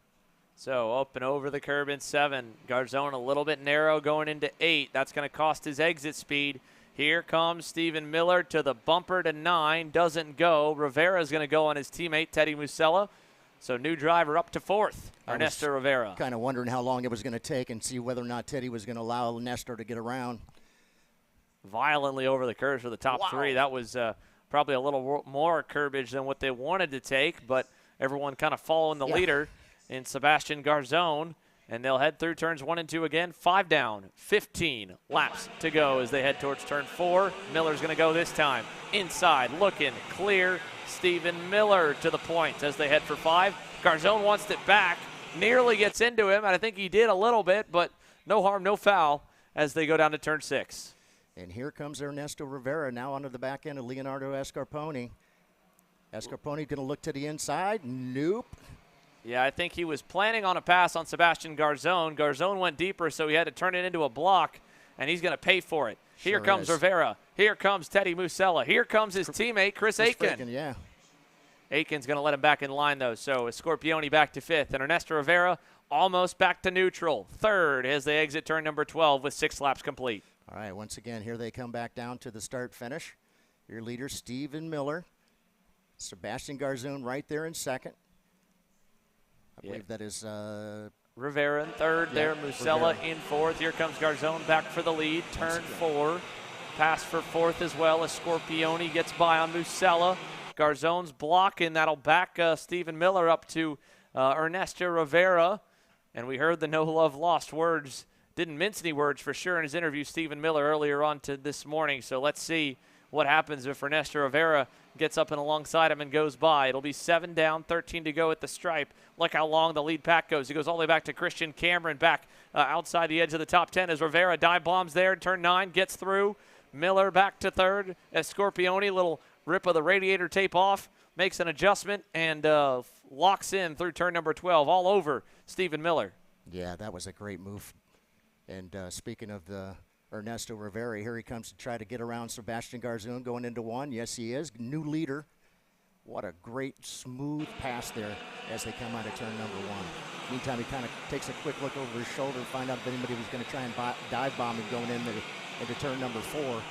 So up and over the curb in 7. Garzone a little bit narrow going into 8. That's going to cost his exit speed. Here comes Stephen Miller to the bumper to 9. Doesn't go. Rivera is going to go on his teammate, Teddy Musella. So new driver up to 4th, Ernesto Rivera. Kind of wondering how long it was going to take and see whether or not Teddy was going to allow Ernesto to get around. Violently over the curves for the top 3. That was probably a little more curbage than what they wanted to take, but everyone kind of following the leader in Sebastian Garzone. And they'll head through turns 1 and 2 again. 5 down, 15 laps to go as they head towards turn 4. Miller's going to go this time. Inside, looking, clear. Stephen Miller to the point as they head for 5. Garzone wants it back. Nearly gets into him, and I think he did a little bit, but no harm, no foul as they go down to turn 6. And here comes Ernesto Rivera now onto the back end of Leonardo Escarponi. Escarponi going to look to the inside. Nope. Yeah, I think he was planning on a pass on Sebastian Garzone. Garzone went deeper, so he had to turn it into a block, and he's going to pay for it. Here comes Rivera. Here comes Teddy Musella. Here comes his teammate, Chris Aitken. Yeah. Aiken's going to let him back in line, though. So Scorpioni back to 5th, and Ernesto Rivera almost back to neutral. 3rd as they exit turn number 12 with 6 laps complete. All right, once again, here they come back down to the start-finish. Your leader, Stephen Miller. Sebastian Garzone right there in 2nd. I believe that is Rivera in 3rd there. Musella in 4th. Here comes Garzone back for the lead. Turn 4. Pass for 4th as well as Scorpioni gets by on Musella. Garzone's blocking. That'll back Stephen Miller up to Ernesto Rivera. And we heard the no love lost words. Didn't mince any words for sure in his interview, Stephen Miller, earlier on to this morning. So let's see what happens if Ernesto Rivera gets up and alongside him and goes by. It'll be 7 down, 13 to go at the stripe. Look how long the lead pack goes. He goes all the way back to Christian Cameron, back outside the edge of the top 10 as Rivera dive bombs there. Turn 9, gets through. Miller back to third as Scorpione, little rip of the radiator tape off, makes an adjustment and locks in through turn number 12, all over Stephen Miller. Yeah, that was a great move. And speaking of the Ernesto Rivera, here he comes to try to get around Sebastian Garzon going into one. Yes, he is. New leader. What a great, smooth pass there as they come out of turn number 1. Meantime, he kind of takes a quick look over his shoulder to find out if anybody was going to try and dive bomb him going into turn number 4.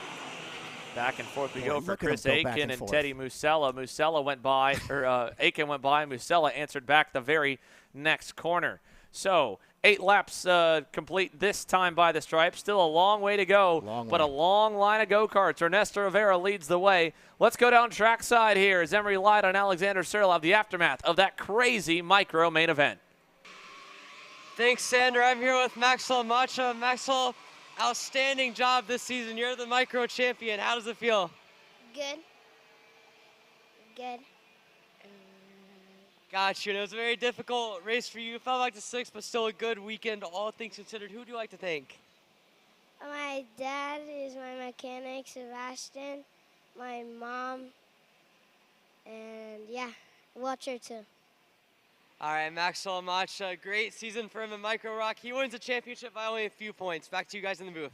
Back and forth we go for Chris Aiken and Teddy Musella. Musella went by, or Aiken went by, and Musella answered back the very next corner. So 8 laps complete this time by the stripe. Still a long way to go, but a long line of go-karts. Ernesto Rivera leads the way. Let's go down trackside here as Emery Light on Alexander Serlov, the aftermath of that crazy micro main event. Thanks, Sander. I'm here with Maxwell Macha. Maxwell, outstanding job this season. You're the micro champion. How does it feel? Good. Good. Got you. It was a very difficult race for you. It felt like the 6th, but still a good weekend, all things considered. Who do you like to thank? My dad is my mechanic, Sebastian, my mom, and yeah, Watcher too. All right, Maxwell Macha, great season for him in Micro Rock. He wins the championship by only a few points. Back to you guys in the booth.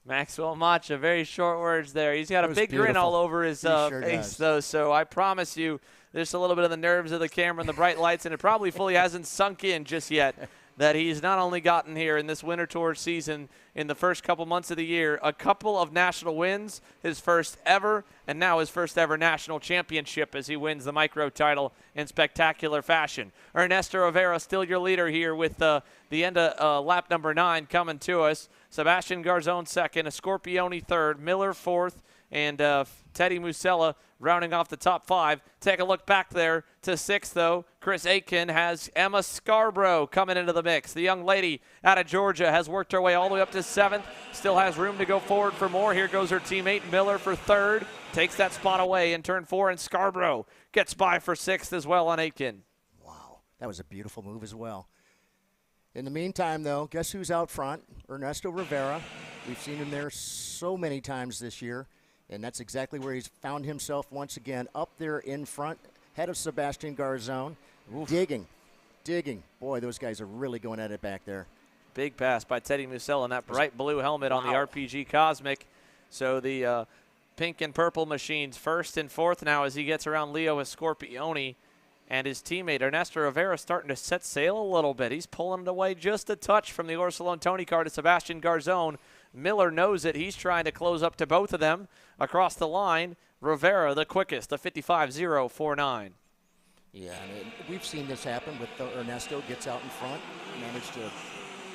Maxwell Macha, very short words there. He's got a big grin all over his face, though, so I promise you there's a little bit of the nerves of the camera and the bright lights, and it probably fully hasn't sunk in just yet that he's not only gotten here in this Winter Tour season in the first couple months of the year, a couple of national wins, his first ever, and now his first ever national championship as he wins the micro title in spectacular fashion. Ernesto Rivera still your leader here with the end of lap number 9 coming to us. Sebastian Garzon second, Scorpione third, Miller fourth, and Teddy Musella rounding off the top 5. Take a look back there to 6th, though. Chris Aiken has Emma Scarborough coming into the mix. The young lady out of Georgia has worked her way all the way up to 7th. Still has room to go forward for more. Here goes her teammate Miller for 3rd. Takes that spot away in turn 4, and Scarborough gets by for 6th as well on Aiken. Wow, that was a beautiful move as well. In the meantime, though, guess who's out front? Ernesto Rivera. We've seen him there so many times this year. And that's exactly where he's found himself once again, up there in front, head of Sebastian Garzon, digging. Boy, those guys are really going at it back there. Big pass by Teddy Musella on that bright blue helmet on the RPG Cosmic. So the pink and purple machines 1st and 4th now as he gets around Leo Scorpione. And his teammate Ernesto Rivera starting to set sail a little bit. He's pulling it away just a touch from the Orsolone Tony car to Sebastian Garzon. Miller knows it. He's trying to close up to both of them across the line. Rivera, the quickest, the 55.049. Yeah, and we've seen this happen with Ernesto gets out in front, managed to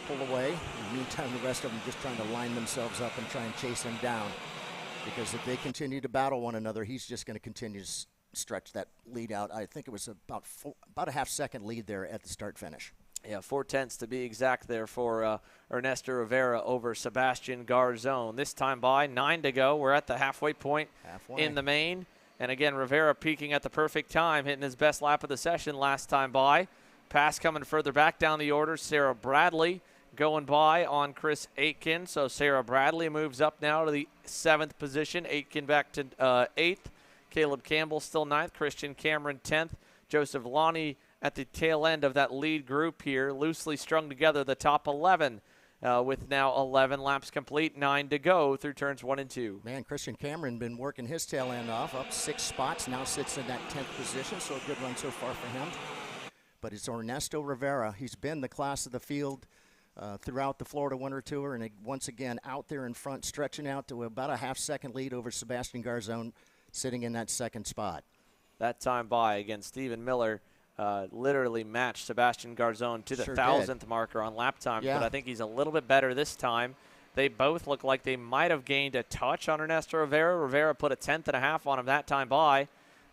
pull away. In the meantime, the rest of them just trying to line themselves up and try and chase him down. Because if they continue to battle one another, he's just going to continue to stretch that lead out. I think it was about a half-second lead there at the start-finish. Yeah, 4/10 to be exact there for Ernesto Rivera over Sebastian Garzon. This time by 9 to go. We're at the halfway point in the main. And again, Rivera peaking at the perfect time, hitting his best lap of the session last time by. Pass coming further back down the order. Sarah Bradley going by on Chris Aiken. So Sarah Bradley moves up now to the 7th position. Aiken back to 8th. Caleb Campbell still 9th. Christian Cameron 10th. Joseph Lonnie at the tail end of that lead group here, loosely strung together the top 11 with now 11 laps complete, 9 to go through turns 1 and 2. Man, Christian Cameron been working his tail end off, up 6 spots, now sits in that 10th position, so a good run so far for him. But it's Ernesto Rivera. He's been the class of the field throughout the Florida Winter Tour, and once again out there in front, stretching out to about a half-second lead over Sebastian Garzon, sitting in that 2nd spot. That time by, again, Stephen Miller literally matched Sebastian Garzon to the 1,000th marker on lap times, but I think he's a little bit better this time. They both look like they might have gained a touch on Ernesto Rivera. Rivera put a 10.5 on him that time by,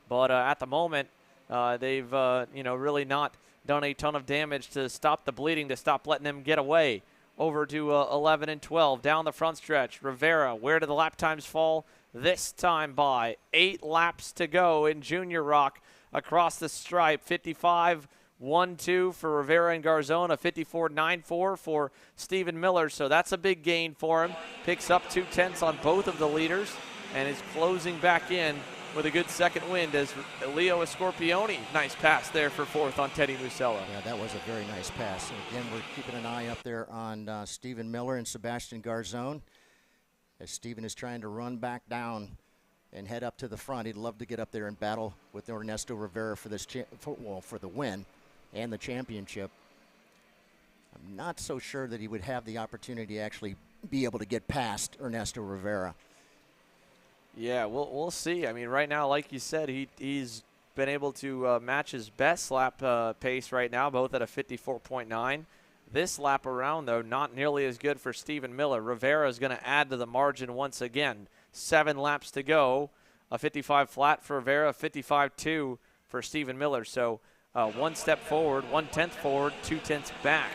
but at the moment they've really not done a ton of damage to stop the bleeding, to stop letting him get away. Over to 11 and 12 down the front stretch. Rivera, where do the lap times fall? This time by 8 laps to go in Junior Rock. Across the stripe, 55 1-2 for Rivera and Garzon, a 54.94 for Stephen Miller. So that's a big gain for him. Picks up 2/10 on both of the leaders and is closing back in with a good second wind as Leo Scorpioni. Nice pass there for fourth on Teddy Musella. Yeah, that was a very nice pass. And again, we're keeping an eye up there on Stephen Miller and Sebastian Garzon as Stephen is trying to run back down and head up to the front. He'd love to get up there and battle with Ernesto Rivera for this for the win and the championship. I'm not so sure that he would have the opportunity to actually be able to get past Ernesto Rivera. Yeah, we'll see. I mean, right now, like you said, he's been able to match his best lap pace right now, both at a 54.9. This lap around, though, not nearly as good for Stephen Miller. Rivera is going to add to the margin once again. 7 laps to go. A 55 flat for Rivera, 55.2 for Stephen Miller. So 1 step forward, 1/10 forward, 2/10 back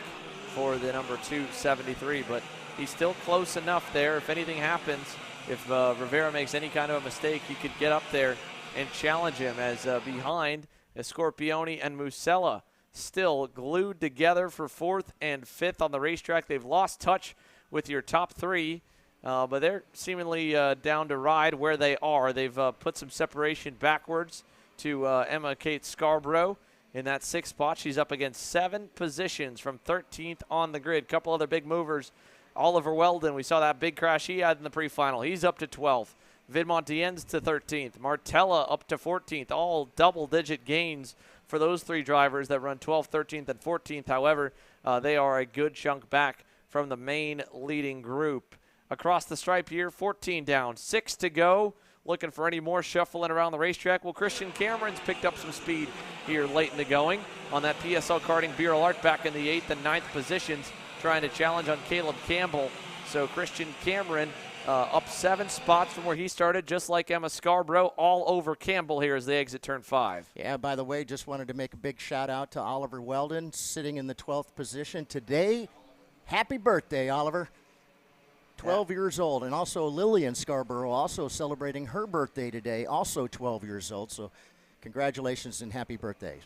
for the number 273. But he's still close enough there. If anything happens, if Rivera makes any kind of a mistake, he could get up there and challenge him as behind Scorpioni and Musella still glued together for 4th and 5th on the racetrack. They've lost touch with your top 3, but they're seemingly down to ride where they are. They've put some separation backwards to Emma Kate Scarborough in that 6th spot. She's up against 7 positions from 13th on the grid. Couple other big movers. Oliver Weldon, we saw that big crash he had in the pre-final. He's up to 12th. Vid Montien's to 13th. Martella up to 14th. All double-digit gains for those 3 drivers that run 12th, 13th, and 14th. However, they are a good chunk back from the main leading group. Across the stripe here, 14 down, 6 to go. Looking for any more shuffling around the racetrack. Well, Christian Cameron's picked up some speed here late in the going on that PSL karting Beer-Alert back in the 8th and 9th positions, trying to challenge on Caleb Campbell. So Christian Cameron up 7 spots from where he started, just like Emma Scarborough, all over Campbell here as they exit turn 5. Yeah, by the way, just wanted to make a big shout out to Oliver Weldon, sitting in the 12th position today. Happy birthday, Oliver. 12 years old. And also Lillian Scarborough also celebrating her birthday today, also 12 years old. So congratulations and happy birthday.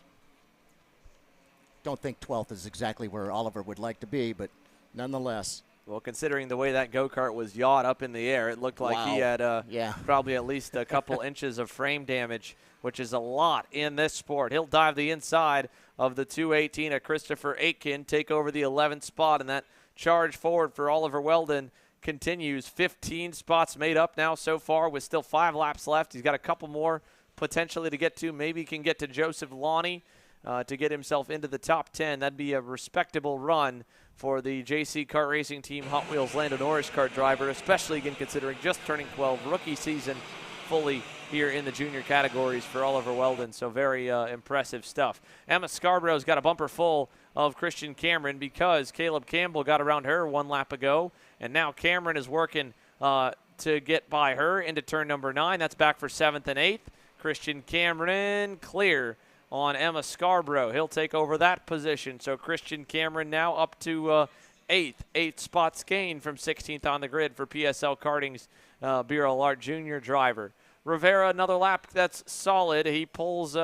Don't think 12th is exactly where Oliver would like to be, but nonetheless. Well, considering the way that go-kart was yawed up in the air, it looked like he had probably at least a couple inches of frame damage, which is a lot in this sport. He'll dive the inside of the 218 at Christopher Aitken, take over the 11th spot, and that charge forward for Oliver Weldon continues. 15 spots made up now so far with still 5 laps left. He's got a couple more potentially to get to. Maybe he can get to Joseph Lonnie to get himself into the top 10. That'd be a respectable run for the JC Kart Racing Team Hot Wheels Lando Norris kart driver, especially again considering just turning 12, rookie season fully here in the junior categories for Oliver Weldon. So very impressive stuff. Emma Scarborough's got a bumper full of Christian Cameron because Caleb Campbell got around her 1 lap ago, and now Cameron is working to get by her into turn number 9. That's back for 7th and 8th. Christian Cameron clear on Emma Scarborough. He'll take over that position. So Christian Cameron now up to 8th. 8 spots gained from 16th on the grid for PSL Karting's VLR Jr driver. Rivera, another lap that's solid. He pulls,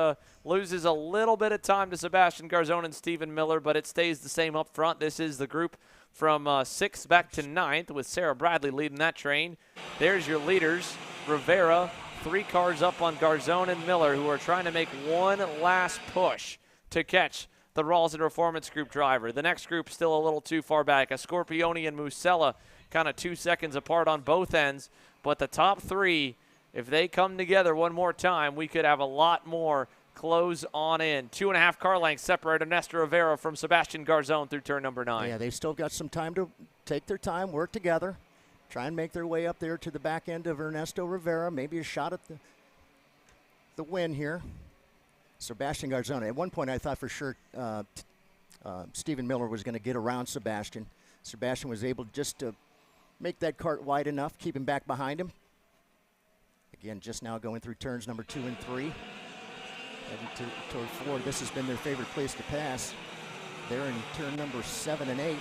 loses a little bit of time to Sebastian Garzon and Stephen Miller, but it stays the same up front. This is the group from 6th back to 9th with Sarah Bradley leading that train. There's your leaders. Rivera, 3 cars up on Garzon and Miller, who are trying to make one last push to catch the Rawls and Performance Group driver. The next group still a little too far back. Scorpioni and Musella kind of 2 seconds apart on both ends, but the top 3, if they come together one more time, we could have a lot more close on in. 2.5 car lengths separate Ernesto Rivera from Sebastian Garzon through turn number 9. Yeah, they've still got some time to take their time, work together, try and make their way up there to the back end of Ernesto Rivera. Maybe a shot at the win here. Sebastian Garzon. At one point, I thought for sure Stephen Miller was going to get around Sebastian. Sebastian was able just to make that cart wide enough, keep him back behind him. Again, just now going through turns number 2 and 3. Heading toward 4. This has been their favorite place to pass. They're in turn number 7 and 8.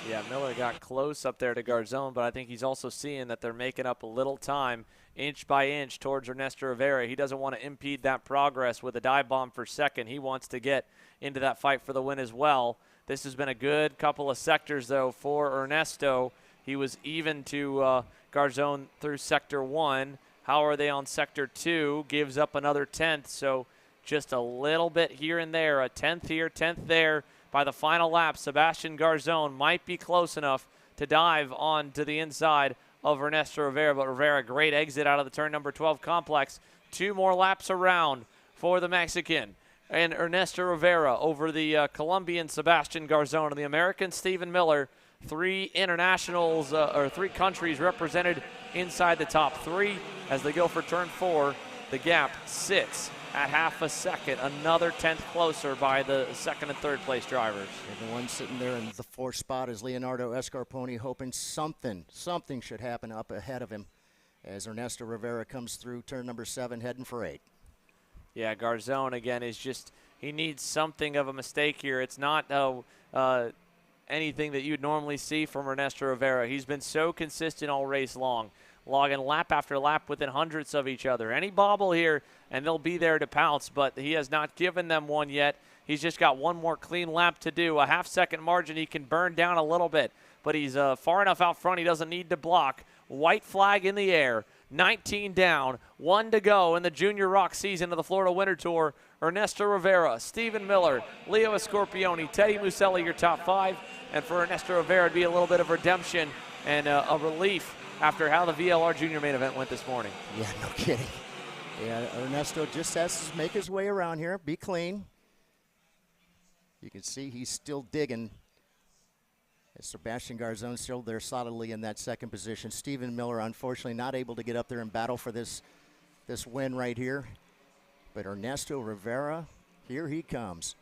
Yeah, Miller got close up there to Garzon, but I think he's also seeing that they're making up a little time inch by inch towards Ernesto Rivera. He doesn't want to impede that progress with a dive bomb for second. He wants to get into that fight for the win as well. This has been a good couple of sectors, though, for Ernesto. He was even to Garzon through Sector 1. How are they on Sector 2? Gives up another 10th, so just a little bit here and there. A 10th here, 10th there. By the final lap, Sebastian Garzon might be close enough to dive on to the inside of Ernesto Rivera, but Rivera, great exit out of the turn number 12 complex. 2 more laps around for the Mexican. And Ernesto Rivera over the Colombian Sebastian Garzon and the American Stephen Miller. 3 internationals, or 3 countries represented inside the top 3 as they go for turn 4. The gap sits at half a second, another 10th closer by the second and third place drivers. And the one sitting there in the 4th spot is Leonardo Escarponi, hoping something should happen up ahead of him as Ernesto Rivera comes through turn number 7, heading for 8. Yeah, Garzon again is just, he needs something of a mistake here. It's not anything that you'd normally see from Ernesto Rivera. He's been so consistent all race long, logging lap after lap within hundredths of each other. Any bobble here, and they'll be there to pounce, but he has not given them one yet. He's just got one more clean lap to do. A half-second margin he can burn down a little bit, but he's far enough out front he doesn't need to block. White flag in the air, 19 down, 1 to go in the Junior ROK season of the Florida Winter Tour. Ernesto Rivera, Stephen Miller, Leo Escorpioni, Teddy Muselli, your top 5. And for Ernesto Rivera, it'd be a little bit of redemption and a relief after how the VLR Jr Main Event went this morning. Yeah, no kidding. Yeah, Ernesto just has to make his way around here, be clean. You can see he's still digging. Sebastian Garzon still there solidly in that second position. Stephen Miller, unfortunately, not able to get up there and battle for this win right here. But Ernesto Rivera, here he comes.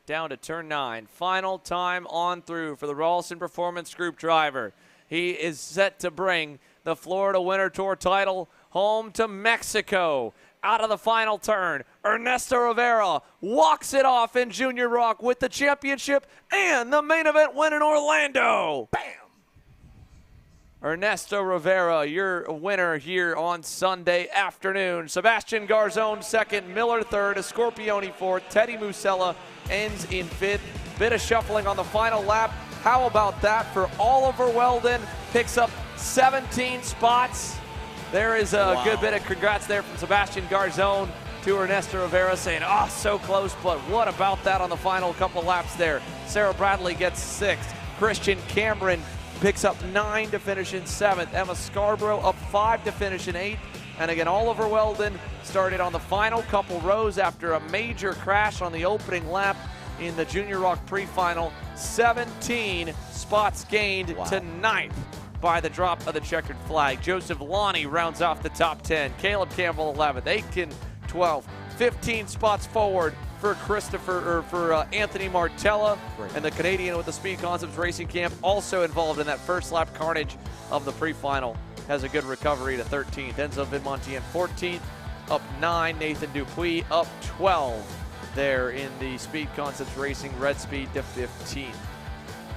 Down to turn 9. Final time on through for the Rawlson Performance Group driver. He is set to bring the Florida Winter Tour title home to Mexico. Out of the final turn, Ernesto Rivera walks it off in Junior ROK with the championship and the main event win in Orlando. Bam! Ernesto Rivera, your winner here on Sunday afternoon. Sebastian Garzon second, Miller third, Escorpioni fourth, Teddy Musella ends in 5th. Bit of shuffling on the final lap. How about that for Oliver Weldon? Picks up 17 spots. There is a good bit of congrats there from Sebastian Garzon to Ernesto Rivera saying, oh, so close, but what about that on the final couple laps there? Sarah Bradley gets 6th. Christian Cameron picks up 9 to finish in 7th. Emma Scarborough up 5 to finish in 8th. And again, Oliver Weldon started on the final couple rows after a major crash on the opening lap in the Junior ROK pre-final. 17 spots gained to 9th by the drop of the checkered flag. Joseph Lonnie rounds off the top 10. Caleb Campbell 11th. Aitken 12th. 15 spots forward for Anthony Martella. And the Canadian with the Speed Concepts Racing Camp also involved in that first lap carnage of the pre-final. Has a good recovery to 13th. Enzo Vidmontian 14th, up 9. Nathan Dupuis up 12 there in the Speed Concepts Racing Red Speed to 15th.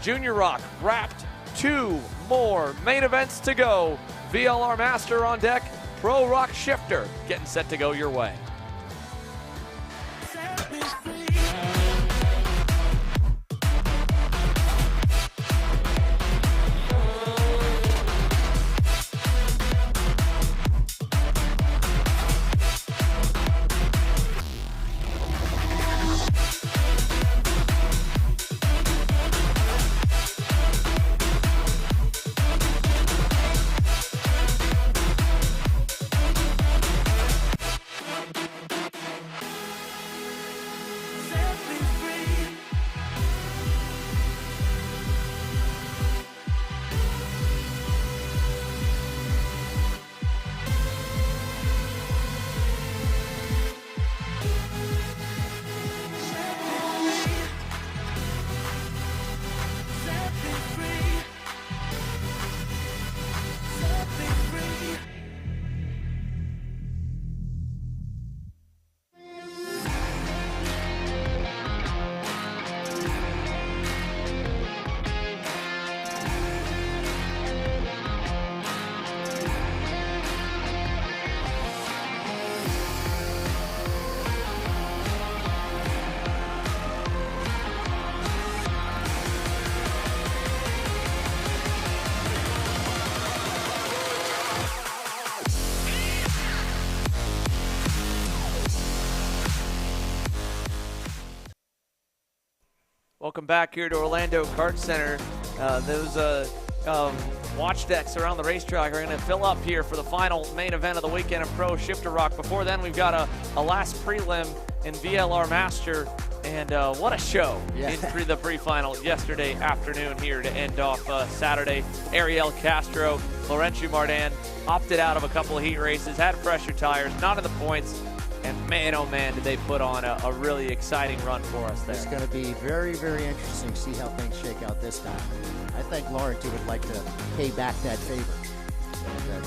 Junior ROK wrapped. 2 more main events to go. VLR Master on deck. Pro ROK Shifter getting set to go your way. Welcome back here to Orlando Kart Center. Those watch decks around the racetrack are going to fill up here for the final main event of the weekend of Pro Shifter Rock. Before then, we've got a last prelim in VLR Master. And what a show in the pre-final yesterday afternoon here to end off Saturday. Ariel Castro, Laurentiu Mardan opted out of a couple of heat races, had fresher tires, not in the points. And man, oh man, did they put on a really exciting run for us there. It's going to be very, very interesting to see how things shake out this time. I think Laurentiu would like to pay back that favor and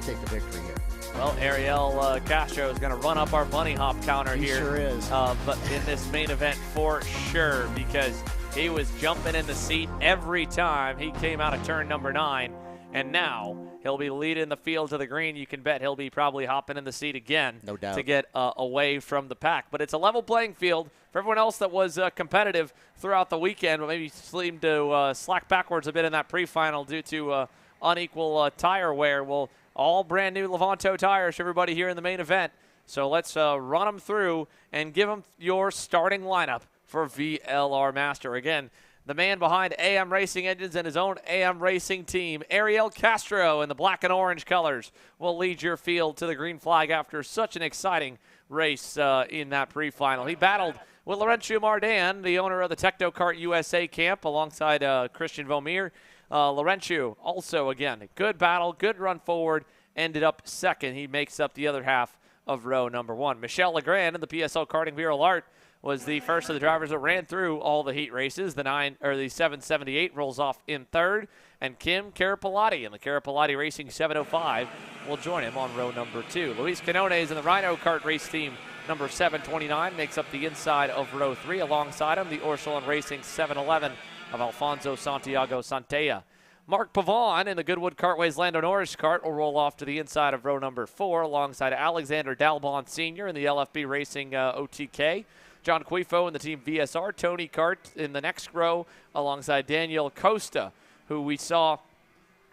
take the victory here. Well, Ariel Castro is going to run up our bunny hop counter He here. sure is. But in this main event for sure, because he was jumping in the seat every time he came out of turn number 9. And now he'll be leading the field to the green. You can bet he'll be probably hopping in the seat again, no doubt, to get away from the pack. But it's a level playing field for everyone else that was competitive throughout the weekend, but maybe seemed to slack backwards a bit in that pre-final due to unequal tire wear. Well, all brand new Levanto tires for everybody here in the main event. So let's run them through and give them your starting lineup for VLR Master. Again, the man behind AM Racing Engines and his own AM Racing team, Ariel Castro in the black and orange colors, will lead your field to the green flag after such an exciting race in that pre-final. He battled with Laurentiu Mardan, the owner of the Techno Kart USA camp, alongside Christian Vomir. Laurentiu also, again, good battle, good run forward, ended up second. He makes up the other half of row number 1. Michel Legrand in the PSL Karting Viral Art was the first of the drivers that ran through all the heat races. The 778 rolls off in third, and Kim Carapalati in the Carapalati Racing 705 will join him on row number 2. Luis Quinones in the Rhino Kart race team number 729 makes up the inside of row 3. Alongside him, the Ursuline Racing 711 of Alfonso Santiago Santea. Mark Pavon in the Goodwood Kartways Lando Norris kart will roll off to the inside of row number 4 alongside Alexander Dalbon Sr. in the LFB Racing OTK. John Quifo in the team VSR. Tony Kart in the next row alongside Daniel Costa, who we saw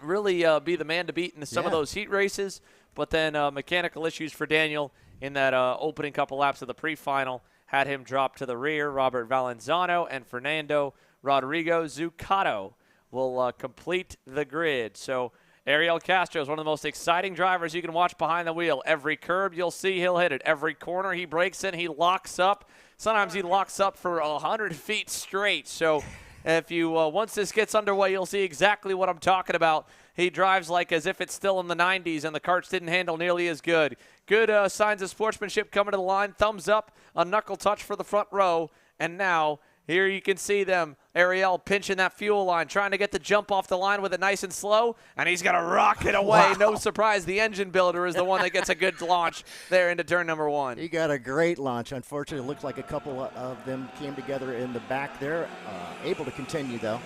really be the man to beat in some of those heat races. But then mechanical issues for Daniel in that opening couple laps of the pre-final had him drop to the rear. Robert Valenzano and Fernando Rodrigo Zuccato will complete the grid. So Ariel Castro is one of the most exciting drivers you can watch behind the wheel. Every curb you'll see, he'll hit it. Every corner he breaks in, he locks up. Sometimes he locks up for 100 feet straight. So if you once this gets underway, you'll see exactly what I'm talking about. He drives like as if it's still in the 90s and the karts didn't handle nearly as good. Good signs of sportsmanship coming to the line. Thumbs up, a knuckle touch for the front row. And now here you can see them, Ariel pinching that fuel line, trying to get the jump off the line with it nice and slow, and he's going to rock it away. Wow. No surprise, the engine builder is the one that gets a good launch there into turn number 1. He got a great launch. Unfortunately, it looked like a couple of them came together in the back there. Able to continue, though,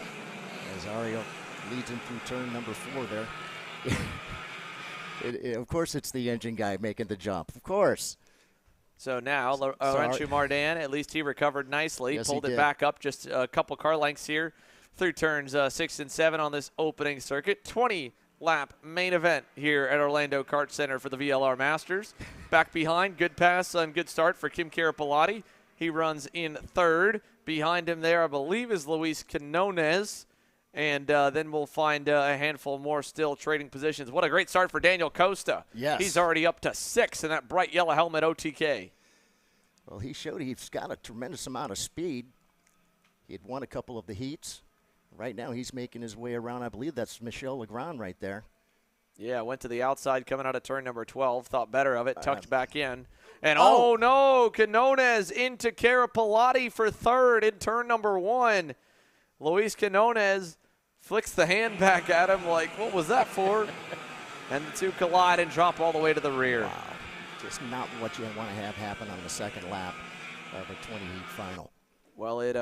as Ariel leads him through turn number 4 there. Of course, it's the engine guy making the jump. Of course. So now, Laurentiu Mardan, at least he recovered nicely, yes, pulled it back up just a couple car lengths here through turns 6 and 7 on this opening circuit. 20-lap main event here at Orlando Kart Center for the VLR Masters. Back behind, good pass and good start for Kim Carapalati. He runs in third. Behind him there, I believe, is Luis Quinones. And then we'll find a handful more still trading positions. What a great start for Daniel Costa. Yes. He's already up to 6 in that bright yellow helmet OTK. Well, he showed he's got a tremendous amount of speed. He had won a couple of the heats. Right now he's making his way around. I believe that's Michel Legrand right there. Yeah, went to the outside coming out of turn number 12. Thought better of it. Tucked back in. And oh no, Quinones into Carapalati for third in turn number 1. Luis Quinones flicks the hand back at him like, what was that for? And the two collide and drop all the way to the rear. Wow. Just not what you want to have happen on the second lap of a 20-heat final. Well, it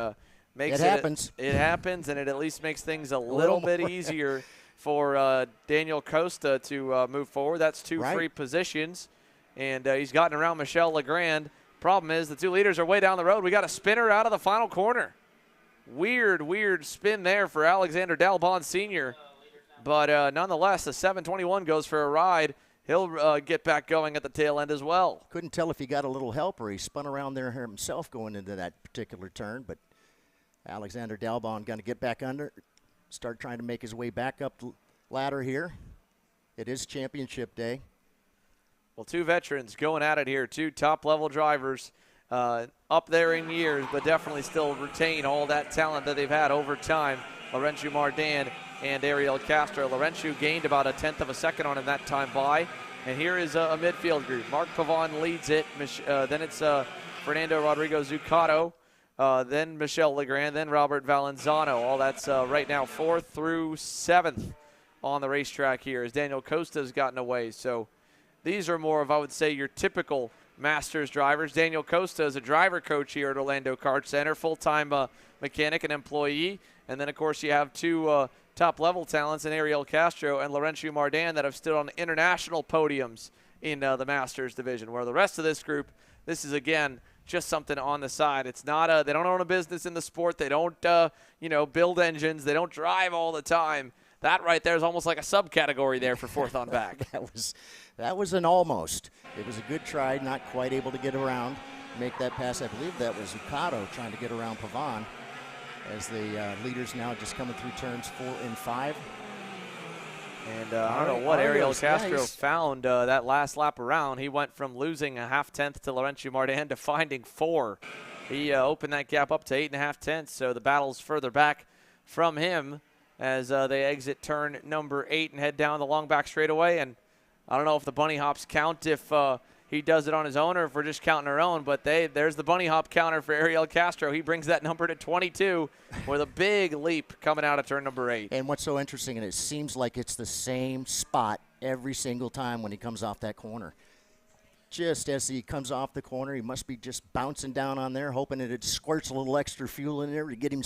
makes it happens. It happens, and it at least makes things a little bit easier for Daniel Costa to move forward. That's two free positions, and he's gotten around Michel Legrand. Problem is the two leaders are way down the road. We got a spinner out of the final corner. Weird spin there for Alexander Dalbon Sr. But nonetheless, the 721 goes for a ride. He'll get back going at the tail end as well. Couldn't tell if he got a little help or he spun around there himself going into that particular turn, but Alexander Dalbon going to get back under, start trying to make his way back up the ladder here. It is championship day. Well, two veterans going at it here, two top-level drivers up there in years, but definitely still retain all that talent that they've had over time. Laurentiu Mardan and Ariel Castro. Laurentiu gained about 1/10 of a second on him that time by. And here is a midfield group. Mark Pavon leads it. Then it's Fernando Rodrigo Zuccato. Then Michel Legrand. Then Robert Valenzano. All that's right now 4th through 7th on the racetrack here as Daniel Costa's gotten away. So these are more of, I would say, your typical Masters drivers. Daniel Costa is a driver coach here at Orlando Kart Center, full-time mechanic and employee. And then, of course, you have two top-level talents in Ariel Castro and Laurentiu Mardan that have stood on international podiums in the Masters division, where the rest of this group, this is, again, just something on the side. It's not they don't own a business in the sport. They don't, build engines. They don't drive all the time. That right there is almost like a subcategory there for 4th on back. That was an almost. It was a good try, not quite able to get around, make that pass. I believe that was Zuccato trying to get around Pavon as the leaders now just coming through turns 4 and 5. And I don't know what Ariel Castro found that last lap around. He went from losing 0.5 to Laurentiu Mardan to finding 4. He opened that gap up to 8.5, so the battle's further back from him as they exit turn number 8 and head down the long back straightaway. And I don't know if the bunny hops count if he does it on his own or if we're just counting our own, but there's the bunny hop counter for Ariel Castro. He brings that number to 22 with a big leap coming out of turn number 8. And what's so interesting, and it seems like it's the same spot every single time when he comes off that corner. Just as he comes off the corner, he must be just bouncing down on there, hoping that it squirts a little extra fuel in there to get him,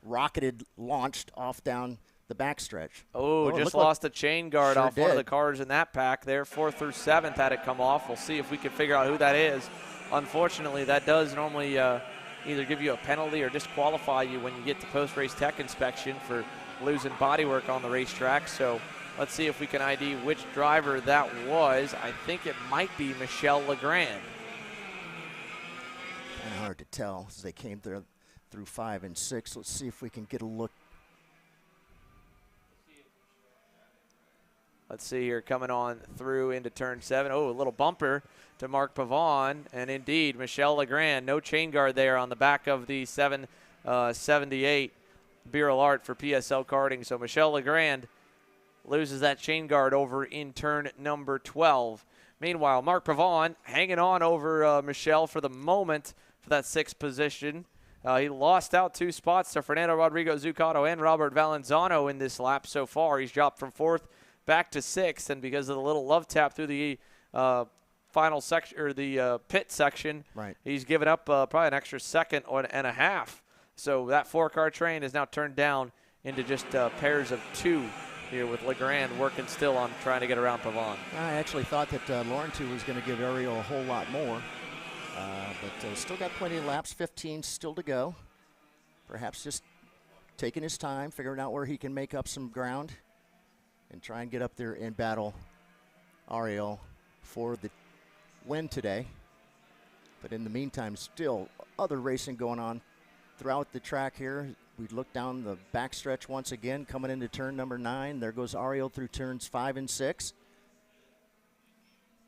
rocketed, launched off down the backstretch. Oh, just lost a chain guard off one of the cars in that pack there. 4th through 7th had it come off. We'll see if we can figure out who that is. Unfortunately, that does normally either give you a penalty or disqualify you when you get to post-race tech inspection for losing bodywork on the racetrack. So let's see if we can ID which driver that was. I think it might be Michel Legrand. Kind of hard to tell as they came through 5 and 6. Let's see if we can get a look. Let's see here, coming on through into turn 7. Oh, a little bumper to Mark Pavon. And indeed, Michel Legrand, no chain guard there on the back of the 778 Beryl Art for PSL Karting. So Michel Legrand loses that chain guard over in turn number 12. Meanwhile, Mark Pavon hanging on over Michel for the moment for that 6th position. He lost out 2 spots to Fernando Rodrigo Zuccato and Robert Valenzano in this lap so far. He's dropped from 4th back to 6th, and because of the little love tap through the final section or the pit section, he's given up probably an extra second and a half. So that 4-car train is now turned down into just pairs of 2 here with Legrand working still on trying to get around Pavon. I actually thought that Laurentiu was going to give Ariel a whole lot more, but still got plenty of laps, 15 still to go. Perhaps just taking his time, figuring out where he can make up some ground and try and get up there and battle Ariel for the win today. But in the meantime, still other racing going on throughout the track here. We look down the backstretch once again, coming into turn number 9. There goes Ariel through turns 5 and 6.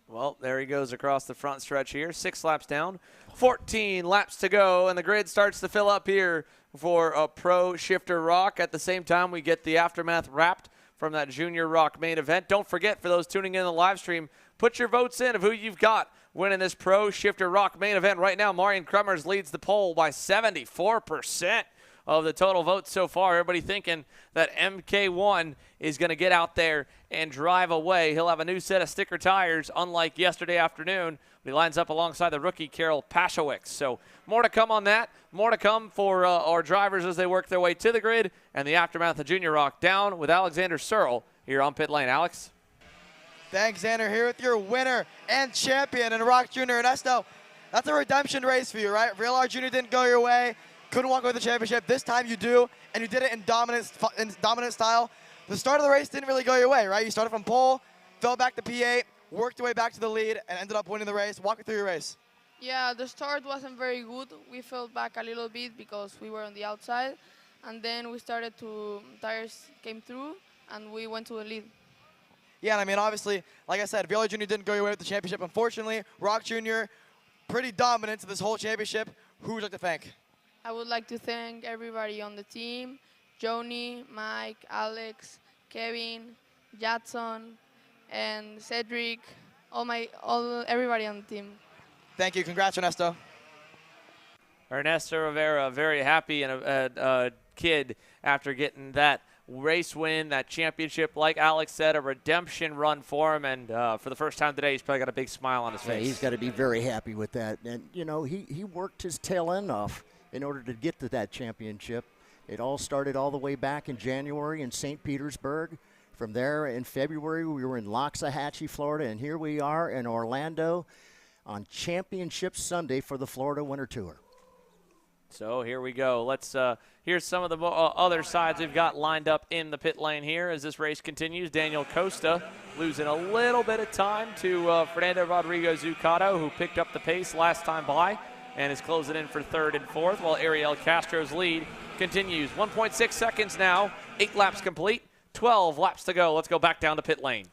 Well, there he goes across the front stretch here. 6 laps down, 14 laps to go, and the grid starts to fill up here for a Pro Shifter ROK. At the same time, we get the aftermath wrapped from that Junior ROK main event. Don't forget, for those tuning in the live stream, put your votes in of who you've got winning this Pro Shifter ROK main event. Right now, Marian Kremers leads the poll by 74% of the total votes so far. Everybody thinking that MK1 is going to get out there and drive away. He'll have a new set of sticker tires, unlike yesterday afternoon. He lines up alongside the rookie Karel Pashowicz. So more to come on that. More to come for our drivers as they work their way to the grid. And the aftermath of Junior ROK down with Alexander Searle here on pit lane. Alex? Thanks, Xander, here with your winner and champion in ROK Jr. Ernesto. That's a redemption race for you, right? VLR Jr. didn't go your way. Couldn't walk away with the championship. This time you do, and you did it in dominant style. The start of the race didn't really go your way, right? You started from pole, fell back to P8, worked your way back to the lead, and ended up winning the race. Walk me through your race. Yeah, the start wasn't very good. We fell back a little bit because we were on the outside, and then we started to, tires came through, and we went to the lead. Yeah, and I mean, obviously, like I said, VLR Jr didn't go away with the championship. Unfortunately, ROK Jr, pretty dominant to this whole championship. Who would you like to thank? I would like to thank everybody on the team, Joni, Mike, Alex, Kevin, Jadson, and Cedric, everybody on the team. Thank you. Congrats, Ernesto. Ernesto Rivera, very happy and a kid after getting that race win, that championship. Like Alex said, a redemption run for him, and for the first time today, he's probably got a big smile on his face. He's got to be very happy with that. And, you know, he worked his tail end off in order to get to that championship. It all started all the way back in January in St. Petersburg. From there, in February, we were in Loxahatchee, Florida, and here we are in Orlando on Championship Sunday for the Florida Winter Tour. So here we go. Let's here's some of the other sides we've got lined up in the pit lane here as this race continues. Daniel Costa losing a little bit of time to Fernando Rodriguez Zuccato, who picked up the pace last time by and is closing in for third and fourth, while Ariel Castro's lead continues. 1.6 seconds now, 8 laps complete, 12 laps to go. Let's go back down to pit lane.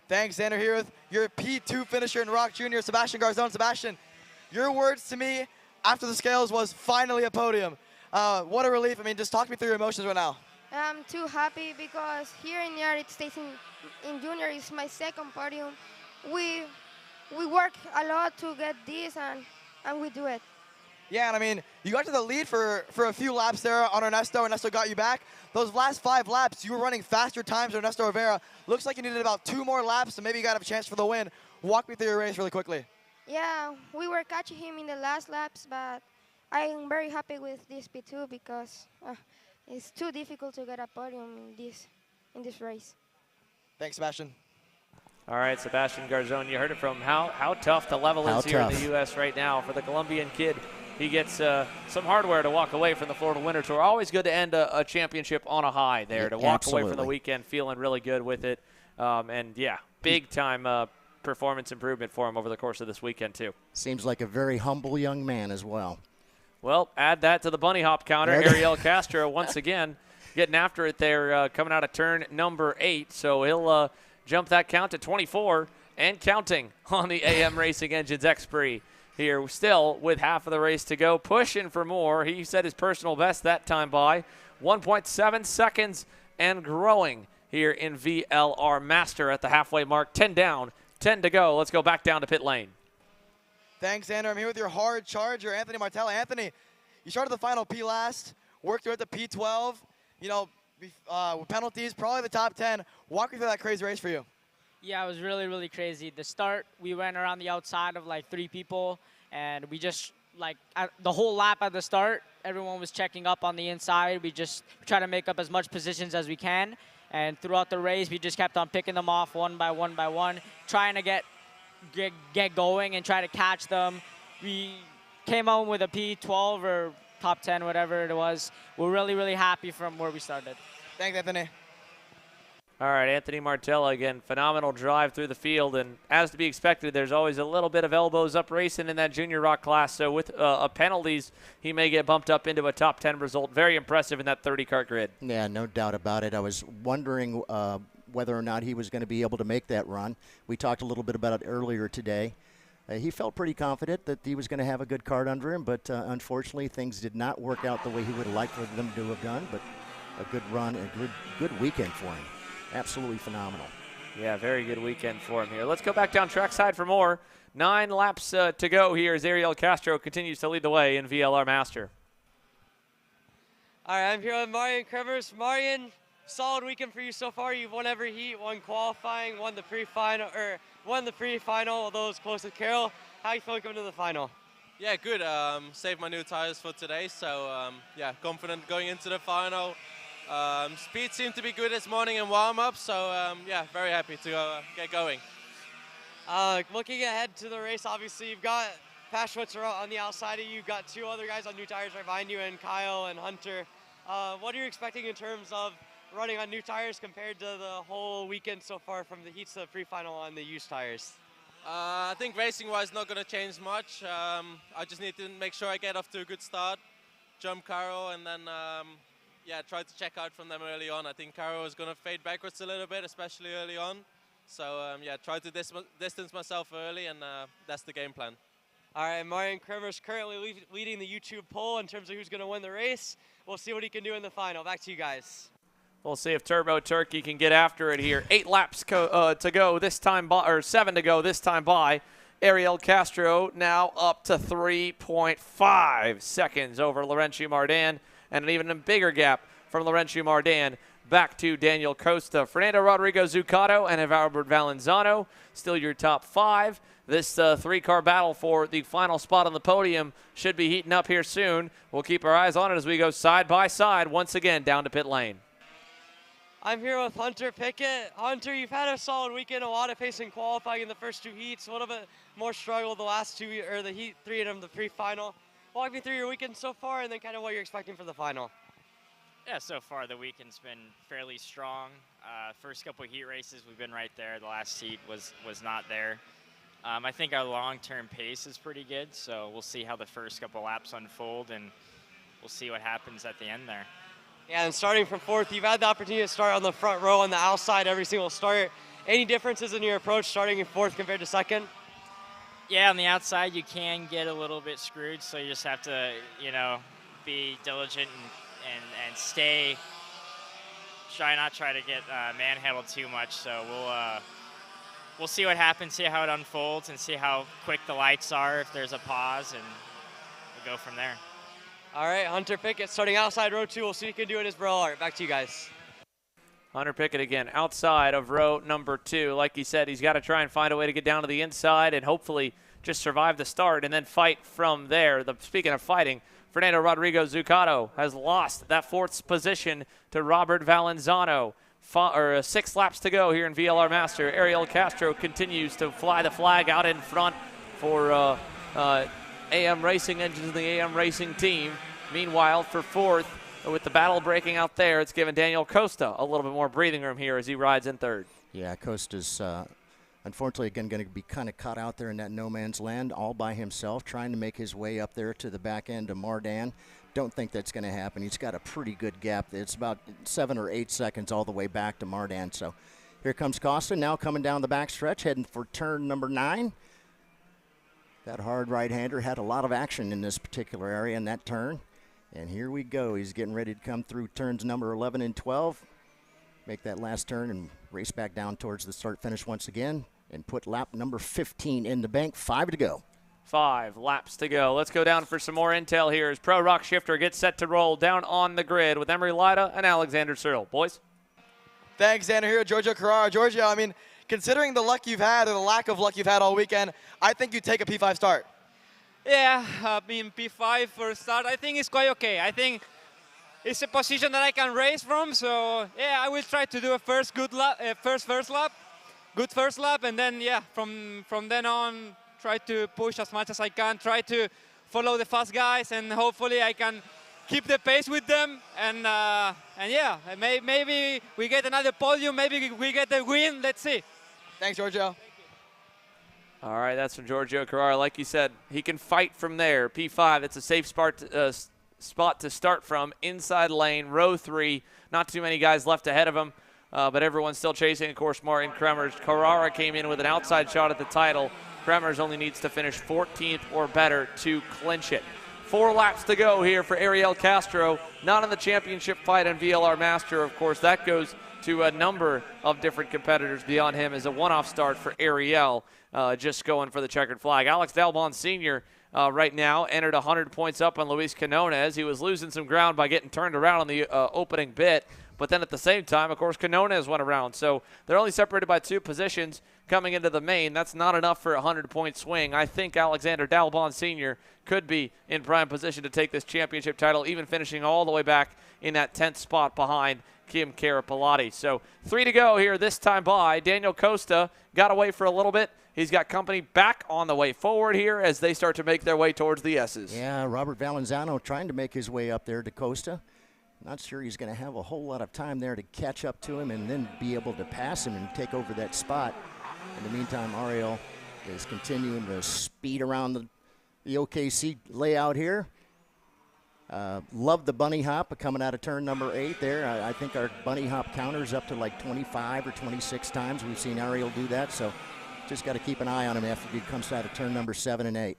Thanks, Xander, here with your P2 finisher in ROK Jr, Sebastian Garzon. Sebastian, your words to me after the scales was finally a podium. What a relief. I mean, just talk me through your emotions right now. I'm too happy because here in the United States in junior is my second podium. We work a lot to get this, and we do it. Yeah, and I mean, you got to the lead for a few laps there on Ernesto. Ernesto got you back. Those last 5 laps, you were running faster times than Ernesto Rivera. Looks like you needed about 2 more laps, so maybe you got a chance for the win. Walk me through your race really quickly. Yeah, we were catching him in the last laps, but I am very happy with this P2 because it's too difficult to get a podium in this race. Thanks, Sebastian. All right, Sebastian Garzon, you heard it from how tough the level is here in the U.S. right now for the Colombian kid. He gets some hardware to walk away from the Florida Winter Tour. Always good to end a championship on a high there, to walk away from the weekend feeling really good with it. And, yeah, big-time performance improvement for him over the course of this weekend, too. Seems like a very humble young man as well. Well, add that to the bunny hop counter. Ariel Castro, once again, getting after it there, coming out of turn number 8. So he'll jump that count to 24 and counting on the AM Racing Engines X-Prix. Here still with half of the race to go, pushing for more. He set his personal best that time by 1.7 seconds and growing here in VLR Master at the halfway mark. 10 down, 10 to go. Let's go back down to pit lane. Thanks, Xander. I'm here with your hard charger, Anthony Martella. Anthony, you started the final P last, worked through at the P12. You know, with penalties, probably the top 10. Walk me through that crazy race for you. Yeah, it was really, really crazy. The start, we went around the outside of like 3 people, and we just, like, the whole lap at the start, everyone was checking up on the inside. We just try to make up as much positions as we can, and throughout the race, we just kept on picking them off one by one, trying to get going and try to catch them. We came home with a P12 or top 10, whatever it was. We're really, really happy from where we started. Thanks, Anthony. All right, Anthony Martella again, phenomenal drive through the field, and as to be expected, there's always a little bit of elbows up racing in that junior ROK class, so with penalties, he may get bumped up into a top 10 result. Very impressive in that 30-kart grid. Yeah, no doubt about it. I was wondering whether or not he was going to be able to make that run. We talked a little bit about it earlier today. He felt pretty confident that he was going to have a good kart under him, but unfortunately, things did not work out the way he would have liked for them to have done, but a good run and good weekend for him. Absolutely phenomenal. Yeah, very good weekend for him here. Let's go back down trackside for more. 9 laps to go here as Ariel Castro continues to lead the way in VLR Master. All right, I'm here with Marian Kremers. Marian, solid weekend for you so far. You've won every heat, won qualifying, won the pre-final, although it's close with Carroll. How you feeling coming to the final? Yeah, good. Saved my new tires for today, so yeah, confident going into the final. Speed seemed to be good this morning in warm-up, so yeah, very happy to get going. Looking ahead to the race, obviously you've got Pat Schwitzer on the outside of you. You've got 2 other guys on new tires right behind you, and Kyle and Hunter. What are you expecting in terms of running on new tires compared to the whole weekend so far, from the heats to the pre-final on the used tires? I think racing-wise not going to change much. I just need to make sure I get off to a good start, jump Caro, and then yeah, try to check out from them early on. I think Caro is going to fade backwards a little bit, especially early on. So yeah, try to distance myself early, and that's the game plan. All right, Marian Kremer's currently leading the YouTube poll in terms of who's going to win the race. We'll see what he can do in the final. Back to you guys. We'll see if Turbo Turkey can get after it here. 8 laps to go this time by, or 7 to go this time by. Ariel Castro now up to 3.5 seconds over Laurentiu Mardan, and an even bigger gap from Laurentiu Mardan back to Daniel Costa. Fernando Rodrigo Zuccato and Albert Valenzano still your top 5. This 3-car battle for the final spot on the podium should be heating up here soon. We'll keep our eyes on it as we go side by side once again down to pit lane. I'm here with Hunter Pickett. Hunter, you've had a solid weekend, a lot of pace in qualifying in the first 2 heats, a little bit more struggle the last 2, or the heat 3 of the pre-final. Walk me through your weekend so far and then kind of what you're expecting for the final. Yeah, so far the weekend's been fairly strong. First couple of heat races, we've been right there. The last heat was not there. I think our long-term pace is pretty good, so we'll see how the first couple laps unfold, and we'll see what happens at the end there. Yeah, and starting from 4th, you've had the opportunity to start on the front row on the outside every single start. Any differences in your approach starting in 4th compared to 2nd? Yeah, on the outside you can get a little bit screwed, so you just have to, you know, be diligent and stay, not try to get manhandled too much. So we'll see what happens, see how it unfolds, and see how quick the lights are, if there's a pause, and we'll go from there. All right, Hunter Pickett starting outside row 2. We'll see what he can do in his VLR. Back to you guys. Hunter Pickett again outside of row number 2. Like he said, he's got to try and find a way to get down to the inside and hopefully just survive the start and then fight from there. Speaking of fighting, Fernando Rodrigo Zuccato has lost that 4th position to Robert Valenzano. 6 laps to go here in VLR Master. Ariel Castro continues to fly the flag out in front for AM Racing Engines and the AM Racing team. Meanwhile, for 4th, with the battle breaking out there, it's given Daniel Costa a little bit more breathing room here as he rides in 3rd. Yeah, Costa's unfortunately again going to be kind of caught out there in that no man's land all by himself, trying to make his way up there to the back end of Mardan. Don't think that's going to happen. He's got a pretty good gap. It's about 7 or 8 seconds all the way back to Mardan. So here comes Costa now coming down the back stretch, heading for turn number 9. That hard right-hander had a lot of action in this particular area in that turn. And here we go. He's getting ready to come through turns number 11 and 12, make that last turn and race back down towards the start-finish once again and put lap number 15 in the bank. 5 to go. 5 laps to go. Let's go down for some more intel here as Pro Rock Shifter gets set to roll down on the grid with Emery Lida and Alexander Cyril. Boys? Thanks, Xander. Here, Giorgio Carrara. Giorgio, I mean, considering the luck you've had or the lack of luck you've had all weekend, I think you take a P5 start. Yeah, I mean, P5 for a start, I think it's quite okay. I think it's a position that I can race from, so yeah, I will try to do a first lap, good first lap, and then yeah, from then on, try to push as much as I can, try to follow the fast guys, and hopefully I can keep the pace with them, and yeah, maybe we get another podium, maybe we get the win. Let's see. Thanks, Giorgio. All right, that's from Giorgio Carrara. Like you said, he can fight from there. P5, it's a safe spot to start from. Inside lane, row 3. Not too many guys left ahead of him, but everyone's still chasing. Of course, Martin Kremers. Carrara came in with an outside shot at the title. Kremers only needs to finish 14th or better to clinch it. 4 laps to go here for Ariel Castro. Not in the championship fight on VLR Master, of course. That goes to a number of different competitors beyond him as a one-off start for Ariel, just going for the checkered flag. Alex Dalbon Sr. Right now entered 100 points up on Luis Quinones. He was losing some ground by getting turned around on the opening bit, but then at the same time, of course, Quinones went around. So they're only separated by 2 positions coming into the main. That's not enough for a 100-point swing. I think Alexander Dalbon Sr. could be in prime position to take this championship title, even finishing all the way back in that 10th spot behind Kim Carapalati. So 3 to go here this time by. Daniel Costa got away for a little bit. He's got company back on the way forward here as they start to make their way towards the S's. Yeah, Robert Valenzano trying to make his way up there to Costa. Not sure he's going to have a whole lot of time there to catch up to him and then be able to pass him and take over that spot. In the meantime, Ariel is continuing to speed around the OKC layout here. Love the bunny hop coming out of turn number 8 there. I think our bunny hop counter is up to like 25 or 26 times. We've seen Ariel do that, so just got to keep an eye on him after he comes out of turn number 7 and 8.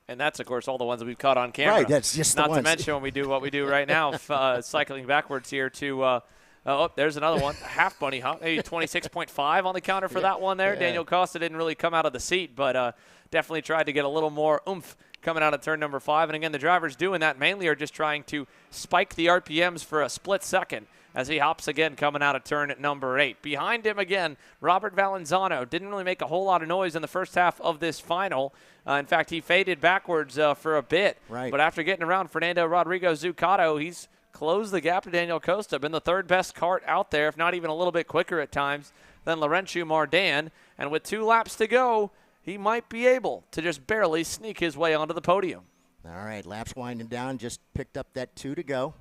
And that's, of course, all the ones that we've caught on camera. Right, that's just Not the ones. to mention when we do what we do right now, cycling backwards here to oh, there's another one, half bunny hop, maybe 26.5 on the counter for that one there. Yeah. Daniel Costa didn't really come out of the seat, but definitely tried to get a little more oomph coming out of turn number 5. And again, the drivers doing that mainly are just trying to spike the RPMs for a split second as he hops again coming out of turn at number 8. Behind him again, Robert Valenzano didn't really make a whole lot of noise in the first half of this final. In fact, he faded backwards for a bit. Right. But after getting around Fernando Rodrigo Zuccato, he's closed the gap to Daniel Costa. Been the third best kart out there, if not even a little bit quicker at times than Laurentiu Mardan. And with 2 laps to go, he might be able to just barely sneak his way onto the podium. All right, laps winding down. Just picked up that 2 to go.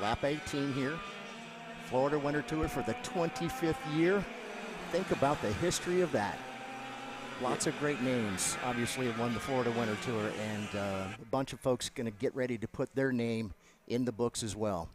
Lap 18 here. Florida Winter Tour for the 25th year. Think about the history of that. Lots of great names, obviously, have won the Florida Winter Tour, and a bunch of folks going to get ready to put their name in the books as well.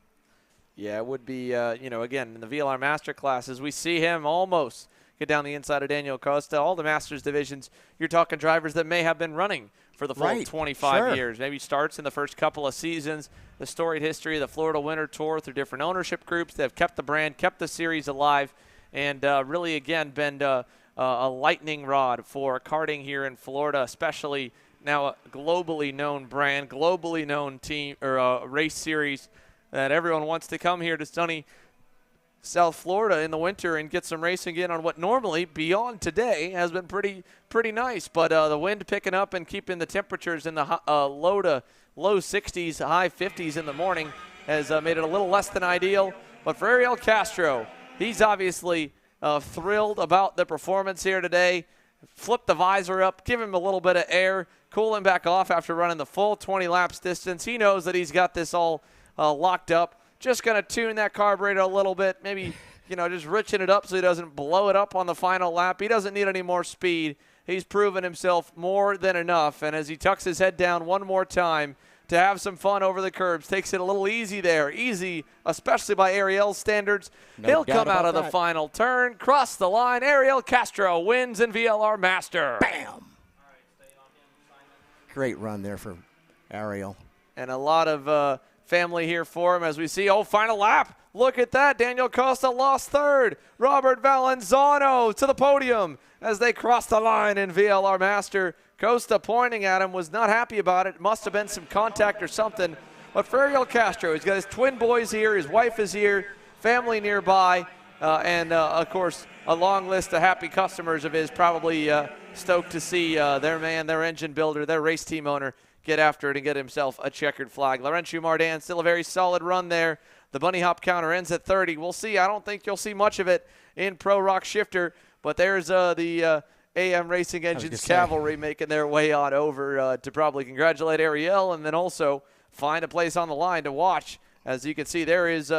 Yeah, it would be, again, in the VLR Master classes, we see him almost get down the inside of Daniel Costa. All the Masters divisions, you're talking drivers that may have been running for the full 25 years. Maybe starts in the first couple of seasons. The storied history of the Florida Winter Tour through different ownership groups that have kept the brand, kept the series alive, and really, again, been a lightning rod for karting here in Florida, especially now a globally known brand, globally known team or race series that everyone wants to come here to sunny South Florida in the winter and get some racing in on what normally, beyond today, has been pretty nice. But the wind picking up and keeping the temperatures in the low 60s, high 50s in the morning has made it a little less than ideal. But for Ariel Castro, he's obviously thrilled about the performance here today. Flip the visor up, give him a little bit of air, cool him back off after running the full 20 laps distance. He knows that he's got this all locked up. Just going to tune that carburetor a little bit, maybe, just riching it up so he doesn't blow it up on the final lap. He doesn't need any more speed. He's proven himself more than enough. And as he tucks his head down one more time to have some fun over the curbs, takes it a little easy there. Easy, especially by Ariel's standards. He'll come out of the final turn, cross the line. Ariel Castro wins in VLR Master. Bam! Great run there for Ariel. And a lot of family here for him as we see, final lap. Look at that. Daniel Costa lost third. Robert Valenzano to the podium as they cross the line in VLR Master. Costa pointing at him, was not happy about it. Must have been some contact or something. But for Ariel Castro, he's got his twin boys here. His wife is here. Family nearby. And, of course, a long list of happy customers of his, probably stoked to see their man, their engine builder, their race team owner get after it and get himself a checkered flag. Laurentiu Mardan, still a very solid run there. The bunny hop counter ends at 30. We'll see. I don't think you'll see much of it in Pro ROK Shifter, but there's the AM Racing Engines cavalry making their way on over to probably congratulate Ariel and then also find a place on the line to watch. As you can see, there is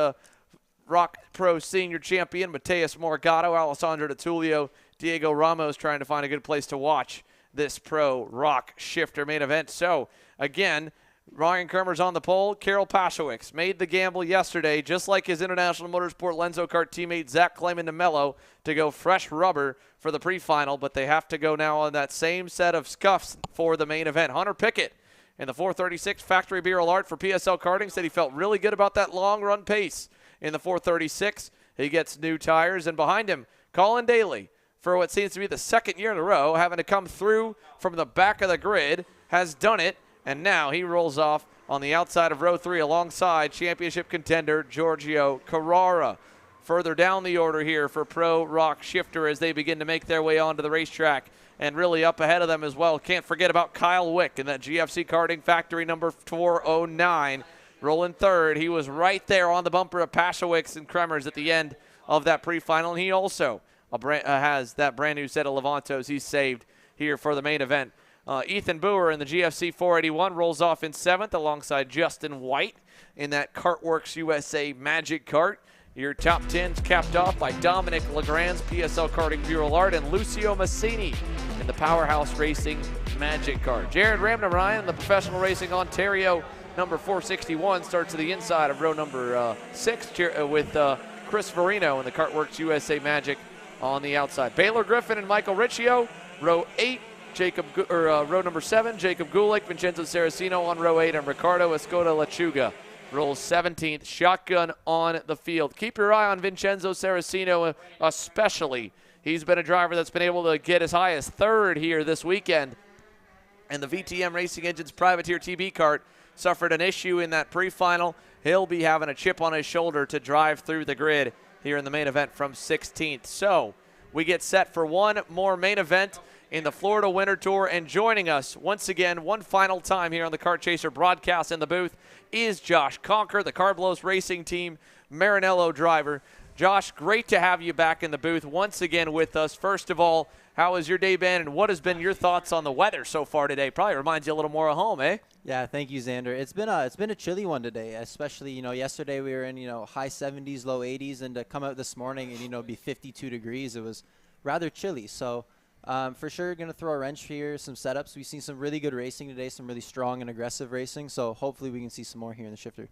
ROK Pro Senior Champion Mateus Morgado, Alessandro DiTullio, Diego Ramos trying to find a good place to watch this Pro ROK Shifter main event. So, again, Ryan Kermer's on the pole. Karol Paszewicz made the gamble yesterday, just like his International Motorsport Lenzo Kart teammate Zach Clayman de Mello, to go fresh rubber for the pre-final, but they have to go now on that same set of scuffs for the main event. Hunter Pickett in the 436 Factory Beer Alert for PSL Karting said he felt really good about that long run pace in the 436. He gets new tires, and behind him, Colin Daly, for what seems to be the second year in a row, having to come through from the back of the grid, has done it, and now he rolls off on the outside of row 3 alongside championship contender Giorgio Carrara. Further down the order here for Pro ROK Shifter as they begin to make their way onto the racetrack, and really up ahead of them as well. Can't forget about Kyle Wick in that GFC Karting Factory number 409, rolling third. He was right there on the bumper of Paszewicz and Kremers at the end of that pre-final, and he also has that brand new set of Levantos he's saved here for the main event. Ethan Boer in the GFC 481 rolls off in 7th alongside Justin White in that Kartworks USA Magic Kart. Your top 10's capped off by Dominic Legrand's PSL Karting Bureau Art and Lucio Massini in in the Powerhouse Racing Magic car. Jared Ramnarayan in the Professional Racing Ontario number 461 starts to the inside of row number 6 with Chris Verino in the Kartworks USA Magic on the outside. Baylor Griffin and Michael Riccio, row 8. Row number 7, Jacob Gulick, Vincenzo Saraceno on row 8, and Ricardo Escoda Lechuga rolls 17th. Shotgun on the field. Keep your eye on Vincenzo Saraceno especially. He's been a driver that's been able to get as high as 3rd here this weekend. And the VTM Racing Engines Privateer TB kart suffered an issue in that pre-final. He'll be having a chip on his shoulder to drive through the grid here in the main event from 16th. So we get set for one more main event in the Florida Winter Tour, and joining us once again, one final time here on the Kart Chaser broadcast in the booth, is Josh Conker, the Carblos Racing Team Maranello driver. Josh, great to have you back in the booth once again with us. First of all, how has your day been, and what has been your thoughts on the weather so far today? Probably reminds you a little more of home, eh? Yeah, thank you, Xander. It's been a chilly one today, especially, yesterday we were in, high 70s, low 80s, and to come out this morning and, be 52 degrees, it was rather chilly. So for sure, going to throw a wrench here, some setups. We've seen some really good racing today, some really strong and aggressive racing, so hopefully we can see some more here in the shifter.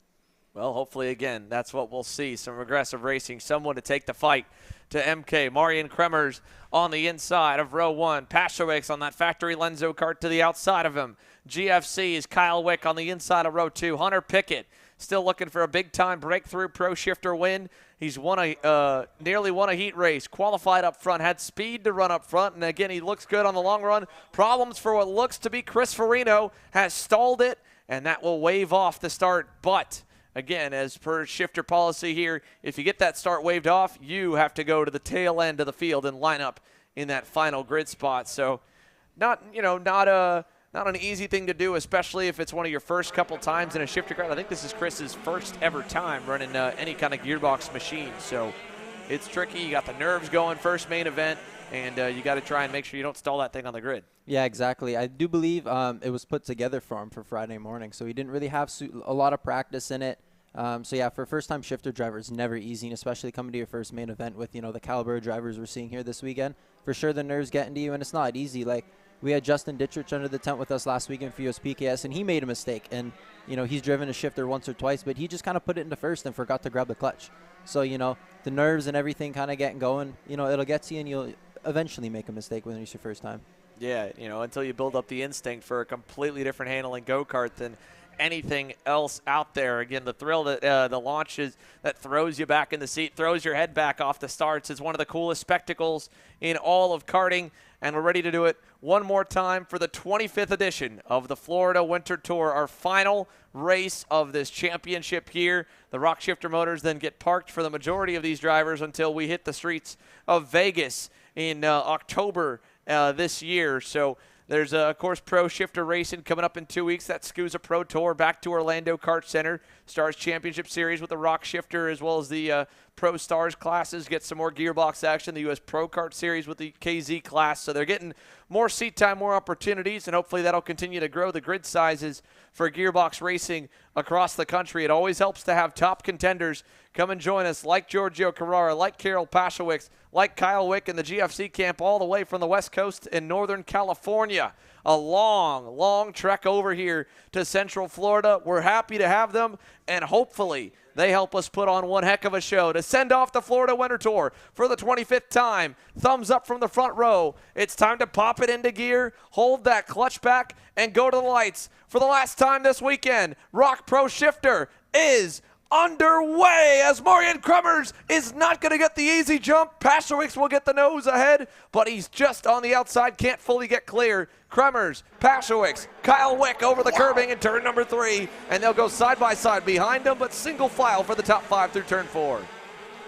Well, hopefully, again, that's what we'll see, some aggressive racing, someone to take the fight to MK. Marian Kremers on the inside of row 1. Pashowicz on that factory Lenzo kart to the outside of him. GFC's Kyle Wick on the inside of row 2. Hunter Pickett still looking for a big-time breakthrough pro shifter win. He's nearly won a heat race, qualified up front, had speed to run up front, and again, he looks good on the long run. Problems for what looks to be Chris Farino, has stalled it, and that will wave off the start. But again, as per shifter policy here, if you get that start waved off, you have to go to the tail end of the field and line up in that final grid spot. So not an easy thing to do, especially if it's one of your first couple times in a shifter kart. I think this is Chris's first ever time running any kind of gearbox machine. So it's tricky. You got the nerves going, first main event, and you got to try and make sure you don't stall that thing on the grid. Yeah, exactly. I do believe it was put together for him for Friday morning, so he didn't really have a lot of practice in it. So yeah, for a first-time shifter driver, it's never easy, and especially coming to your first main event with, the caliber of drivers we're seeing here this weekend. For sure, the nerves getting to you, and it's not easy. Like, we had Justin Dittrich under the tent with us last weekend for US PKS, and he made a mistake. And, he's driven a shifter once or twice, but he just kind of put it into first and forgot to grab the clutch. So, the nerves and everything kind of getting going, it'll get to you, and you'll eventually make a mistake when it's your first time. Yeah, until you build up the instinct for a completely different handling go-kart than anything else out there. Again, the thrill that the launch is, that throws you back in the seat, throws your head back off the starts, is one of the coolest spectacles in all of karting. And we're ready to do it one more time for the 25th edition of the Florida Winter Tour, our final race of this championship here. The ROK Shifter motors then get parked for the majority of these drivers until we hit the streets of Vegas in October this year. So there's, of course, Pro Shifter Racing coming up in 2 weeks. That SCUSA Pro Tour back to Orlando Kart Center. Stars Championship Series with the ROK Shifter, as well as the Pro Stars classes. Get some more gearbox action. The U.S. Pro Kart Series with the KZ class. So they're getting more seat time, more opportunities, and hopefully that'll continue to grow the grid sizes for gearbox racing across the country. It always helps to have top contenders come and join us, like Giorgio Carrara, like Karol Pashowicz, like Kyle Wick in the GFC camp, all the way from the West Coast in Northern California. A long, long trek over here to Central Florida. We're happy to have them, and hopefully they help us put on one heck of a show to send off the Florida Winter Tour for the 25th time. Thumbs up from the front row. It's time to pop it into gear, hold that clutch back, and go to the lights. For the last time this weekend, ROK Pro Shifter is underway as Marian Kremers is not going to get the easy jump. Pashowicz will get the nose ahead, but he's just on the outside, can't fully get clear. Kremers, Pashowicz, Kyle Wick over the curbing in turn number 3, and they'll go side by side behind them, but single file for the top 5 through turn 4.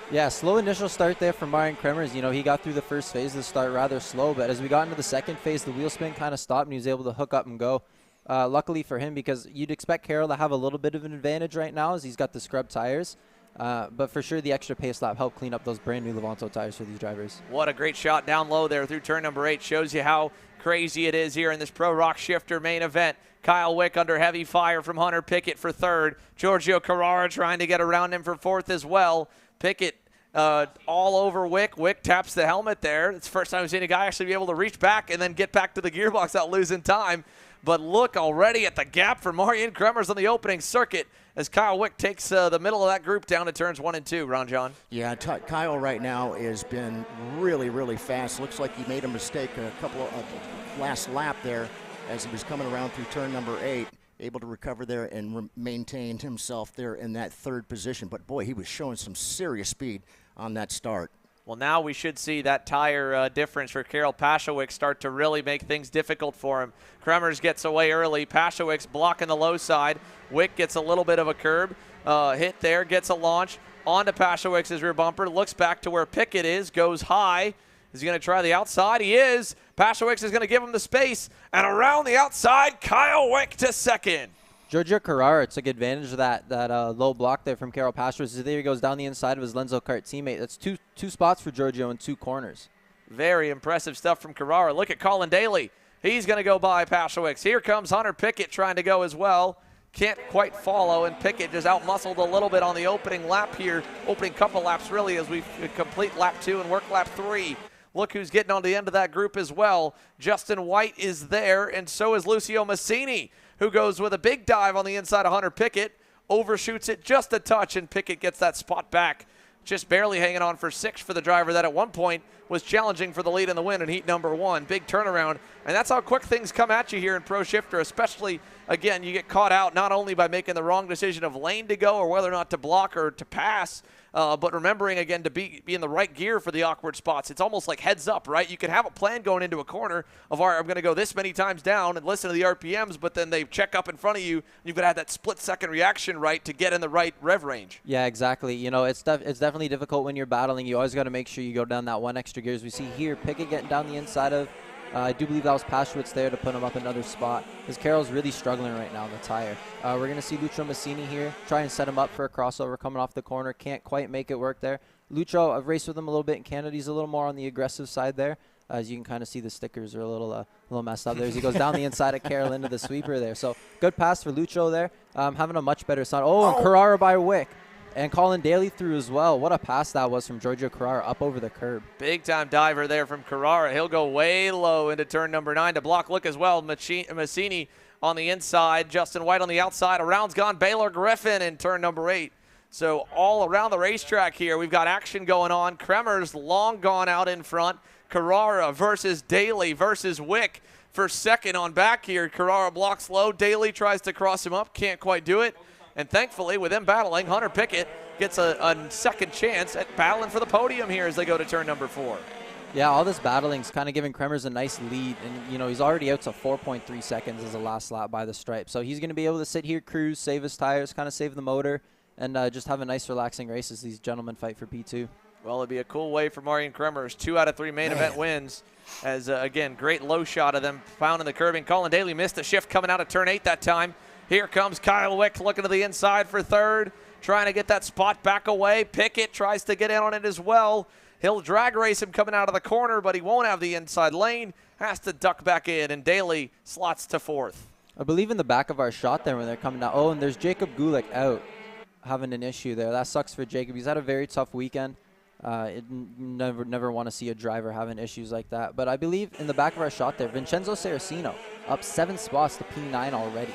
Yeah, slow initial start there from Marian Kremers. He got through the first phase of the start rather slow, but as we got into the second phase, the wheel spin kind of stopped, and he was able to hook up and go. Luckily for him, because you'd expect Karol to have a little bit of an advantage right now as he's got the scrub tires. But for sure, the extra pace lap helped clean up those brand new Levanto tires for these drivers. What a great shot down low there through turn number 8. Shows you how crazy it is here in this Pro ROK Shifter main event. Kyle Wick under heavy fire from Hunter Pickett for 3rd. Giorgio Carrara trying to get around him for 4th as well. Pickett all over Wick. Wick taps the helmet there. It's the first time we've seen a guy actually be able to reach back and then get back to the gearbox without losing time. But look already at the gap for Marian Kremers on the opening circuit as Kyle Wick takes the middle of that group down to turns 1 and 2, Ron John. Yeah, Kyle right now has been really, really fast. Looks like he made a mistake a couple of last lap there as he was coming around through turn number 8. Able to recover there and maintained himself there in that 3rd position. But, boy, he was showing some serious speed on that start. Well, now we should see that tire difference for Karel Paschewicz start to really make things difficult for him. Kremers gets away early. Paschewicz blocking the low side. Wick gets a little bit of a curb. Hit there, gets a launch. Onto Paschewicz's rear bumper. Looks back to where Pickett is. Goes high. Is he going to try the outside? He is. Paschewicz is going to give him the space. And around the outside, Kyle Wick to second. Giorgio Carrara took advantage of that low block there from Karel Paschewicz. There he goes down the inside of his Lenzo Kart teammate. That's two spots for Giorgio in 2 corners. Very impressive stuff from Carrara. Look at Colin Daly. He's going to go by Paschewicz. Here comes Hunter Pickett trying to go as well. Can't quite follow, and Pickett just out-muscled a little bit on the opening lap here. Opening couple laps, really, as we complete lap 2 and work lap 3. Look who's getting on the end of that group as well. Justin White is there, and so is Lucio Massini, who goes with a big dive on the inside of Hunter Pickett, overshoots it just a touch, and Pickett gets that spot back. Just barely hanging on for 6th for the driver that at one point was challenging for the lead in the win in heat number 1. Big turnaround, and that's how quick things come at you here in Pro Shifter, especially, again, you get caught out not only by making the wrong decision of lane to go or whether or not to block or to pass, but remembering, again, to be in the right gear for the awkward spots. It's almost like heads up, right? You can have a plan going into a corner of, all right, I'm going to go this many times down and listen to the RPMs, but then they check up in front of you. You've got to have that split-second reaction, right, to get in the right rev range. Yeah, exactly. You know, it's definitely difficult when you're battling. You always got to make sure you go down that 1 extra gear. As we see here, Pickett getting down the inside of, I do believe that was Paschewicz there to put him up another spot, because Carroll's really struggling right now on the tire. We're going to see Lucio Massini here try and set him up for a crossover coming off the corner. Can't quite make it work there. Lucio, I've raced with him a little bit in Canada. He's a little more on the aggressive side there. As you can kind of see, the stickers are a little messed up there as he goes down the inside of Carroll into the sweeper there. So good pass for Lucio there. Having a much better start. And Carrara by Wick. And Colin Daly through as well. What a pass that was from Giorgio Carrara up over the curb. Big-time diver there from Carrara. He'll go way low into turn number 9 to block. Look as well, Massini on the inside, Justin White on the outside. Around's gone, Baylor Griffin in turn number 8. So all around the racetrack here, we've got action going on. Kremers long gone out in front. Carrara versus Daly versus Wick for second on back here. Carrara blocks low. Daly tries to cross him up. Can't quite do it. And thankfully, with them battling, Hunter Pickett gets a second chance at battling for the podium here as they go to turn number 4. Yeah, all this battling is kind of giving Kremers a nice lead. And, you know, he's already out to 4.3 seconds as the last lap by the stripe. So he's going to be able to sit here, cruise, save his tires, kind of save the motor, and just have a nice, relaxing race as these gentlemen fight for P2. Well, it'd be a cool way for Marian Kremers. 2 out of 3 main event wins. As, again, great low shot of them pounding the curbing. Colin Daly missed the shift coming out of turn 8 that time. Here comes Kyle Wick looking to the inside for third, trying to get that spot back away. Pickett tries to get in on it as well. He'll drag race him coming out of the corner, but he won't have the inside lane. Has to duck back in, and Daly slots to 4th. I believe in the back of our shot there when they're coming down. Oh, and there's Jacob Gulick out, having an issue there. That sucks for Jacob. He's had a very tough weekend. Never want to see a driver having issues like that. But I believe in the back of our shot there, Vincenzo Saracino up 7 spots to P9 already.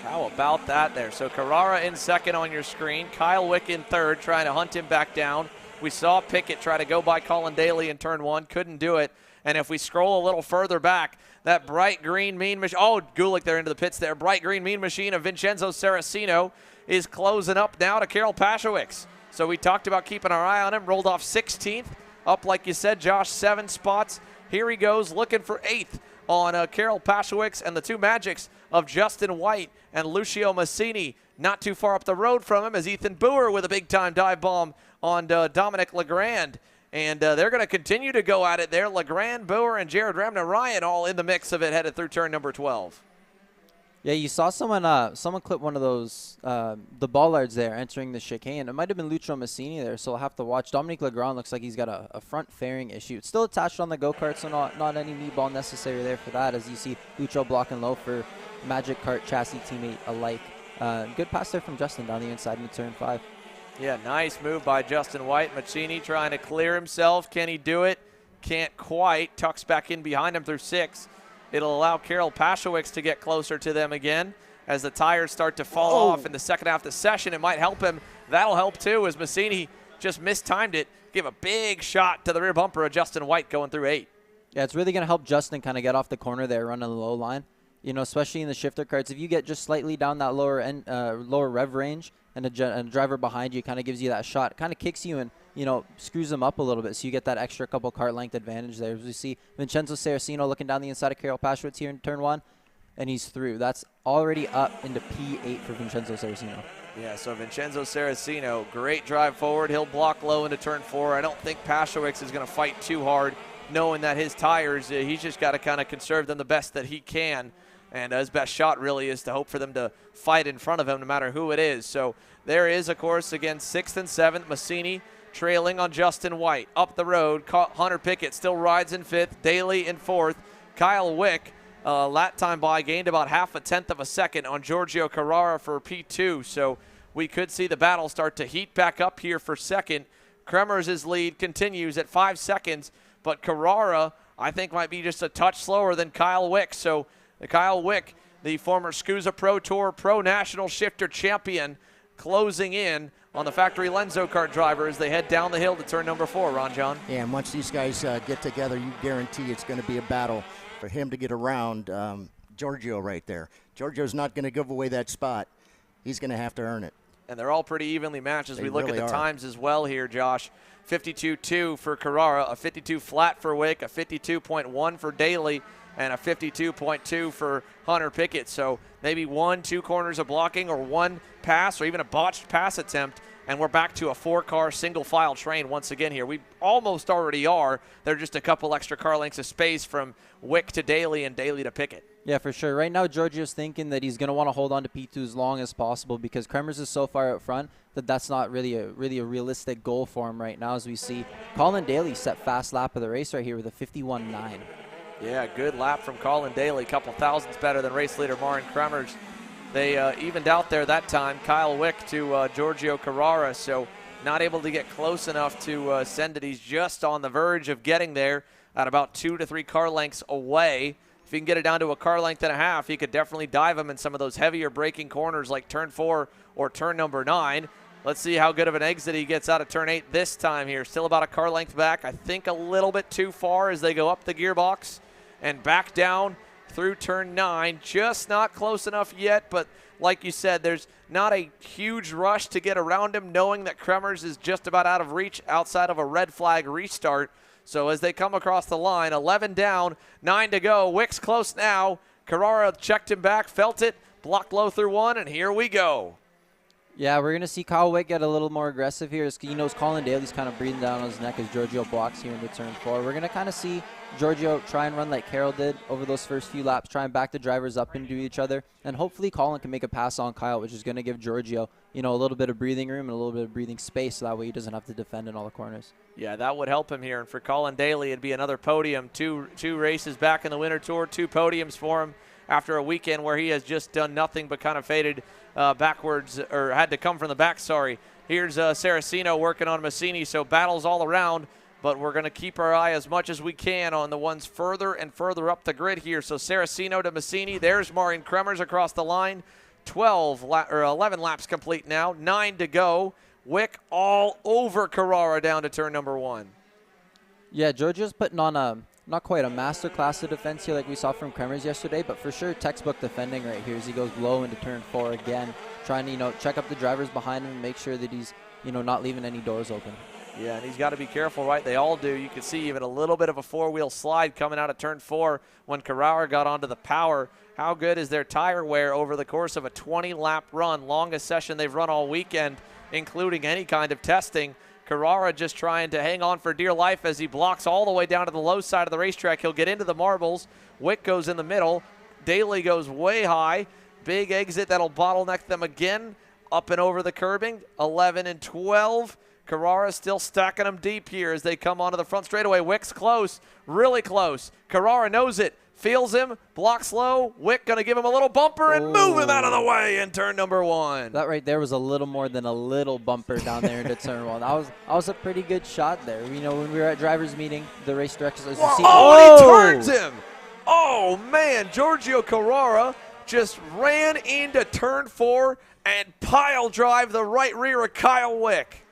How about that there? So Carrara in second on your screen. Kyle Wick in third, trying to hunt him back down. We saw Pickett try to go by Colin Daly in turn 1. Couldn't do it. And if we scroll a little further back, that bright green mean machine. Oh, Gulick there into the pits there. Bright green mean machine of Vincenzo Saracino is closing up now to Karel Paschewicz. So we talked about keeping our eye on him. Rolled off 16th. Up, like you said, Josh, 7 spots. Here he goes looking for 8th on Karel Paschewicz and the 2 magics of Justin White and Lucio Massini. Not too far up the road from him is Ethan Boer with a big-time dive bomb on Dominic Legrand. And they're going to continue to go at it there. Legrand, Boer, and Jared Ramna-Ryan all in the mix of it headed through turn number 12. Yeah, you saw someone clip one of those, the bollards there entering the chicane. It might have been Lucio Massini there, so we'll have to watch. Dominic Legrand looks like he's got a front fairing issue. It's still attached on the go-kart, so not any knee ball necessary there for that, as you see Lucio blocking low for Magic Kart chassis teammate alike. Good pass there from Justin down the inside into turn 5. Yeah, nice move by Justin White. Mancini trying to clear himself. Can he do it? Can't quite. Tucks back in behind him through 6. It'll allow Karol Paszewicz to get closer to them again as the tires start to fall off in the second half of the session. It might help him. That'll help too as Mancini just mistimed it. Give a big shot to the rear bumper of Justin White going through 8. Yeah, it's really going to help Justin kind of get off the corner there, running the low line. You know, especially in the shifter carts, if you get just slightly down that lower rev range and a driver behind you kind of gives you that shot, kind of kicks you and, you know, screws them up a little bit, so you get that extra couple cart length advantage there. As we see Vincenzo Saraceno looking down the inside of Karol Paszewicz here in turn 1, and he's through. That's already up into P8 for Vincenzo Saraceno. Yeah, so Vincenzo Saraceno, great drive forward. He'll block low into turn 4. I don't think Paszewicz is going to fight too hard, knowing that his tires, he's just got to kind of conserve them the best that he can. And his best shot really is to hope for them to fight in front of him no matter who it is. So there is, of course, again, 6th and 7th. Mancini trailing on Justin White. Up the road, Hunter Pickett still rides in 5th. Daly in 4th. Kyle Wick, lap time by, gained about half a tenth of a second on Giorgio Carrara for P2. So we could see the battle start to heat back up here for 2nd. Kremers' lead continues at 5 seconds, but Carrara, I think, might be just a touch slower than Kyle Wick. So Kyle Wick, the former SCUSA Pro Tour Pro National Shifter champion, closing in on the factory Lenzo kart driver as they head down the hill to turn number 4, Ron John. Yeah, and once these guys get together, you guarantee it's going to be a battle for him to get around Giorgio right there. Giorgio's not going to give away that spot. He's going to have to earn it. And they're all pretty evenly matched as we look really at the are. times as well here, Josh. 52.2 for Carrara, a 52 flat for Wick, a 52.1 for Daly, and a 52.2 for Hunter Pickett. So maybe 1-2 corners of blocking or one pass or even a botched pass attempt, and we're back to a 4-car single-file train once again here. We almost already are. They're just a couple extra car lengths of space from Wick to Daly and Daly to Pickett. Yeah, for sure. Right now, Giorgio's thinking that he's going to want to hold on to P2 as long as possible because Kremers is so far out front that that's not really a realistic goal for him right now, as we see Colin Daly set fast lap of the race right here with a 51.9. Yeah, good lap from Colin Daly, a couple thousandths better than race leader Marin Kremers. They evened out there that time. Kyle Wick to Giorgio Carrara, so not able to get close enough to send it. He's just on the verge of getting there at about 2 to 3 car lengths away. If he can get it down to a car length and a half, he could definitely dive him in some of those heavier braking corners like turn 4 or turn number 9. Let's see how good of an exit he gets out of turn 8 this time here. Still about a car length back. I think a little bit too far as they go up the gearbox and back down through turn 9. Just not close enough yet, but like you said, there's not a huge rush to get around him, knowing that Kremers is just about out of reach outside of a red flag restart. So as they come across the line, 11 down, 9 to go. Wick's close now. Carrara checked him back, felt it, blocked low through 1, and here we go. Yeah, we're going to see Kyle Wick get a little more aggressive here. As he knows Colin Daly's kind of breathing down on his neck as Giorgio blocks here into turn 4. We're going to kind of see Giorgio try and run like Karol did over those first few laps, try and back the drivers up into each other. And hopefully Colin can make a pass on Kyle, which is going to give Giorgio, you know, a little bit of breathing room and a little bit of breathing space, so that way he doesn't have to defend in all the corners. Yeah, that would help him here. And for Colin Daly, it'd be another podium. Two races back in the Winter Tour, 2 podiums for him after a weekend where he has just done nothing but kind of faded backwards, or had to come from the back, sorry. Here's Saraceno working on Mancini, so battles all around, but we're going to keep our eye as much as we can on the ones further and further up the grid here. So Saraceno to Mancini. There's Marin Kremers across the line. 11 laps complete now, 9 to go. Wick all over Carrara down to turn number 1. Yeah, Giorgio's putting on not quite a master class of defense here like we saw from Kremers yesterday, but for sure textbook defending right here as he goes low into turn 4 again, trying to, you know, check up the drivers behind him and make sure that he's, you know, not leaving any doors open. Yeah, and he's got to be careful, right? They all do. You can see even a little bit of a 4-wheel slide coming out of turn 4 when Carrara got onto the power. How good is their tire wear over the course of a 20-lap run, longest session they've run all weekend, including any kind of testing. Carrara just trying to hang on for dear life as he blocks all the way down to the low side of the racetrack. He'll get into the marbles. Wick goes in the middle. Daly goes way high. Big exit that'll bottleneck them again. Up and over the curbing. 11 and 12. Carrara still stacking them deep here as they come onto the front straightaway. Wick's close, really close. Carrara knows it. feels him, blocks low. Wick going to give him a little bumper and move him out of the way in turn number 1. That right there was a little more than a little bumper down there into turn 1. That was a pretty good shot there. You know, when we were at driver's meeting, the race directors, as you see, and he turns him. Oh, man, Giorgio Carrara just ran into turn 4 and pile drive the right rear of Kyle Wick.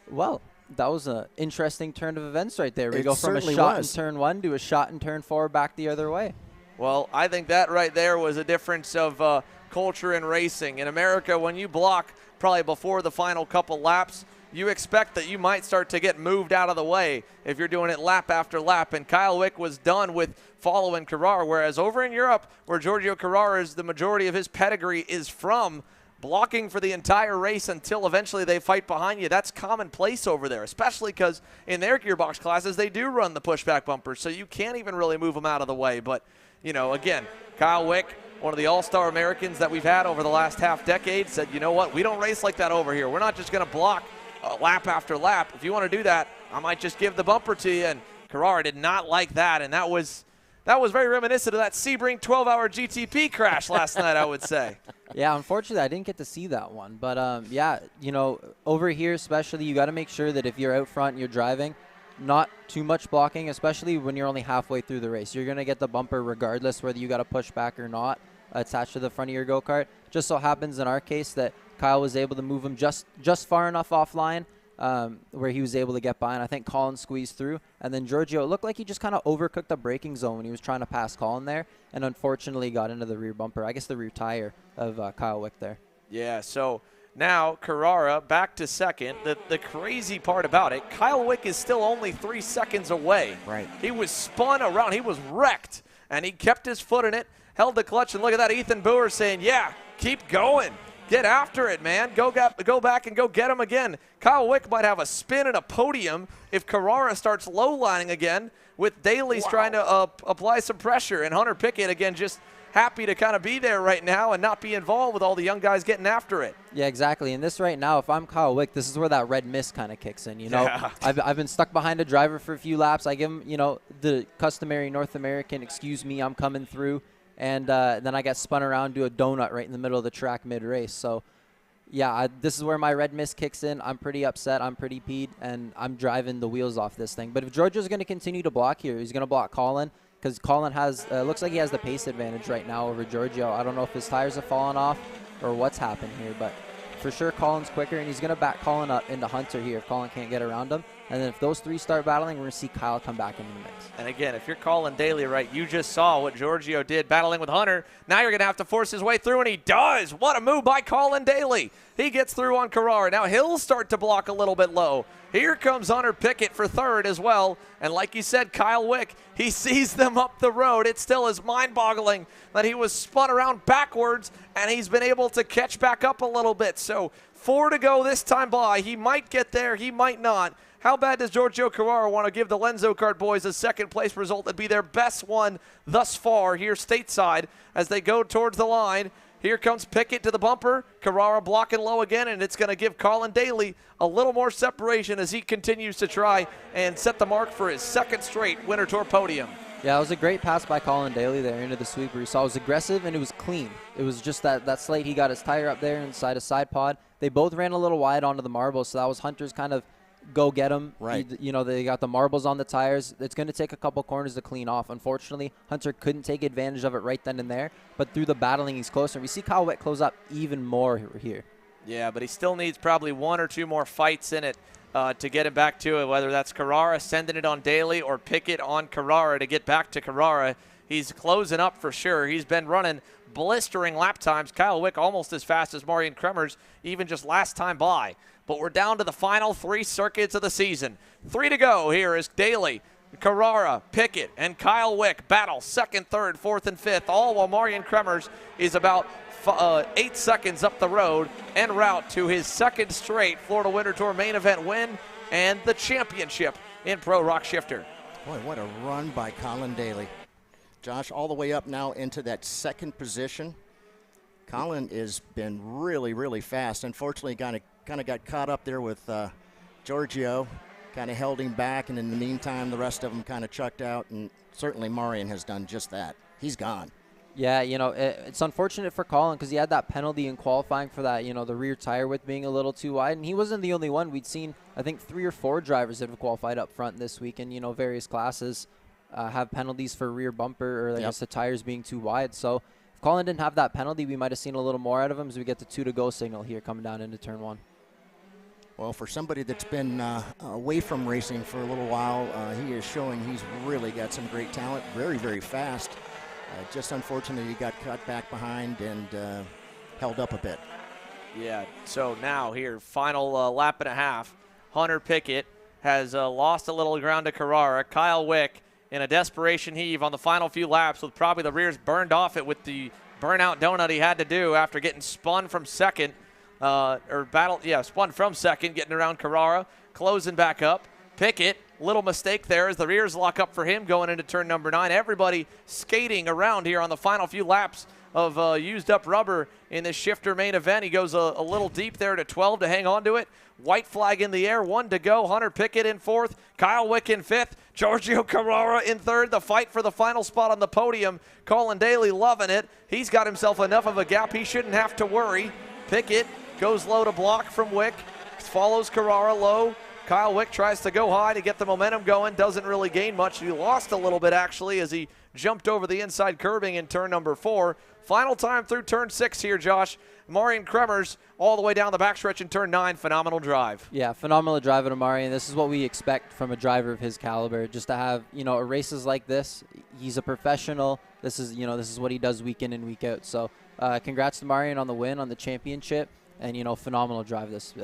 Well, that was an interesting turn of events right there. We It go from a certainly shot was. in turn 1 to a shot in turn 4 back the other way. Well, I think that right there was a difference of culture in racing. In America, when you block probably before the final couple laps, you expect that you might start to get moved out of the way if you're doing it lap after lap. And Kyle Wick was done with following Carrara, whereas over in Europe, where Giorgio Carrara is the majority of his pedigree is from, blocking for the entire race until eventually they fight behind you, that's commonplace over there, especially because in their gearbox classes, they do run the pushback bumpers, so you can't even really move them out of the way. But, you know, again, Kyle Wick, one of the all-star Americans that we've had over the last half decade, said, you know what, we don't race like that over here. We're not just going to block lap after lap. If you want to do that, I might just give the bumper to you. And Carrara did not like that, and that was very reminiscent of that Sebring 12-hour GTP crash last night, I would say. Yeah, unfortunately, I didn't get to see that one. But, yeah, you know, over here especially, you got to make sure that if you're out front and you're driving, not too much blocking, especially when you're only halfway through the race. You're going to get the bumper regardless whether you got to push back or not attached to the front of your go-kart. Just so happens in our case that Kyle was able to move him just far enough offline where he was able to get by, and I think Colin squeezed through. And then Giorgio, it looked like he just kind of overcooked the braking zone when he was trying to pass Colin there, and unfortunately got into the rear bumper, I guess the rear tire of Kyle Wick there. Yeah, so now Carrara back to second. The crazy part about it, Kyle Wick is still only 3 seconds away. Right. He was spun around. He was wrecked, and he kept his foot in it, held the clutch, and look at that, Ethan Boer saying, yeah, keep going. Get after it, man. Go back and go get him again. Kyle Wick might have a spin and a podium if Carrara starts low-lining again with Daly's trying to apply some pressure. And Hunter Pickett, again, just happy to kind of be there right now and not be involved with all the young guys getting after it. Yeah, exactly. And this right now, if I'm Kyle Wick, this is where that red mist kind of kicks in. You know, Yeah. I've been stuck behind a driver for a few laps. I give him, you know, the customary North American, excuse me, I'm coming through. And then I got spun around, do a donut right in the middle of the track mid-race. So, yeah, this is where my red mist kicks in. I'm pretty upset. I'm pretty peed, and I'm driving the wheels off this thing. But if Giorgio's going to continue to block here, he's going to block Colin because Colin has looks like he has the pace advantage right now over Giorgio. I don't know if his tires have fallen off or what's happened here, but for sure Colin's quicker, and he's going to back Colin up into Hunter here if Colin can't get around him. And then if those three start battling, we're going to see Kyle come back into the mix. And again, if you're calling Daly right, you just saw what Giorgio did battling with Hunter. Now you're going to have to force his way through, and he does. What a move by Colin Daly. He gets through on Carrara. Now he'll start to block a little bit low. Here comes Hunter Pickett for third as well. And like you said, Kyle Wick, he sees them up the road. It still is mind-boggling that he was spun around backwards, and he's been able to catch back up a little bit. So 4 to go this time by. He might get there. He might not. How bad does Giorgio Carrara want to give the Lenzo Kart boys a second-place result? That'd be their best one thus far here stateside as they go towards the line. Here comes Pickett to the bumper. Carrara blocking low again, and it's going to give Colin Daly a little more separation as he continues to try and set the mark for his second straight Winter Tour podium. Yeah, it was a great pass by Colin Daly there into the sweeper. You saw it was aggressive, and it was clean. It was just that slate. He got his tire up there inside a side pod. They both ran a little wide onto the marbles, so that was Hunter's kind of go get him. Right. You know, they got the marbles on the tires. It's going to take a couple corners to clean off. Unfortunately, Hunter couldn't take advantage of it right then and there, but through the battling, he's closer. We see Kyle Wick close up even more here. Yeah, but he still needs probably 1 or 2 more fights in it to get him back to it, whether that's Carrara sending it on Daly or Pickett on Carrara to get back to Carrara. He's closing up for sure. He's been running blistering lap times. Kyle Wick almost as fast as Marian Kremers even just last time by. But we're down to the final 3 circuits of the season. 3 to go here as Daly, Carrara, Pickett, and Kyle Wick battle second, third, fourth, and fifth, all while Marian Kremers is about 8 seconds up the road en route to his second straight Florida Winter Tour main event win and the championship in Pro Rock Shifter. Boy, what a run by Colin Daly. Josh, all the way up now into that second position. Colin has been really, really fast. Unfortunately, kind of got caught up there with Giorgio. kind of held him back, and in the meantime, the rest of them kind of chucked out, and certainly Marian has done just that. He's gone. Yeah, you know, it's unfortunate for Colin because he had that penalty in qualifying for that, you know, the rear tire width being a little too wide. And he wasn't the only one. We'd seen, I think, 3 or 4 drivers that have qualified up front this week in, you know, various classes have penalties for rear bumper or, I guess, the tires being too wide. So if Colin didn't have that penalty, we might have seen a little more out of him as we get the 2 to go signal here coming down into turn 1. Well, for somebody that's been away from racing for a little while, he is showing he's really got some great talent, very, very fast. Just unfortunately, he got cut back behind and held up a bit. Yeah, so now here, final lap and a half. Hunter Pickett has lost a little ground to Carrara. Kyle Wick in a desperation heave on the final few laps with probably the rears burned off it with the burnout donut he had to do after getting spun from second. Spun from second, getting around Carrara, closing back up. Pickett, little mistake there as the rears lock up for him going into turn number 9. Everybody skating around here on the final few laps of used up rubber in this shifter main event. He goes a little deep there to 12 to hang on to it. White flag in the air, 1 to go. Hunter Pickett in 4th, Kyle Wick in 5th, Giorgio Carrara in 3rd. The fight for the final spot on the podium. Colin Daly loving it. He's got himself enough of a gap he shouldn't have to worry. Pickett goes low to block from Wick, follows Carrara low. Kyle Wick tries to go high to get the momentum going, doesn't really gain much. He lost a little bit, actually, as he jumped over the inside curbing in turn number 4. Final time through turn 6 here, Josh. Marian Kremers all the way down the backstretch in turn 9. Phenomenal drive. Yeah, phenomenal drive at Marian. This is what we expect from a driver of his caliber, just to have, you know, races like this. He's a professional. This is, you know, this is what he does week in and week out. So congrats to Marian on the win, on the championship. And, you know, phenomenal drive this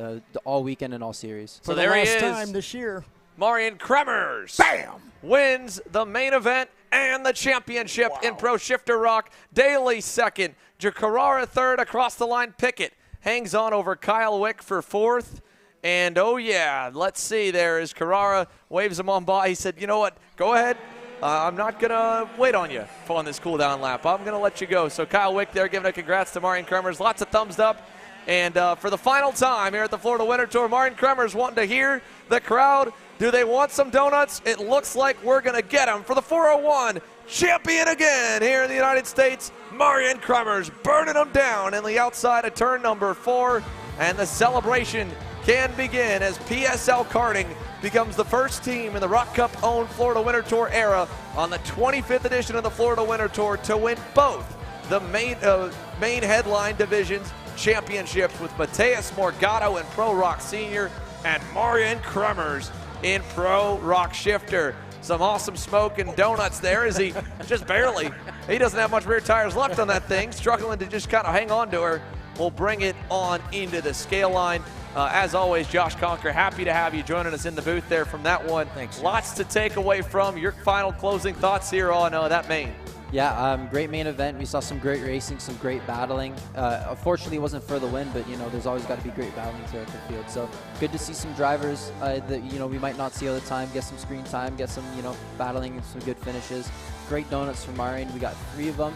all weekend and all series. So there he is. Time this year. Marian Kremers. Bam! Wins the main event and the championship in Pro Shifter Rock. Daly second. Carrara third. Across the line, Pickett hangs on over Kyle Wick for 4th. And, oh, yeah, let's see there as Carrara waves him on by. He said, you know what, go ahead. I'm not going to wait on you on this cool-down lap. I'm going to let you go. So Kyle Wick there giving a congrats to Marian Kremers. Lots of thumbs up. And for the final time here at the Florida Winter Tour, Marian Kremers wanting to hear the crowd. Do they want some donuts? It looks like we're going to get them for the 401 champion again here in the United States. Marian Kremers burning them down in the outside of turn number 4. And the celebration can begin as PSL Karting becomes the first team in the ROK Cup-owned Florida Winter Tour era on the 25th edition of the Florida Winter Tour to win both the main headline divisions championships with Mateus Morgado in Pro ROK Sr and Marian Kremers in Pro ROK Shifter. Some awesome smoke and donuts there as he just barely, he doesn't have much rear tires left on that thing, struggling to just kind of hang on to her. We'll bring it on into the scale line. As always, Josh Conker, happy to have you joining us in the booth there from that one. Thanks. Lots to take away from your final closing thoughts here on that main. Yeah, great main event. We saw some great racing, some great battling. Unfortunately, it wasn't for the win, but, you know, there's always got to be great battling throughout the field. So good to see some drivers that, you know, we might not see all the time, get some screen time, get some, you know, battling and some good finishes. Great donuts from Marian. We got 3 of them.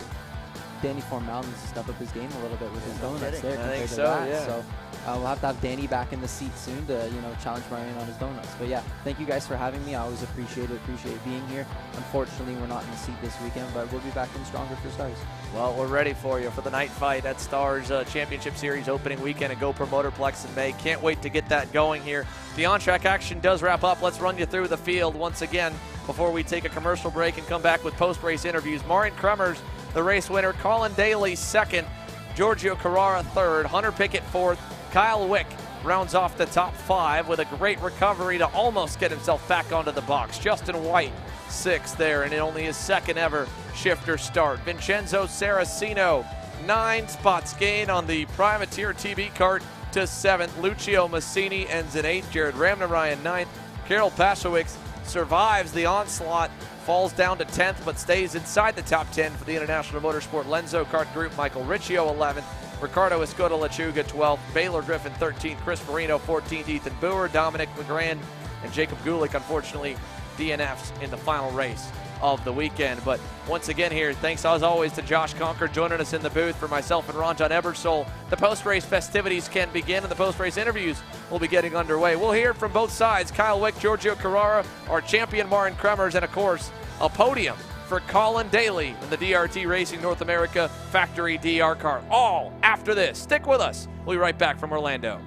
Danny Formal needs to step up his game a little bit with his donuts there compared to that. Yeah. So we'll have to have Danny back in the seat soon to, you know, challenge Marian on his donuts. But yeah, thank you guys for having me. I always appreciate being here. Unfortunately, we're not in the seat this weekend, but we'll be back in stronger for Stars. Well, we're ready for you for the night fight at Stars Championship Series opening weekend at GoPro Motorplex in May. Can't wait to get that going here. The on-track action does wrap up. Let's run you through the field once again before we take a commercial break and come back with post-race interviews. Marian Kremers, the race winner. Colin Daly, 2nd. Giorgio Carrara, 3rd. Hunter Pickett, 4th. Kyle Wick rounds off the top 5 with a great recovery to almost get himself back onto the box. Justin White, 6th there, and only his 2nd ever shifter start. Vincenzo Saracino, 9 spots gained on the Privateer TB kart to 7th. Lucio Massini ends in 8th. Jared Ramnarayan, 9th. Karol Paszewicz survives the onslaught, falls down to 10th, but stays inside the top 10 for the International Motorsport Lenzo Kart Group. Michael Riccio, 11th. Ricardo Escoda Lechuga, 12th. Baylor Griffin, 13th. Chris Marino, 14th. Ethan Boer, Dominic Legrand, and Jacob Gulick, unfortunately, DNFs in the final race. of the weekend. But once again here, thanks as always to Josh Conker joining us in the booth. For myself and Ranjan Ebersol, the post-race festivities can begin and the post-race interviews will be getting underway. We'll hear from both sides, Kyle Wick, Giorgio Carrara, our champion Martin Kremers, and of course, a podium for Colin Daly in the DRT Racing North America Factory DR car. All after this. Stick with us. We'll be right back from Orlando.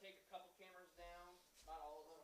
Take a couple cameras down, not all of them.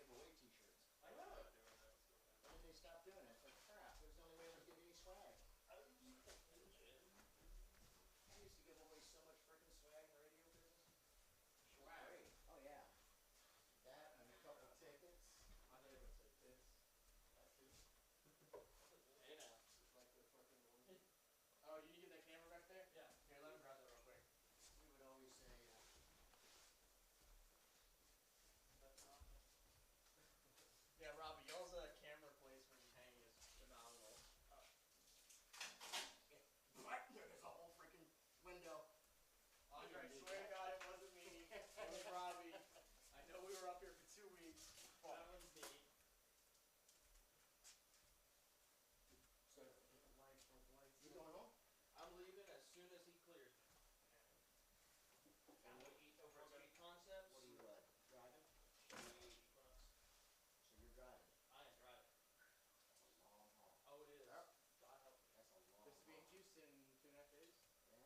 give away T-shirts. I know. When did they stop doing it? It's like crap. It was the only way to give any swag. I used to give away so much freaking swag in the radio business. Swag? Great. Oh, yeah. That and a couple of tickets. I never took this. Hey, now. It's like the fucking ones. Oh, you need to get that camera back there? Yeah. Here, let me grab that real quick. We would always say, yeah, Robbie, y'all's camera placement and hanging is phenomenal. What? There's a whole freaking window. Andre, I swear to God, it wasn't me. It was Robbie. I know we were up here for 2 weeks. That was me. Start to hit the lights, front lights. You going home? I'm leaving as soon as he clears me. Can we eat over at Speed Concepts? What are you driving? Equinox. So you're driving? I am driving. That's a long haul. Oh, it is. Yep. God help me. That's a long haul. Supposed to be in Houston in 2.5 days? Yeah.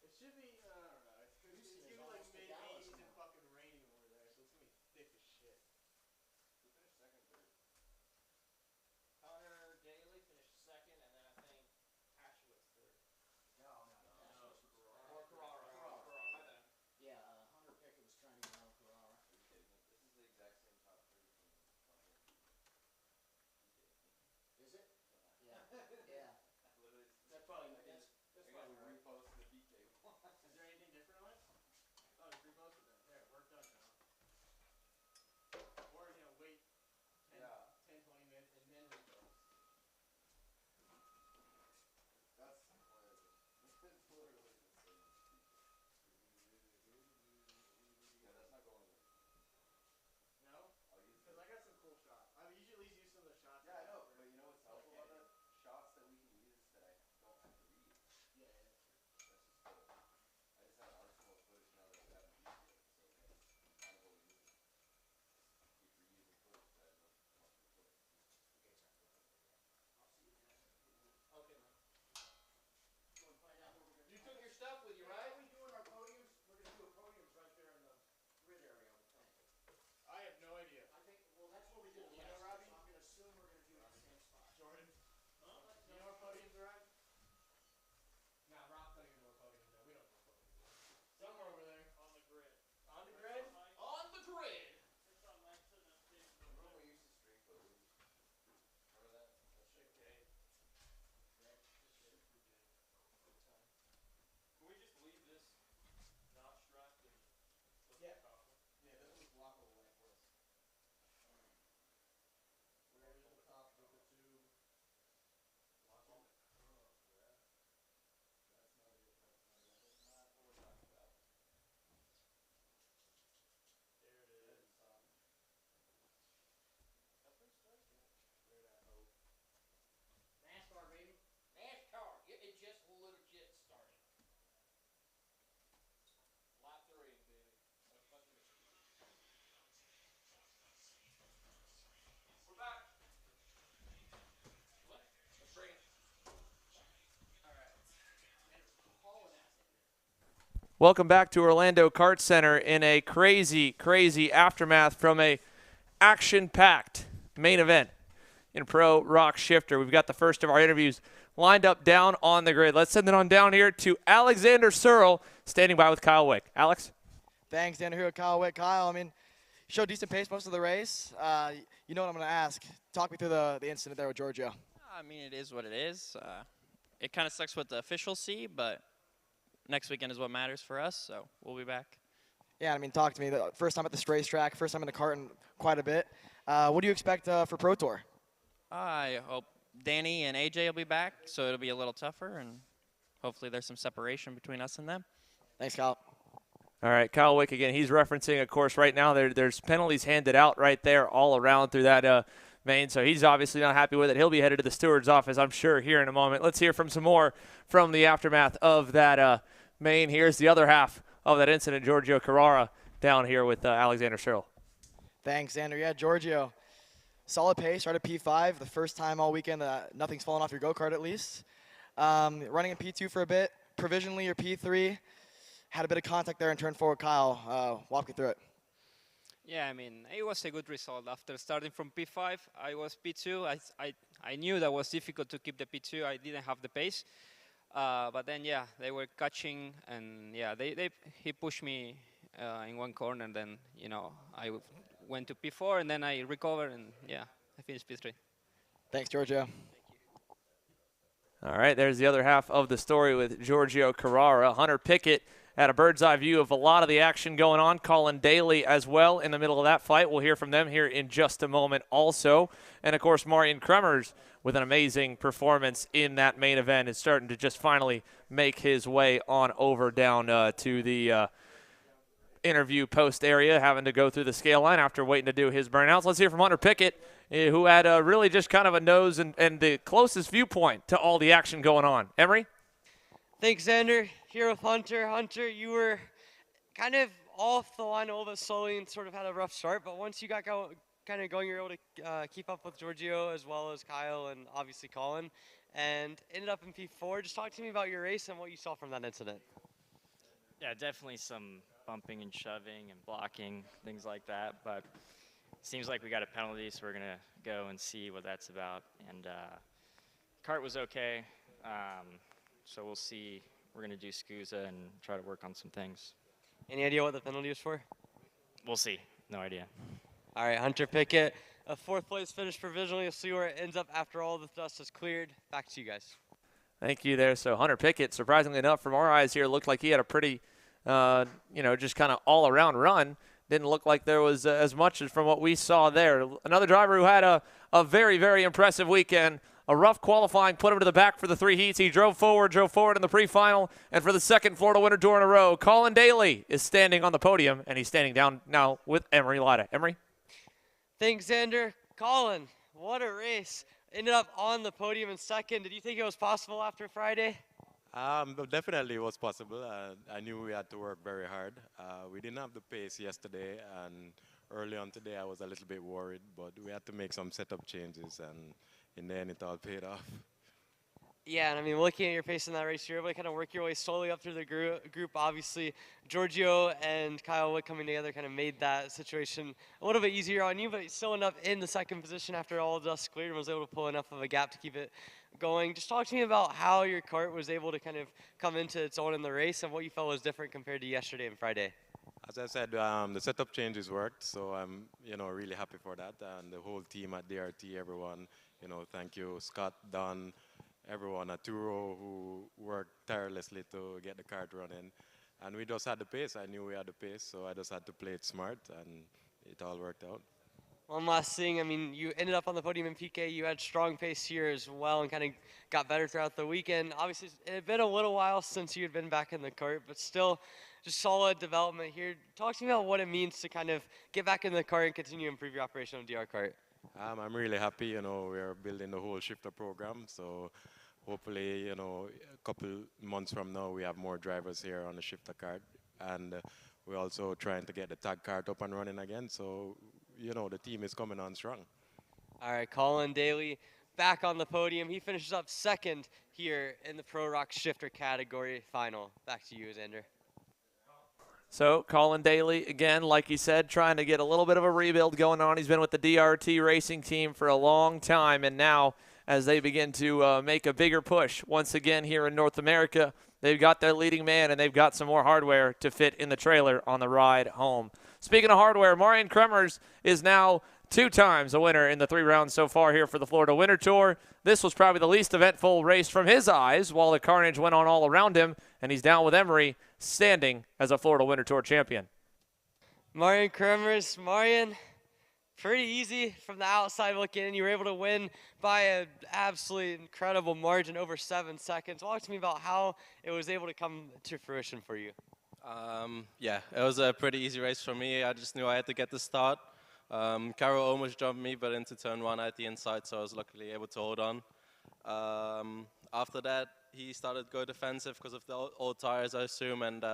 It should be, I don't know. It's gonna be like mid-80s and fucking raining over there, so it's gonna be thick as shit. Who finished second, third? Connor Daly finished second, and then I think Hatchwood's third. No. Or Carrara. My bad. Yeah, Hunter Pickett was trying to get on Carrara. Are you kidding me? This is the exact same top 30 from Montana. Is it? Yeah. Yeah. Literally, that's probably that's probably right. Repost the BK one. Is there anything different on it? Oh, just repost it then. There, work done now. Or, wait 10, 20 minutes and then repost. That's hilarious. It's literally the same speaker. Yeah, that's not going in. No? Because I got some cool shots. I usually use some of the shots. Yeah, I know, but you know what's helpful about that? Shots that we can use that I don't have to read. Yeah, that's true. That's just good. I just have an arsenal of footage now that I haven't used yet, so that's kind of what we need. Keep reusing footage that I have much to put. You guys aren't looking at it yet. I'll see you guys. Okay, man. You want to find out what we're going to do? You took your stuff with you, right? Are we doing our podiums? We're going to do a podiums right there in the grid area on the tank. I have no idea. I think, well, that's what we did last year, Robbie? So I'm going to assume we're going to do it at the same spot. Jordan? Huh? Do you know where podiums are at? Nah, Rob's not even know where podiums are. We don't know where podiums are. Somewhere over there. On the grid. On the grid? On the grid! It's on Mike's and then Jason. Remember when we used to stream podiums? Remember that? That shit gay. Right? Super gay. Good time. Can we just leave this not strapped and flip the top one? Yeah, this one's lockable like this. Where is the top with the tube? Lock on the curve, yeah. That's not it. That's not it. That's not what we're talking about. There it is. There's the top. That's where it starts, yeah. Where that hoe. NASCAR, baby. NASCAR. It just legit started. Lap 3, baby. Let's fucking go. We're back. What? Let's bring it. All right. And hauling ass in here. Welcome back to Orlando Kart Center in a crazy, crazy aftermath from a action-packed main event in Pro ROK Shifter. We've got the first of our interviews lined up down on the grid. Let's send it on down here to Alexander Searle, standing by with Kyle Wick. Alex? Thanks, Dan. Here with Kyle Wick. Kyle, you showed decent pace most of the race. You know what I'm going to ask. Talk me through the incident there with Giorgio. I mean, it is what it is. It kind of sucks what the officials see, but next weekend is what matters for us, so we'll be back. Yeah, talk to me. The first time at this racetrack, first time in the kart in quite a bit. What do you expect for Pro Tour? I hope Danny and AJ will be back, so it'll be a little tougher, and hopefully there's some separation between us and them. Thanks, Kyle. All right, Kyle Wick again. He's referencing, of course, right now there's penalties handed out right there all around through that main, so he's obviously not happy with it. He'll be headed to the steward's office, I'm sure, here in a moment. Let's hear from some more from the aftermath of that main. Here's the other half of that incident, Giorgio Carrara, down here with Alexander Searle. Thanks, Xander. Yeah, Giorgio. Solid pace, right at P5. The first time all weekend that nothing's fallen off your go-kart at least. Running in P2 for a bit. Provisionally your P3. had a bit of contact there in turn 4 with Kyle. Walk me through it. Yeah, I mean, it was a good result. After starting from P5, I was P2. I knew that was difficult to keep the P2. I didn't have the pace. But then, yeah, they were catching, and yeah, he pushed me in one corner, and then, you know, I went to P4, and then I recovered, and yeah, I finished P3. Thanks, Giorgio. All right, there's the other half of the story with Giorgio Carrara. Hunter Pickett had a bird's eye view of a lot of the action going on. Colin Daly as well in the middle of that fight. We'll hear from them here in just a moment also. And, of course, Marian Kremers with an amazing performance in that main event is starting to just finally make his way on over down to the interview post area, having to go through the scale line after waiting to do his burnouts. Let's hear from Hunter Pickett, who had really just kind of a nose and the closest viewpoint to all the action going on. Emery? Thanks, Xander. Here with Hunter. Hunter, you were kind of off the line a little bit slowly and sort of had a rough start, but once you got kind of going, you were able to keep up with Giorgio as well as Kyle and obviously Colin, and ended up in P4. Just talk to me about your race and what you saw from that incident. Yeah, definitely some bumping and shoving and blocking, things like that, but it seems like we got a penalty, so we're going to go and see what that's about. And kart was okay. So we'll see. We're going to do SCUSA and try to work on some things. Any idea what the penalty was for? We'll see. No idea. All right, Hunter Pickett, a 4th place finish provisionally. You'll see where it ends up after all the dust is cleared. Back to you guys. Thank you there. So Hunter Pickett, surprisingly enough, from our eyes here, looked like he had a pretty, just kind of all-around run. Didn't look like there was as much as from what we saw there. Another driver who had a very, very impressive weekend. A rough qualifying put him to the back for the 3 heats. He drove forward in the pre-final, and for the 2nd Florida Winter Tour in a row, Colin Daly is standing on the podium, and he's standing down now with Emery Latta. Emery? Thanks, Xander. Colin, what a race. Ended up on the podium in 2nd. Did you think it was possible after Friday? Definitely it was possible. I knew we had to work very hard. We didn't have the pace yesterday, and early on today I was a little bit worried, but we had to make some setup changes, and in the end it all paid off. Yeah, and I mean, looking at your pace in that race, you're able to kind of work your way slowly up through the group. Obviously, Giorgio and Kyle Wood coming together kind of made that situation a little bit easier on you, but you still end up in the 2nd position after all the dust cleared and was able to pull enough of a gap to keep it going. Just talk to me about how your kart was able to kind of come into its own in the race and what you felt was different compared to yesterday and Friday. As I said, the setup changes worked, so I'm really happy for that. And the whole team at DRT, everyone, thank you, Scott, Don, everyone at Turo who worked tirelessly to get the kart running. And we just had the pace. I knew we had the pace, so I just had to play it smart, and it all worked out. One last thing, I mean, you ended up on the podium in PK. You had strong pace here as well and kind of got better throughout the weekend. Obviously, it had been a little while since you had been back in the kart, but still just solid development here. Talk to me about what it means to kind of get back in the kart and continue to improve your operation of DR kart. I'm really happy, we're building the whole shifter program, so hopefully, a couple months from now, we have more drivers here on the shifter kart, and we're also trying to get the tag kart up and running again, so, the team is coming on strong. All right, Colin Daly back on the podium. He finishes up 2nd here in the Pro ROK shifter category final. Back to you, Xander. So Colin Daly, again, like he said, trying to get a little bit of a rebuild going on. He's been with the DRT racing team for a long time, and now as they begin to make a bigger push once again here in North America, they've got their leading man, and they've got some more hardware to fit in the trailer on the ride home. Speaking of hardware, Marian Kremers is now 2 times a winner in the 3 rounds so far here for the Florida Winter Tour. This was probably the least eventful race from his eyes while the carnage went on all around him, and he's down with Emery, standing as a Florida Winter Tour champion. Marian Kremers, Marian, pretty easy from the outside looking in. You were able to win by an absolutely incredible margin, over 7 seconds. Talk to me about how it was able to come to fruition for you. Yeah, it was a pretty easy race for me. I just knew I had to get the start. Carol almost jumped me, but into turn 1 at the inside, so I was luckily able to hold on. After that, he started to go defensive because of the old tires, I assume, and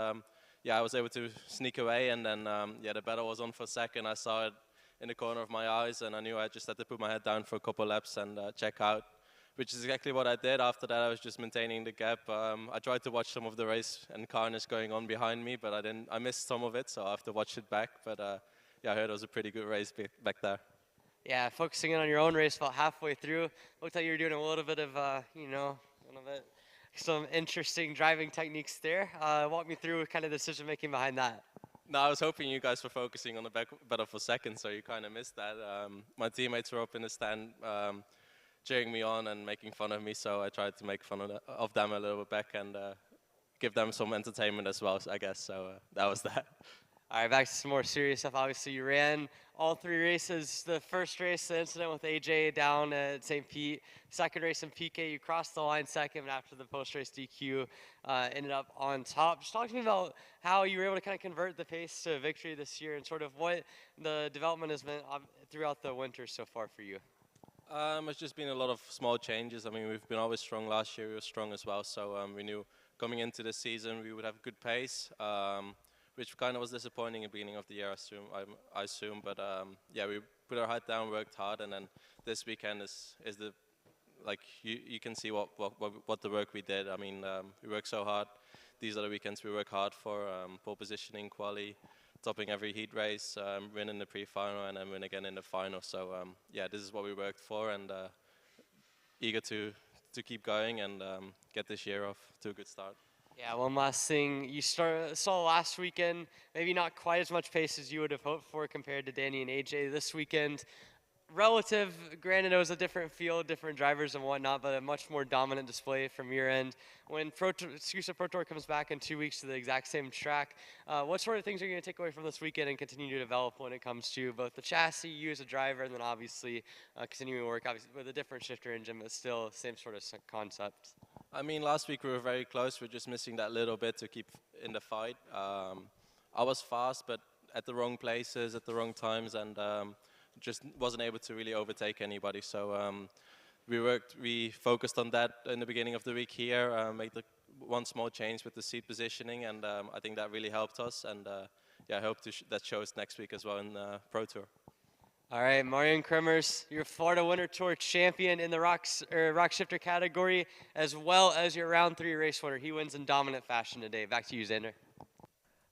yeah, I was able to sneak away, and then yeah, the battle was on for 2nd. I saw it in the corner of my eyes, and I knew I just had to put my head down for a couple laps and check out. which is exactly what I did. After that, I was just maintaining the gap. I tried to watch some of the race and carnage going on behind me, but I missed some of it, so I have to watch it back. But yeah, I heard it was a pretty good race back there. Yeah, focusing in on your own race about halfway through, looked like you were doing a little bit of, some interesting driving techniques there. Walk me through kind of the decision making behind that. No, I was hoping you guys were focusing on the battle for second, so you kind of missed that. My teammates were up in the stand cheering me on and making fun of me, so I tried to make fun of them a little bit back and give them some entertainment as well, I guess. So that was that. All right, back to some more serious stuff. Obviously, you ran all 3 races. The first race, the incident with AJ down at St. Pete. Second race in PK, you crossed the line second, and after the post-race DQ, ended up on top. Just talk to me about how you were able to kind of convert the pace to victory this year and sort of what the development has been throughout the winter so far for you. It's just been a lot of small changes. I mean, we've been always strong. Last year we were strong as well, so we knew coming into the season we would have good pace. Which kind of was disappointing at the beginning of the year, I assume. But yeah, we put our head down, worked hard, and then this weekend is the, like, you can see what the work we did. I mean, we worked so hard. These are the weekends we work hard for, pole positioning, quali, topping every heat race, win in the pre-final, and then win again in the final. So yeah, this is what we worked for, and eager to keep going and get this year off to a good start. Yeah, one last thing. You saw last weekend, maybe not quite as much pace as you would have hoped for compared to Danny and AJ this weekend. Relative, granted it was a different field, different drivers and whatnot, but a much more dominant display from your end. When SKUSA Pro Tour comes back in 2 weeks to the exact same track, what sort of things are you going to take away from this weekend and continue to develop when it comes to both the chassis, you as a driver, and then obviously continuing to work obviously with a different shifter engine, but still same sort of concept? I mean, last week we were very close. We're just missing that little bit to keep in the fight. I was fast, but at the wrong places, at the wrong times, and just wasn't able to really overtake anybody. So we focused on that in the beginning of the week here, made one small change with the seat positioning, and I think that really helped us. And yeah, I hope that shows next week as well in Pro Tour. All right, Marian Kremers, your Florida Winter Tour champion in the rock shifter category, as well as your round 3 race winner. He wins in dominant fashion today. Back to you, Xander.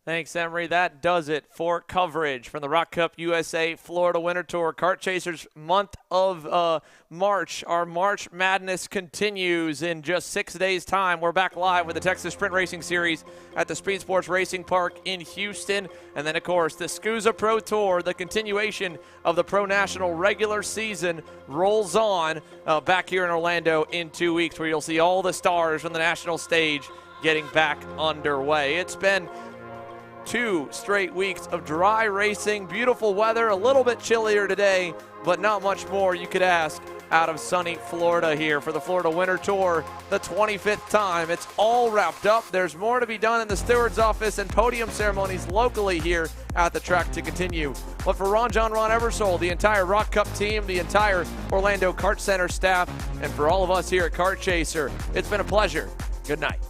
Thanks, Emery. That does it for coverage from the ROK Cup USA Florida Winter Tour Kart Chasers month of March. Our March Madness continues in just 6 days' time. We're back live with the Texas Sprint Racing Series at the Speed Sports Racing Park in Houston. And then, of course, the SKUSA Pro Tour, the continuation of the Pro National regular season, rolls on back here in Orlando in 2 weeks, where you'll see all the stars from the national stage getting back underway. It's been 2 straight weeks of dry racing, beautiful weather, a little bit chillier today, but not much more you could ask out of sunny Florida here for the Florida Winter Tour, the 25th time. It's all wrapped up. There's more to be done in the steward's office and podium ceremonies locally here at the track to continue. But for Ron Eversole, the entire ROK Cup team, the entire Orlando Kart Center staff, and for all of us here at Kart Chaser, it's been a pleasure. Good night.